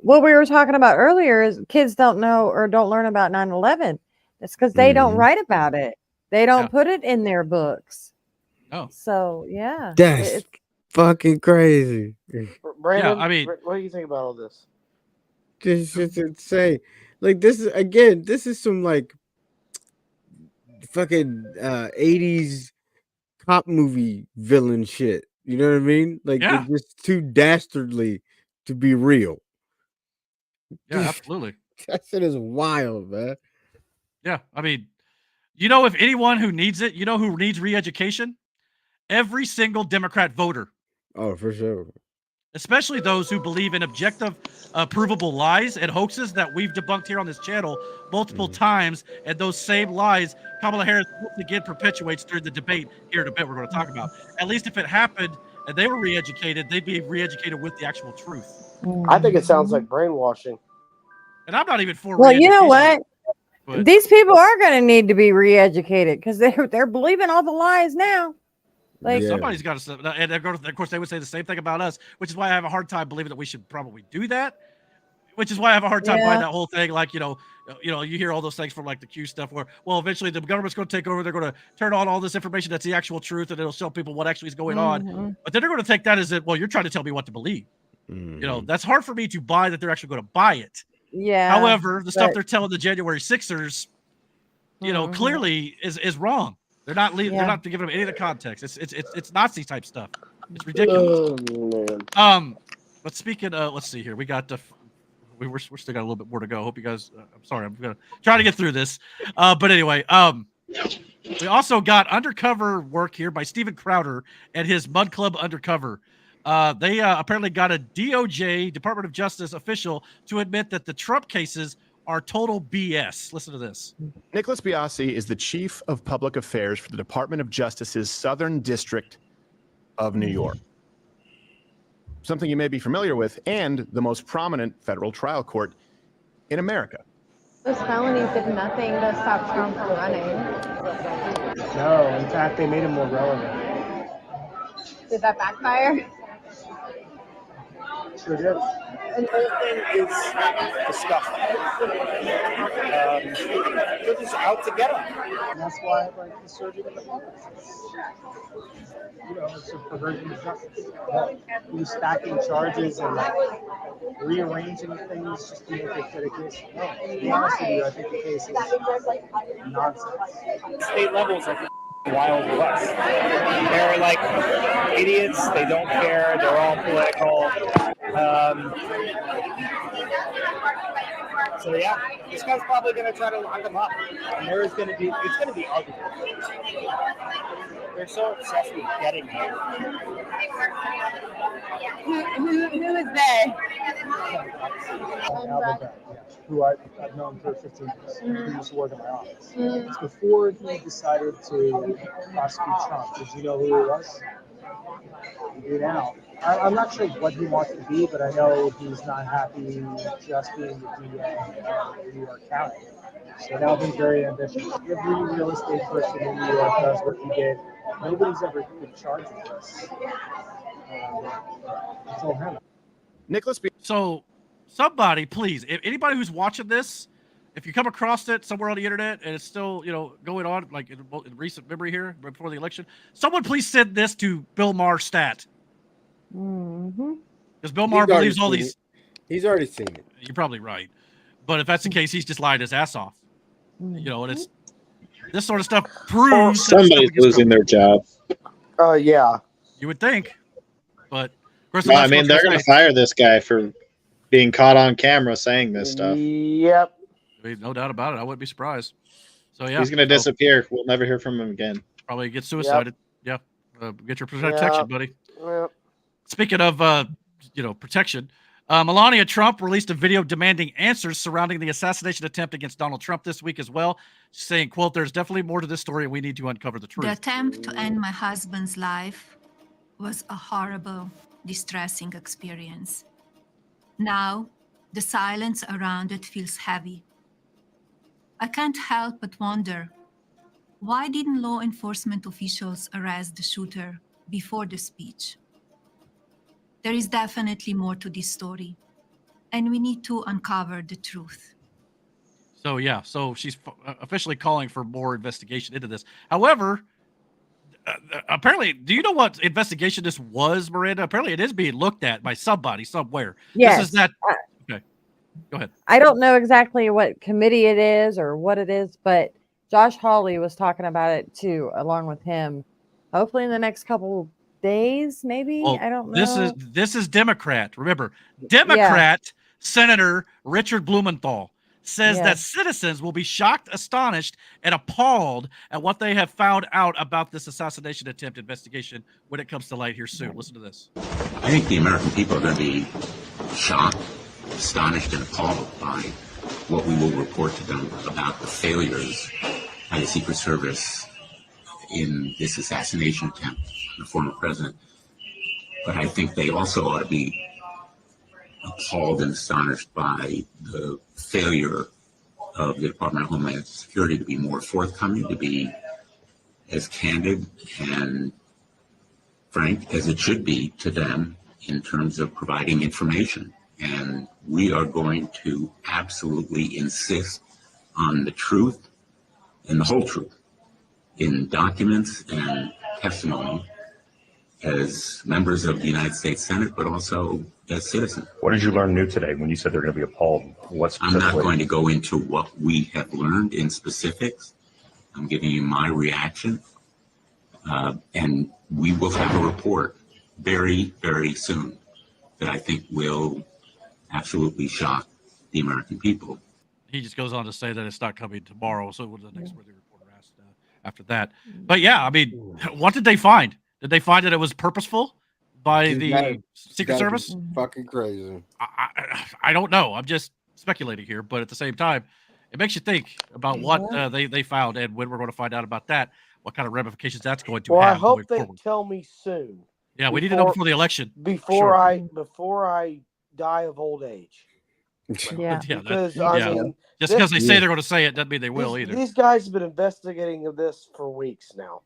What we were talking about earlier is kids don't know or don't learn about 9/11. It's because they don't write about it. They don't put it in their books. Oh. So, yeah. That's fucking crazy. Brandon, Yeah, I mean, what do you think about all this? This is insane. Like, this is some like fucking 80s cop movie villain shit. You know what I mean? Like, it's just too dastardly to be real. Yeah, absolutely. That shit is wild, man. Yeah, I mean, if anyone who needs it, who needs re-education? every single Democrat voter. Oh, for sure. Especially those who believe in objective, provable lies and hoaxes that we've debunked here on this channel multiple times. And those same lies, Kamala Harris once again perpetuates during the debate here in a bit we're going to talk about. At least if it happened and they were re-educated, they'd be re-educated with the actual truth. I think it sounds like brainwashing. And I'm not even for Well, you know what? but- These people are going to need to be re-educated because they're believing all the lies now. Like somebody's got to, and of course they would say the same thing about us, which is why I have a hard time believing that we should probably do that. Which is why I have a hard time buying that whole thing. Like, you hear all those things from like the Q stuff where, well, eventually the government's going to take over. They're going to turn on all this information that's the actual truth, and it'll show people what actually is going on. But then they're going to take that as well, you're trying to tell me what to believe. That's hard for me to buy that they're actually going to buy it. Yeah. However, the stuff they're telling the January 6ers, clearly is wrong. They're not leaving. They're not giving them any of the context. It's Nazi type stuff. It's ridiculous. Oh, man. But speaking, let's see here. We got we're still got a little bit more to go. Hope you guys. I'm sorry. I'm gonna try to get through this. But anyway, we also got undercover work here by Steven Crowder and his Mud Club Undercover. They apparently got a DOJ, Department of Justice official to admit that the Trump cases are total BS. Listen to this. Nicholas Biasi is the Chief of Public Affairs for the Department of Justice's Southern District of New York. Something you may be familiar with, and the most prominent federal trial court in America. Those felonies did nothing to stop Trump from running. No, in fact, they made him more relevant. Did that backfire? Sure did. And the whole thing is disgusting. They're just out to get him. And that's why, like, the surgeon in the office it's a perversion of justice. He's stacking charges and rearranging things just to make it fit a case. No, to be honest with you, I think the case is nonsense. State levels are wild west. They're like idiots. They don't care. They're all political. So yeah, this guy's probably going to try to lock him up, and it's going to be ugly. They're so obsessed with getting him. Who is they? Who I've known for 15 years. Who used to work in my office. It's before he decided to prosecute Trump. Did you know who he was? You do now. I'm not sure what he wants to be, but I know he's not happy just being the DA in New York County. So now he's very ambitious. Every real estate person in New York does what he did. Nobody's ever been charged with this. It's all him. Nicholas. So somebody, please, if anybody who's watching this, if you come across it somewhere on the internet and it's still, going on, like in recent memory here before the election, someone please send this to Bill Maher stat. Because Bill Maher believes all these. He's already seen it. You're probably right. But if that's the case, he's just lied his ass off. And it's this sort of stuff proves somebody's losing their job. Yeah. You would think. But of course, I mean, they're going to fire this guy for being caught on camera saying this stuff. Yep. No doubt about it. I wouldn't be surprised. So yeah, he's going to disappear. We'll never hear from him again. Probably get suicided. Yep. Get your protection, buddy. Yep. Speaking of, protection, Melania Trump released a video demanding answers surrounding the assassination attempt against Donald Trump this week as well, saying, quote, "There's definitely more to this story and we need to uncover the truth." The attempt to end my husband's life was a horrible, distressing experience. Now, the silence around it feels heavy. I can't help but wonder, why didn't law enforcement officials arrest the shooter before the speech? There is definitely more to this story, and we need to uncover the truth. So, yeah, she's officially calling for more investigation into this. However, apparently, do you know what investigation this was, Miranda? Apparently, it is being looked at by somebody somewhere. Yes. This is that. Okay, go ahead. I don't know exactly what committee it is or what it is, but Josh Hawley was talking about it too, along with him. Hopefully, in the next couple days, maybe. Well, I don't know. This is Democrat. Remember, Democrat Senator Richard Blumenthal. says that Yes. citizens will be shocked, astonished, and appalled at what they have found out about this assassination attempt investigation when it comes to light here soon. Listen to this. I think the American people are going to be shocked, astonished, and appalled by what we will report to them about the failures by the Secret Service in this assassination attempt on the former president. But I think they also ought to be appalled and astonished by the failure of the Department of Homeland Security to be more forthcoming, to be as candid and frank as it should be to them in terms of providing information. And we are going to absolutely insist on the truth and the whole truth in documents and testimony as members of the United States Senate, but also as citizens. What did you learn new today when you said they're going to be appalled? I'm not going to go into what we have learned in specifics. I'm giving you my reaction. And we will have a report very, very soon that I think will absolutely shock the American people. He just goes on to say that it's not coming tomorrow. So the next worthy reporter asked after that. But yeah, I mean, what did they find? Did they find that it was purposeful by the Secret Service? Fucking crazy. I don't know. I'm just speculating here, but at the same time, it makes you think about what they found and when we're going to find out about that, what kind of ramifications that's going to Well, have. I hope they forward. tell me soon. Yeah, we need to know before the election. Before Sure. I die of old age. Yeah. Because I mean, just because they say they're going to say it doesn't mean they will either. These guys have been investigating this for weeks now.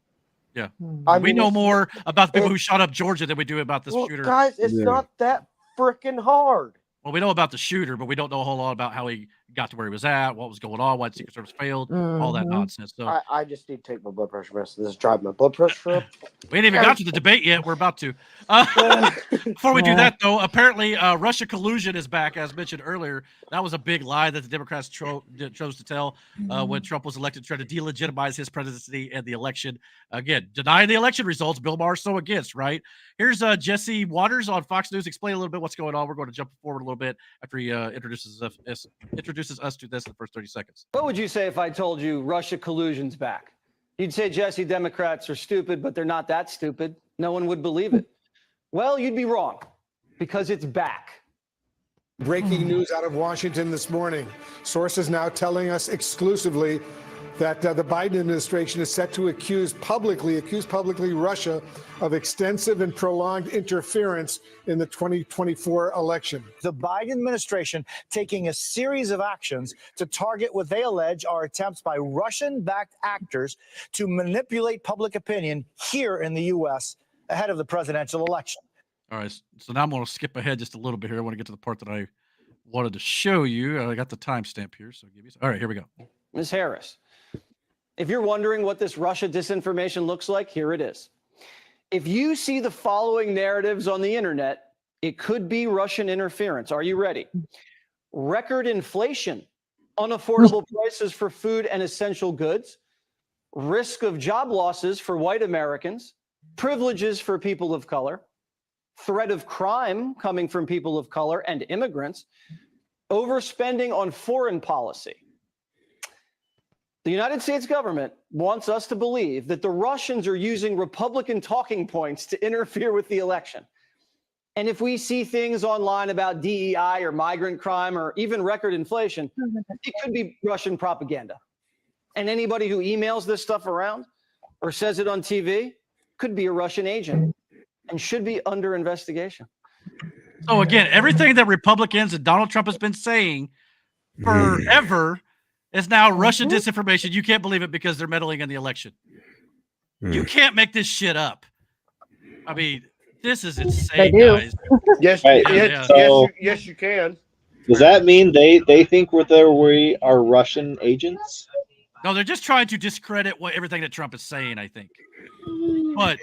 Yeah, I we mean, know it's- more about the people who shot up Georgia than we do about this Well, shooter. guys, it's not that freaking hard. Well, we know about the shooter, but we don't know a whole lot about how he got to where he was at, what was going on, why the Secret Service failed, all that nonsense. So I just need to take my blood pressure medicine. This is driving my blood pressure up. we ain't even got to the debate yet. We're about to. Before we do that, though, apparently Russia collusion is back, as mentioned earlier. That was a big lie that the Democrats chose to tell when Trump was elected, trying to delegitimize his presidency and the election. Again, denying the election results. Bill Maher so against, right? Here's Jesse Waters on Fox News. Explain a little bit what's going on. We're going to jump forward a little bit after he introduces us to this in the first 30 seconds. What would you say if I told you Russia collusion's back? You'd say, Jesse, Democrats are stupid, but they're not that stupid. No one would believe it. Well, you'd be wrong, because it's back. Breaking news out of Washington this morning. Sources now telling us exclusively that the Biden administration is set to accuse publicly Russia of extensive and prolonged interference in the 2024 election. The Biden administration taking a series of actions to target what they allege are attempts by Russian-backed actors to manipulate public opinion here in the U.S. ahead of the presidential election. All right, so now I'm going to skip ahead just a little bit here. I want to get to the part that I wanted to show you. I got the timestamp here, so give me. All right, here we go. Ms. Harris, if you're wondering what this Russia disinformation looks like, here it is. If you see the following narratives on the internet, it could be Russian interference. Are you ready? Record inflation, unaffordable prices for food and essential goods, risk of job losses for white Americans, privileges for people of color, threat of crime coming from people of color and immigrants, overspending on foreign policy. The United States government wants us to believe that the Russians are using Republican talking points to interfere with the election. And if we see things online about DEI or migrant crime or even record inflation, it could be Russian propaganda. And anybody who emails this stuff around or says it on TV could be a Russian agent and should be under investigation. So again, everything that Republicans and Donald Trump has been saying forever is now Russian disinformation. You can't believe it because they're meddling in the election. You can't make this shit up. I mean, this is insane, guys. Yes, Right. yes, you can. Does that mean they think we are Russian agents? No, they're just trying to discredit everything that Trump is saying, I think. But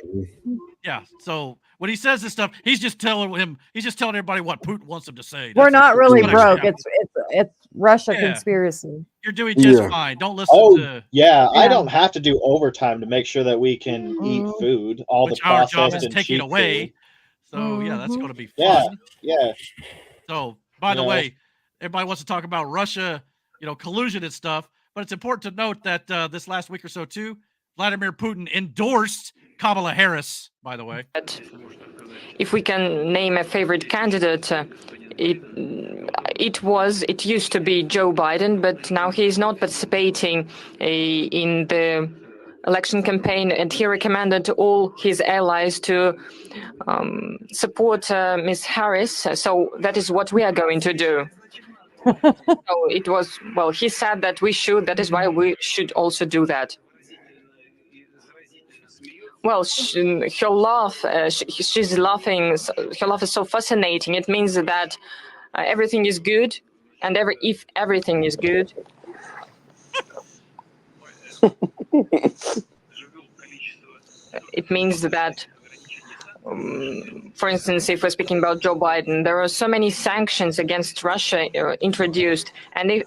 yeah, so when he says this stuff, he's just telling everybody what Putin wants him to say. We're not really broke. It's It's Russia conspiracy. You're doing just fine. Don't listen to. Yeah, I don't have to do overtime to make sure that we can eat food. All Which the our processed job is and taking cheap away. food. So yeah, that's going to be fun. Yeah. So by the Yeah. way, everybody wants to talk about Russia collusion and stuff. But it's important to note that this last week or so too, Vladimir Putin endorsed Kamala Harris, by the way. If we can name a favorite candidate, it used to be Joe Biden, but now he is not participating in the election campaign, and he recommended all his allies to support Ms. Harris. So that is what we are going to do. So it was, well, he said that we should, that is why we should also do that. Well, her laugh, she's laughing, her laugh is so fascinating. It means that everything is good, and if everything is good, it means that, for instance, if we're speaking about Joe Biden, there are so many sanctions against Russia introduced, and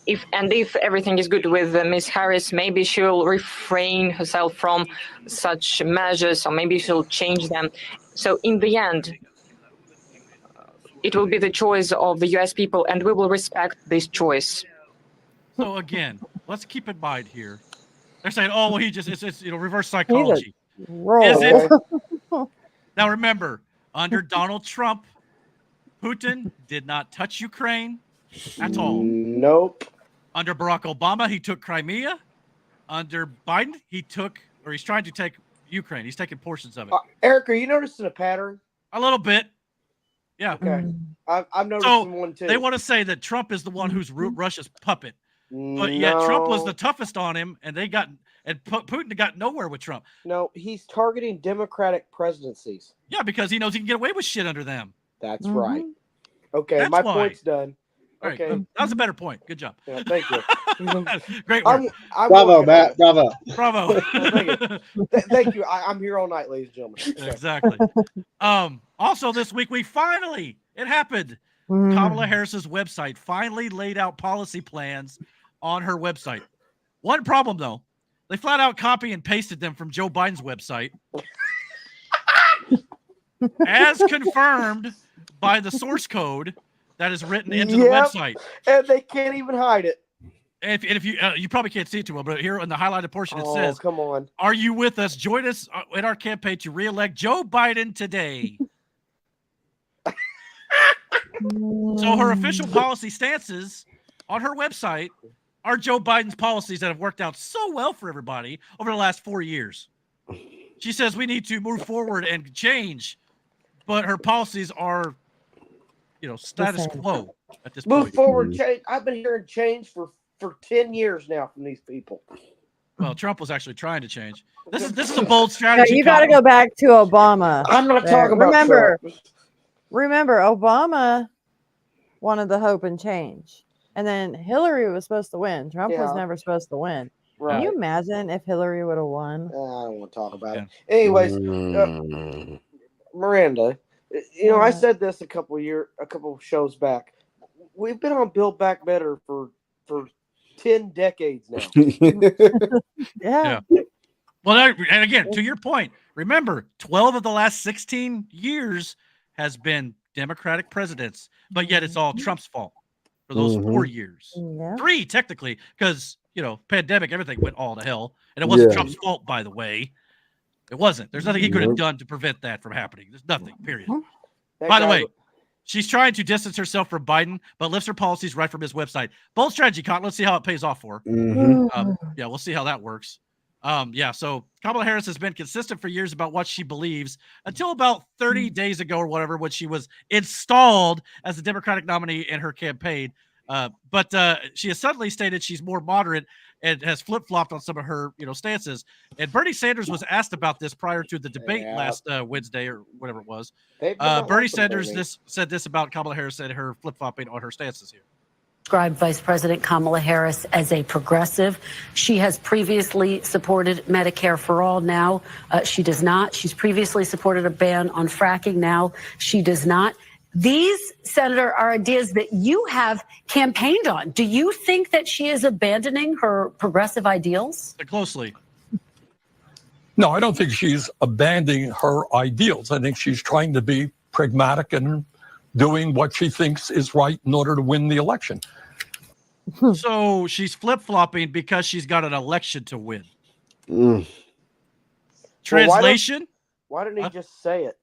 if everything is good with Ms. Harris, maybe she'll refrain herself from such measures, or maybe she'll change them. So in the end, it will be the choice of the U.S. people, and we will respect this choice. So again, let's keep in mind here. They're saying, "Oh, well, it's reverse psychology." Is it? Now remember, under Donald Trump, Putin did not touch Ukraine at all. Nope. Under Barack Obama, he took Crimea. Under Biden, he's trying to take Ukraine. He's taking portions of it. Eric, are you noticing a pattern? A little bit. Yeah. Okay. I'm noticing one too. They want to say that Trump is the one who's Russia's puppet. But yet Trump was the toughest on him, and Putin got nowhere with Trump. No, he's targeting Democratic presidencies. Yeah, because he knows he can get away with shit under them. That's right. Okay, That's my why. point's done. All Okay. Right, that was a better point. Good job. Yeah, thank you. Great work. Bravo, Matt. Bravo. Bravo. Thank you. I'm here all night, ladies and gentlemen. Exactly. Also this week, it happened. Kamala Harris's website finally laid out policy plans on her website. One problem, though, they flat out copy and pasted them from Joe Biden's website. As confirmed by the source code that is written into the website. And they can't even hide it. If you probably can't see it too well, but here in the highlighted portion, it says, come on. "Are you with us? Join us in our campaign to re-elect Joe Biden today." So her official policy stances on her website are Joe Biden's policies that have worked out so well for everybody over the last 4 years. She says we need to move forward and change, but her policies are, status quo at this point. Move forward, change. I've been hearing change for 10 years now from these people. Well, Trump was actually trying to change. This is a bold strategy. You got to go back to Obama. I'm not talking about Trump. Remember, Obama wanted the hope and change. And then Hillary was supposed to win. Trump was never supposed to win. Right. Can you imagine if Hillary would have won? I don't want to talk about it. Anyways, Miranda, I said this a couple shows back. We've been on Build Back Better for 10 decades now. Yeah. Well, and again, to your point, remember, 12 of the last 16 years has been Democratic presidents, but yet it's all Trump's fault for those 4 years. Yeah. 3, technically, because, pandemic, everything went all to hell. And it wasn't Trump's fault, by the way. It wasn't. There's nothing he could have done to prevent that from happening. There's nothing, period. By the way, she's trying to distance herself from Biden, but lifts her policies right from his website. Bold strategy, Cotton. Let's see how it pays off for her. We'll see how that works. So Kamala Harris has been consistent for years about what she believes until about 30 days ago or whatever, when she was installed as the Democratic nominee in her campaign. But she has suddenly stated she's more moderate and has flip-flopped on some of her, stances. And Bernie Sanders was asked about this prior to the debate last Wednesday or whatever it was. Bernie Sanders said this about Kamala Harris and her flip-flopping on her stances here. Described Vice President Kamala Harris as a progressive. She has previously supported Medicare for all. Now she does not. She's previously supported a ban on fracking. Now she does not. These, Senator, are ideas that you have campaigned on. Do you think that she is abandoning her progressive ideals? Closely. No, I don't think she's abandoning her ideals. I think she's trying to be pragmatic and doing what she thinks is right in order to win the election. So she's flip-flopping because she's got an election to win. Translation? Why didn't he just say it?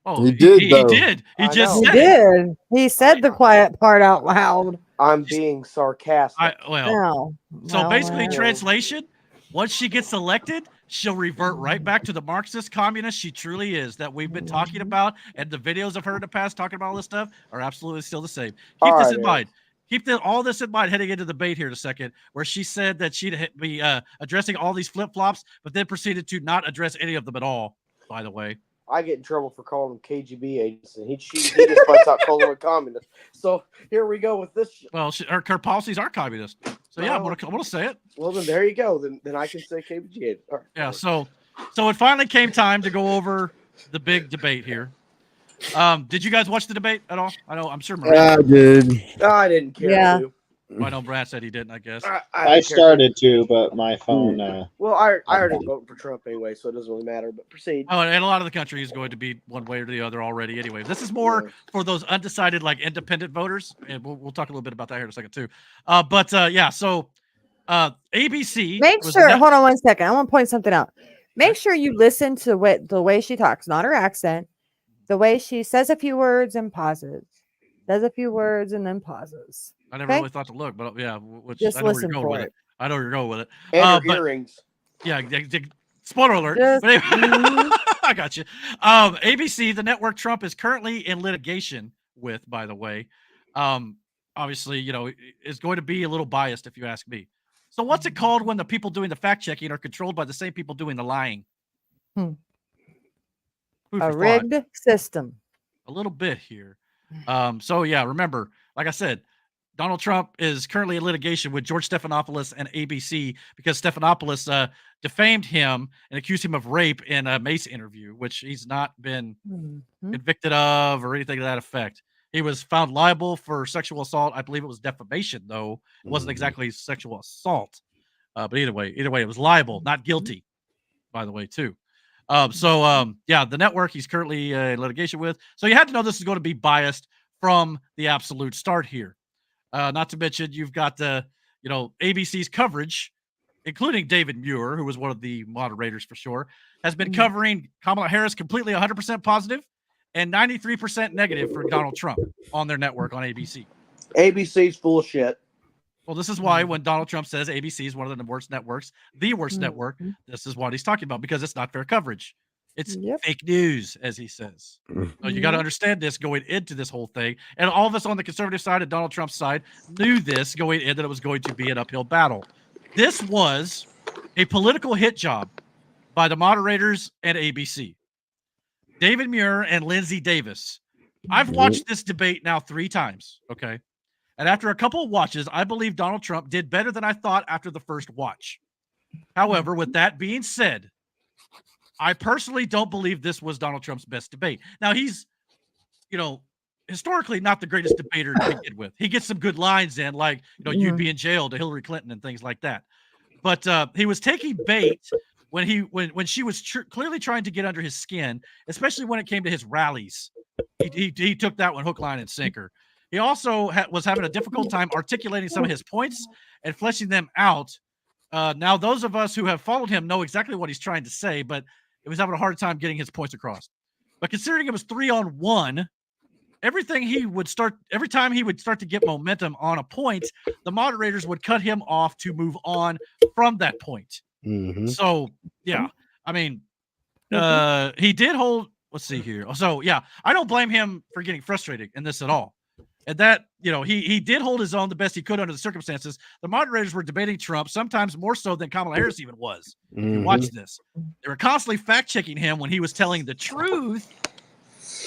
Oh, He did, He though. did. He I just know. He said it. did. He said the quiet part out loud. I'm being sarcastic. No. So basically, well. translation: once she gets elected, she'll revert right back to the Marxist communist she truly is, that we've been talking about, and the videos of her in the past talking about all this stuff are absolutely still the same. Keep this in mind. Keep all this in mind heading into the debate here in a second, where she said that she'd be addressing all these flip-flops, but then proceeded to not address any of them at all, by the way. I get in trouble for calling them KGB agents, and he just finds out calling them communists. So here we go with this. Well, her policies are communist. So yeah, I'm gonna say it. Well, then there you go. Then I can say KGB agent. All right. Yeah. So it finally came time to go over the big debate here. Did you guys watch the debate at all? I'm sure Miranda. I did. I didn't care to. Well, I know Brad said he didn't, I guess. I started to, but my phone. Well, I already voted for Trump anyway, so it doesn't really matter. But proceed. Oh, and a lot of the country is going to be one way or the other already. Anyway, this is more for those undecided, like independent voters, and we'll talk a little bit about that here in a second too. Yeah. So, ABC. Make sure. Hold on 1 second. I want to point something out. Make sure you listen to the way she talks, not her accent. The way she says a few words and pauses. Says a few words and then pauses. I never really thought to look, but yeah, just I know listen where you're going for with it. it. I know where you're going with it. And her earrings. Yeah, spoiler alert. Just, But anyway, I got you. ABC, the network Trump is currently in litigation with, by the way, obviously, is going to be a little biased if you ask me. So what's it called when the people doing the fact checking are controlled by the same people doing the lying? A rigged system. A little bit here. So yeah, remember, like I said, Donald Trump is currently in litigation with George Stephanopoulos and ABC because Stephanopoulos defamed him and accused him of rape in a Mace interview, which he's not been convicted of or anything to that effect. He was found liable for sexual assault. I believe it was defamation, though. It wasn't exactly sexual assault. But either way, it was liable, not guilty, by the way, too. The network he's currently in litigation with. So you had to know this is going to be biased from the absolute start here. Not to mention you've got the, ABC's coverage, including David Muir, who was one of the moderators for sure, has been covering Kamala Harris completely 100% positive and 93% negative for Donald Trump on their network on ABC. ABC's full of shit. Well, this is why when Donald Trump says ABC is one of the worst networks, the worst network, this is what he's talking about, because it's not fair coverage. It's fake news, as he says. So you got to understand this going into this whole thing. And all of us on the conservative side and Donald Trump's side knew this going in, that it was going to be an uphill battle. This was a political hit job by the moderators at ABC. David Muir and Lindsay Davis. I've watched this debate now 3 times, okay? And after a couple of watches, I believe Donald Trump did better than I thought after the first watch. However, with that being said, I personally don't believe this was Donald Trump's best debate. Now, he's, historically not the greatest debater to begin with. He gets some good lines in, like, you'd be in jail to Hillary Clinton and things like that. But he was taking bait when she was clearly trying to get under his skin, especially when it came to his rallies. He took that one hook, line, and sinker. He also was having a difficult time articulating some of his points and fleshing them out. Now, those of us who have followed him know exactly what he's trying to say, but it was having a hard time getting his points across. But considering it was 3-on-1, every time he would start to get momentum on a point, the moderators would cut him off to move on from that point. So, yeah, I mean, he did hold. Let's see here. So, yeah, I don't blame him for getting frustrated in this at all. And that, he did hold his own the best he could under the circumstances. The moderators were debating Trump, sometimes more so than Kamala Harris even was. If you watch this, they were constantly fact-checking him when he was telling the truth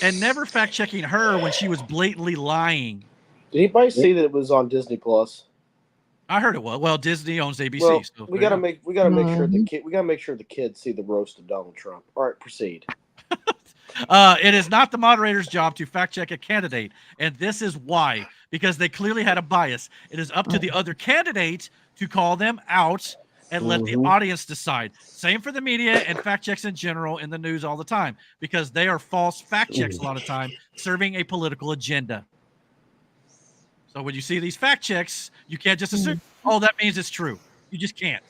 and never fact-checking her when she was blatantly lying. Did anybody see that it was on Disney Plus? I heard it was. Well, Disney owns ABC. Well, so we gotta make sure the kids see the roast of Donald Trump. All right, proceed. It is not the moderator's job to fact check a candidate, and this is why, because they clearly had a bias. It is up to the other candidate to call them out and let the audience decide. Same for the media and fact checks in general in the news all the time, because they are false fact checks a lot of time, serving a political agenda. So when you see these fact checks, you can't just assume, oh, that means it's true. You just can't.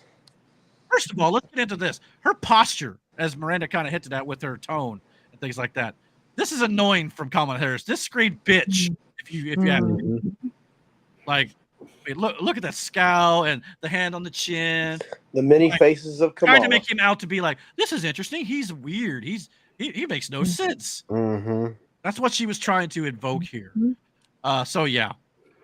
First of all, let's get into this. Her posture, as Miranda kind of hinted at with her tone and things like that. This is annoying from Kamala Harris. This screamed bitch, if you have me. Like, I mean, look at that scowl and the hand on the chin. The many faces of Kamala. Trying to make him out to be like, this is interesting. He's weird. He makes no sense. That's what she was trying to invoke here. So yeah.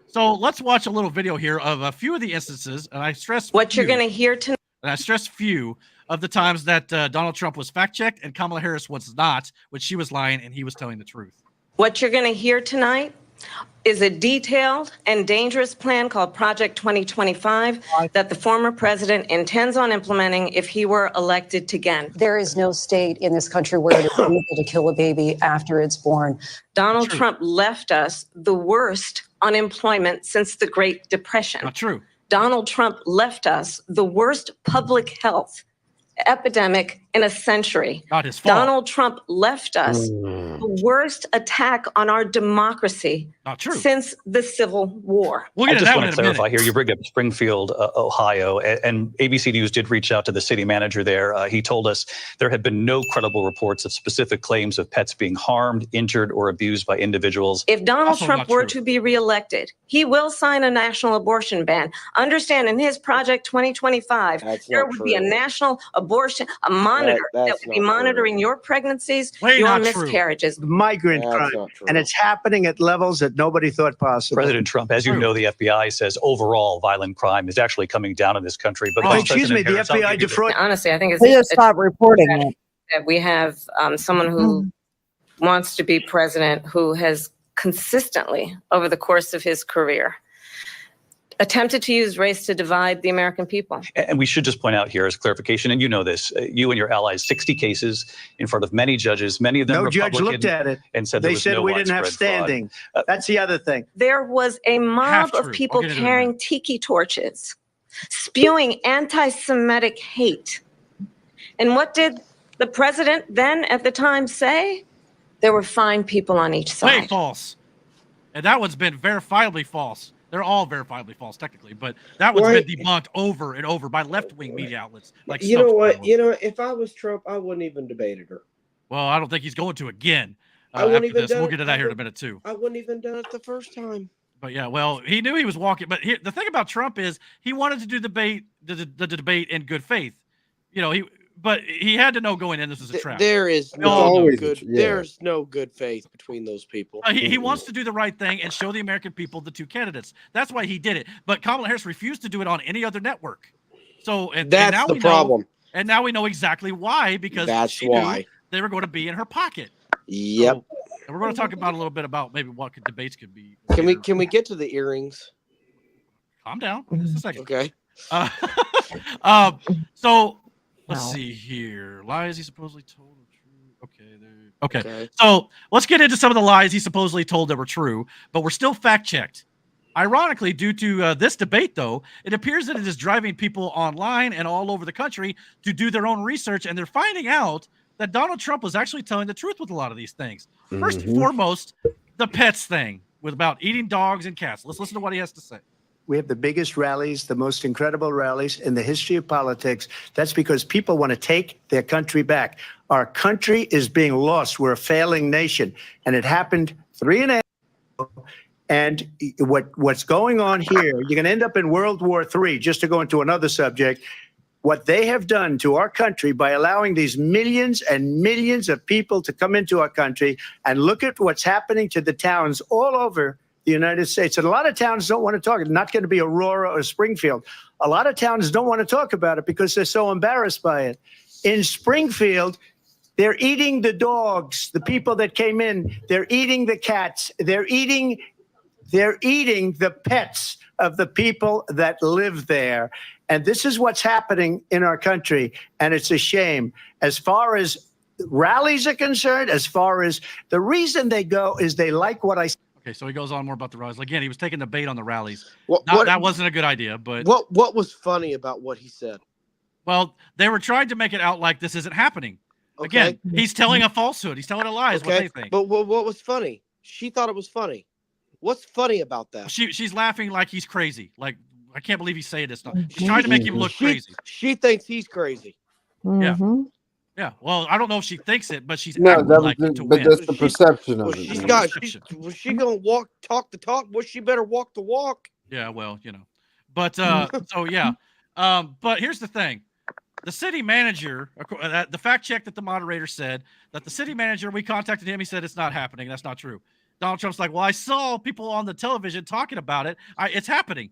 So let's watch a little video here of a few of the instances, and I stress what you're going to hear tonight. And I stress few of the times that Donald Trump was fact-checked and Kamala Harris was not, when she was lying and he was telling the truth. What you're going to hear tonight is a detailed and dangerous plan called Project 2025 that the former president intends on implementing if he were elected again. There is no state in this country where it is illegal to kill a baby after it's born. Donald Trump left us the worst unemployment since the Great Depression. Not true. Donald Trump left us the worst public health epidemic in a century. Not his fault. Donald Trump left us the worst attack on our democracy since the Civil War. I just want to clarify here. You bring up Springfield, Ohio, and ABC News did reach out to the city manager there. He told us there had been no credible reports of specific claims of pets being harmed, injured, or abused by individuals. If Donald Trump were to be reelected, he will sign a national abortion ban. Understand, in his Project 2025, there would be a national abortion, a monitor that would be monitoring your pregnancies, your miscarriages. Migrant crime, and it's happening at levels that nobody thought possible. President Trump, as you know, the FBI says overall violent crime is actually coming down in this country. But excuse me, the FBI defrauded. Honestly, I think it's They just stopped reporting it. that we have someone who wants to be president who has consistently, over the course of his career, attempted to use race to divide the American people. And we should just point out here as clarification, and you know this, you and your allies, 60 cases in front of many judges, many of them No Republican, judge looked at it and said they said we didn't have standing. That's the other thing. There was a mob of people carrying tiki torches, spewing anti-Semitic hate. And what did the president then at the time say? There were fine people on each side. Way false. And that one's been verifiably false. They're all verifiably false, technically, but that one's been debunked over and over by left-wing media outlets. Like, you know what? You know, if I was Trump, I wouldn't even debated her. Well, I don't think he's going to again. I wouldn't even. We'll get to that here in a minute too. I wouldn't even done it the first time. But yeah, well, he knew he was walking. But the thing about Trump is he wanted to do the debate in good faith. You know, but he had to know going in this was a trap. There is no good. There's no good faith between those people. He wants to do the right thing and show the American people the two candidates. That's why he did it. But Kamala Harris refused to do it on any other network. So that's now the problem. And now we know exactly why, because that's why they were going to be in her pocket. Yep. So, and we're going to talk about a little bit about maybe what debates could be. Can we get to the earrings? Calm down. Just a second. Okay. So let's see here. Lies he supposedly told were true. Okay. So let's get into some of the lies he supposedly told that were true, but were still fact checked. Ironically, due to this debate, though, it appears that it is driving people online and all over the country to do their own research, and they're finding out that Donald Trump was actually telling the truth with a lot of these things. First and foremost, the pets thing with about eating dogs and cats. Let's listen to what he has to say. We have the biggest rallies, the most incredible rallies in the history of politics. That's because people want to take their country back. Our country is being lost. We're a failing nation. And it happened 3.5 years ago. And what's going on here, you're going to end up in World War III, just to go into another subject. What they have done to our country by allowing these millions and millions of people to come into our country, and look at what's happening to the towns all over the United States. And a lot of towns don't want to talk. It's not going to be Aurora or Springfield. A lot of towns don't want to talk about it because they're so embarrassed by it. In Springfield, they're eating the dogs, the people that came in. They're eating the cats. They're eating the pets of the people that live there. And this is what's happening in our country. And it's a shame. As far as rallies are concerned, as far as the reason they go is they like what I say. Okay, so he goes on more about the rallies. Again, he was taking the bait on the rallies. That wasn't a good idea, but what was funny about what he said? Well, they were trying to make it out like this isn't happening. Okay. Again, he's telling a falsehood. He's telling a lie is what they think. But what was funny? She thought it was funny. What's funny about that? She's laughing like he's crazy. Like, I can't believe he's saying this. She's trying to make him look crazy. She thinks he's crazy. Yeah. Yeah. Well, I don't know if she thinks it, but she's No, acting that was like it to but win. that's the perception of it. Was she gonna talk the talk? Well, she better walk the walk. Yeah, well, but so yeah, but here's the thing: the city manager, the fact check that the moderator said that the city manager, we contacted him. He said it's not happening. That's not true. Donald Trump's like, well, I saw people on the television talking about it. It's happening.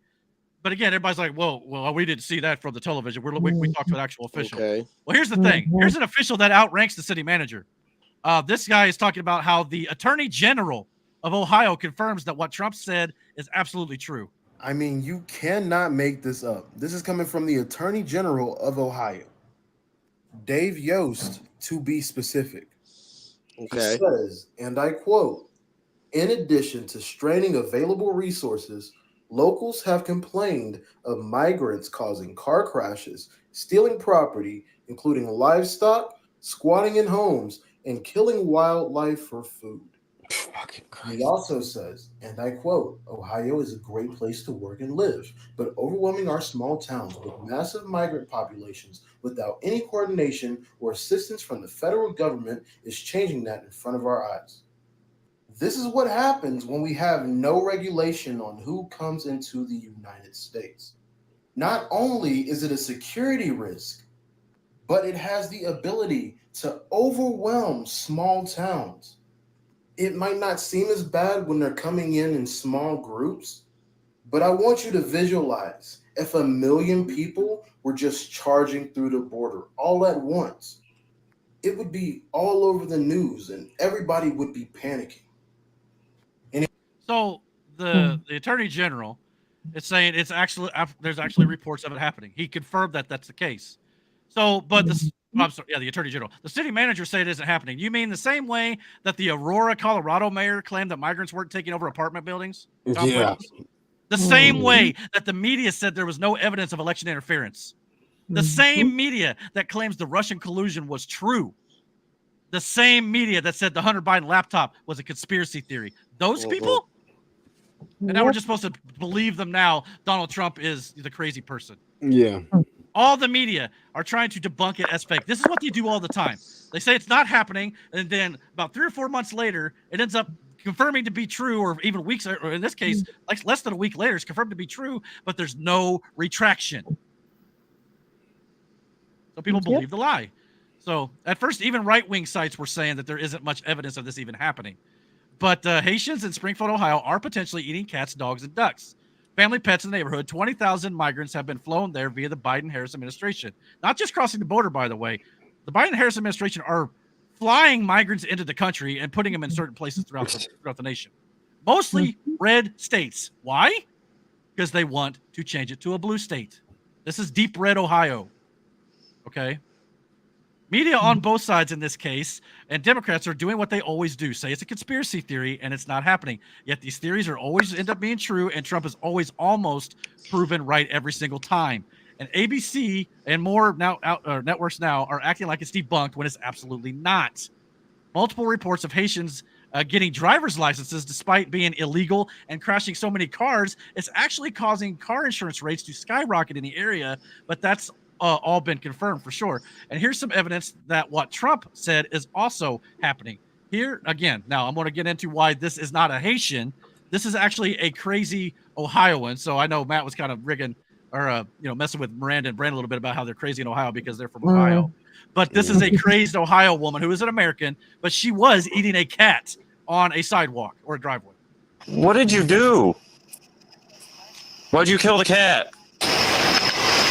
But again, everybody's like, well, we didn't see that from the television. We talked to an actual official. Okay. Well, here's the thing. Here's an official that outranks the city manager. This guy is talking about how the Attorney General of Ohio confirms that what Trump said is absolutely true. I mean, you cannot make this up. This is coming from the Attorney General of Ohio, Dave Yost, to be specific. Okay. He says, and I quote, in addition to straining available resources, locals have complained of migrants causing car crashes, stealing property, including livestock, squatting in homes, and killing wildlife for food. He also says, and I quote, Ohio is a great place to work and live, but overwhelming our small towns with massive migrant populations without any coordination or assistance from the federal government is changing that in front of our eyes. This is what happens when we have no regulation on who comes into the United States. Not only is it a security risk, but it has the ability to overwhelm small towns. It might not seem as bad when they're coming in small groups, but I want you to visualize if 1 million people were just charging through the border all at once. It would be all over the news and everybody would be panicking. So the Attorney General is saying there's actually reports of it happening. He confirmed that that's the case. So, but the Attorney General, the city manager said it isn't happening. You mean the same way that the Aurora, Colorado mayor claimed that migrants weren't taking over apartment buildings? Yeah. The same way that the media said there was no evidence of election interference. The same media that claims the Russian collusion was true. The same media that said the Hunter Biden laptop was a conspiracy theory. Those people? And now we're just supposed to believe them now. Donald Trump is the crazy person. Yeah. All the media are trying to debunk it as fake. This is what they do all the time. They say it's not happening, and then about 3 or 4 months later, it ends up confirming to be true, or even weeks, or in this case, like less than a week later, it's confirmed to be true, but there's no retraction. So people believe the lie. So at first, even right-wing sites were saying that there isn't much evidence of this even happening. But Haitians in Springfield, Ohio are potentially eating cats, dogs, and ducks. Family pets in the neighborhood, 20,000 migrants have been flown there via the Biden-Harris administration. Not just crossing the border, by the way. The Biden-Harris administration are flying migrants into the country and putting them in certain places throughout the nation. Mostly red states. Why? Because they want to change it to a blue state. This is deep red Ohio. Okay? Media on both sides in this case, and Democrats are doing what they always do, say it's a conspiracy theory and it's not happening. Yet these theories are always end up being true, and Trump is always almost proven right every single time. And ABC and more networks now are acting like it's debunked when it's absolutely not. Multiple reports of Haitians getting driver's licenses despite being illegal and crashing so many cars, it's actually causing car insurance rates to skyrocket in the area, but that's all been confirmed for sure. And here's some evidence that what Trump said is also happening. Here again, now I'm going to get into why this is not a Haitian. This is actually a crazy Ohioan. So I know Matt was kind of rigging or messing with Miranda and Brandon a little bit about how they're crazy in Ohio because they're from Ohio. But this is a crazed Ohio woman who is an American, but she was eating a cat on a sidewalk or a driveway. What did you do? Why'd you kill the cat?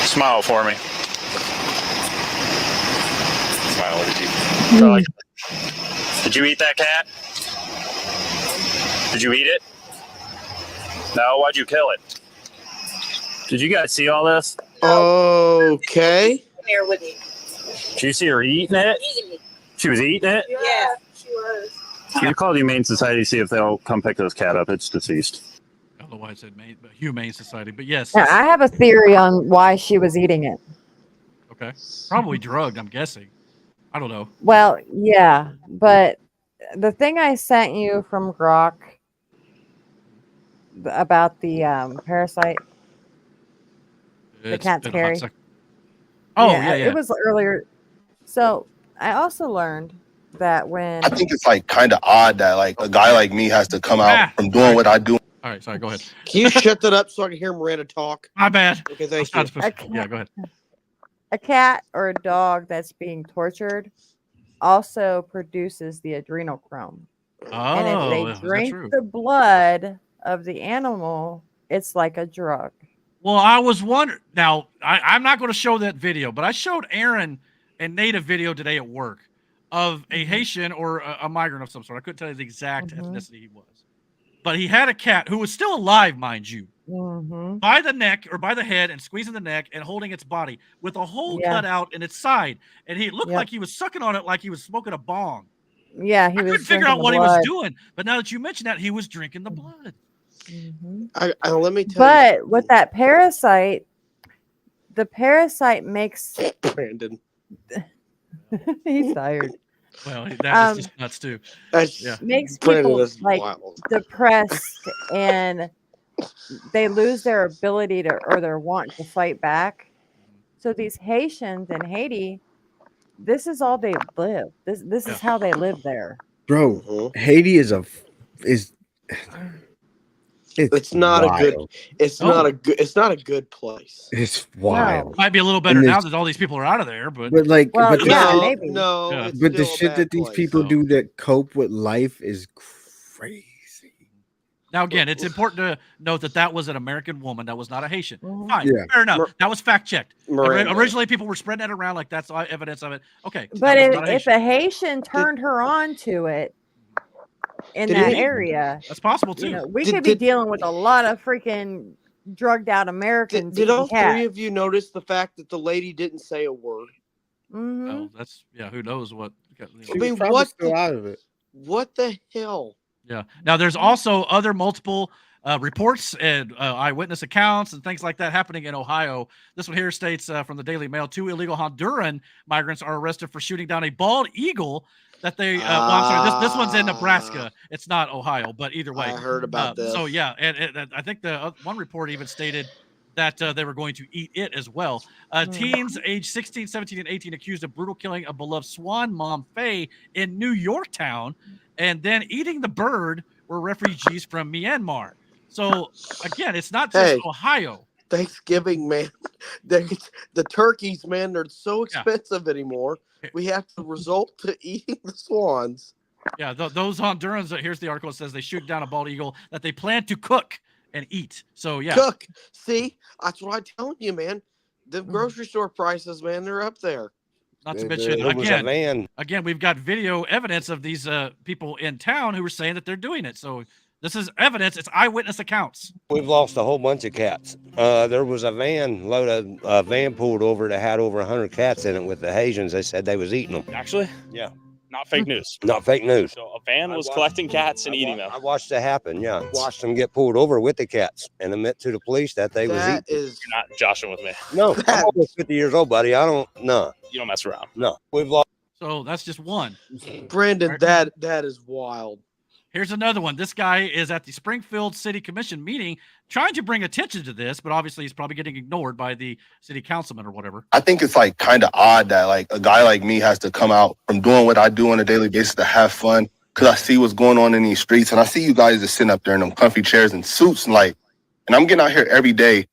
Smile for me. Smile, what did you? Did you eat that cat? Did you eat it? No, why'd you kill it? Did you guys see all this? Okay. Here with me. Did you see her eating it? She was eating it? Yeah, she was. You call the Humane Society, see if they'll come pick this cat up. It's deceased. I don't know why I said Humane Society, but yes. Yeah, I have a theory on why she was eating it. Okay. Probably drugged, I'm guessing. I don't know. Well, yeah, but the thing I sent you from Grok, about the parasite the It's cats been a hot carry. second. Oh, yeah. It was earlier. So I also learned that when I think it's like kind of odd that like a guy like me has to come out from doing what I do. All right, sorry, go ahead. Can you shut that up so I can hear Miranda talk? My bad. Okay, thank you. Yeah, go ahead. a cat or a dog that's being tortured also produces the adrenochrome. And if Oh, they is that drink true? the blood of the animal, it's like a drug. Well, I was wondering. Now, I'm not going to show that video, but I showed Aaron a native video today at work of a Haitian or a migrant of some sort. I couldn't tell you the exact ethnicity he was. But he had a cat who was still alive, mind you, by the neck or by the head and squeezing the neck and holding its body with a hole cut out in its side. And he looked like he was sucking on it like he was smoking a bong. Yeah, he I was couldn't figure drinking out the what he was blood. doing. But now that you mentioned that, he was drinking the blood. Let me tell you. But with that parasite, the parasite makes Brandon. he's tired. Well, that is just nuts too. Makes Brandon, people that's like wild. depressed, and they lose their ability to or their want to fight back. So these Haitians in Haiti, this is all they live. This is how they live there. Bro, Haiti is it's not wild. a good it's not a good place. It's wild. Might be a little better And now this- that all these people are out of there, but like, Well, but the yeah, shit- maybe. No, Yeah. it's but the still a shit bad that these place. people do that cope with life is crazy. now again, it's important to note that that was an American woman. That was not a Haitian. Fine, Yeah. fair enough. That was fact checked. Miranda. Originally, people were spreading that around like that's evidence of it. Okay, But that was not a if Haitian. a Haitian turned her on to it in Did that he- area, That's possible too. you know, we Did- could be did- dealing with a lot of freaking drugged out Americans. Did all eating cats. three of you notice the fact that the lady didn't say a word? Well, that's who knows what? I mean, Probably what still the, out of it. what the hell? Yeah. Now there's also other multiple reports and eyewitness accounts and things like that happening in Ohio. This one here states from the Daily Mail: 2 illegal Honduran migrants are arrested for shooting down a bald eagle that they. Well, I'm sorry. This one's in Nebraska. It's not Ohio, but either way, I heard about this. So yeah, and I think the one report even stated that they were going to eat it as well. Teens aged 16, 17, and 18 accused of brutal killing a beloved swan mom, Faye, in New Yorktown, and then eating the bird were refugees from Myanmar. So again, it's not just Hey. Ohio. Thanksgiving, man. The turkeys, man, they're so expensive anymore. We have to resort to eating the swans. Yeah, those Hondurans. Here's the article. It says they shoot down a bald eagle that they plan to cook and eat. So yeah, Cook. See, that's what I'm telling you, man. The grocery store prices, man, they're up there. Not to mention again, we've got video evidence of these people in town who were saying that they're doing it. So this is evidence. It's eyewitness accounts. We've lost a whole bunch of cats. There was a van pulled over that had over 100 cats in it with the Haitians. They said they was eating them. Actually? Yeah. Not fake news. Not fake news. So a van was collecting cats and eating them. I watched it happen, yeah. Watched them get pulled over with the cats and admit to the police that they was That eating. is You're not joshing with me. No, I'm almost 50 years old, buddy. I don't, no. You don't mess around. No. We've lost. So that's just one. Brandon, that is wild. Here's another one. This guy is at the Springfield City Commission meeting trying to bring attention to this, but obviously he's probably getting ignored by the city councilman or whatever. I think it's like kind of odd that like a guy like me has to come out from doing what I do on a daily basis to have fun because I see what's going on in these streets and I see you guys just sitting up there in them comfy chairs and suits and I'm getting out here every day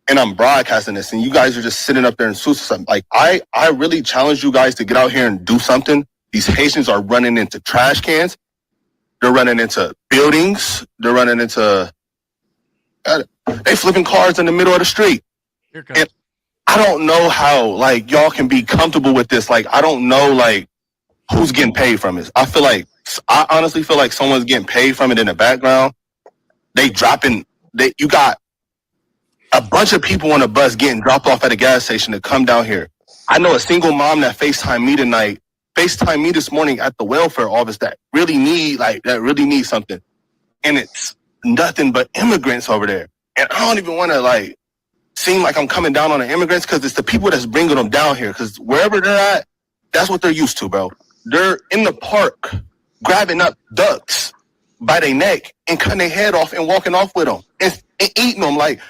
and I'm broadcasting this and you guys are just sitting up there in suits or something. Like I really challenge you guys to get out here and do something. These Haitians are running into trash cans. They're running into buildings. They're running into they flipping cars in the middle of the street. Here comes. And I don't know how like y'all can be comfortable with this. Like I don't know like who's getting paid from this. I honestly feel like someone's getting paid from it in the background. You got a bunch of people on a bus getting dropped off at a gas station to come down here. I know a single mom that FaceTimed me this morning at the welfare office that really need something. And it's nothing but immigrants over there. And I don't even want to seem like I'm coming down on the immigrants because it's the people that's bringing them down here. Because wherever they're at, that's what they're used to, bro. They're in the park grabbing up ducks by their neck and cutting their head off and walking off with them and eating them. Like,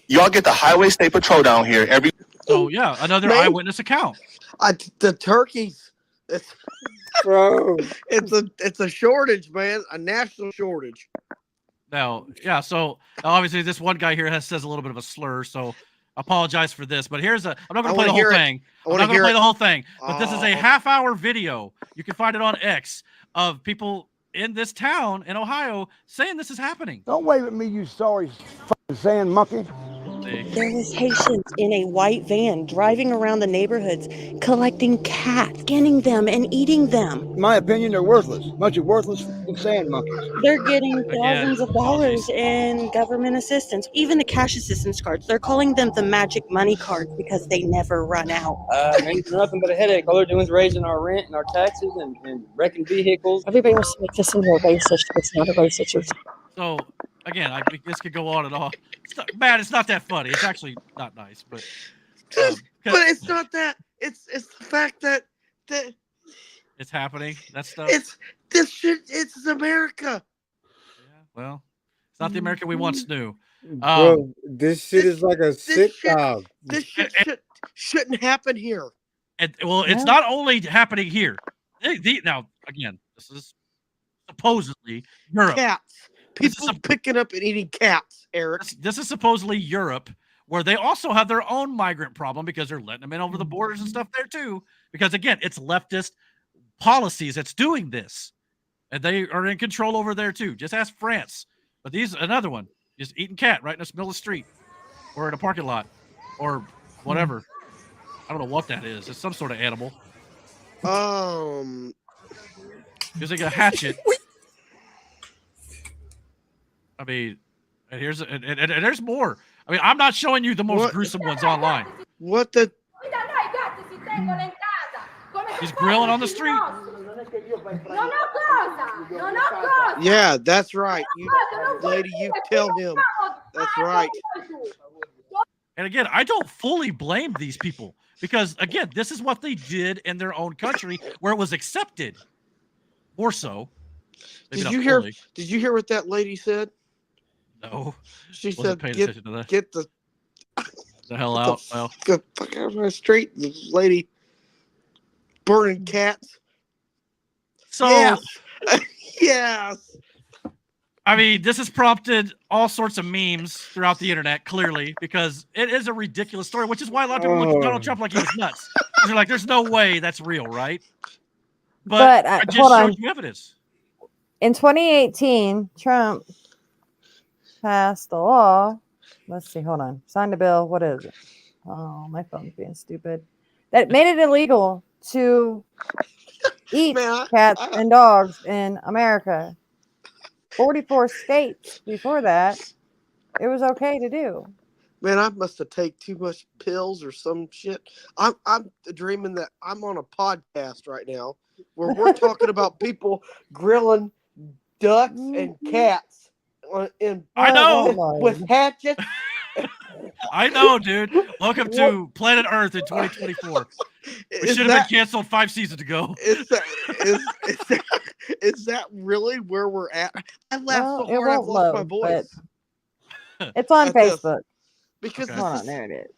y'all get the Highway State Patrol down here every. So yeah, another eyewitness account. The turkeys. Bro, it's a shortage, man. A national shortage. Now, yeah. So obviously, this one guy here says a little bit of a slur. So apologize for this. But here's I'm not going to play the whole thing. I'm not going to play the whole thing. But this is a half-hour video. You can find it on X of people in this town in Ohio saying this is happening. Don't wave at me, you sorry sand monkey. There was Haitians in a white van driving around the neighborhoods, collecting cats, skinning them, and eating them. In my opinion, they're worthless. Bunch of worthless sand monkeys. They're getting thousands of dollars in government assistance, even the cash assistance cards. They're calling them the magic money cards because they never run out. It's nothing but a headache. All they're doing is raising our rent and our taxes and wrecking vehicles. Everybody wants to make this into a racist. It's not a racist. So again, this could go on and on. It's not that funny. It's actually not nice, but but it's not that. It's the fact that it's happening. That stuff. It's America. Well, it's not the America we once knew. Bro, this shit is like a sitcom. This shit shouldn't happen here. And well, it's not only happening here. Now, again, this is supposedly Europe. Cats. People picking up and eating cats, Eric. This is supposedly Europe, where they also have their own migrant problem because they're letting them in over the borders and stuff there too. Because again, it's leftist policies that's doing this, and they are in control over there too. Just ask France. But another one, just eating cat right in the middle of the street, or in a parking lot, or whatever. I don't know what that is. It's some sort of animal. Using a hatchet. I mean, and there's more. I mean, I'm not showing you the most gruesome ones online. What the? He's grilling on the street. Yeah, that's right. Lady, you tell him. That's right. And again, I don't fully blame these people because, again, this is what they did in their own country where it was accepted. More so. Did you hear what that lady said? No. She said, "Get the hell out." Get the fuck out of my street." The lady burning cats. So, yes. I mean, this has prompted all sorts of memes throughout the internet, clearly, because it is a ridiculous story, which is why a lot of people look at Donald Trump like he was nuts. They're like, "There's no way that's real, right?" But I just showed you evidence. In 2018, Trump passed the law. Let's see, hold on. Signed a bill. What is it? Oh, my phone's being stupid. That made it illegal to eat cats and dogs in America. 44 states before that, it was okay to do. Man, I must have taken too much pills or some shit. I'm dreaming that I'm on a podcast right now where we're talking about people grilling ducks and cats. I know with hatchets. I know, dude. Welcome to Planet Earth in 2024. We should have been canceled 5 seasons ago. Is that really where we're at? I laughed so hard I lost my voice. It's on Facebook. Because hold on, there it is.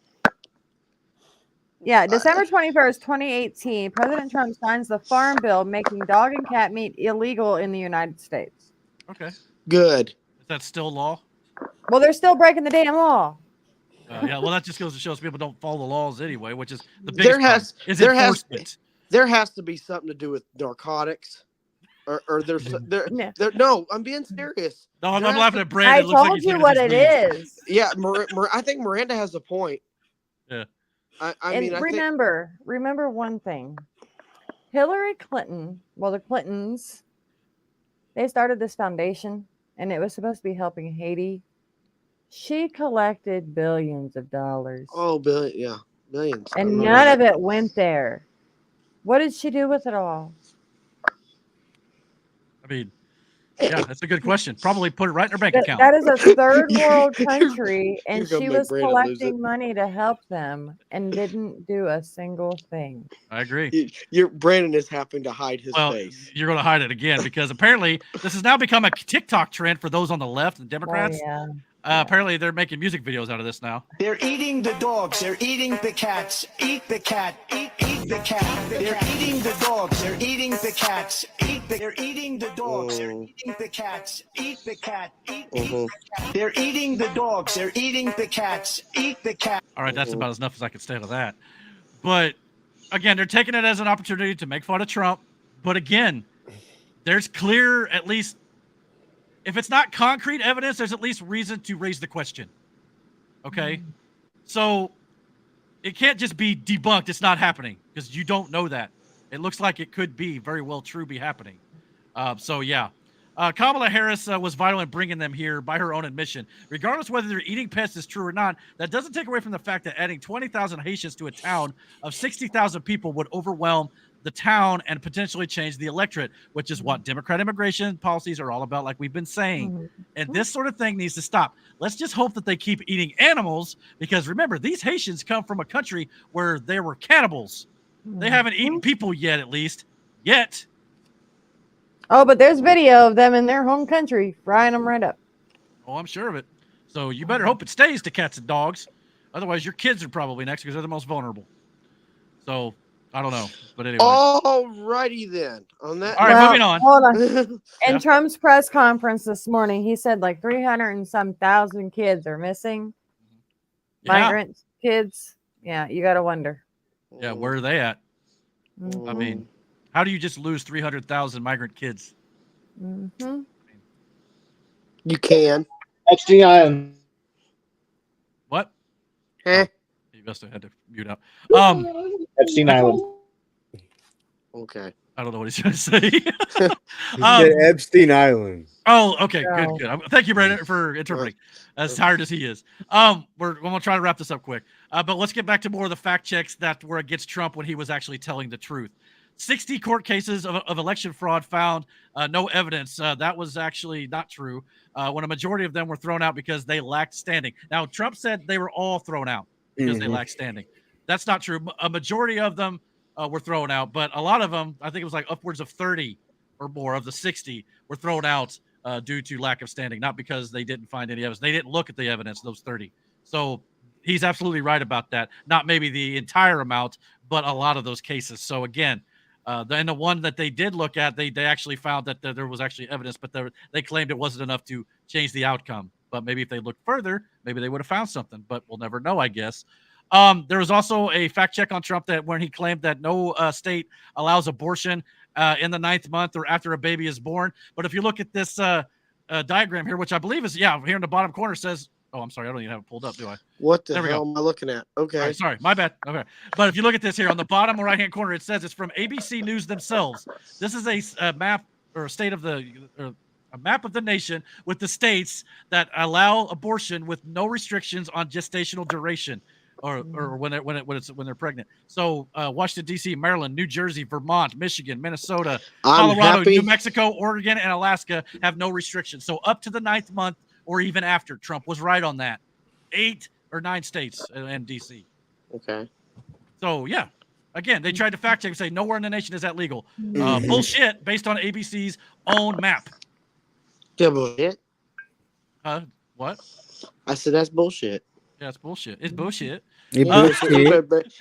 Yeah, December 21st, 2018, President Trump signs the Farm Bill making dog and cat meat illegal in the United States. Okay. Good. Is that still law? Well, they're still breaking the damn law. Yeah, well, that just goes to show us people don't follow the laws anyway, which is the biggest enforcement. There has to be something to do with narcotics, or there's no. I'm being serious. No, I'm laughing at Brandon. I told you what it is. Yeah, I think Miranda has a point. Yeah. I mean, remember one thing. Hillary Clinton, well, the Clintons, they started this foundation, and it was supposed to be helping Haiti. She collected billions of dollars. Oh, billions. And none of it went there. What did she do with it all? I mean, Yeah, that's a good question. Probably put it right in her bank account. That is a third world country, and you're gonna she make was Brandon lose collecting money to help them and didn't do a single thing. I agree. Brandon is having to hide his face. You're going to hide it again because apparently this has now become a TikTok trend for those on the left, the Democrats. yeah. Apparently they're making music videos out of this now. They're eating the dogs. They're eating the cats. Eat the cat. Eat the cat. They're eating the dogs. They're eating the cats. They're eating the dogs. They're eating the cats. Eat the cat. Eat the cat. They're eating the dogs. They're eating the cats. Eat the cat. All right, that's about as enough as I can stand of that. But again, they're taking it as an opportunity to make fun of Trump. But again, there's clear, at least, if it's not concrete evidence, there's at least reason to raise the question. Okay? So it can't just be debunked. It's not happening because you don't know that. It looks like it could be very well true be happening. So, yeah. Kamala Harris was vital in bringing them here by her own admission. Regardless whether they're eating pets is true or not, that doesn't take away from the fact that adding 20,000 Haitians to a town of 60,000 people would overwhelm the town and potentially change the electorate, which is what Democrat immigration policies are all about, like we've been saying. And this sort of thing needs to stop. Let's just hope that they keep eating animals because, remember, these Haitians come from a country where they were cannibals. They haven't eaten people yet, at least. Yet. Oh, but there's video of them in their home country frying them right up. Oh, I'm sure of it. So you better hope it stays to cats and dogs. Otherwise, your kids are probably next because they're the most vulnerable. So I don't know. But anyway. All righty then. On that. All right, moving on. Hold on. In Trump's press conference this morning, he said like 300 and some thousand kids are missing. Migrant kids. Yeah, you got to wonder. Yeah, where are they at? I mean, how do you just lose 300,000 migrant kids? You can. Epstein Island. What? Eh. You must have had to mute up. Epstein Island. Okay. I don't know what he's trying to say. He said Epstein Island. Oh, okay, good. Thank you, Brandon, for interpreting. As tired as he is. We're gonna try to wrap this up quick. But let's get back to more of the fact checks that were against Trump when he was actually telling the truth. 60 court cases of election fraud found no evidence. That was actually not true. When a majority of them were thrown out because they lacked standing. Now, Trump said they were all thrown out because they lacked standing. That's not true. A majority of them were thrown out, but a lot of them, I think it was like upwards of 30 or more of the 60 were thrown out due to lack of standing, not because they didn't find any evidence. They didn't look at the evidence, those 30. So he's absolutely right about that. Not maybe the entire amount, but a lot of those cases. So again, then the one that they did look at, they actually found that there was actually evidence, but they claimed it wasn't enough to change the outcome. But maybe if they looked further, maybe they would have found something, but we'll never know, I guess. There was also a fact check on Trump that when he claimed that no state allows abortion in the 9th month or after a baby is born. But if you look at this diagram here, which I believe is, here in the bottom corner says, oh, I'm sorry, I don't even have it pulled up, do I? What the hell am I looking at? Okay. Right, sorry, my bad. Okay. But if you look at this here on the bottom right-hand corner, it says it's from ABC News themselves. This is a map or a state of the a map of the nation with the states that allow abortion with no restrictions on gestational duration or when they're pregnant. So Washington, D.C., Maryland, New Jersey, Vermont, Michigan, Minnesota, Colorado, New Mexico, Oregon, and Alaska have no restrictions. So up to the 9th month or even after. Trump was right on that. 8 or 9 states and D.C. Okay. So, yeah. Again, they tried to fact check and say nowhere in the nation is that legal. Bullshit based on ABC's own map. Yeah, bullshit. What? I said that's bullshit. Yeah, it's bullshit. It's bullshit.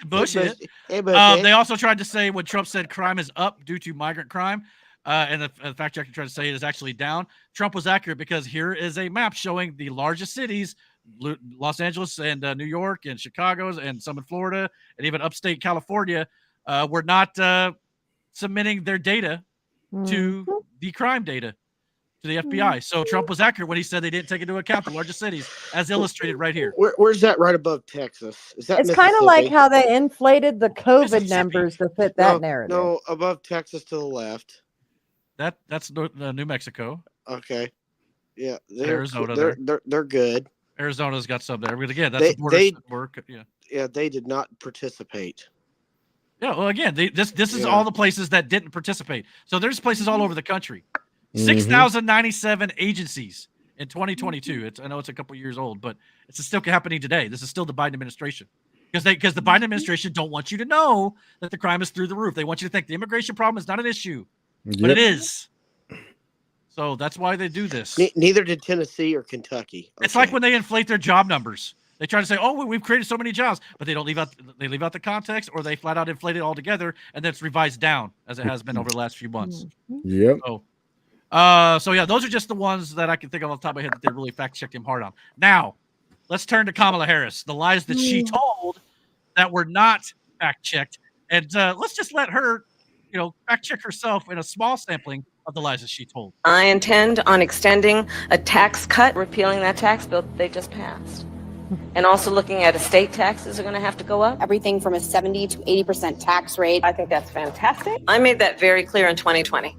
Bullshit. They also tried to say when Trump said crime is up due to migrant crime, and the fact checker tried to say it is actually down. Trump was accurate because here is a map showing the largest cities, Los Angeles and New York and Chicago and some in Florida and even upstate California, were not submitting their data to the crime data to the FBI. So Trump was accurate when he said they didn't take into account the largest cities, as illustrated right here. Where's that? Right above Texas? Is that? It's kind of like how they inflated the COVID numbers to fit that narrative. No, above Texas to the left. That's New Mexico. Okay. Yeah, Arizona. They're good. Arizona's got some there, but again, that's the border work. Yeah. Yeah, they did not participate. Yeah. Well, again, this is all the places that didn't participate. So there's places all over the country. 6,097 agencies in 2022. I know it's a couple years old, but it's still happening today. This is still the Biden administration. Because the Biden administration don't want you to know that the crime is through the roof. They want you to think the immigration problem is not an issue, but it is. So that's why they do this. Neither did Tennessee or Kentucky. Okay. It's like when they inflate their job numbers. They try to say, "Oh, we've created so many jobs," but they leave out the context, or they flat out inflate it altogether, and then it's revised down as it has been over the last few months. Yep. So yeah, those are just the ones that I can think of off the top of my head that they really fact checked him hard on. Now, let's turn to Kamala Harris. The lies that she told that were not fact checked, and let's just let her, fact check herself in a small sampling of the lies that she told. I intend on extending a tax cut, repealing that tax bill they just passed. And also looking at estate taxes are going to have to go up. Everything from a 70 to 80% tax rate. I think that's fantastic. I made that very clear in 2020.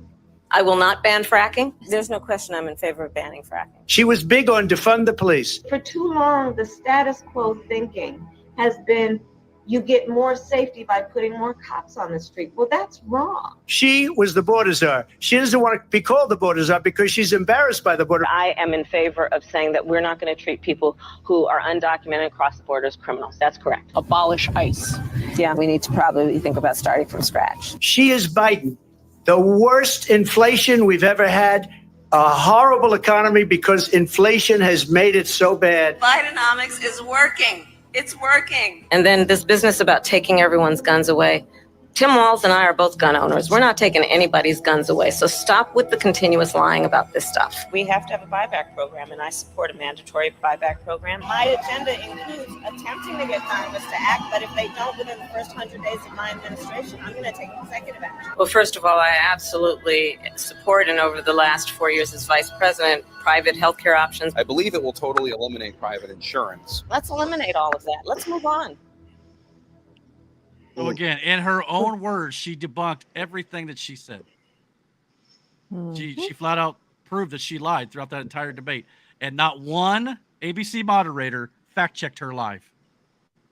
I will not ban fracking. There's no question I'm in favor of banning fracking. She was big on defund the police. For too long, the status quo thinking has been you get more safety by putting more cops on the street. Well, that's wrong. She was the border czar. She doesn't want to be called the border czar because she's embarrassed by the border. I am in favor of saying that we're not going to treat people who are undocumented across the border as criminals. That's correct. Abolish ICE. Yeah, we need to probably think about starting from scratch. She is Biden. The worst inflation we've ever had, a horrible economy because inflation has made it so bad. Bidenomics is working. It's working. And then this business about taking everyone's guns away. Tim Walz and I are both gun owners. We're not taking anybody's guns away. So stop with the continuous lying about this stuff. We have to have a buyback program, and I support a mandatory buyback program. My agenda includes attempting to get Congress to act, but if they don't within the first 100 days of my administration, I'm going to take executive action. Well, first of all, I absolutely support, and over the last 4 years as vice president, private healthcare options. I believe it will totally eliminate private insurance. Let's eliminate all of that. Let's move on. So again, in her own words, she debunked everything that she said. She flat out proved that she lied throughout that entire debate, and not one ABC moderator fact checked her live,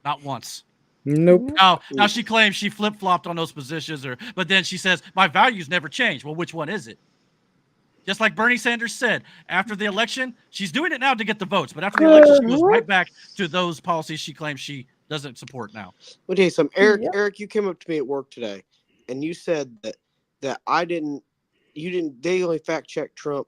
not once. Nope. Now she claims she flip flopped on those positions, but then she says my values never change. Well, which one is it? Just like Bernie Sanders said, after the election, she's doing it now to get the votes, but after the election, she goes right back to those policies she claims she doesn't support now. Let me tell you something, Eric, you came up to me at work today, and you said that they only fact checked Trump.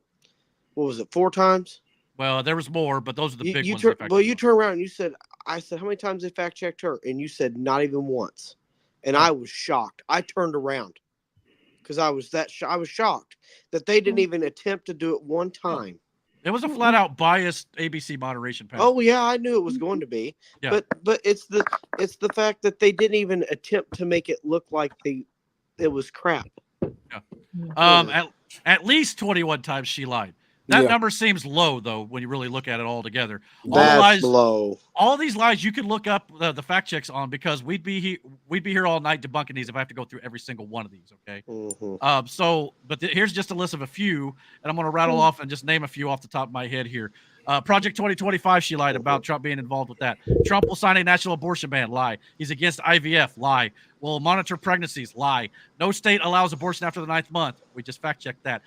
What was it, 4 times? Well, there was more, but those are the big ones. You turned around and you said, I said, how many times they fact checked her? And you said not even once. And I was shocked. I turned around because I was shocked that they didn't even attempt to do it one time. It was a flat out biased ABC moderation panel. Oh yeah, I knew it was going to be. Yeah. But it's the fact that they didn't even attempt to make it look like it was crap. Yeah. At least 21 times she lied. That number seems low, though, when you really look at it all together. That's low. All these lies you can look up the fact checks on, because we'd be here all night debunking these if I have to go through every single one of these. Okay. But here's just a list of a few, and I'm going to rattle off and just name a few off the top of my head here. Project 2025, she lied about Trump being involved with that. Trump will sign a national abortion ban, lie. He's against IVF, lie. Will monitor pregnancies, lie. No state allows abortion after the 9th month. We just fact checked that.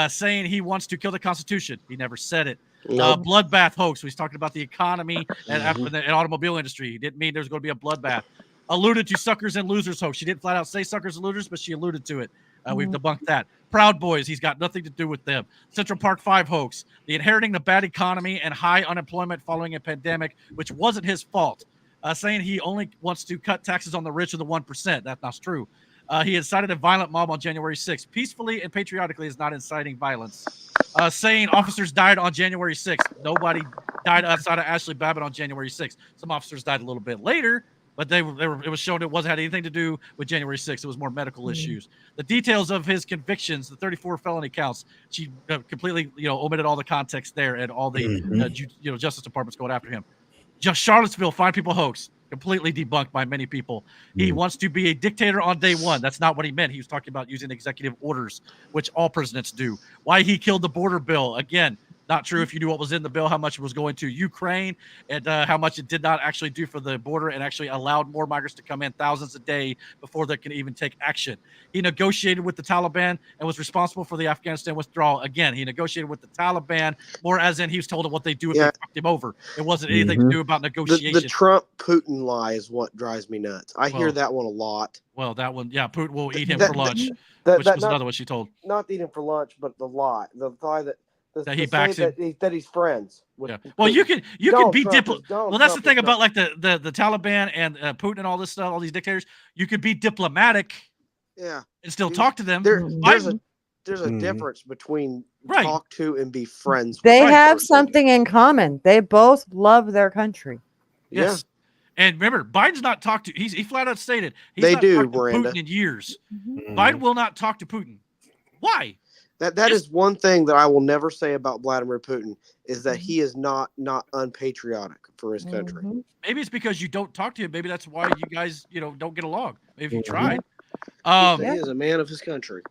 Saying he wants to kill the Constitution. He never said it. Nope. Bloodbath hoax. He's talking about the economy and automobile industry. He didn't mean there's going to be a bloodbath. Alluded to suckers and losers hoax. She didn't flat out say suckers and losers, but she alluded to it. We've debunked that. Proud Boys. He's got nothing to do with them. Central Park 5 hoax. The inheriting the bad economy and high unemployment following a pandemic, which wasn't his fault. Saying he only wants to cut taxes on the rich and the 1%. That's not true. He incited a violent mob on January 6th. Peacefully and patriotically is not inciting violence. Saying officers died on January 6th. Nobody died outside of Ashley Babbitt on January 6th. Some officers died a little bit later, but it was shown it wasn't had anything to do with January 6th. It was more medical issues. The details of his convictions, the 34 felony counts, she completely omitted all the context there and all the Justice Department's going after him. Just Charlottesville fine people hoax. Completely debunked by many people. He wants to be a dictator on day one. That's not what he meant. He was talking about using executive orders, which all presidents do. Why he killed the border bill. Again, Not true if you knew what was in the bill, how much was going to Ukraine, and how much it did not actually do for the border, and actually allowed more migrants to come in, thousands a day, before they can even take action. He negotiated with the Taliban and was responsible for the Afghanistan withdrawal. Again, he negotiated with the Taliban, more as in he was told what they do if they fucked him over. It wasn't anything to do about negotiation. The Trump-Putin lie is what drives me nuts. I hear that one a lot. Well, that one, yeah, Putin will eat him for lunch, which was another one she told. Not eat him for lunch, but the lie that he backs him. that he's friends with. Yeah. Well, you can be diplomatic. Well, that's the thing Trump. about like the Taliban and Putin and all this stuff, all these dictators. You could be diplomatic, and still talk to them. There's a difference between talk to and be friends. They with have person. something in common. They both love their country. Yes. And remember, Biden's not talked to. He flat out stated he's They not do, talked to Miranda. Putin in years. Biden will not talk to Putin. Why? That is one thing that I will never say about Vladimir Putin is that he is not unpatriotic for his country. Maybe it's because you don't talk to him. Maybe that's why you guys, don't get along. Maybe you tried. He is a man of his country.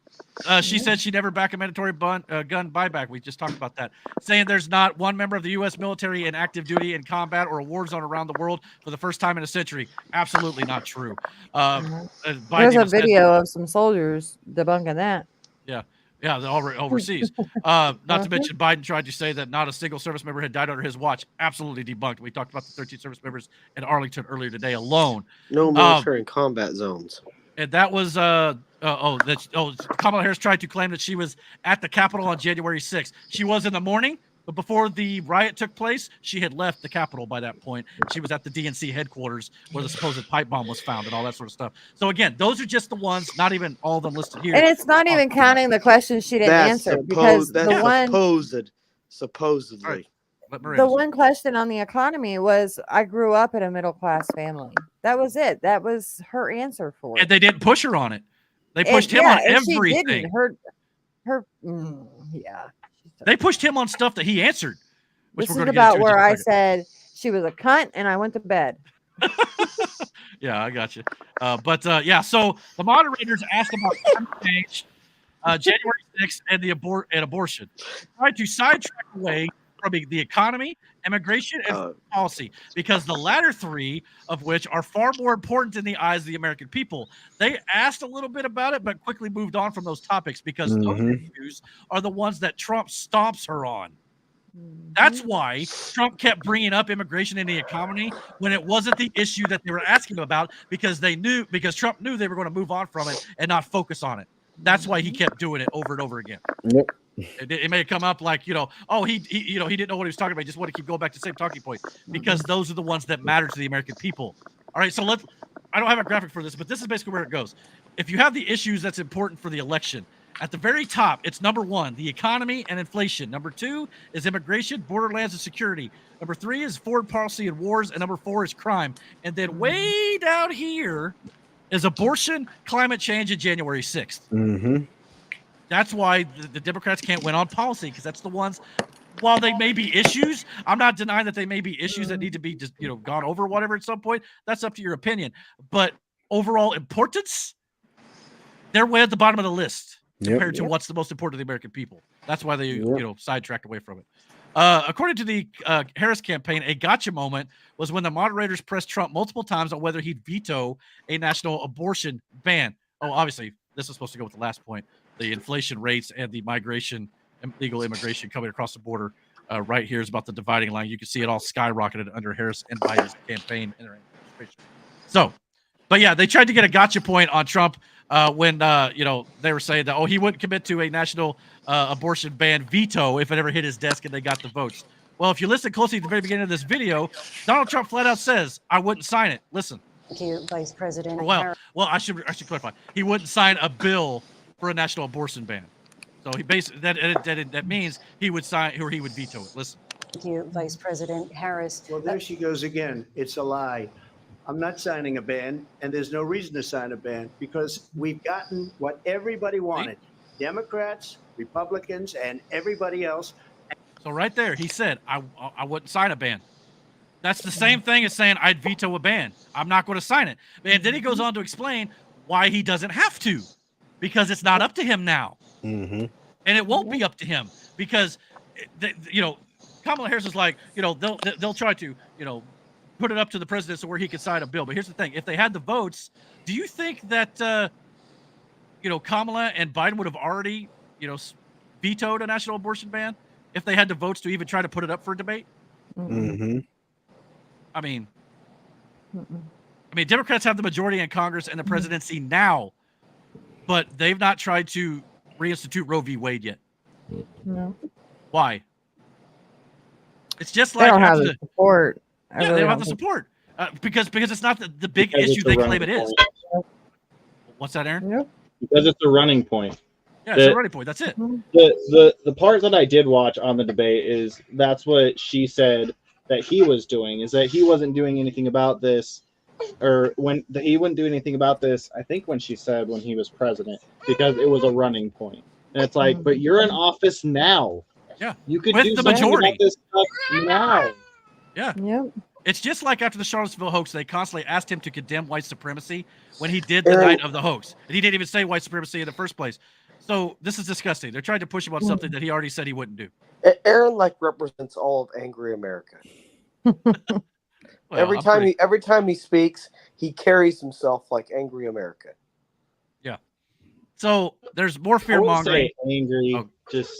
She said she never back a mandatory gun buyback. We just talked about that. Saying there's not one member of the U.S. military in active duty in combat or a war zone around the world for the first time in a century. Absolutely not true. There's a video of some soldiers debunking that. Yeah, they're overseas. Not to mention, Biden tried to say that not a single service member had died under his watch. Absolutely debunked. We talked about the 13 service members in Arlington earlier today alone. No military in combat zones. And that was Kamala Harris tried to claim that she was at the Capitol on January 6th. She was in the morning, but before the riot took place, she had left the Capitol by that point. She was at the DNC headquarters where the supposed pipe bomb was found and all that sort of stuff. So again, those are just the ones, not even all of them listed here. And it's not even counting the questions she didn't answer because the one supposedly. The one question on the economy was, I grew up in a middle class family. That was it. That was her answer for it. And they didn't push her on it. They pushed him on everything. She didn't. They pushed him on stuff that he answered. This is about where I said she was a cunt and I went to bed. Yeah, I got you. So the moderators asked about climate change, January 6th, and abortion. Tried to sidetrack away from the economy, immigration, and policy, because the latter three of which are far more important in the eyes of the American people. They asked a little bit about it, but quickly moved on from those topics because those issues are the ones that Trump stomps her on. That's why Trump kept bringing up immigration and the economy when it wasn't the issue that they were asking about, because Trump knew they were going to move on from it and not focus on it. That's why he kept doing it over and over again. Yep. It may come up like, he didn't know what he was talking about. He just wanted to keep going back to the same talking point, because those are the ones that matter to the American people. All right, so I don't have a graphic for this, but this is basically where it goes. If you have the issues that's important for the election, at the very top, it's number 1, the economy and inflation. Number 2 is immigration, borderlands, and security. Number 3 is foreign policy and wars, and number 4 is crime. And then way down here is abortion, climate change, and January 6th. That's why the Democrats can't win on policy, because that's the ones, while they may be issues, I'm not denying that they may be issues that need to be just, gone over whatever at some point. That's up to your opinion. But overall importance, they're way at the bottom of the list compared to what's the most important to the American people. That's why they, sidetracked away from it. According to the Harris campaign, a gotcha moment was when the moderators pressed Trump multiple times on whether he'd veto a national abortion ban. Oh, obviously, this is supposed to go with the last point. The inflation rates and the illegal immigration coming across the border. Right here is about the dividing line. You can see it all skyrocketed under Harris and Biden's campaign and their administration. So, but yeah, they tried to get a gotcha point on Trump when they were saying that he wouldn't commit to a national abortion ban veto if it ever hit his desk and they got the votes. Well, if you listen closely at the very beginning of this video, Donald Trump flat out says, "I wouldn't sign it." Listen. Thank you, Vice President. Well, I should clarify. He wouldn't sign a bill for a national abortion ban. So he basically that means he would sign, or he would veto it. Listen. Thank you, Vice President Harris. Well, there she goes again. It's a lie. I'm not signing a ban, and there's no reason to sign a ban, because we've gotten what everybody wanted. Democrats, Republicans, and everybody else. So right there, he said, I wouldn't sign a ban. That's the same thing as saying I'd veto a ban. I'm not going to sign it. And then he goes on to explain why he doesn't have to, because it's not up to him now. And it won't be up to him, because Kamala Harris is like, they'll try to, put it up to the president so where he can sign a bill. But here's the thing: if they had the votes, do you think that Kamala and Biden would have already, vetoed a national abortion ban if they had the votes to even try to put it up for debate? Mm-hmm. I mean, Democrats have the majority in Congress and the presidency now, but they've not tried to reinstitute Roe v. Wade yet. No. Why? It's just They like don't have the support. They don't have the support because it's not the big issue they claim it is. What's that, Aaron? Nope. Because it's a running point. Yeah, it's a running point. That's it. The part that I did watch on the debate is that's what she said that he was doing, is that he wasn't doing anything about this, or he wouldn't do anything about this, I think when she said when he was president, because it was a running point. And it's like, but you're in office now. Yeah. You could With do the something majority. about this stuff now. Yeah. Yep. It's just like after the Charlottesville hoax, they constantly asked him to condemn white supremacy when he did the night of the hoax. And he didn't even say white supremacy in the first place. So this is disgusting. They're trying to push him on something that he already said he wouldn't do. Aaron represents all of angry America. Well, every time he speaks, he carries himself like angry America. Yeah. So there's more fear mongering. Angry, just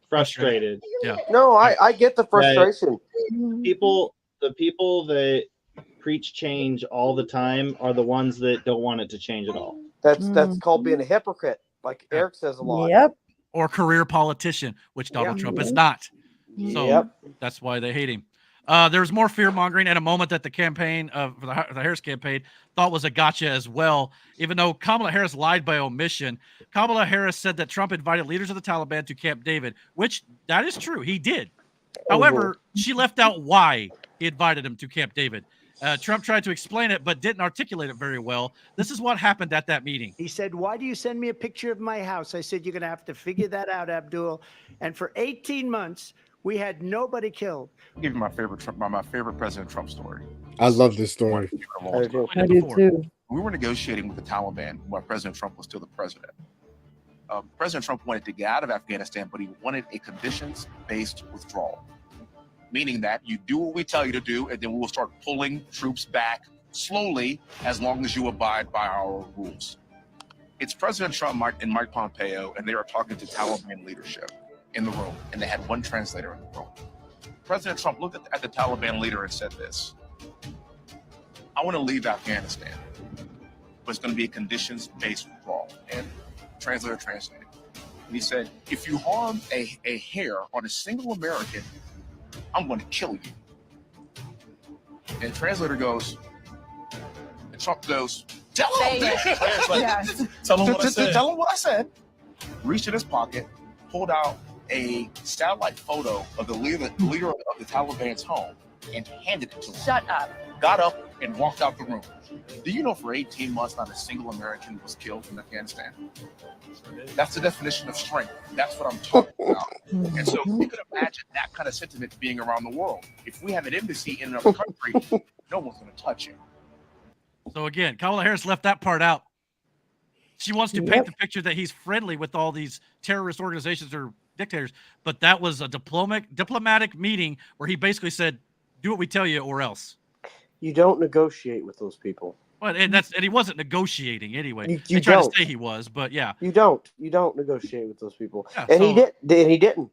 frustrated. Yeah. No, I get the frustration. The people that preach change all the time are the ones that don't want it to change at all. That's called being a hypocrite, like Eric says a lot. Yep. Or career politician, which Donald Trump is not. So that's why they hate him. There's more fear mongering at a moment that the campaign of the Harris campaign thought was a gotcha as well. Even though Kamala Harris lied by omission, Kamala Harris said that Trump invited leaders of the Taliban to Camp David, which that is true. He did. However, she left out why he invited him to Camp David. Trump tried to explain it, but didn't articulate it very well. This is what happened at that meeting. He said, "Why do you send me a picture of my house?" I said, "You're going to have to figure that out, Abdul." And for 18 months, we had nobody killed. I'll give you my favorite President Trump story. I love this story. I do too. We were negotiating with the Taliban while President Trump was still the president. President Trump wanted to get out of Afghanistan, but he wanted a conditions-based withdrawal, meaning that you do what we tell you to do, and then we will start pulling troops back slowly as long as you abide by our rules. It's President Trump and Mike Pompeo, and they are talking to Taliban leadership in the room, and they had one translator in the room. President Trump looked at the Taliban leader and said this: "I want to leave Afghanistan, but it's going to be a conditions-based withdrawal." And the translator translated. And he said, "If you harm a hair on a single American, I'm going to kill you." And the translator goes, and Trump goes, "Tell him." Tell him what I said. Tell him what I said. Reached in his pocket, pulled out a satellite photo of the leader of the Taliban's home and handed it to him. Shut up. Got up and walked out the room. Do you know for 18 months not a single American was killed in Afghanistan? That's the definition of strength. That's what I'm talking about. And so you could imagine that kind of sentiment being around the world. If we have an embassy in another country, no one's going to touch it. So again, Kamala Harris left that part out. She wants to paint the picture that he's friendly with all these terrorist organizations or dictators, but that was a diplomatic meeting where he basically said, "Do what we tell you or else." You don't negotiate with those people. Well, and he wasn't negotiating anyway. You they tried don't. to say he was, but yeah. You don't negotiate with those people. Yeah, and he didn't.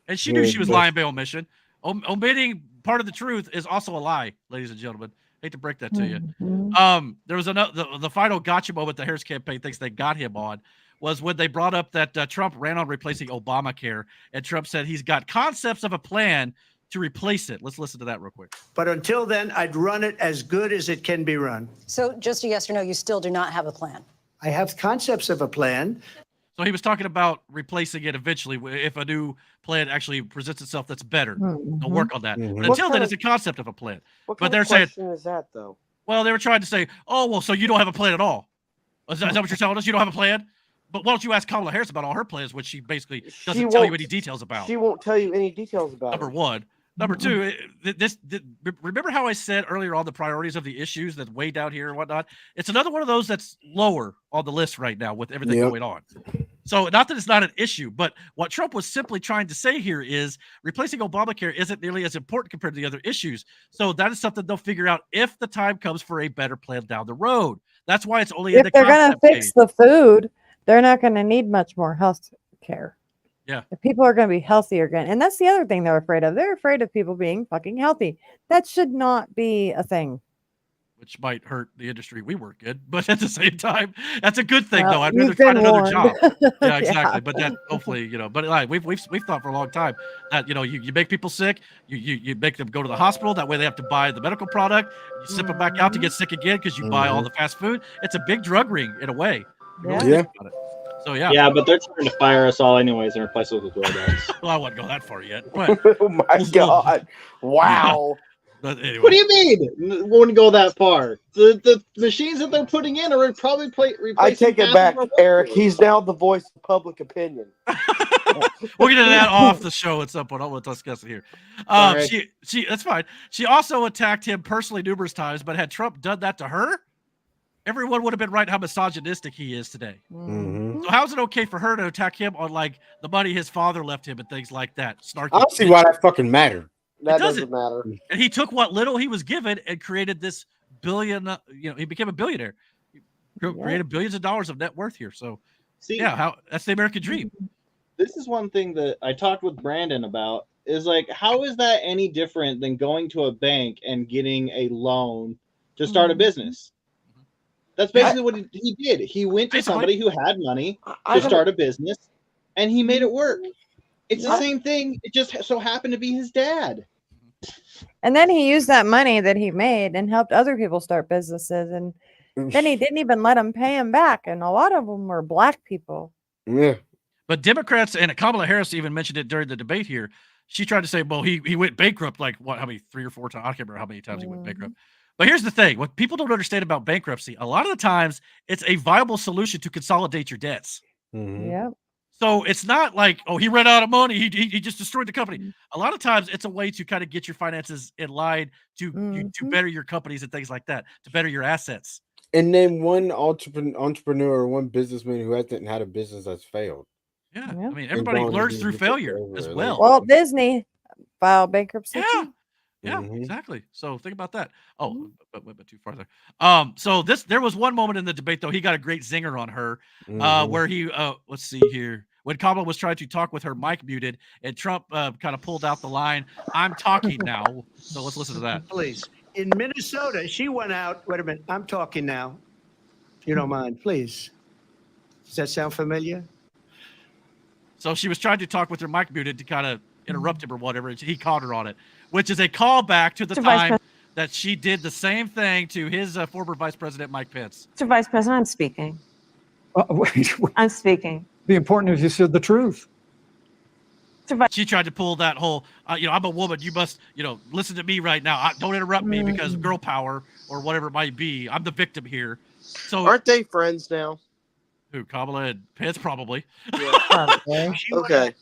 And she knew she was lying by omission. Omitting part of the truth is also a lie, ladies and gentlemen. Hate to break that to you. There was the final gotcha moment the Harris campaign thinks they got him on was when they brought up that Trump ran on replacing Obamacare, and Trump said he's got concepts of a plan to replace it. Let's listen to that real quick. But until then, I'd run it as good as it can be run. So just a yes or no, you still do not have a plan? I have concepts of a plan. So he was talking about replacing it eventually if a new plan actually presents itself that's better. They'll work on that. But until then, it's a concept of a plan. But they're saying, is that though? Well, they were trying to say, "Oh, well, so you don't have a plan at all." Is that what you're telling us? You don't have a plan? But why don't you ask Kamala Harris about all her plans, which she basically doesn't tell you any details about? She won't tell you any details about. Number one. Number two, remember how I said earlier on the priorities of the issues that way down here and whatnot? It's another one of those that's lower on the list right now with everything going on. So not that it's not an issue, but what Trump was simply trying to say here is replacing Obamacare isn't nearly as important compared to the other issues. So that is something they'll figure out if the time comes for a better plan down the road. That's why it's only in the If they're going to concept fix phase. the food, they're not going to need much more health care. Yeah. If people are going to be healthier again. And that's the other thing they're afraid of. They're afraid of people being fucking healthy. That should not be a thing. Which might hurt the industry we work in, but at the same time, that's a good thing, Well, though. I'd rather you've find been another warned. job. Yeah, Yeah. exactly. But that hopefully, but like we've thought for a long time that you make people sick, you make them go to the hospital. That way they have to buy the medical product. You sip them back out to get sick again because you buy all the fast food. It's a big drug ring in a way. Yeah. Think about it. So yeah. Yeah, but they're trying to fire us all anyways and replace us with robots. Well, I wouldn't go that far yet. But Oh my God! Wow. But anyway. What do you mean? Wouldn't go that far. The machines that they're putting in are probably replacing. I take it half back, of our Eric. workforce. He's now the voice of public opinion. We'll get into that off the show at some point. I won't discuss it here. Sorry. She that's fine. She also attacked him personally numerous times, but had Trump done that to her, everyone would have been right how misogynistic he is today. Mhm. So how is it okay for her to attack him on like the money his father left him and things like that? Snarky. I don't see why that fucking mattered. That doesn't. doesn't matter. And he took what little he was given and created this billion. He became a billionaire. He created billions of dollars of net worth here. So, See, that's the American dream. This is one thing that I talked with Brandon about. Is like, how is that any different than going to a bank and getting a loan to start a business? That's basically what he did. He went to somebody who had money to start a business, and he made it work. It's the same thing. It just so happened to be his dad. And then he used that money that he made and helped other people start businesses. And then he didn't even let them pay him back. And a lot of them were black people. Yeah. But Democrats and Kamala Harris even mentioned it during the debate here. She tried to say, well, he went bankrupt like how many 3 or 4 times? I can't remember how many times he went bankrupt. But here's the thing. What people don't understand about bankruptcy, a lot of the times it's a viable solution to consolidate your debts. Yep. So it's not like, oh, he ran out of money. He just destroyed the company. A lot of times it's a way to kind of get your finances in line to better your companies and things like that, to better your assets. And name one entrepreneur or one businessman who hasn't had a business that's failed. Yeah. I mean, everybody learns through failure as well. Walt Disney filed bankruptcy. Yeah. too. Yeah, exactly. So think about that. Oh, but too far there. So there was one moment in the debate though. He got a great zinger on her, where he let's see here. When Kamala was trying to talk with her mic muted, and Trump kind of pulled out the line, "I'm talking now." So let's listen to that. Please. In Minnesota, she went out. Wait a minute. I'm talking now. If you don't mind, please. Does that sound familiar? So she was trying to talk with her mic muted to kind of interrupt him or whatever. And he caught her on it, which is a callback to the time that she did the same thing to his former Vice President Mike Pence. Mr. Vice President, I'm speaking. I'm speaking. The important is you said the truth. She tried to pull that whole, I'm a woman. You must, listen to me right now. Don't interrupt me because girl power or whatever it might be. I'm the victim here. So Aren't they friends now? Who, Kamala and Pence? Probably. Yeah. Okay.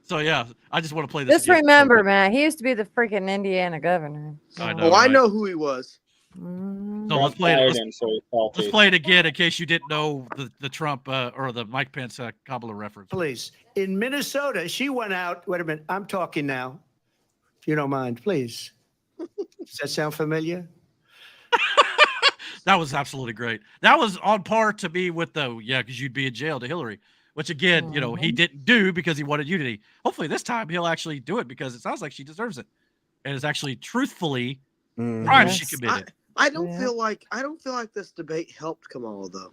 So yeah, I just want to play this. Just remember, man, he used to be the freaking Indiana governor. I know. Oh, I know who he was. So let's play it. Let's play it again in case you didn't know the Trump or the Mike Pence Kamala reference. Please. In Minnesota, she went out. Wait a minute. I'm talking now. If you don't mind, please. Does that sound familiar? That was absolutely great. That was on par to me with because you'd be in jail to Hillary, which again, he didn't do because he wanted unity. Hopefully this time he'll actually do it because it sounds like she deserves it. And it's actually truthfully crime she committed. I don't feel like this debate helped Kamala though.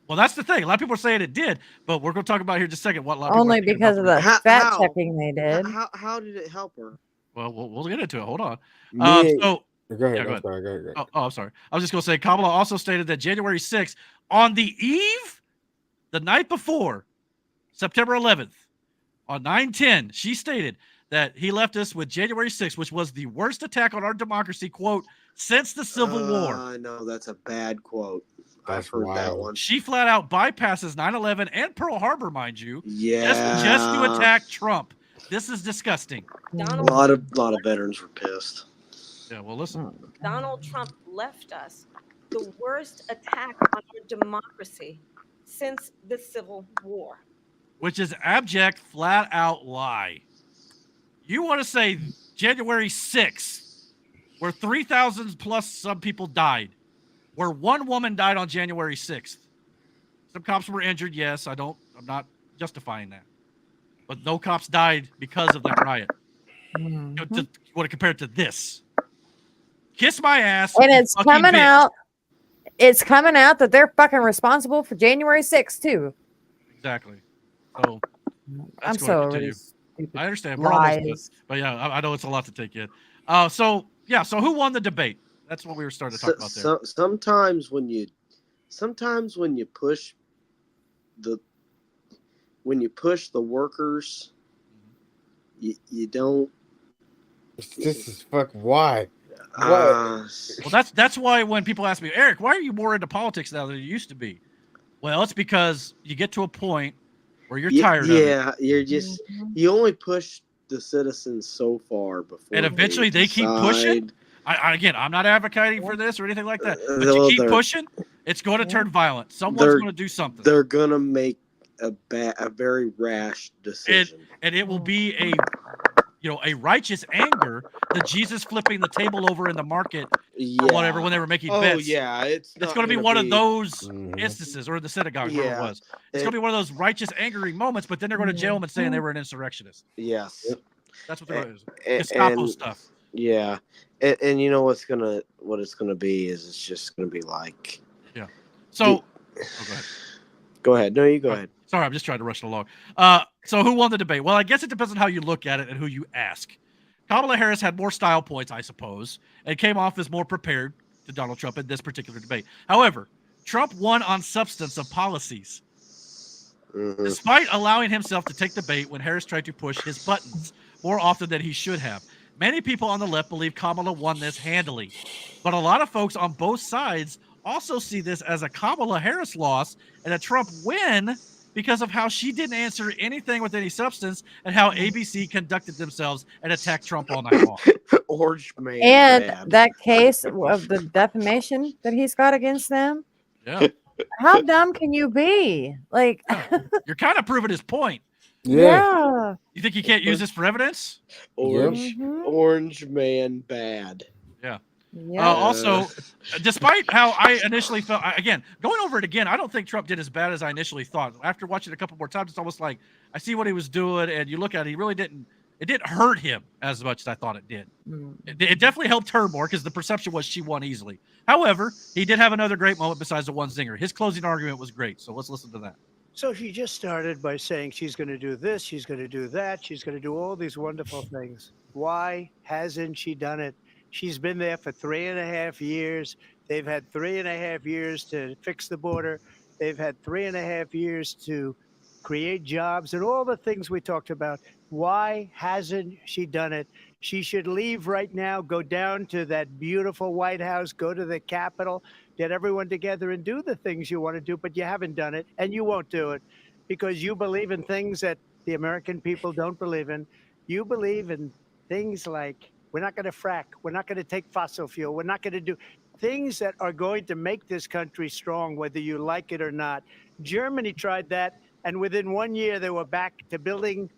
Well, that's the thing. A lot of people are saying it did, but we're going to talk about here in just a second. What a lot of people Only are thinking because about of the fact checking they did. How did it help her? Well, we'll get into it. Hold on. Go ahead. Go ahead. Go ahead. Oh, I'm sorry. I was just going to say Kamala also stated that January 6th, on the eve, the night before, September 11th, on 9/10, she stated that he left us with January 6th, which was the worst attack on our democracy, quote, since the Civil War. I know that's a bad quote. That's I've heard wild. that one. She flat out bypasses 9/11 and Pearl Harbor, mind you, Yeah. just to attack Trump. This is disgusting. A lot of veterans were pissed. Yeah, well, listen. Donald Trump left us the worst attack on our democracy since the Civil War. Which is abject, flat out lie. You want to say January 6th, where 3,000 plus some people died, where one woman died on January 6th. Some cops were injured, yes. I'm not justifying that. But no cops died because of that riot. Mm-hmm. You want to compare it to this? Kiss my ass. And it's coming bitch. out. It's coming out that they're fucking responsible for January 6th too. Exactly. So I'm so already I understand. We're almost done. lies. But yeah, I know it's a lot to take in. So who won the debate? That's what we were starting to talk about there. Sometimes when you push the workers, you don't. This is why. Well, that's why when people ask me, Eric, why are you more into politics now than you used to be? Well, it's because you get to a point where you're tired of it. Yeah, you're just you only push the citizens so far before, and eventually they keep pushing. Again, I'm not advocating for this or anything like that, but you keep pushing, it's going to turn violent. Someone's going to do something. They're going to make a very rash decision, and it will be a righteous anger, the Jesus flipping the table over in the market or whatever when they were making bets. Yeah, it's going to be one of those instances, or the synagogue, where it was. It's going to be one of those righteous, angry moments, but then they're going to jail them and saying they were an insurrectionist. Yes. That's what they're going to do. Gestapo stuff. Yeah. And you know what it's gonna be is it's just gonna be like. Yeah. So go ahead. Go ahead. No, you go ahead. Sorry, I'm just trying to rush it along. So who won the debate? Well, I guess it depends on how you look at it and who you ask. Kamala Harris had more style points, I suppose, and came off as more prepared to Donald Trump in this particular debate. However, Trump won on substance of policies. Despite allowing himself to take the bait when Harris tried to push his buttons more often than he should have. Many people on the left believe Kamala won this handily, but a lot of folks on both sides also see this as a Kamala Harris loss and a Trump win because of how she didn't answer anything with any substance and how ABC conducted themselves and attacked Trump all night long. Orange man. And bad. that case of the defamation that he's got against them. Yeah. How dumb can you be? Like, you're kind of proving his point. Yeah. You think you can't use this for evidence? Orange man bad. Yeah. Also, despite how I initially felt, again, going over it again, I don't think Trump did as bad as I initially thought. After watching it a couple more times, it's almost like I see what he was doing, and you look at it, he really didn't. It didn't hurt him as much as I thought it did. It definitely helped her more because the perception was she won easily. However, he did have another great moment besides the one zinger. His closing argument was great, so let's listen to that. So she just started by saying she's going to do this, she's going to do that, she's going to do all these wonderful things. Why hasn't she done it? She's been there for 3.5 years. They've had 3.5 years to fix the border. They've had 3.5 years to create jobs and all the things we talked about. Why hasn't she done it? She should leave right now, go down to that beautiful White House, go to the Capitol, get everyone together and do the things you want to do, but you haven't done it and you won't do it because you believe in things that the American people don't believe in. You believe in things like we're not going to frack, we're not going to take fossil fuel, we're not going to do things that are going to make this country strong, whether you like it or not. Germany tried that, and within 1 year, they were back to building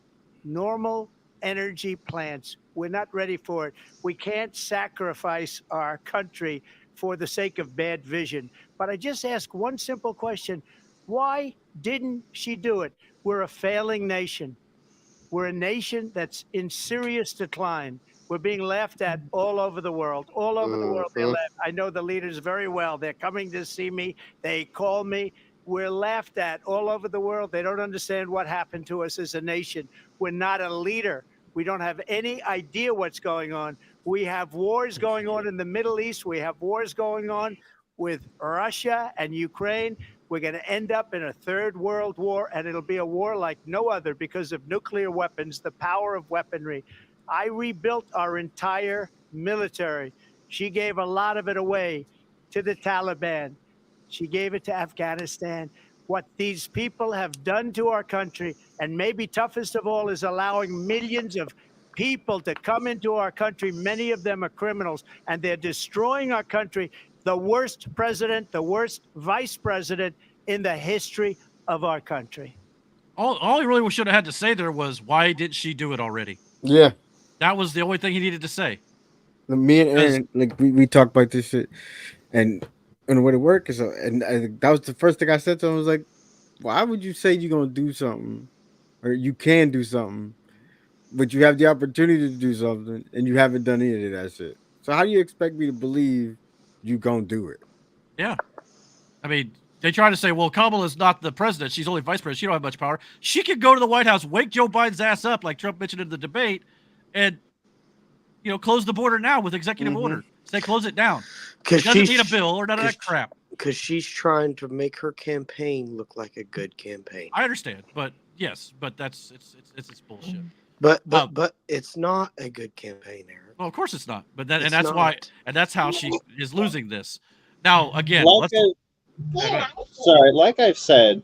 normal energy plants. We're not ready for it. We can't sacrifice our country for the sake of bad vision. But I just ask one simple question. Why didn't she do it? We're a failing nation. We're a nation that's in serious decline. We're being laughed at all over the world. All over the world, they're laughed. I know the leaders very well. They're coming to see me. They call me. We're laughed at all over the world. They don't understand what happened to us as a nation. We're not a leader. We don't have any idea what's going on. We have wars going on in the Middle East. We have wars going on with Russia and Ukraine. We're going to end up in a third world war, and it'll be a war like no other because of nuclear weapons, the power of weaponry. I rebuilt our entire military. She gave a lot of it away to the Taliban. She gave it to Afghanistan. What these people have done to our country, and maybe toughest of all, is allowing millions of people to come into our country. Many of them are criminals, and they're destroying our country. The worst president, the worst vice president in the history of our country. All he really should have had to say there was, why didn't she do it already? Yeah. That was the only thing he needed to say. Me and Aaron, like we talked about this shit, and what it worked is, and that was the first thing I said to him. I was like, why would you say you're gonna do something, or you can do something, but you have the opportunity to do something, and you haven't done any of that shit? So how do you expect me to believe you gonna do it? Yeah, I mean, they try to say, well, Kamala's not the president; she's only vice president. She don't have much power. She could go to the White House, wake Joe Biden's ass up, like Trump mentioned in the debate, and close the border now with executive order. Say close it down. It doesn't need a bill or none of that crap. Because she's trying to make her campaign look like a good campaign. I understand, but yes, but it's bullshit. But it's not a good campaign, Eric. Well, of course it's not. But that's not. why, and that's how she is losing this. Now, again, like I've said,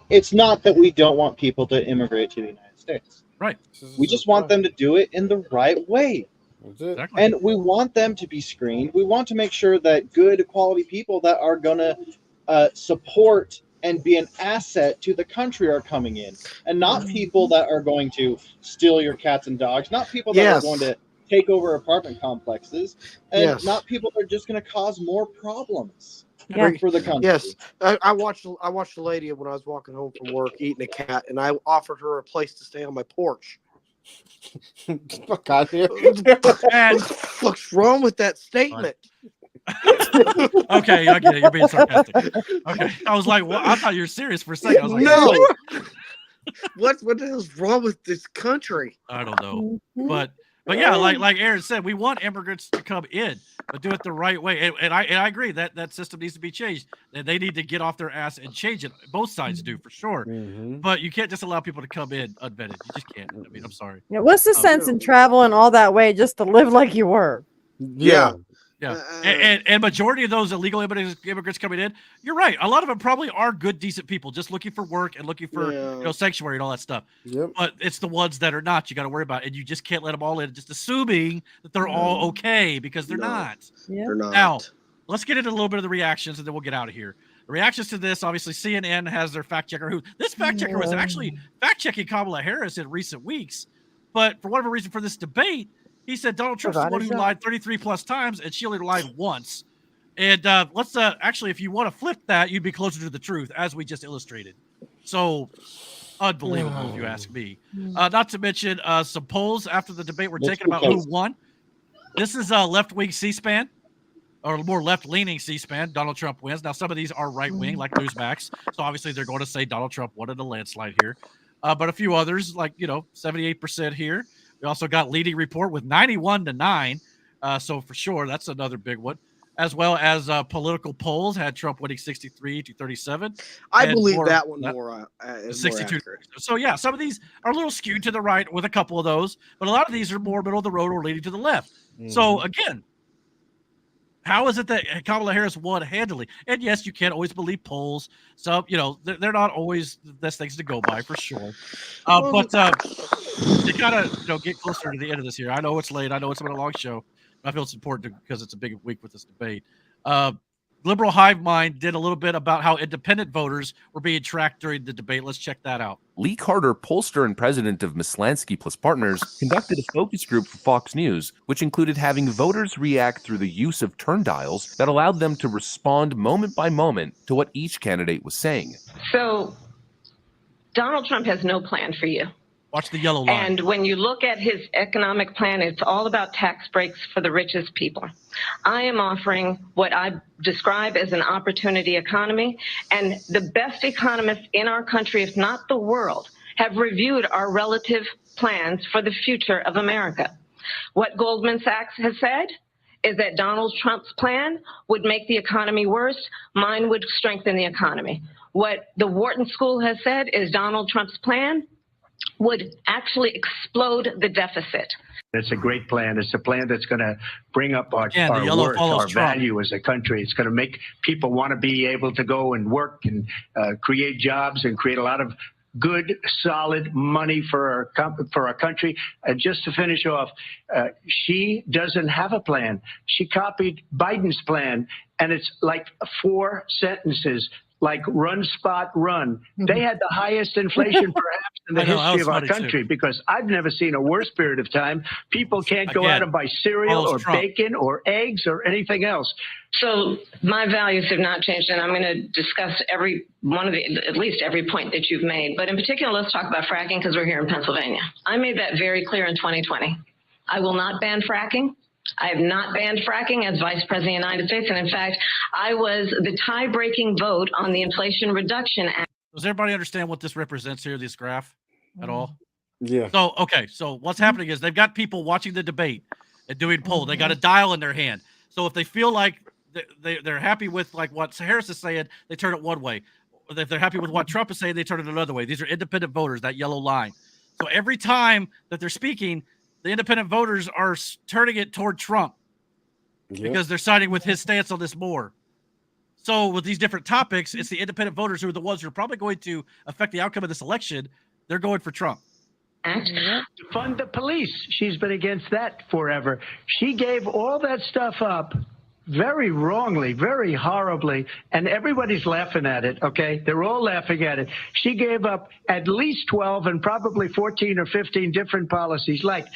it's not that we don't want people to immigrate to the United States. Right. We just want them to do it in the right way. Exactly. And we want them to be screened. We want to make sure that good quality people that are going to support and be an asset to the country are coming in, and not people that are going to steal your cats and dogs, not people that are going to take over apartment complexes, and not people that are just going to cause more problems for the country. Yes, I watched a lady when I was walking home from work eating a cat, and I offered her a place to stay on my porch. Fuck out here. What the fuck's wrong with that statement? Okay, I get it. You're being sarcastic. Okay, I was like, well, I thought you were serious for a second. I was like, no. What the hell's wrong with this country? I don't know, but yeah, like Aaron said, we want immigrants to come in, but do it the right way. And I agree that system needs to be changed. And they need to get off their ass and change it. Both sides do for sure. But you can't just allow people to come in unvetted. You just can't. I mean, I'm sorry. Yeah, what's the sense in traveling all that way just to live like you were? Yeah. And majority of those illegal immigrants coming in, you're right. A lot of them probably are good, decent people just looking for work and looking for sanctuary and all that stuff. But it's the ones that are not you got to worry about, and you just can't let them all in, just assuming that they're all okay, because they're not. They're not. Now, let's get into a little bit of the reactions, and then we'll get out of here. The reactions to this, obviously, CNN has their fact checker. This fact checker was actually fact checking Kamala Harris in recent weeks, but for whatever reason, for this debate, he said Donald Trump's the one who lied 33 plus times, and she only lied once. And let's actually, if you want to flip that, you'd be closer to the truth, as we just illustrated. So unbelievable, if you ask me. Not to mention some polls after the debate were taken about who won. This is left-wing C-SPAN, or more left-leaning C-SPAN. Donald Trump wins. Now, some of these are right-wing, like Newsmax. So obviously, they're going to say Donald Trump won in a landslide here. But a few others, like 78% here. We also got leading report with 91-9. So for sure, that's another big one. As well as political polls had Trump winning 63-37. I believe that one more 62. So yeah, some of these are a little skewed to the right with a couple of those, but a lot of these are more middle of the road or leading to the left. So again, how is it that Kamala Harris won handily? And yes, you can't always believe polls. So, they're not always the best things to go by for sure. But to kind of, get closer to the end of this year. I know it's late. I know it's been a long show. But I feel it's important because it's a big week with this debate. Liberal Hive Mind did a little bit about how independent voters were being tracked during the debate. Let's check that out. Lee Carter, pollster and president of Mislansky Plus Partners, conducted a focus group for Fox News, which included having voters react through the use of turn dials that allowed them to respond moment by moment to what each candidate was saying. So, Donald Trump has no plan for you. Watch the yellow line. And when you look at his economic plan, it's all about tax breaks for the richest people. I am offering what I describe as an opportunity economy, and the best economists in our country, if not the world, have reviewed our relative plans for the future of America. What Goldman Sachs has said is that Donald Trump's plan would make the economy worse. Mine would strengthen the economy. What the Wharton School has said is Donald Trump's plan would actually explode the deficit. It's a great plan. It's a plan that's going to bring up our worth, our value as a country. It's going to make people want to be able to go and work and create jobs and create a lot of good, solid money for our country. And just to finish off, she doesn't have a plan. She copied Biden's plan, and it's like 4 sentences. like Run Spot Run. They had the highest inflation perhaps in the history of our country because I've never seen a worse period of time. People can't go out and buy cereal or bacon or eggs or anything else. So my values have not changed, and I'm going to discuss at least every point that you've made. But in particular, let's talk about fracking because we're here in Pennsylvania. I made that very clear in 2020. I will not ban fracking. I have not banned fracking as Vice President of the United States. And in fact, I was the tie-breaking vote on the Inflation Reduction Act. Does everybody understand what this represents here, this graph at all? Yeah. So, okay. So what's happening is they've got people watching the debate and doing polls. They got a dial in their hand. So if they feel like they're happy with like what Harris is saying, they turn it one way. If they're happy with what Trump is saying, they turn it another way. These are independent voters, that yellow line. So every time that they're speaking, the independent voters are turning it toward Trump because they're siding with his stance on this more. So with these different topics, it's the independent voters who are the ones who are probably going to affect the outcome of this election. They're going for Trump. To fund the police. She's been against that forever. She gave all that stuff up very wrongly, very horribly, and everybody's laughing at it, okay? They're all laughing at it. She gave up at least 12 and probably 14 or 15 different policies. Like,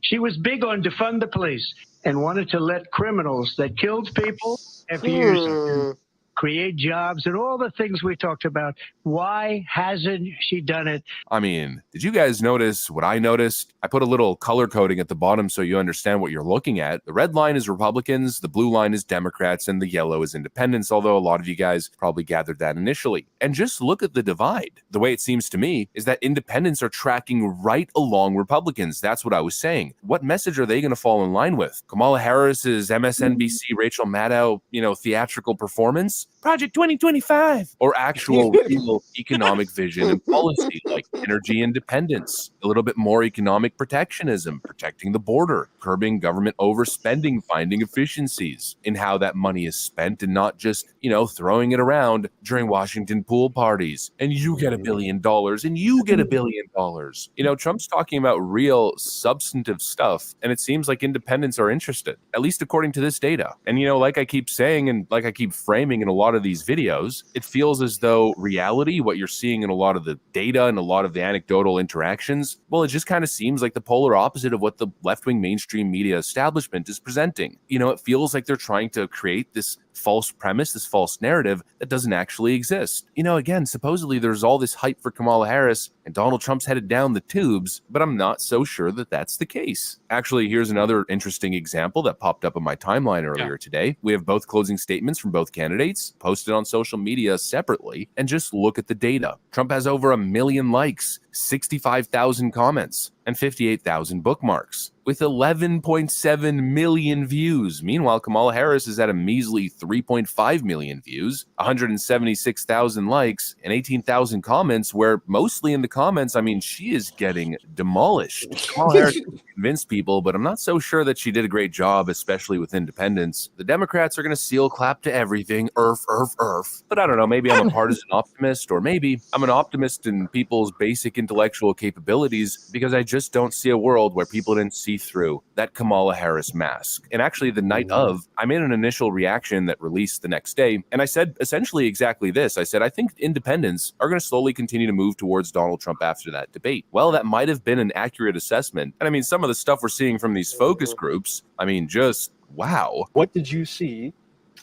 she was big on defund the police and wanted to let criminals that killed people after years create jobs and all the things we talked about. Why hasn't she done it? I mean, did you guys notice what I noticed? I put a little color coding at the bottom so you understand what you're looking at. The red line is Republicans, the blue line is Democrats, and the yellow is independents, although a lot of you guys probably gathered that initially. And just look at the divide. The way it seems to me is that independents are tracking right along Republicans. That's what I was saying. What message are they going to fall in line with? Kamala Harris's MSNBC Rachel Maddow, theatrical performance? Project 2025, or actual real economic vision and policy like energy independence, a little bit more economic protectionism, protecting the border, curbing government overspending, finding efficiencies in how that money is spent and not just, throwing it around during Washington pool parties. And you get $1 billion and you get $1 billion. Trump's talking about real substantive stuff, and it seems like independents are interested, at least according to this data. And, like I keep saying and like I keep framing in a lot of these videos, it feels as though reality, what you're seeing in a lot of the data and a lot of the anecdotal interactions, well, it just kind of seems like the polar opposite of what the left-wing mainstream media establishment is presenting. It feels like they're trying to create this false premise, this false narrative that doesn't actually exist. Again, supposedly there's all this hype for Kamala Harris and Donald Trump's headed down the tubes, but I'm not so sure that that's the case. Actually, here's another interesting example that popped up on my timeline earlier today. We have both closing statements from both candidates posted on social media separately, and just look at the data. Trump has over 1 million likes, 65,000 comments, and 58,000 bookmarks, with 11.7 million views. Meanwhile, Kamala Harris is at a measly 3.5 million views, 176,000 likes, and 18,000 comments, where mostly in the comments, she is getting demolished. Kamala Harris convinced people, but I'm not so sure that she did a great job, especially with independents. The Democrats are going to seal clap to everything, ERF. But I don't know, maybe I'm a partisan optimist, or maybe I'm an optimist in people's basic intellectual capabilities, because I just don't see a world where people didn't see through that Kamala Harris mask. And actually, the night of, I made an initial reaction that released the next day, and I said essentially exactly this. I said, I think independents are going to slowly continue to move towards Donald Trump after that debate. Well, that might have been an accurate assessment. And some of the stuff we're seeing from these focus groups, just wow. What did you see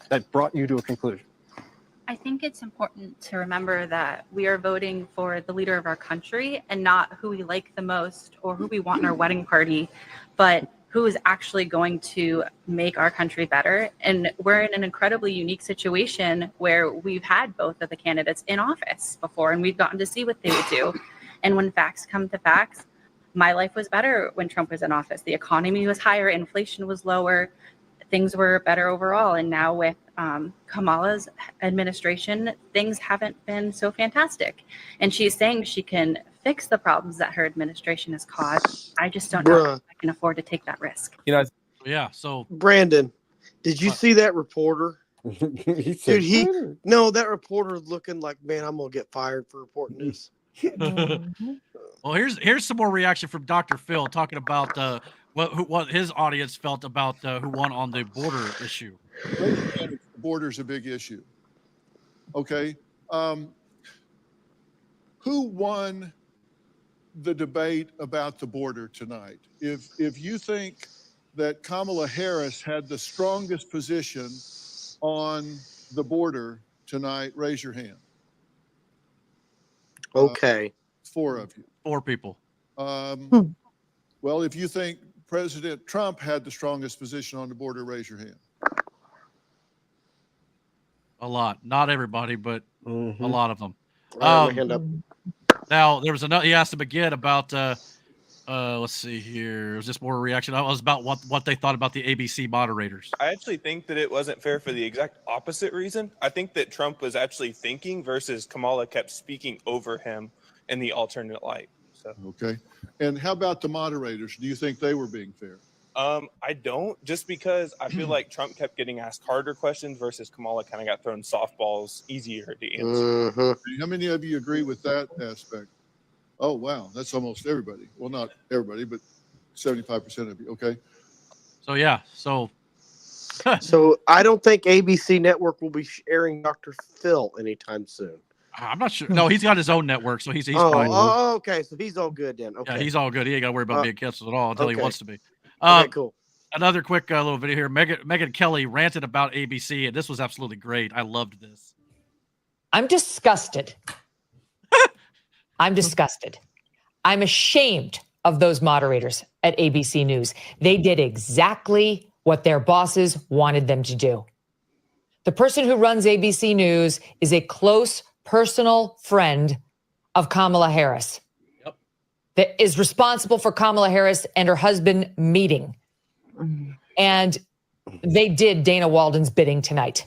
that brought you to a conclusion? I think it's important to remember that we are voting for the leader of our country and not who we like the most or who we want in our wedding party, but who is actually going to make our country better. And we're in an incredibly unique situation where we've had both of the candidates in office before, and we've gotten to see what they would do. And when facts come to facts, my life was better when Trump was in office. The economy was higher, inflation was lower, things were better overall. And now with Kamala's administration, things haven't been so fantastic. And she's saying she can fix the problems that her administration has caused. I just don't know if I can afford to take that risk. So Brandon, did you see that reporter? That reporter looking like, man, I'm gonna get fired for reporting this. Well, here's some more reaction from Dr. Phil talking about what his audience felt about who won on the border issue. The border's a big issue. Okay. Who won the debate about the border tonight? If you think that Kamala Harris had the strongest position on the border tonight, raise your hand. Okay. 4 of you. 4 people. Well, if you think President Trump had the strongest position on the border, raise your hand. A lot. Not everybody, but a lot of them. All right, my hand up. Now, there was another, he asked him again about, let's see here. Was this more a reaction? It was about what they thought about the ABC moderators. I actually think that it wasn't fair for the exact opposite reason. I think that Trump was actually thinking versus Kamala kept speaking over him in the alternate light. So. Okay. And how about the moderators? Do you think they were being fair? I don't, just because I feel like Trump kept getting asked harder questions versus Kamala kind of got thrown softballs easier to answer. How many of you agree with that aspect? Oh, wow. That's almost everybody. Well, not everybody, but 75% of you. Okay. So, yeah. So I don't think ABC Network will be airing Dr. Phil anytime soon. I'm not sure. No, he's got his own network, so he's fine. Oh, okay. So he's all good then. Okay. Yeah, he's all good. He ain't got to worry about being canceled at all until he wants to be. Okay, cool. Another quick little video here. Megyn Kelly ranted about ABC, and this was absolutely great. I loved this. I'm disgusted. I'm disgusted. I'm ashamed of those moderators at ABC News. They did exactly what their bosses wanted them to do. The person who runs ABC News is a close personal friend of Kamala Harris. Yep. That is responsible for Kamala Harris and her husband meeting. And they did Dana Walden's bidding tonight.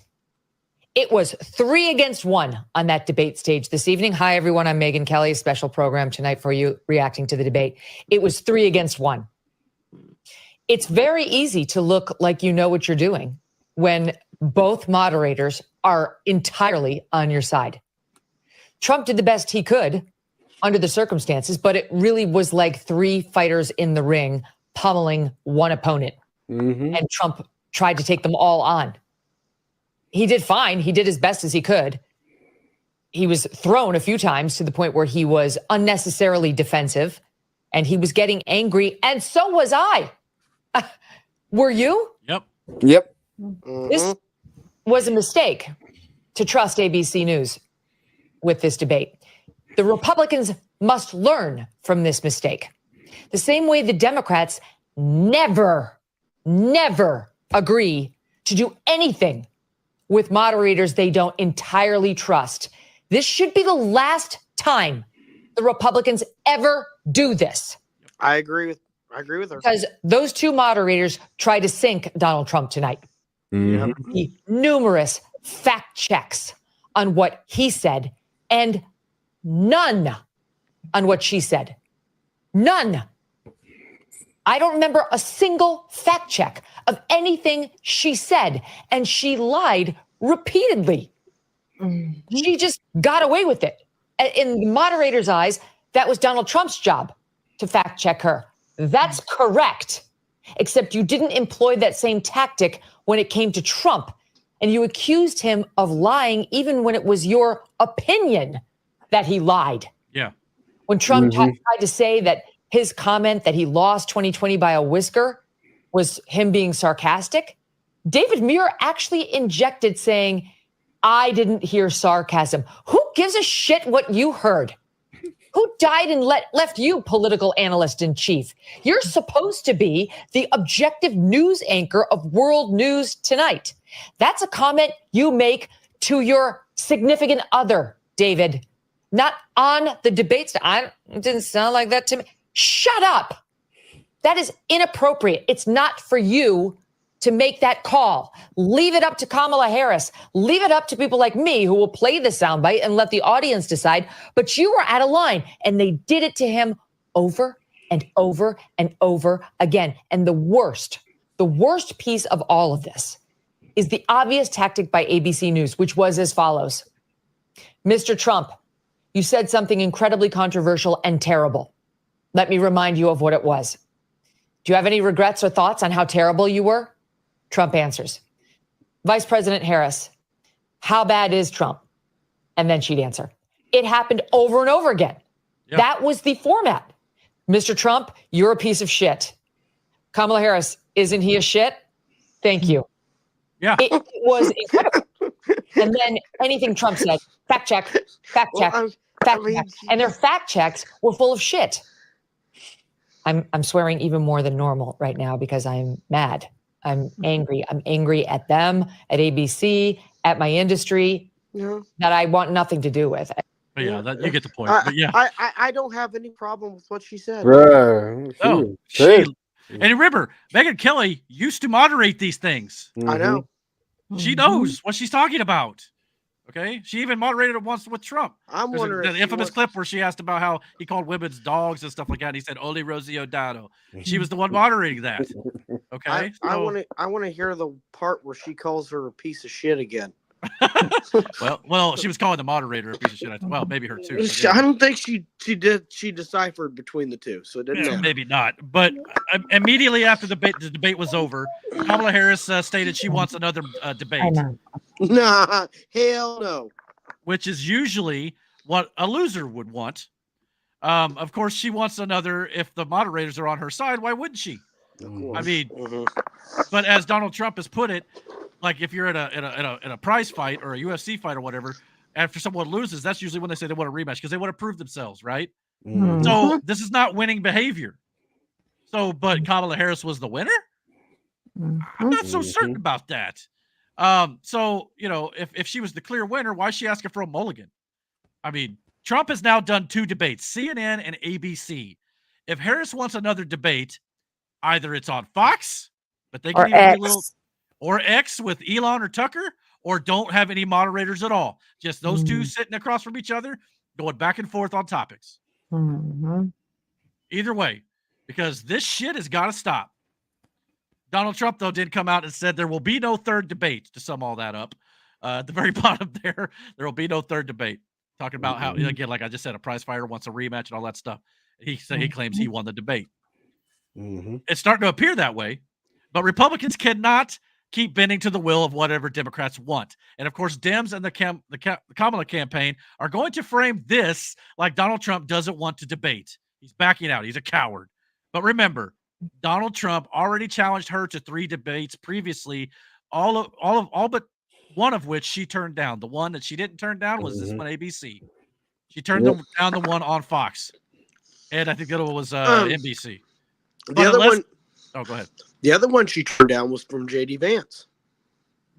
It was 3 against 1 on that debate stage this evening. Hi, everyone. I'm Megyn Kelly, a special program tonight for you reacting to the debate. It was 3 against 1. It's very easy to look like you know what you're doing when both moderators are entirely on your side. Trump did the best he could under the circumstances, but it really was like 3 fighters in the ring pummeling one opponent. And Trump tried to take them all on. He did fine. He did as best as he could. He was thrown a few times to the point where he was unnecessarily defensive and he was getting angry. And so was I. Were you? Yep. This was a mistake to trust ABC News with this debate. The Republicans must learn from this mistake. The same way the Democrats never agree to do anything with moderators they don't entirely trust. This should be the last time the Republicans ever do this. I agree with her. Because those 2 moderators tried to sink Donald Trump tonight. The numerous fact checks on what he said and none on what she said. None. I don't remember a single fact check of anything she said, and she lied repeatedly. She just got away with it. In the moderator's eyes, that was Donald Trump's job to fact check her. That's correct, except you didn't employ that same tactic when it came to Trump, and you accused him of lying even when it was your opinion that he lied. Yeah. When Trump tried to say that his comment that he lost 2020 by a whisker was him being sarcastic, David Muir actually injected saying, I didn't hear sarcasm. Who gives a shit what you heard? Who died and left you, political analyst in chief? You're supposed to be the objective news anchor of World News Tonight. That's a comment you make to your significant other, David, not on the debate. It didn't sound like that to me. Shut up. That is inappropriate. It's not for you to make that call. Leave it up to Kamala Harris. Leave it up to people like me who will play the soundbite and let the audience decide. But you were out of line, and they did it to him over and over and over again. And the worst piece of all of this is the obvious tactic by ABC News, which was as follows. Mr. Trump, you said something incredibly controversial and terrible. Let me remind you of what it was. Do you have any regrets or thoughts on how terrible you were? Trump answers. Vice President Harris, how bad is Trump? and then she'd answer. It happened over and over again. Yep. That was the format. Mr. Trump, you're a piece of shit. Kamala Harris, isn't he a shit? Thank you. Yeah. It was incredible. And then anything Trump said, fact check, fact check, fact check. And their fact checks were full of shit. I'm swearing even more than normal right now because I'm mad. I'm angry. I'm angry at them, at ABC, at my industry that I want nothing to do with. But yeah, you get the point. But yeah, I don't have any problem with what she said. Bro, and remember, Megyn Kelly used to moderate these things. I know. She knows what she's talking about. Okay, she even moderated it once with Trump. I'm There's wondering the infamous clip where she asked about how he called women's dogs and stuff like that. And he said, "Only Rosie O'Donnell." She was the one moderating that. Okay, I want to hear the part where she calls her a piece of shit again. well, she was calling the moderator a piece of shit. Well, maybe her too. Yeah. I don't think she did. She deciphered between the two, so it didn't matter. Maybe not. But immediately after the debate was over, Kamala Harris stated she wants another debate. I know. Nah, hell no. Which is usually what a loser would want. Of course, she wants another. If the moderators are on her side, why wouldn't she? I mean, but as Donald Trump has put it, like if you're in a prize fight or a UFC fight or whatever, after someone loses, that's usually when they say they want a rematch because they want to prove themselves, right? So this is not winning behavior. So, but Kamala Harris was the winner. I'm not so certain about that. So if she was the clear winner, why is she asking for a mulligan? I mean, Trump has now done 2 debates, CNN and ABC. If Harris wants another debate, either it's on Fox, but they can even be or X with Elon or Tucker, or don't have any moderators at all. Just those two sitting across from each other, going back and forth on topics. Either way, because this shit has got to stop. Donald Trump, though, did come out and said there will be no third debate, to sum all that up. At the very bottom there will be no third debate. Talking about how, again, like I just said, a prize fighter wants a rematch and all that stuff. He claims he won the debate. It's starting to appear that way, but Republicans cannot keep bending to the will of whatever Democrats want. And of course, Dems and the Kamala campaign are going to frame this like Donald Trump doesn't want to debate. He's backing out. He's a coward. But remember, Donald Trump already challenged her to 3 debates previously, all but one of which she turned down. The one that she didn't turn down was this one, ABC. She turned down the one on Fox. And I think the other one was NBC. The other one. Oh, go ahead. The other one she turned down was from JD Vance.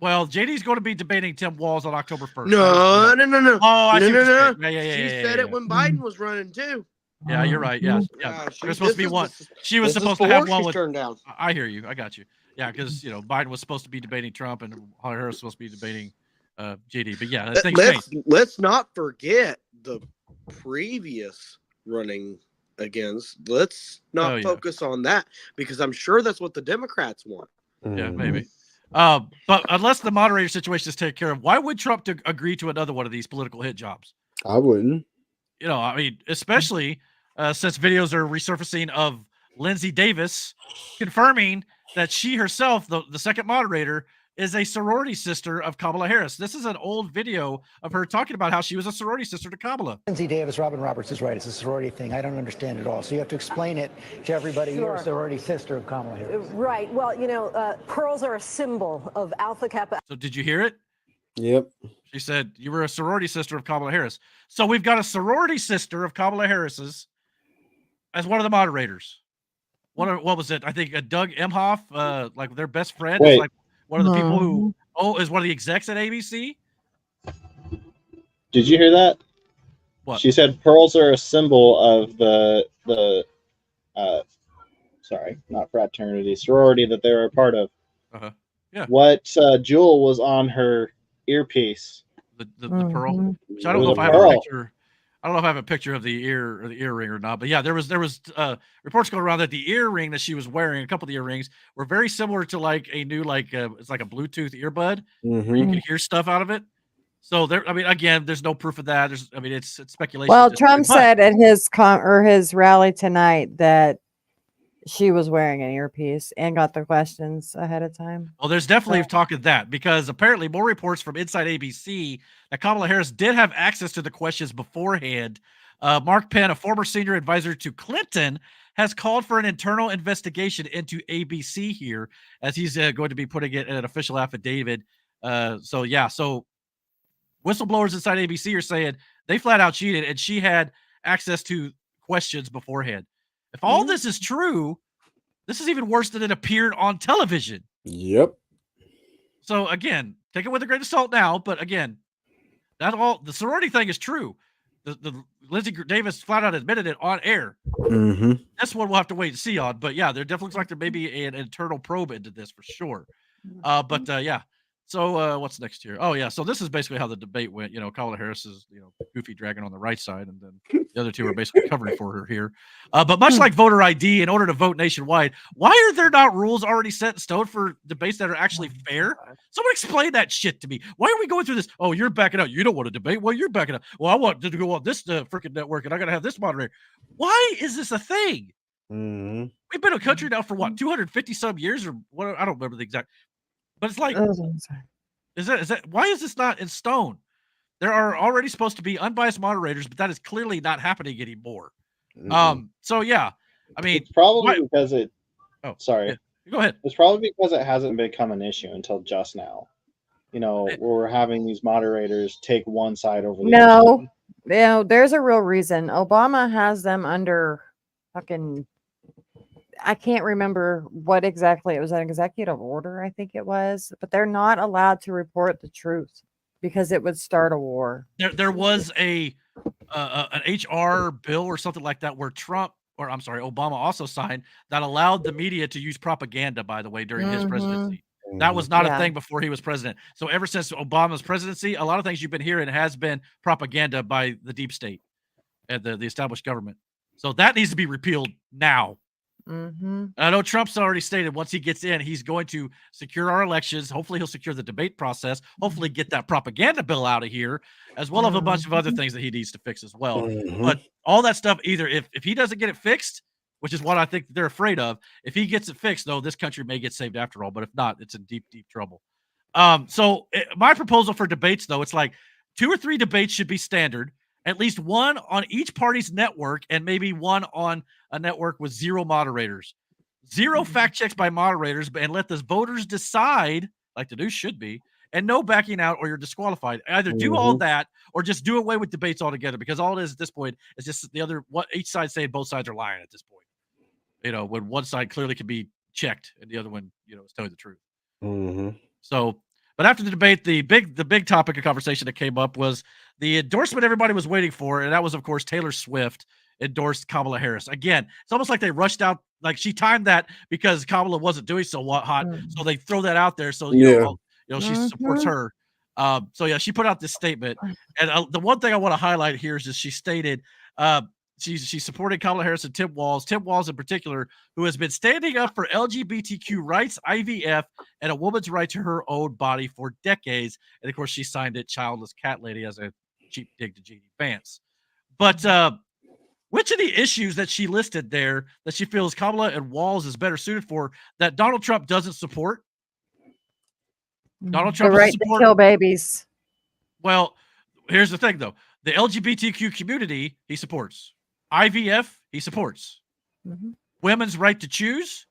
Well, JD's going to be debating Tim Walz on October 1st. No. Oh, I see. No. Yeah. She said it when Biden was running too. Yeah, you're right. Yeah. There's supposed to be one. She was supposed to have one with. Turned down. I hear you. I got you. Yeah, because Biden was supposed to be debating Trump and Harris was supposed to be debating JD. But yeah, let's not forget the previous running against. Let's not focus on that because I'm sure that's what the Democrats want. Yeah, maybe. But unless the moderator situation is taken care of, why would Trump agree to another one of these political hit jobs? I wouldn't. I mean, especially since videos are resurfacing of Lindsay Davis confirming that she herself, the second moderator, is a sorority sister of Kamala Harris. This is an old video of her talking about how she was a sorority sister to Kamala. Lindsay Davis, Robin Roberts is right. It's a sorority thing. I don't understand it all. So you have to explain it to everybody. Sure. You're a sorority sister of Kamala Harris. Right. Well, pearls are a symbol of Alpha Kappa. So did you hear it? Yep. She said you were a sorority sister of Kamala Harris. So we've got a sorority sister of Kamala Harris's as one of the moderators. What was it? I think Doug Emhoff, like their best friend, is like one of the people who is one of the execs at ABC. Did you hear that? What? She said pearls are a symbol of the sorry, not fraternity, sorority that they were a part of. Yeah. What jewel was on her earpiece? The pearl. Which I don't know if I have a picture. I don't know if I have a picture of the ear or the earring or not, but yeah, there was reports going around that the earring that she was wearing, a couple of the earrings, were very similar to like a new it's like a Bluetooth earbud where you can hear stuff out of it. So there, I mean, again, there's no proof of that. It's speculation. Well, Trump said at his rally tonight that she was wearing an earpiece and got the questions ahead of time. Well, there's definitely talk of that because apparently more reports from inside ABC that Kamala Harris did have access to the questions beforehand. Mark Penn, a former senior advisor to Clinton, has called for an internal investigation into ABC here as he's going to be putting it in an official affidavit. So whistleblowers inside ABC are saying they flat out cheated and she had access to questions beforehand. If all this is true, this is even worse than it appeared on television. Yep. So again, take it with a grain of salt now, but again, the sorority thing is true. The Lindsay Davis flat out admitted it on air. Mm-hmm. That's one we'll have to wait and see on. But yeah, there definitely looks like there may be an internal probe into this for sure. Yeah. So what's next here? Oh yeah. So this is basically how the debate went. Kamala Harris is goofy dragon on the right side, and then the other two are basically covering for her here. But much like voter ID, in order to vote nationwide, why are there not rules already set in stone for debates that are actually fair? Someone explain that shit to me. Why are we going through this? Oh, you're backing out. You don't want to debate. Well, you're backing out. Well, I want to go on this freaking network, and I got to have this moderator. Why is this a thing? Mm-hmm. We've been a country now for what 250 some years, or what? I don't remember the exact. But it's like, is that why is this not in stone? There are already supposed to be unbiased moderators, but that is clearly not happening anymore. Mm-hmm. So yeah, I mean, it's probably because it. Oh, sorry. Yeah. Go ahead. It's probably because it hasn't become an issue until just now. Where we're having these moderators take one side over the other. No, there's a real reason. Obama has them under fucking. I can't remember what exactly it was, an executive order, I think it was, but they're not allowed to report the truth because it would start a war. There was an HR bill or something like that where Obama also signed that allowed the media to use propaganda, by the way, during his presidency. That was not a thing before he was president. So ever since Obama's presidency, a lot of things you've been hearing has been propaganda by the deep state and the established government. So that needs to be repealed now. Mm-hmm. I know Trump's already stated once he gets in, he's going to secure our elections. Hopefully he'll secure the debate process. Hopefully get that propaganda bill out of here, as well as a bunch of other things that he needs to fix as well. Mm-hmm. But all that stuff, either if he doesn't get it fixed, which is what I think they're afraid of, if he gets it fixed, though, this country may get saved after all. But if not, it's in deep, deep trouble. My proposal for debates, though, it's like 2 or 3 debates should be standard. At least one on each party's network, and maybe one on a network with 0 moderators. 0 fact checks by moderators, and let the voters decide, like the news should be, and no backing out or you're disqualified. Either do all that or just do away with debates altogether, because all it is at this point is just what each side saying both sides are lying at this point. When one side clearly can be checked and the other one, is telling the truth. Mm-hmm. So, but after the debate, the big topic of conversation that came up was the endorsement everybody was waiting for, and that was, of course, Taylor Swift endorsed Kamala Harris. Again, it's almost like they rushed out, like she timed that because Kamala wasn't doing so hot, so they throw that out there. So she supports her. She put out this statement, and the one thing I want to highlight here is she stated she supported Kamala Harris and Tim Walz in particular, who has been standing up for LGBTQ rights, IVF, and a woman's right to her own body for decades. And of course, she signed it "Childless Cat Lady" as a cheap dig to J.D. Vance. But which of the issues that she listed there that she feels Kamala and Walz is better suited for that Donald Trump doesn't support? Donald Trump the right to kill babies. Well, here's the thing, though. The LGBTQ community, he supports. IVF, he supports. Mm-hmm. Women's right to choose,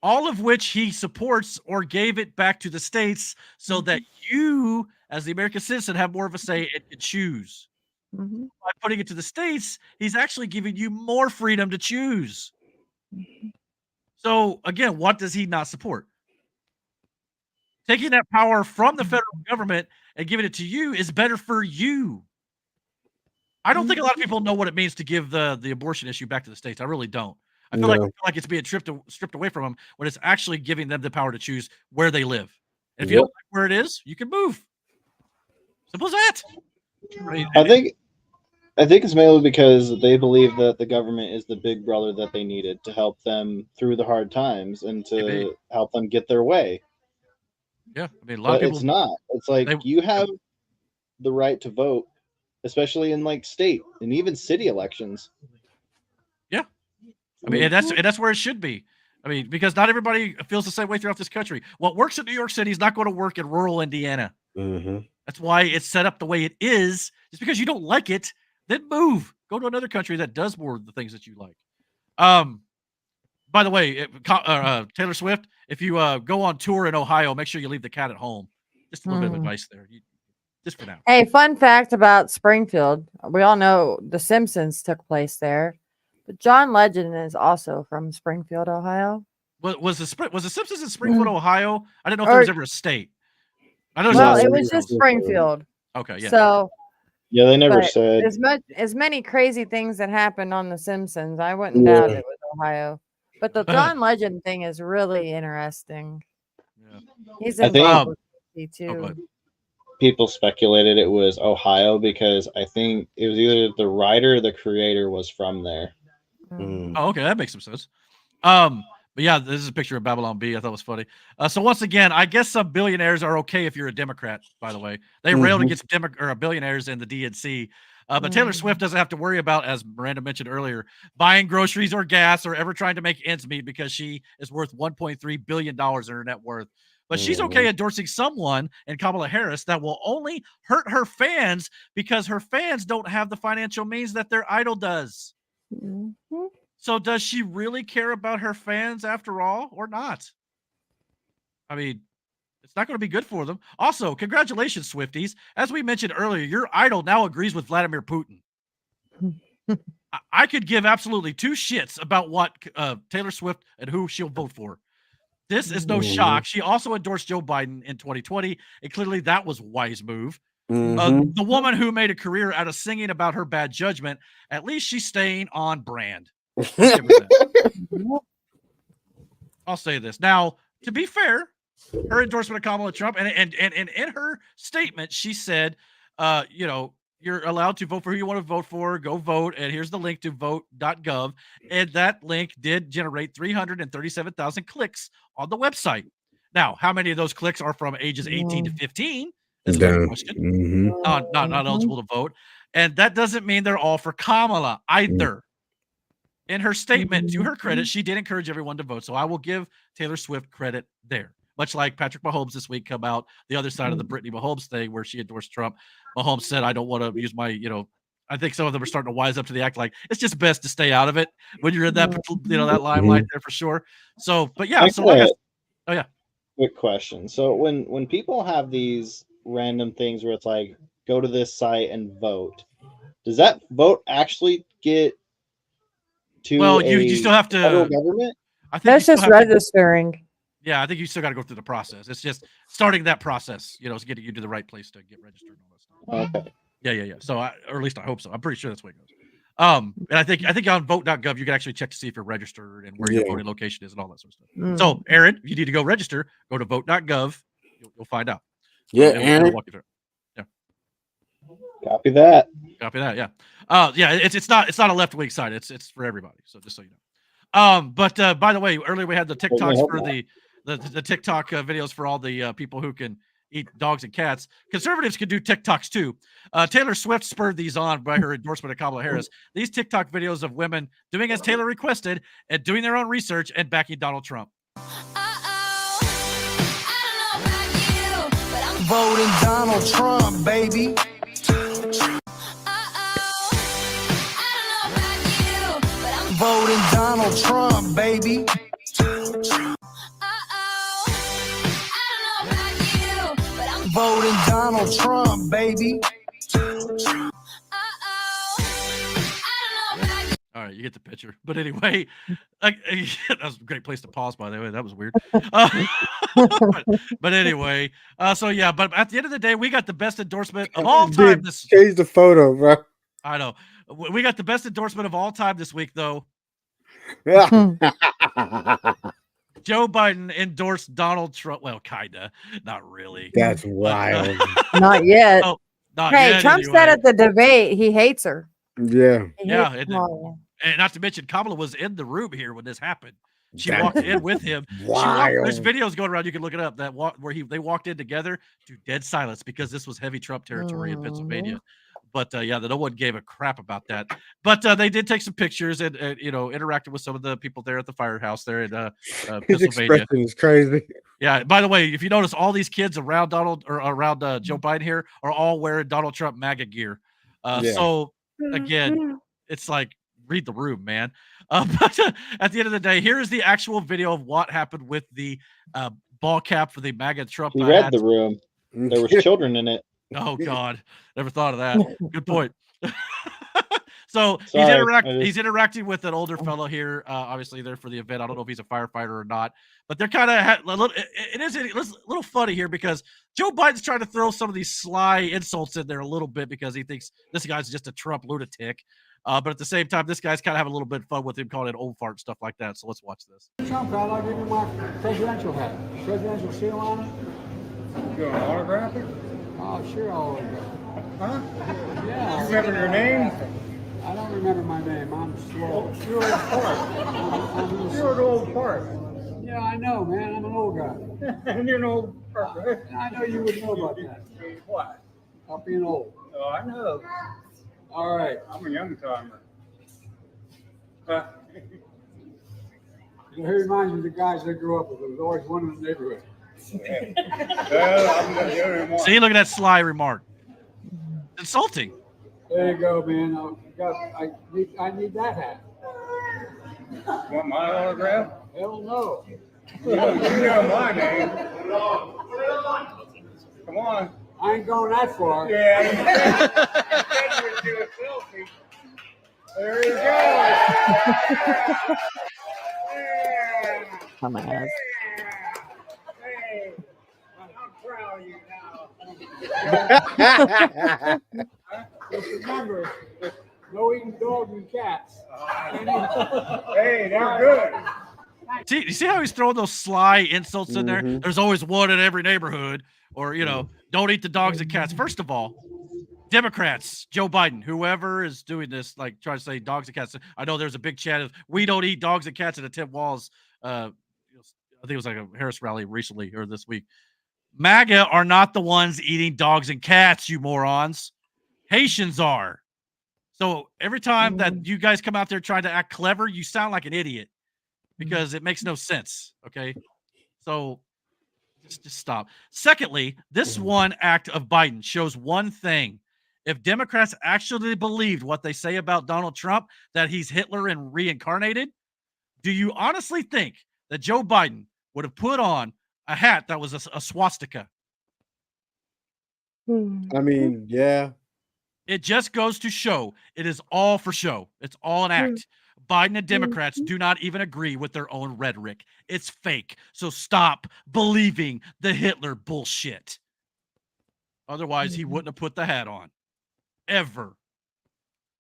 all of which he supports or gave it back to the states so that you, as the American citizen, have more of a say and can choose. Mm-hmm. By putting it to the states, he's actually giving you more freedom to choose. Mm-hmm. So, again, what does he not support? Taking that power from the federal government and giving it to you is better for you. I don't think a lot of people know what it means to give the abortion issue back to the states. I really don't. I feel like it's being stripped away from them when it's actually giving them the power to choose where they live. And if you don't like where it is, you can move. Simple as that. I think it's mainly because they believe that the government is the big brother that they needed to help them through the hard times and to help them get their way. Yeah, I mean, a lot of people. It's not. It's like you have the right to vote, especially in like state and even city elections. Yeah. I mean, and that's where it should be. I mean, because not everybody feels the same way throughout this country. What works in New York City is not going to work in rural Indiana. That's why it's set up the way it is. Just because you don't like it, then move. Go to another country that does more of the things that you like. By the way, Taylor Swift, if you go on tour in Ohio, make sure you leave the cat at home. Just a little bit of advice there. Just for now. Hey, fun fact about Springfield. We all know The Simpsons took place there. But John Legend is also from Springfield, Ohio. Was the Simpsons in Springfield, Ohio? I didn't know if there was ever a state. I know it was just Springfield. Okay, yeah. So yeah, they never said as many crazy things that happened on The Simpsons. I wouldn't doubt it was Ohio. But the John Legend thing is really interesting. Yeah. He's involved with too. People speculated it was Ohio because I think it was either the writer or the creator was from there. Oh, okay, that makes some sense. But yeah, this is a picture of Babylon Bee. I thought it was funny. So once again, I guess some billionaires are okay if you're a Democrat. By the way, they railed against billionaires in the DNC. But Taylor Swift doesn't have to worry about, as Miranda mentioned earlier, buying groceries or gas or ever trying to make ends meet because she is worth $1.3 billion in her net worth. But she's okay endorsing someone in Kamala Harris that will only hurt her fans because her fans don't have the financial means that their idol does. So does she really care about her fans after all or not? I mean, it's not going to be good for them. Also, congratulations, Swifties. As we mentioned earlier, your idol now agrees with Vladimir Putin. I could give absolutely two shits about what Taylor Swift and who she'll vote for. This is no shock. She also endorsed Joe Biden in 2020, and clearly that was a wise move. The woman who made a career out of singing about her bad judgment, at least she's staying on brand. I'll say this. Now, to be fair, her endorsement of Kamala Trump, and in her statement, she said, you're allowed to vote for who you want to vote for. Go vote. And here's the link to vote.gov. And that link did generate 337,000 clicks on the website. Now, how many of those clicks are from ages 18 to 15? Is another question. Not eligible to vote. And that doesn't mean they're all for Kamala either. In her statement, to her credit, she did encourage everyone to vote. So I will give Taylor Swift credit there. Much like Patrick Mahomes this week come out the other side of the Brittany Mahomes thing where she endorsed Trump. Mahomes said, I don't want to use my, I think some of them are starting to wise up to the act like it's just best to stay out of it when you're in that, that limelight there for sure. So, but yeah. Oh yeah. Quick question. So when people have these random things where it's like, go to this site and vote, does that vote actually get to you still have to federal government? I think that's just registering. Yeah, I think you still got to go through the process. It's just starting that process, is getting you to the right place to get registered and all that stuff. Okay. Yeah. So, or at least I hope so. I'm pretty sure that's the way it goes. And I think on vote.gov you can actually check to see if you're registered and where your voting location is and all that sort of stuff. So, Aaron, if you need to go register, go to vote.gov. You'll find out. Yeah, Aaron. Yeah. Copy that. Yeah. It's not a left wing site. It's for everybody. So just so you know. But by the way, earlier we had the TikToks for the TikTok videos for all the people who can eat dogs and cats. Conservatives can do TikToks too. Taylor Swift spurred these on by her endorsement of Kamala Harris. These TikTok videos of women doing as Taylor requested and doing their own research and backing Donald Trump. Voting Donald Trump, baby. Voting Donald Trump, baby. Voting Donald Trump, baby. All right, you get the picture. But anyway, that was a great place to pause, by the way. That was weird. But anyway, but at the end of the day, we got the best endorsement of all time. Change the photo, bro. I know. We got the best endorsement of all time this week, though. Yeah. Joe Biden endorsed Donald Trump. Well, kinda, not really. That's wild. Not yet. Oh, not hey, yet, Trump said at the debate he hates her. Yeah. And not to mention, Kamala was in the room here when this happened. She walked in with him. Wild. There's videos going around. You can look it up. Where they walked in together to dead silence because this was heavy Trump territory in Pennsylvania. But yeah, no one gave a crap about that. But they did take some pictures and interacted with some of the people there at the firehouse there in His Pennsylvania. expression is crazy. Yeah. By the way, if you notice, all these kids around Donald or around Joe Biden here are all wearing Donald Trump MAGA gear. Yeah. So again, it's like read the room, man. But at the end of the day, here is the actual video of what happened with the ball cap for the MAGA Trump. He read the room. There was children in it. Oh God, never thought of that. Good point. So Sorry, he's interacting with an older fellow here, obviously there for the event. I don't know if he's a firefighter or not, but they're kind of a little. It is a little funny here because Joe Biden's trying to throw some of these sly insults in there a little bit because he thinks this guy's just a Trump lunatic. But at the same time, this guy's kind of having a little bit of fun with him, calling it old fart and stuff like that. So let's watch this. Trump hat, I'll give you my presidential hat. Presidential seal on it. You want to autograph it? Oh, sure, I'll autograph it. Huh? Yeah. You remember your name? I don't remember my name. I'm slow. You're an old fart. You're an old fart. Yeah, I know, man. I'm an old guy. And you're an old fart, right? I know you would know about that. What? About being old. Oh, I know. All right. I'm a young timer. It reminds me of the guys I grew up with. There was always one in the neighborhood. See, look at that sly remark. Insulting. There you go, man. I need that hat. Want my autograph? Hell no. You know my name. Come on. I ain't going that far. Yeah. There you go. Come on. Hey, I'm proud of you now. Just remember, no eating dogs and cats. Hey, they're good. See, you see how he's throwing those sly insults in there? There's always one in every neighborhood, or don't eat the dogs and cats. First of all, Democrats, Joe Biden, whoever is doing this, like trying to say dogs and cats. I know there's a big chat of we don't eat dogs and cats at Tim Walz. I think it was like a Harris rally recently or this week. MAGA are not the ones eating dogs and cats, you morons. Haitians are. So every time that you guys come out there trying to act clever, you sound like an idiot because it makes no sense. Okay. So just stop. Secondly, this one act of Biden shows one thing. If Democrats actually believed what they say about Donald Trump, that he's Hitler and reincarnated, do you honestly think that Joe Biden would have put on a hat that was a swastika? I mean, yeah. It just goes to show it is all for show. It's all an act. Biden and Democrats do not even agree with their own rhetoric. It's fake. So stop believing the Hitler bullshit. Otherwise, he wouldn't have put the hat on. Ever.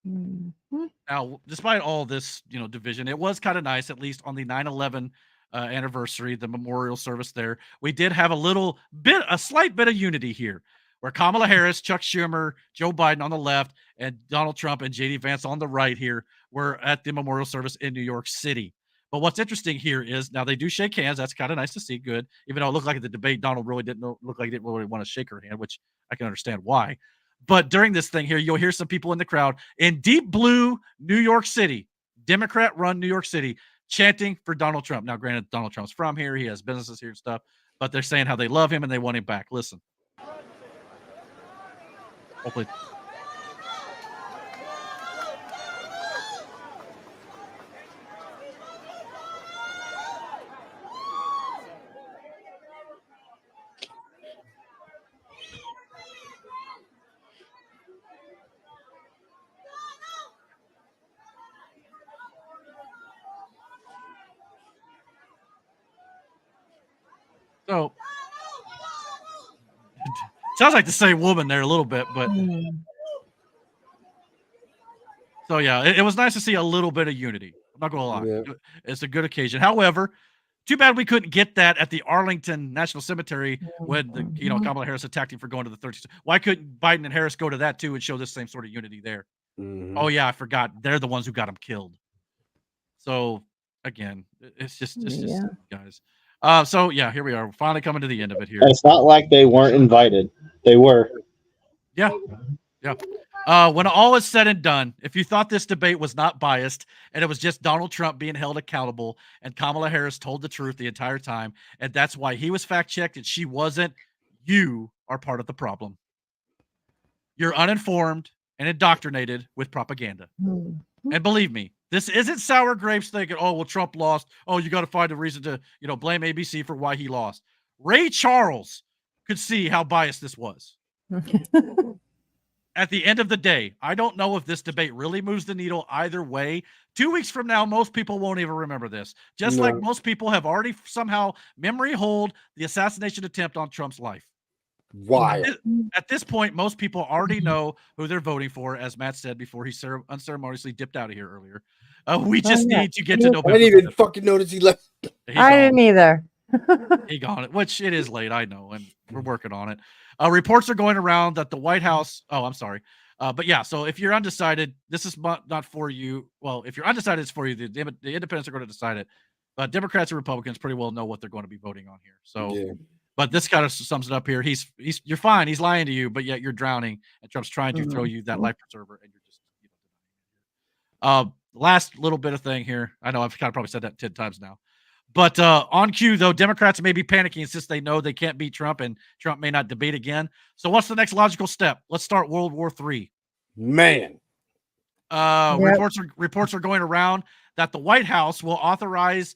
Now, despite all this, division, it was kind of nice, at least on the 9/11 anniversary, the memorial service there. We did have a slight bit of unity here, where Kamala Harris, Chuck Schumer, Joe Biden on the left, and Donald Trump and J.D. Vance on the right here were at the memorial service in New York City. But what's interesting here is now they do shake hands. That's kind of nice to see. Good. Even though it looked like at the debate, Donald really didn't look like he didn't really want to shake her hand, which I can understand why. But during this thing here, you'll hear some people in the crowd in deep blue New York City, Democrat-run New York City, chanting for Donald Trump. Now, granted, Donald Trump's from here. He has businesses here and stuff. But they're saying how they love him and they want him back. Listen. Hopefully. So sounds like the same woman there a little bit, but so yeah, it was nice to see a little bit of unity. I'm not gonna lie. Yeah. It's a good occasion. However, too bad we couldn't get that at the Arlington National Cemetery when Kamala Harris attacked him for going to the 30th. Why couldn't Biden and Harris go to that too and show the same sort of unity there? Oh yeah, I forgot. They're the ones who got him killed. So again, it's just guys. So yeah, here we are. We're finally coming to the end of it here. And it's not like they weren't invited. They were. Yeah. Yeah. When all is said and done, if you thought this debate was not biased and it was just Donald Trump being held accountable and Kamala Harris told the truth the entire time, and that's why he was fact-checked and she wasn't, you are part of the problem. You're uninformed and indoctrinated with propaganda. And believe me, this isn't sour grapes thinking, oh, well, Trump lost. Oh, you got to find a reason to, blame ABC for why he lost. Ray Charles could see how biased this was. At the end of the day, I don't know if this debate really moves the needle either way. 2 weeks from now, most people won't even remember this. Just like most people have already somehow memory hold the assassination attempt on Trump's life. Why? At this point, most people already know who they're voting for, as Matt said before he unceremoniously dipped out of here earlier. We just need to get to November. I didn't even fucking notice he left. I didn't either. He gone it, which it is late, I know, and we're working on it. Reports are going around that the White House. Oh, I'm sorry. But yeah, so if you're undecided, this is not for you. Well, if you're undecided, it's for you. The independents are going to decide it. But Democrats and Republicans pretty well know what they're going to be voting on here. So, yeah. But this kind of sums it up here. You're fine. He's lying to you, but yet you're drowning, and Trump's trying to throw you that life preserver, and you're just last little bit of thing here. I know I've kind of probably said that 10 times now. But on cue, though, Democrats may be panicking since they know they can't beat Trump and Trump may not debate again. So what's the next logical step? Let's start World War III. Man. Reports are going around that the White House will authorize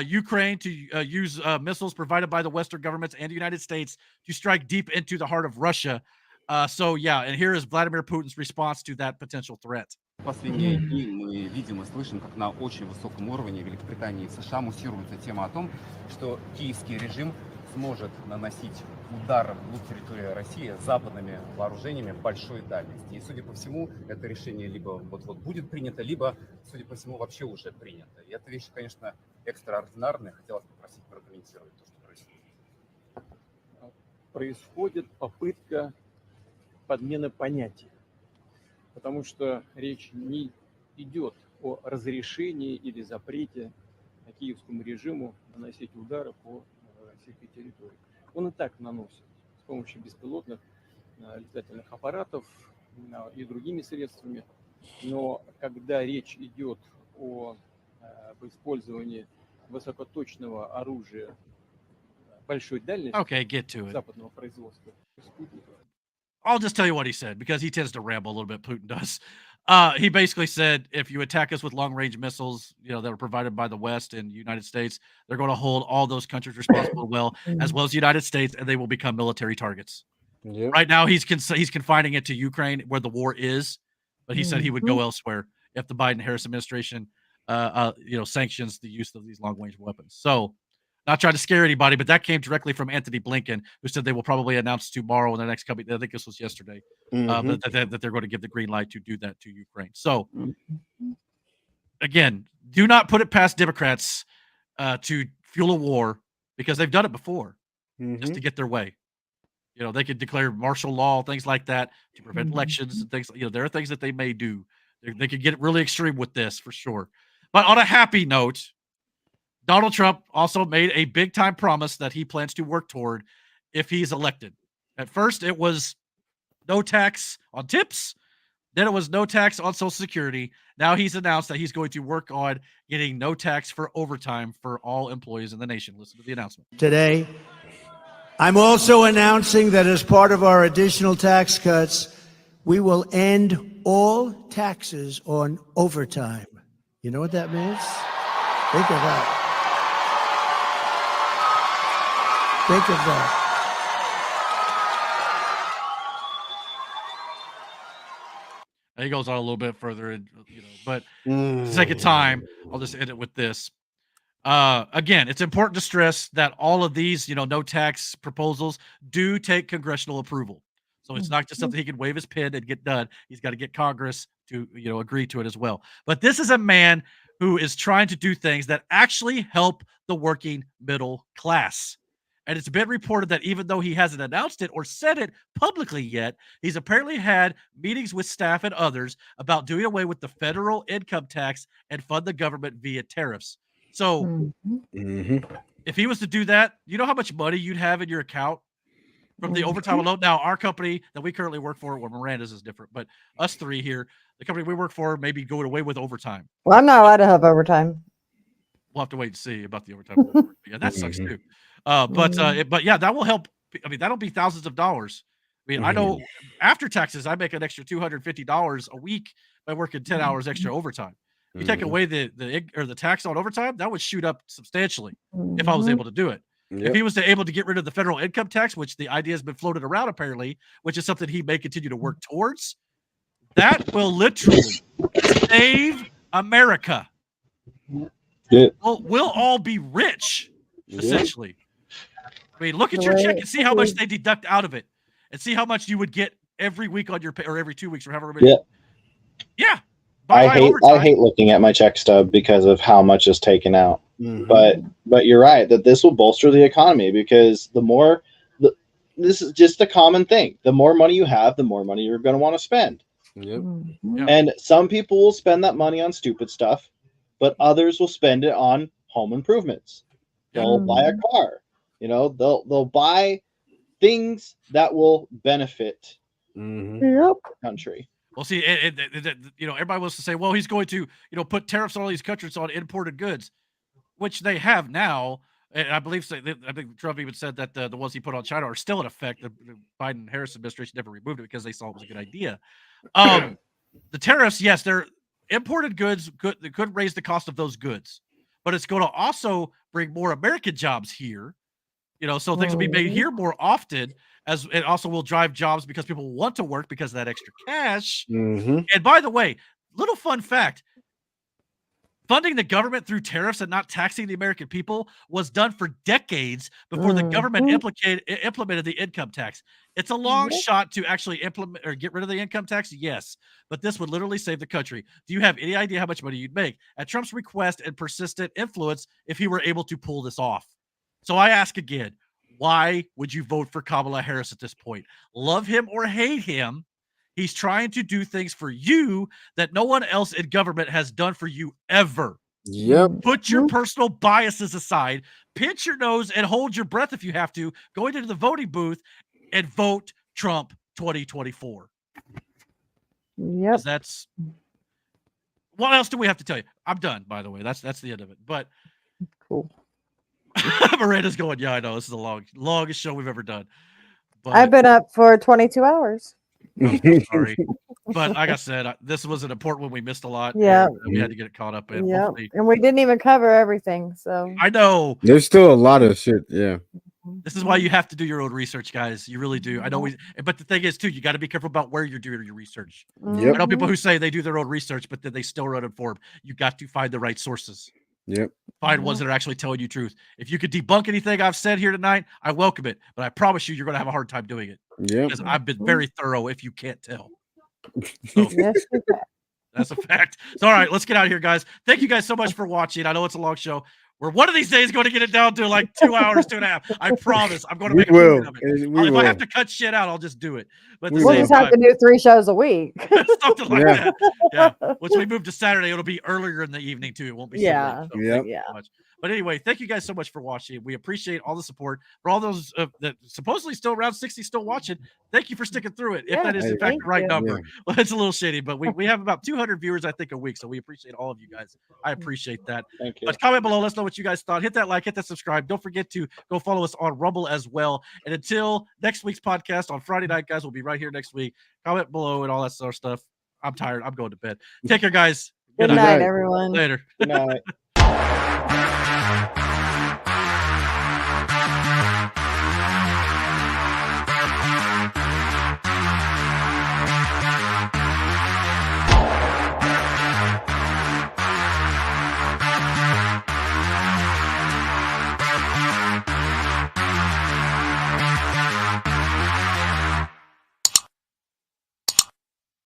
Ukraine to use missiles provided by the Western governments and the United States to strike deep into the heart of Russia. And here is Vladimir Putin's response to that potential threat. Последние дни мы видим и слышим, как на очень высоком уровне Великобритании и США муссируется тема о том, что киевский режим сможет наносить удар вглубь территории России западными вооружениями большой дальности. И, судя по всему, это решение либо вот-вот будет принято, либо, судя по всему, вообще уже принято. И эта вещь, конечно, экстраординарная. Хотелось попросить прокомментировать то, что происходит. Происходит попытка подмены понятий. Потому что речь не идет о разрешении или запрете киевскому режиму наносить удары по российской территории. Он и так наносит с помощью беспилотных летательных аппаратов и другими средствами. Но когда речь идет об использовании высокоточного оружия большой дальности западного производства, I'll just tell you what he said because he tends to ramble a little bit. Putin does. He basically said, if you attack us with long-range missiles, that are provided by the West and United States, they're going to hold all those countries responsible, as well as the United States, and they will become military targets. Yep. Right now, he's confining it to Ukraine, where the war is, but he said he would go elsewhere if the Biden-Harris administration, sanctions the use of these long-range weapons. So. Not trying to scare anybody, but that came directly from Anthony Blinken, who said they will probably announce tomorrow in the next couple. I think this was yesterday, that they're going to give the green light to do that to Ukraine. So, again, do not put it past Democrats to fuel a war because they've done it before, just to get their way. They could declare martial law, things like that, to prevent elections and things. There are things that they may do. They could get really extreme with this for sure. But on a happy note. Donald Trump also made a big-time promise that he plans to work toward if he's elected. At first, it was no tax on tips. Then it was no tax on Social Security. Now he's announced that he's going to work on getting no tax for overtime for all employees in the nation. Listen to the announcement. Today, I'm also announcing that as part of our additional tax cuts, we will end all taxes on overtime. You know what that means? Think of that. Think of that. He goes on a little bit further, but the second time, I'll just end it with this. Again, it's important to stress that all of these, no tax proposals do take congressional approval. So it's not just something he can wave his pen and get done. He's got to get Congress to, agree to it as well. But this is a man who is trying to do things that actually help the working middle class. And it's been reported that even though he hasn't announced it or said it publicly yet, he's apparently had meetings with staff and others about doing away with the federal income tax and fund the government via tariffs. So if he was to do that, you know how much money you'd have in your account? from the overtime alone. Now, our company that we currently work for, well, Miranda's is different, but us three here, the company we work for, maybe going away with overtime. Well, I'm not allowed to have overtime. We'll have to wait and see about the overtime. Yeah, that sucks too. But yeah, that will help. I mean, that'll be thousands of dollars. I mean, I know after taxes, I make an extra $250 a week by working 10 hours extra overtime. You take away the tax on overtime, that would shoot up substantially if I was able to do it. If he was able to get rid of the federal income tax, which the idea has been floated around apparently, which is something he may continue to work towards, that will literally save America. We'll all be rich, essentially. I mean, look at your check and see how much they deduct out of it, and see how much you would get every week on your pay, or every 2 weeks, or however many. Yeah. I hate looking at my check stub because of how much is taken out. But you're right that this will bolster the economy, because this is just a common thing. The more money you have, the more money you're going to want to spend. And some people will spend that money on stupid stuff, but others will spend it on home improvements. They'll buy a car. They'll buy things that will benefit the country. Well, see, everybody wants to say, well, he's going to, put tariffs on all these countries on imported goods, which they have now. And I believe I think Trump even said that the ones he put on China are still in effect. The Biden-Harris administration never removed it because they saw it was a good idea. The tariffs, yes, they're imported goods. They could raise the cost of those goods, but it's going to also bring more American jobs here. So things will be made here more often, as it also will drive jobs because people want to work because of that extra cash. And by the way, little fun fact, funding the government through tariffs and not taxing the American people was done for decades before the government implemented the income tax. It's a long shot to actually implement or get rid of the income tax, yes, but this would literally save the country. Do you have any idea how much money you'd make at Trump's request and persistent influence if he were able to pull this off? So I ask again, why would you vote for Kamala Harris at this point? Love him or hate him, he's trying to do things for you that no one else in government has done for you ever. Put your personal biases aside, pinch your nose and hold your breath if you have to, go into the voting booth and vote Trump 2024. That's what else do we have to tell you? I'm done, by the way. That's the end of it. But cool. Miranda's going, yeah, I know. This is the longest show we've ever done. But I've been up for 22 hours. I'm sorry. But like I said, this was an important one. We missed a lot. Yeah. We had to get it caught up in. Yeah. And we didn't even cover everything. So I know. There's still a lot of shit. Yeah. This is why you have to do your own research, guys. You really do. I know but the thing is too, you got to be careful about where you're doing your research. I know people who say they do their own research, but then they still run uninformed. You got to find the right sources. Find ones that are actually telling you truth. If you could debunk anything I've said here tonight, I welcome it. But I promise you're going to have a hard time doing it. Because I've been very thorough, if you can't tell. So, that's a fact. So, all right, let's get out of here, guys. Thank you guys so much for watching. I know it's a long show. We're one of these days going to get it down to like 2 hours, 2.5. I promise. I'm going to make a point of it. If I have to cut shit out, I'll just do it. But we'll just have to do 3 shows a week. Something like that. Yeah. Once we move to Saturday, it'll be earlier in the evening too. It won't be so late. So much. But anyway, thank you guys so much for watching. We appreciate all the support. For all those that supposedly still around 60 still watching, thank you for sticking through it. If that is in fact the right number. Well, it's a little shady, but we have about 200 viewers, I think, a week. So we appreciate all of you guys. I appreciate that. Thank you. But comment below. Let us know what you guys thought. Hit that like, hit that subscribe. Don't forget to go follow us on Rumble as well. And until next week's podcast on Friday night, guys, we'll be right here next week. Comment below and all that sort of stuff. I'm tired. I'm going to bed. Take care, guys. Good night, everyone. Later. Good night.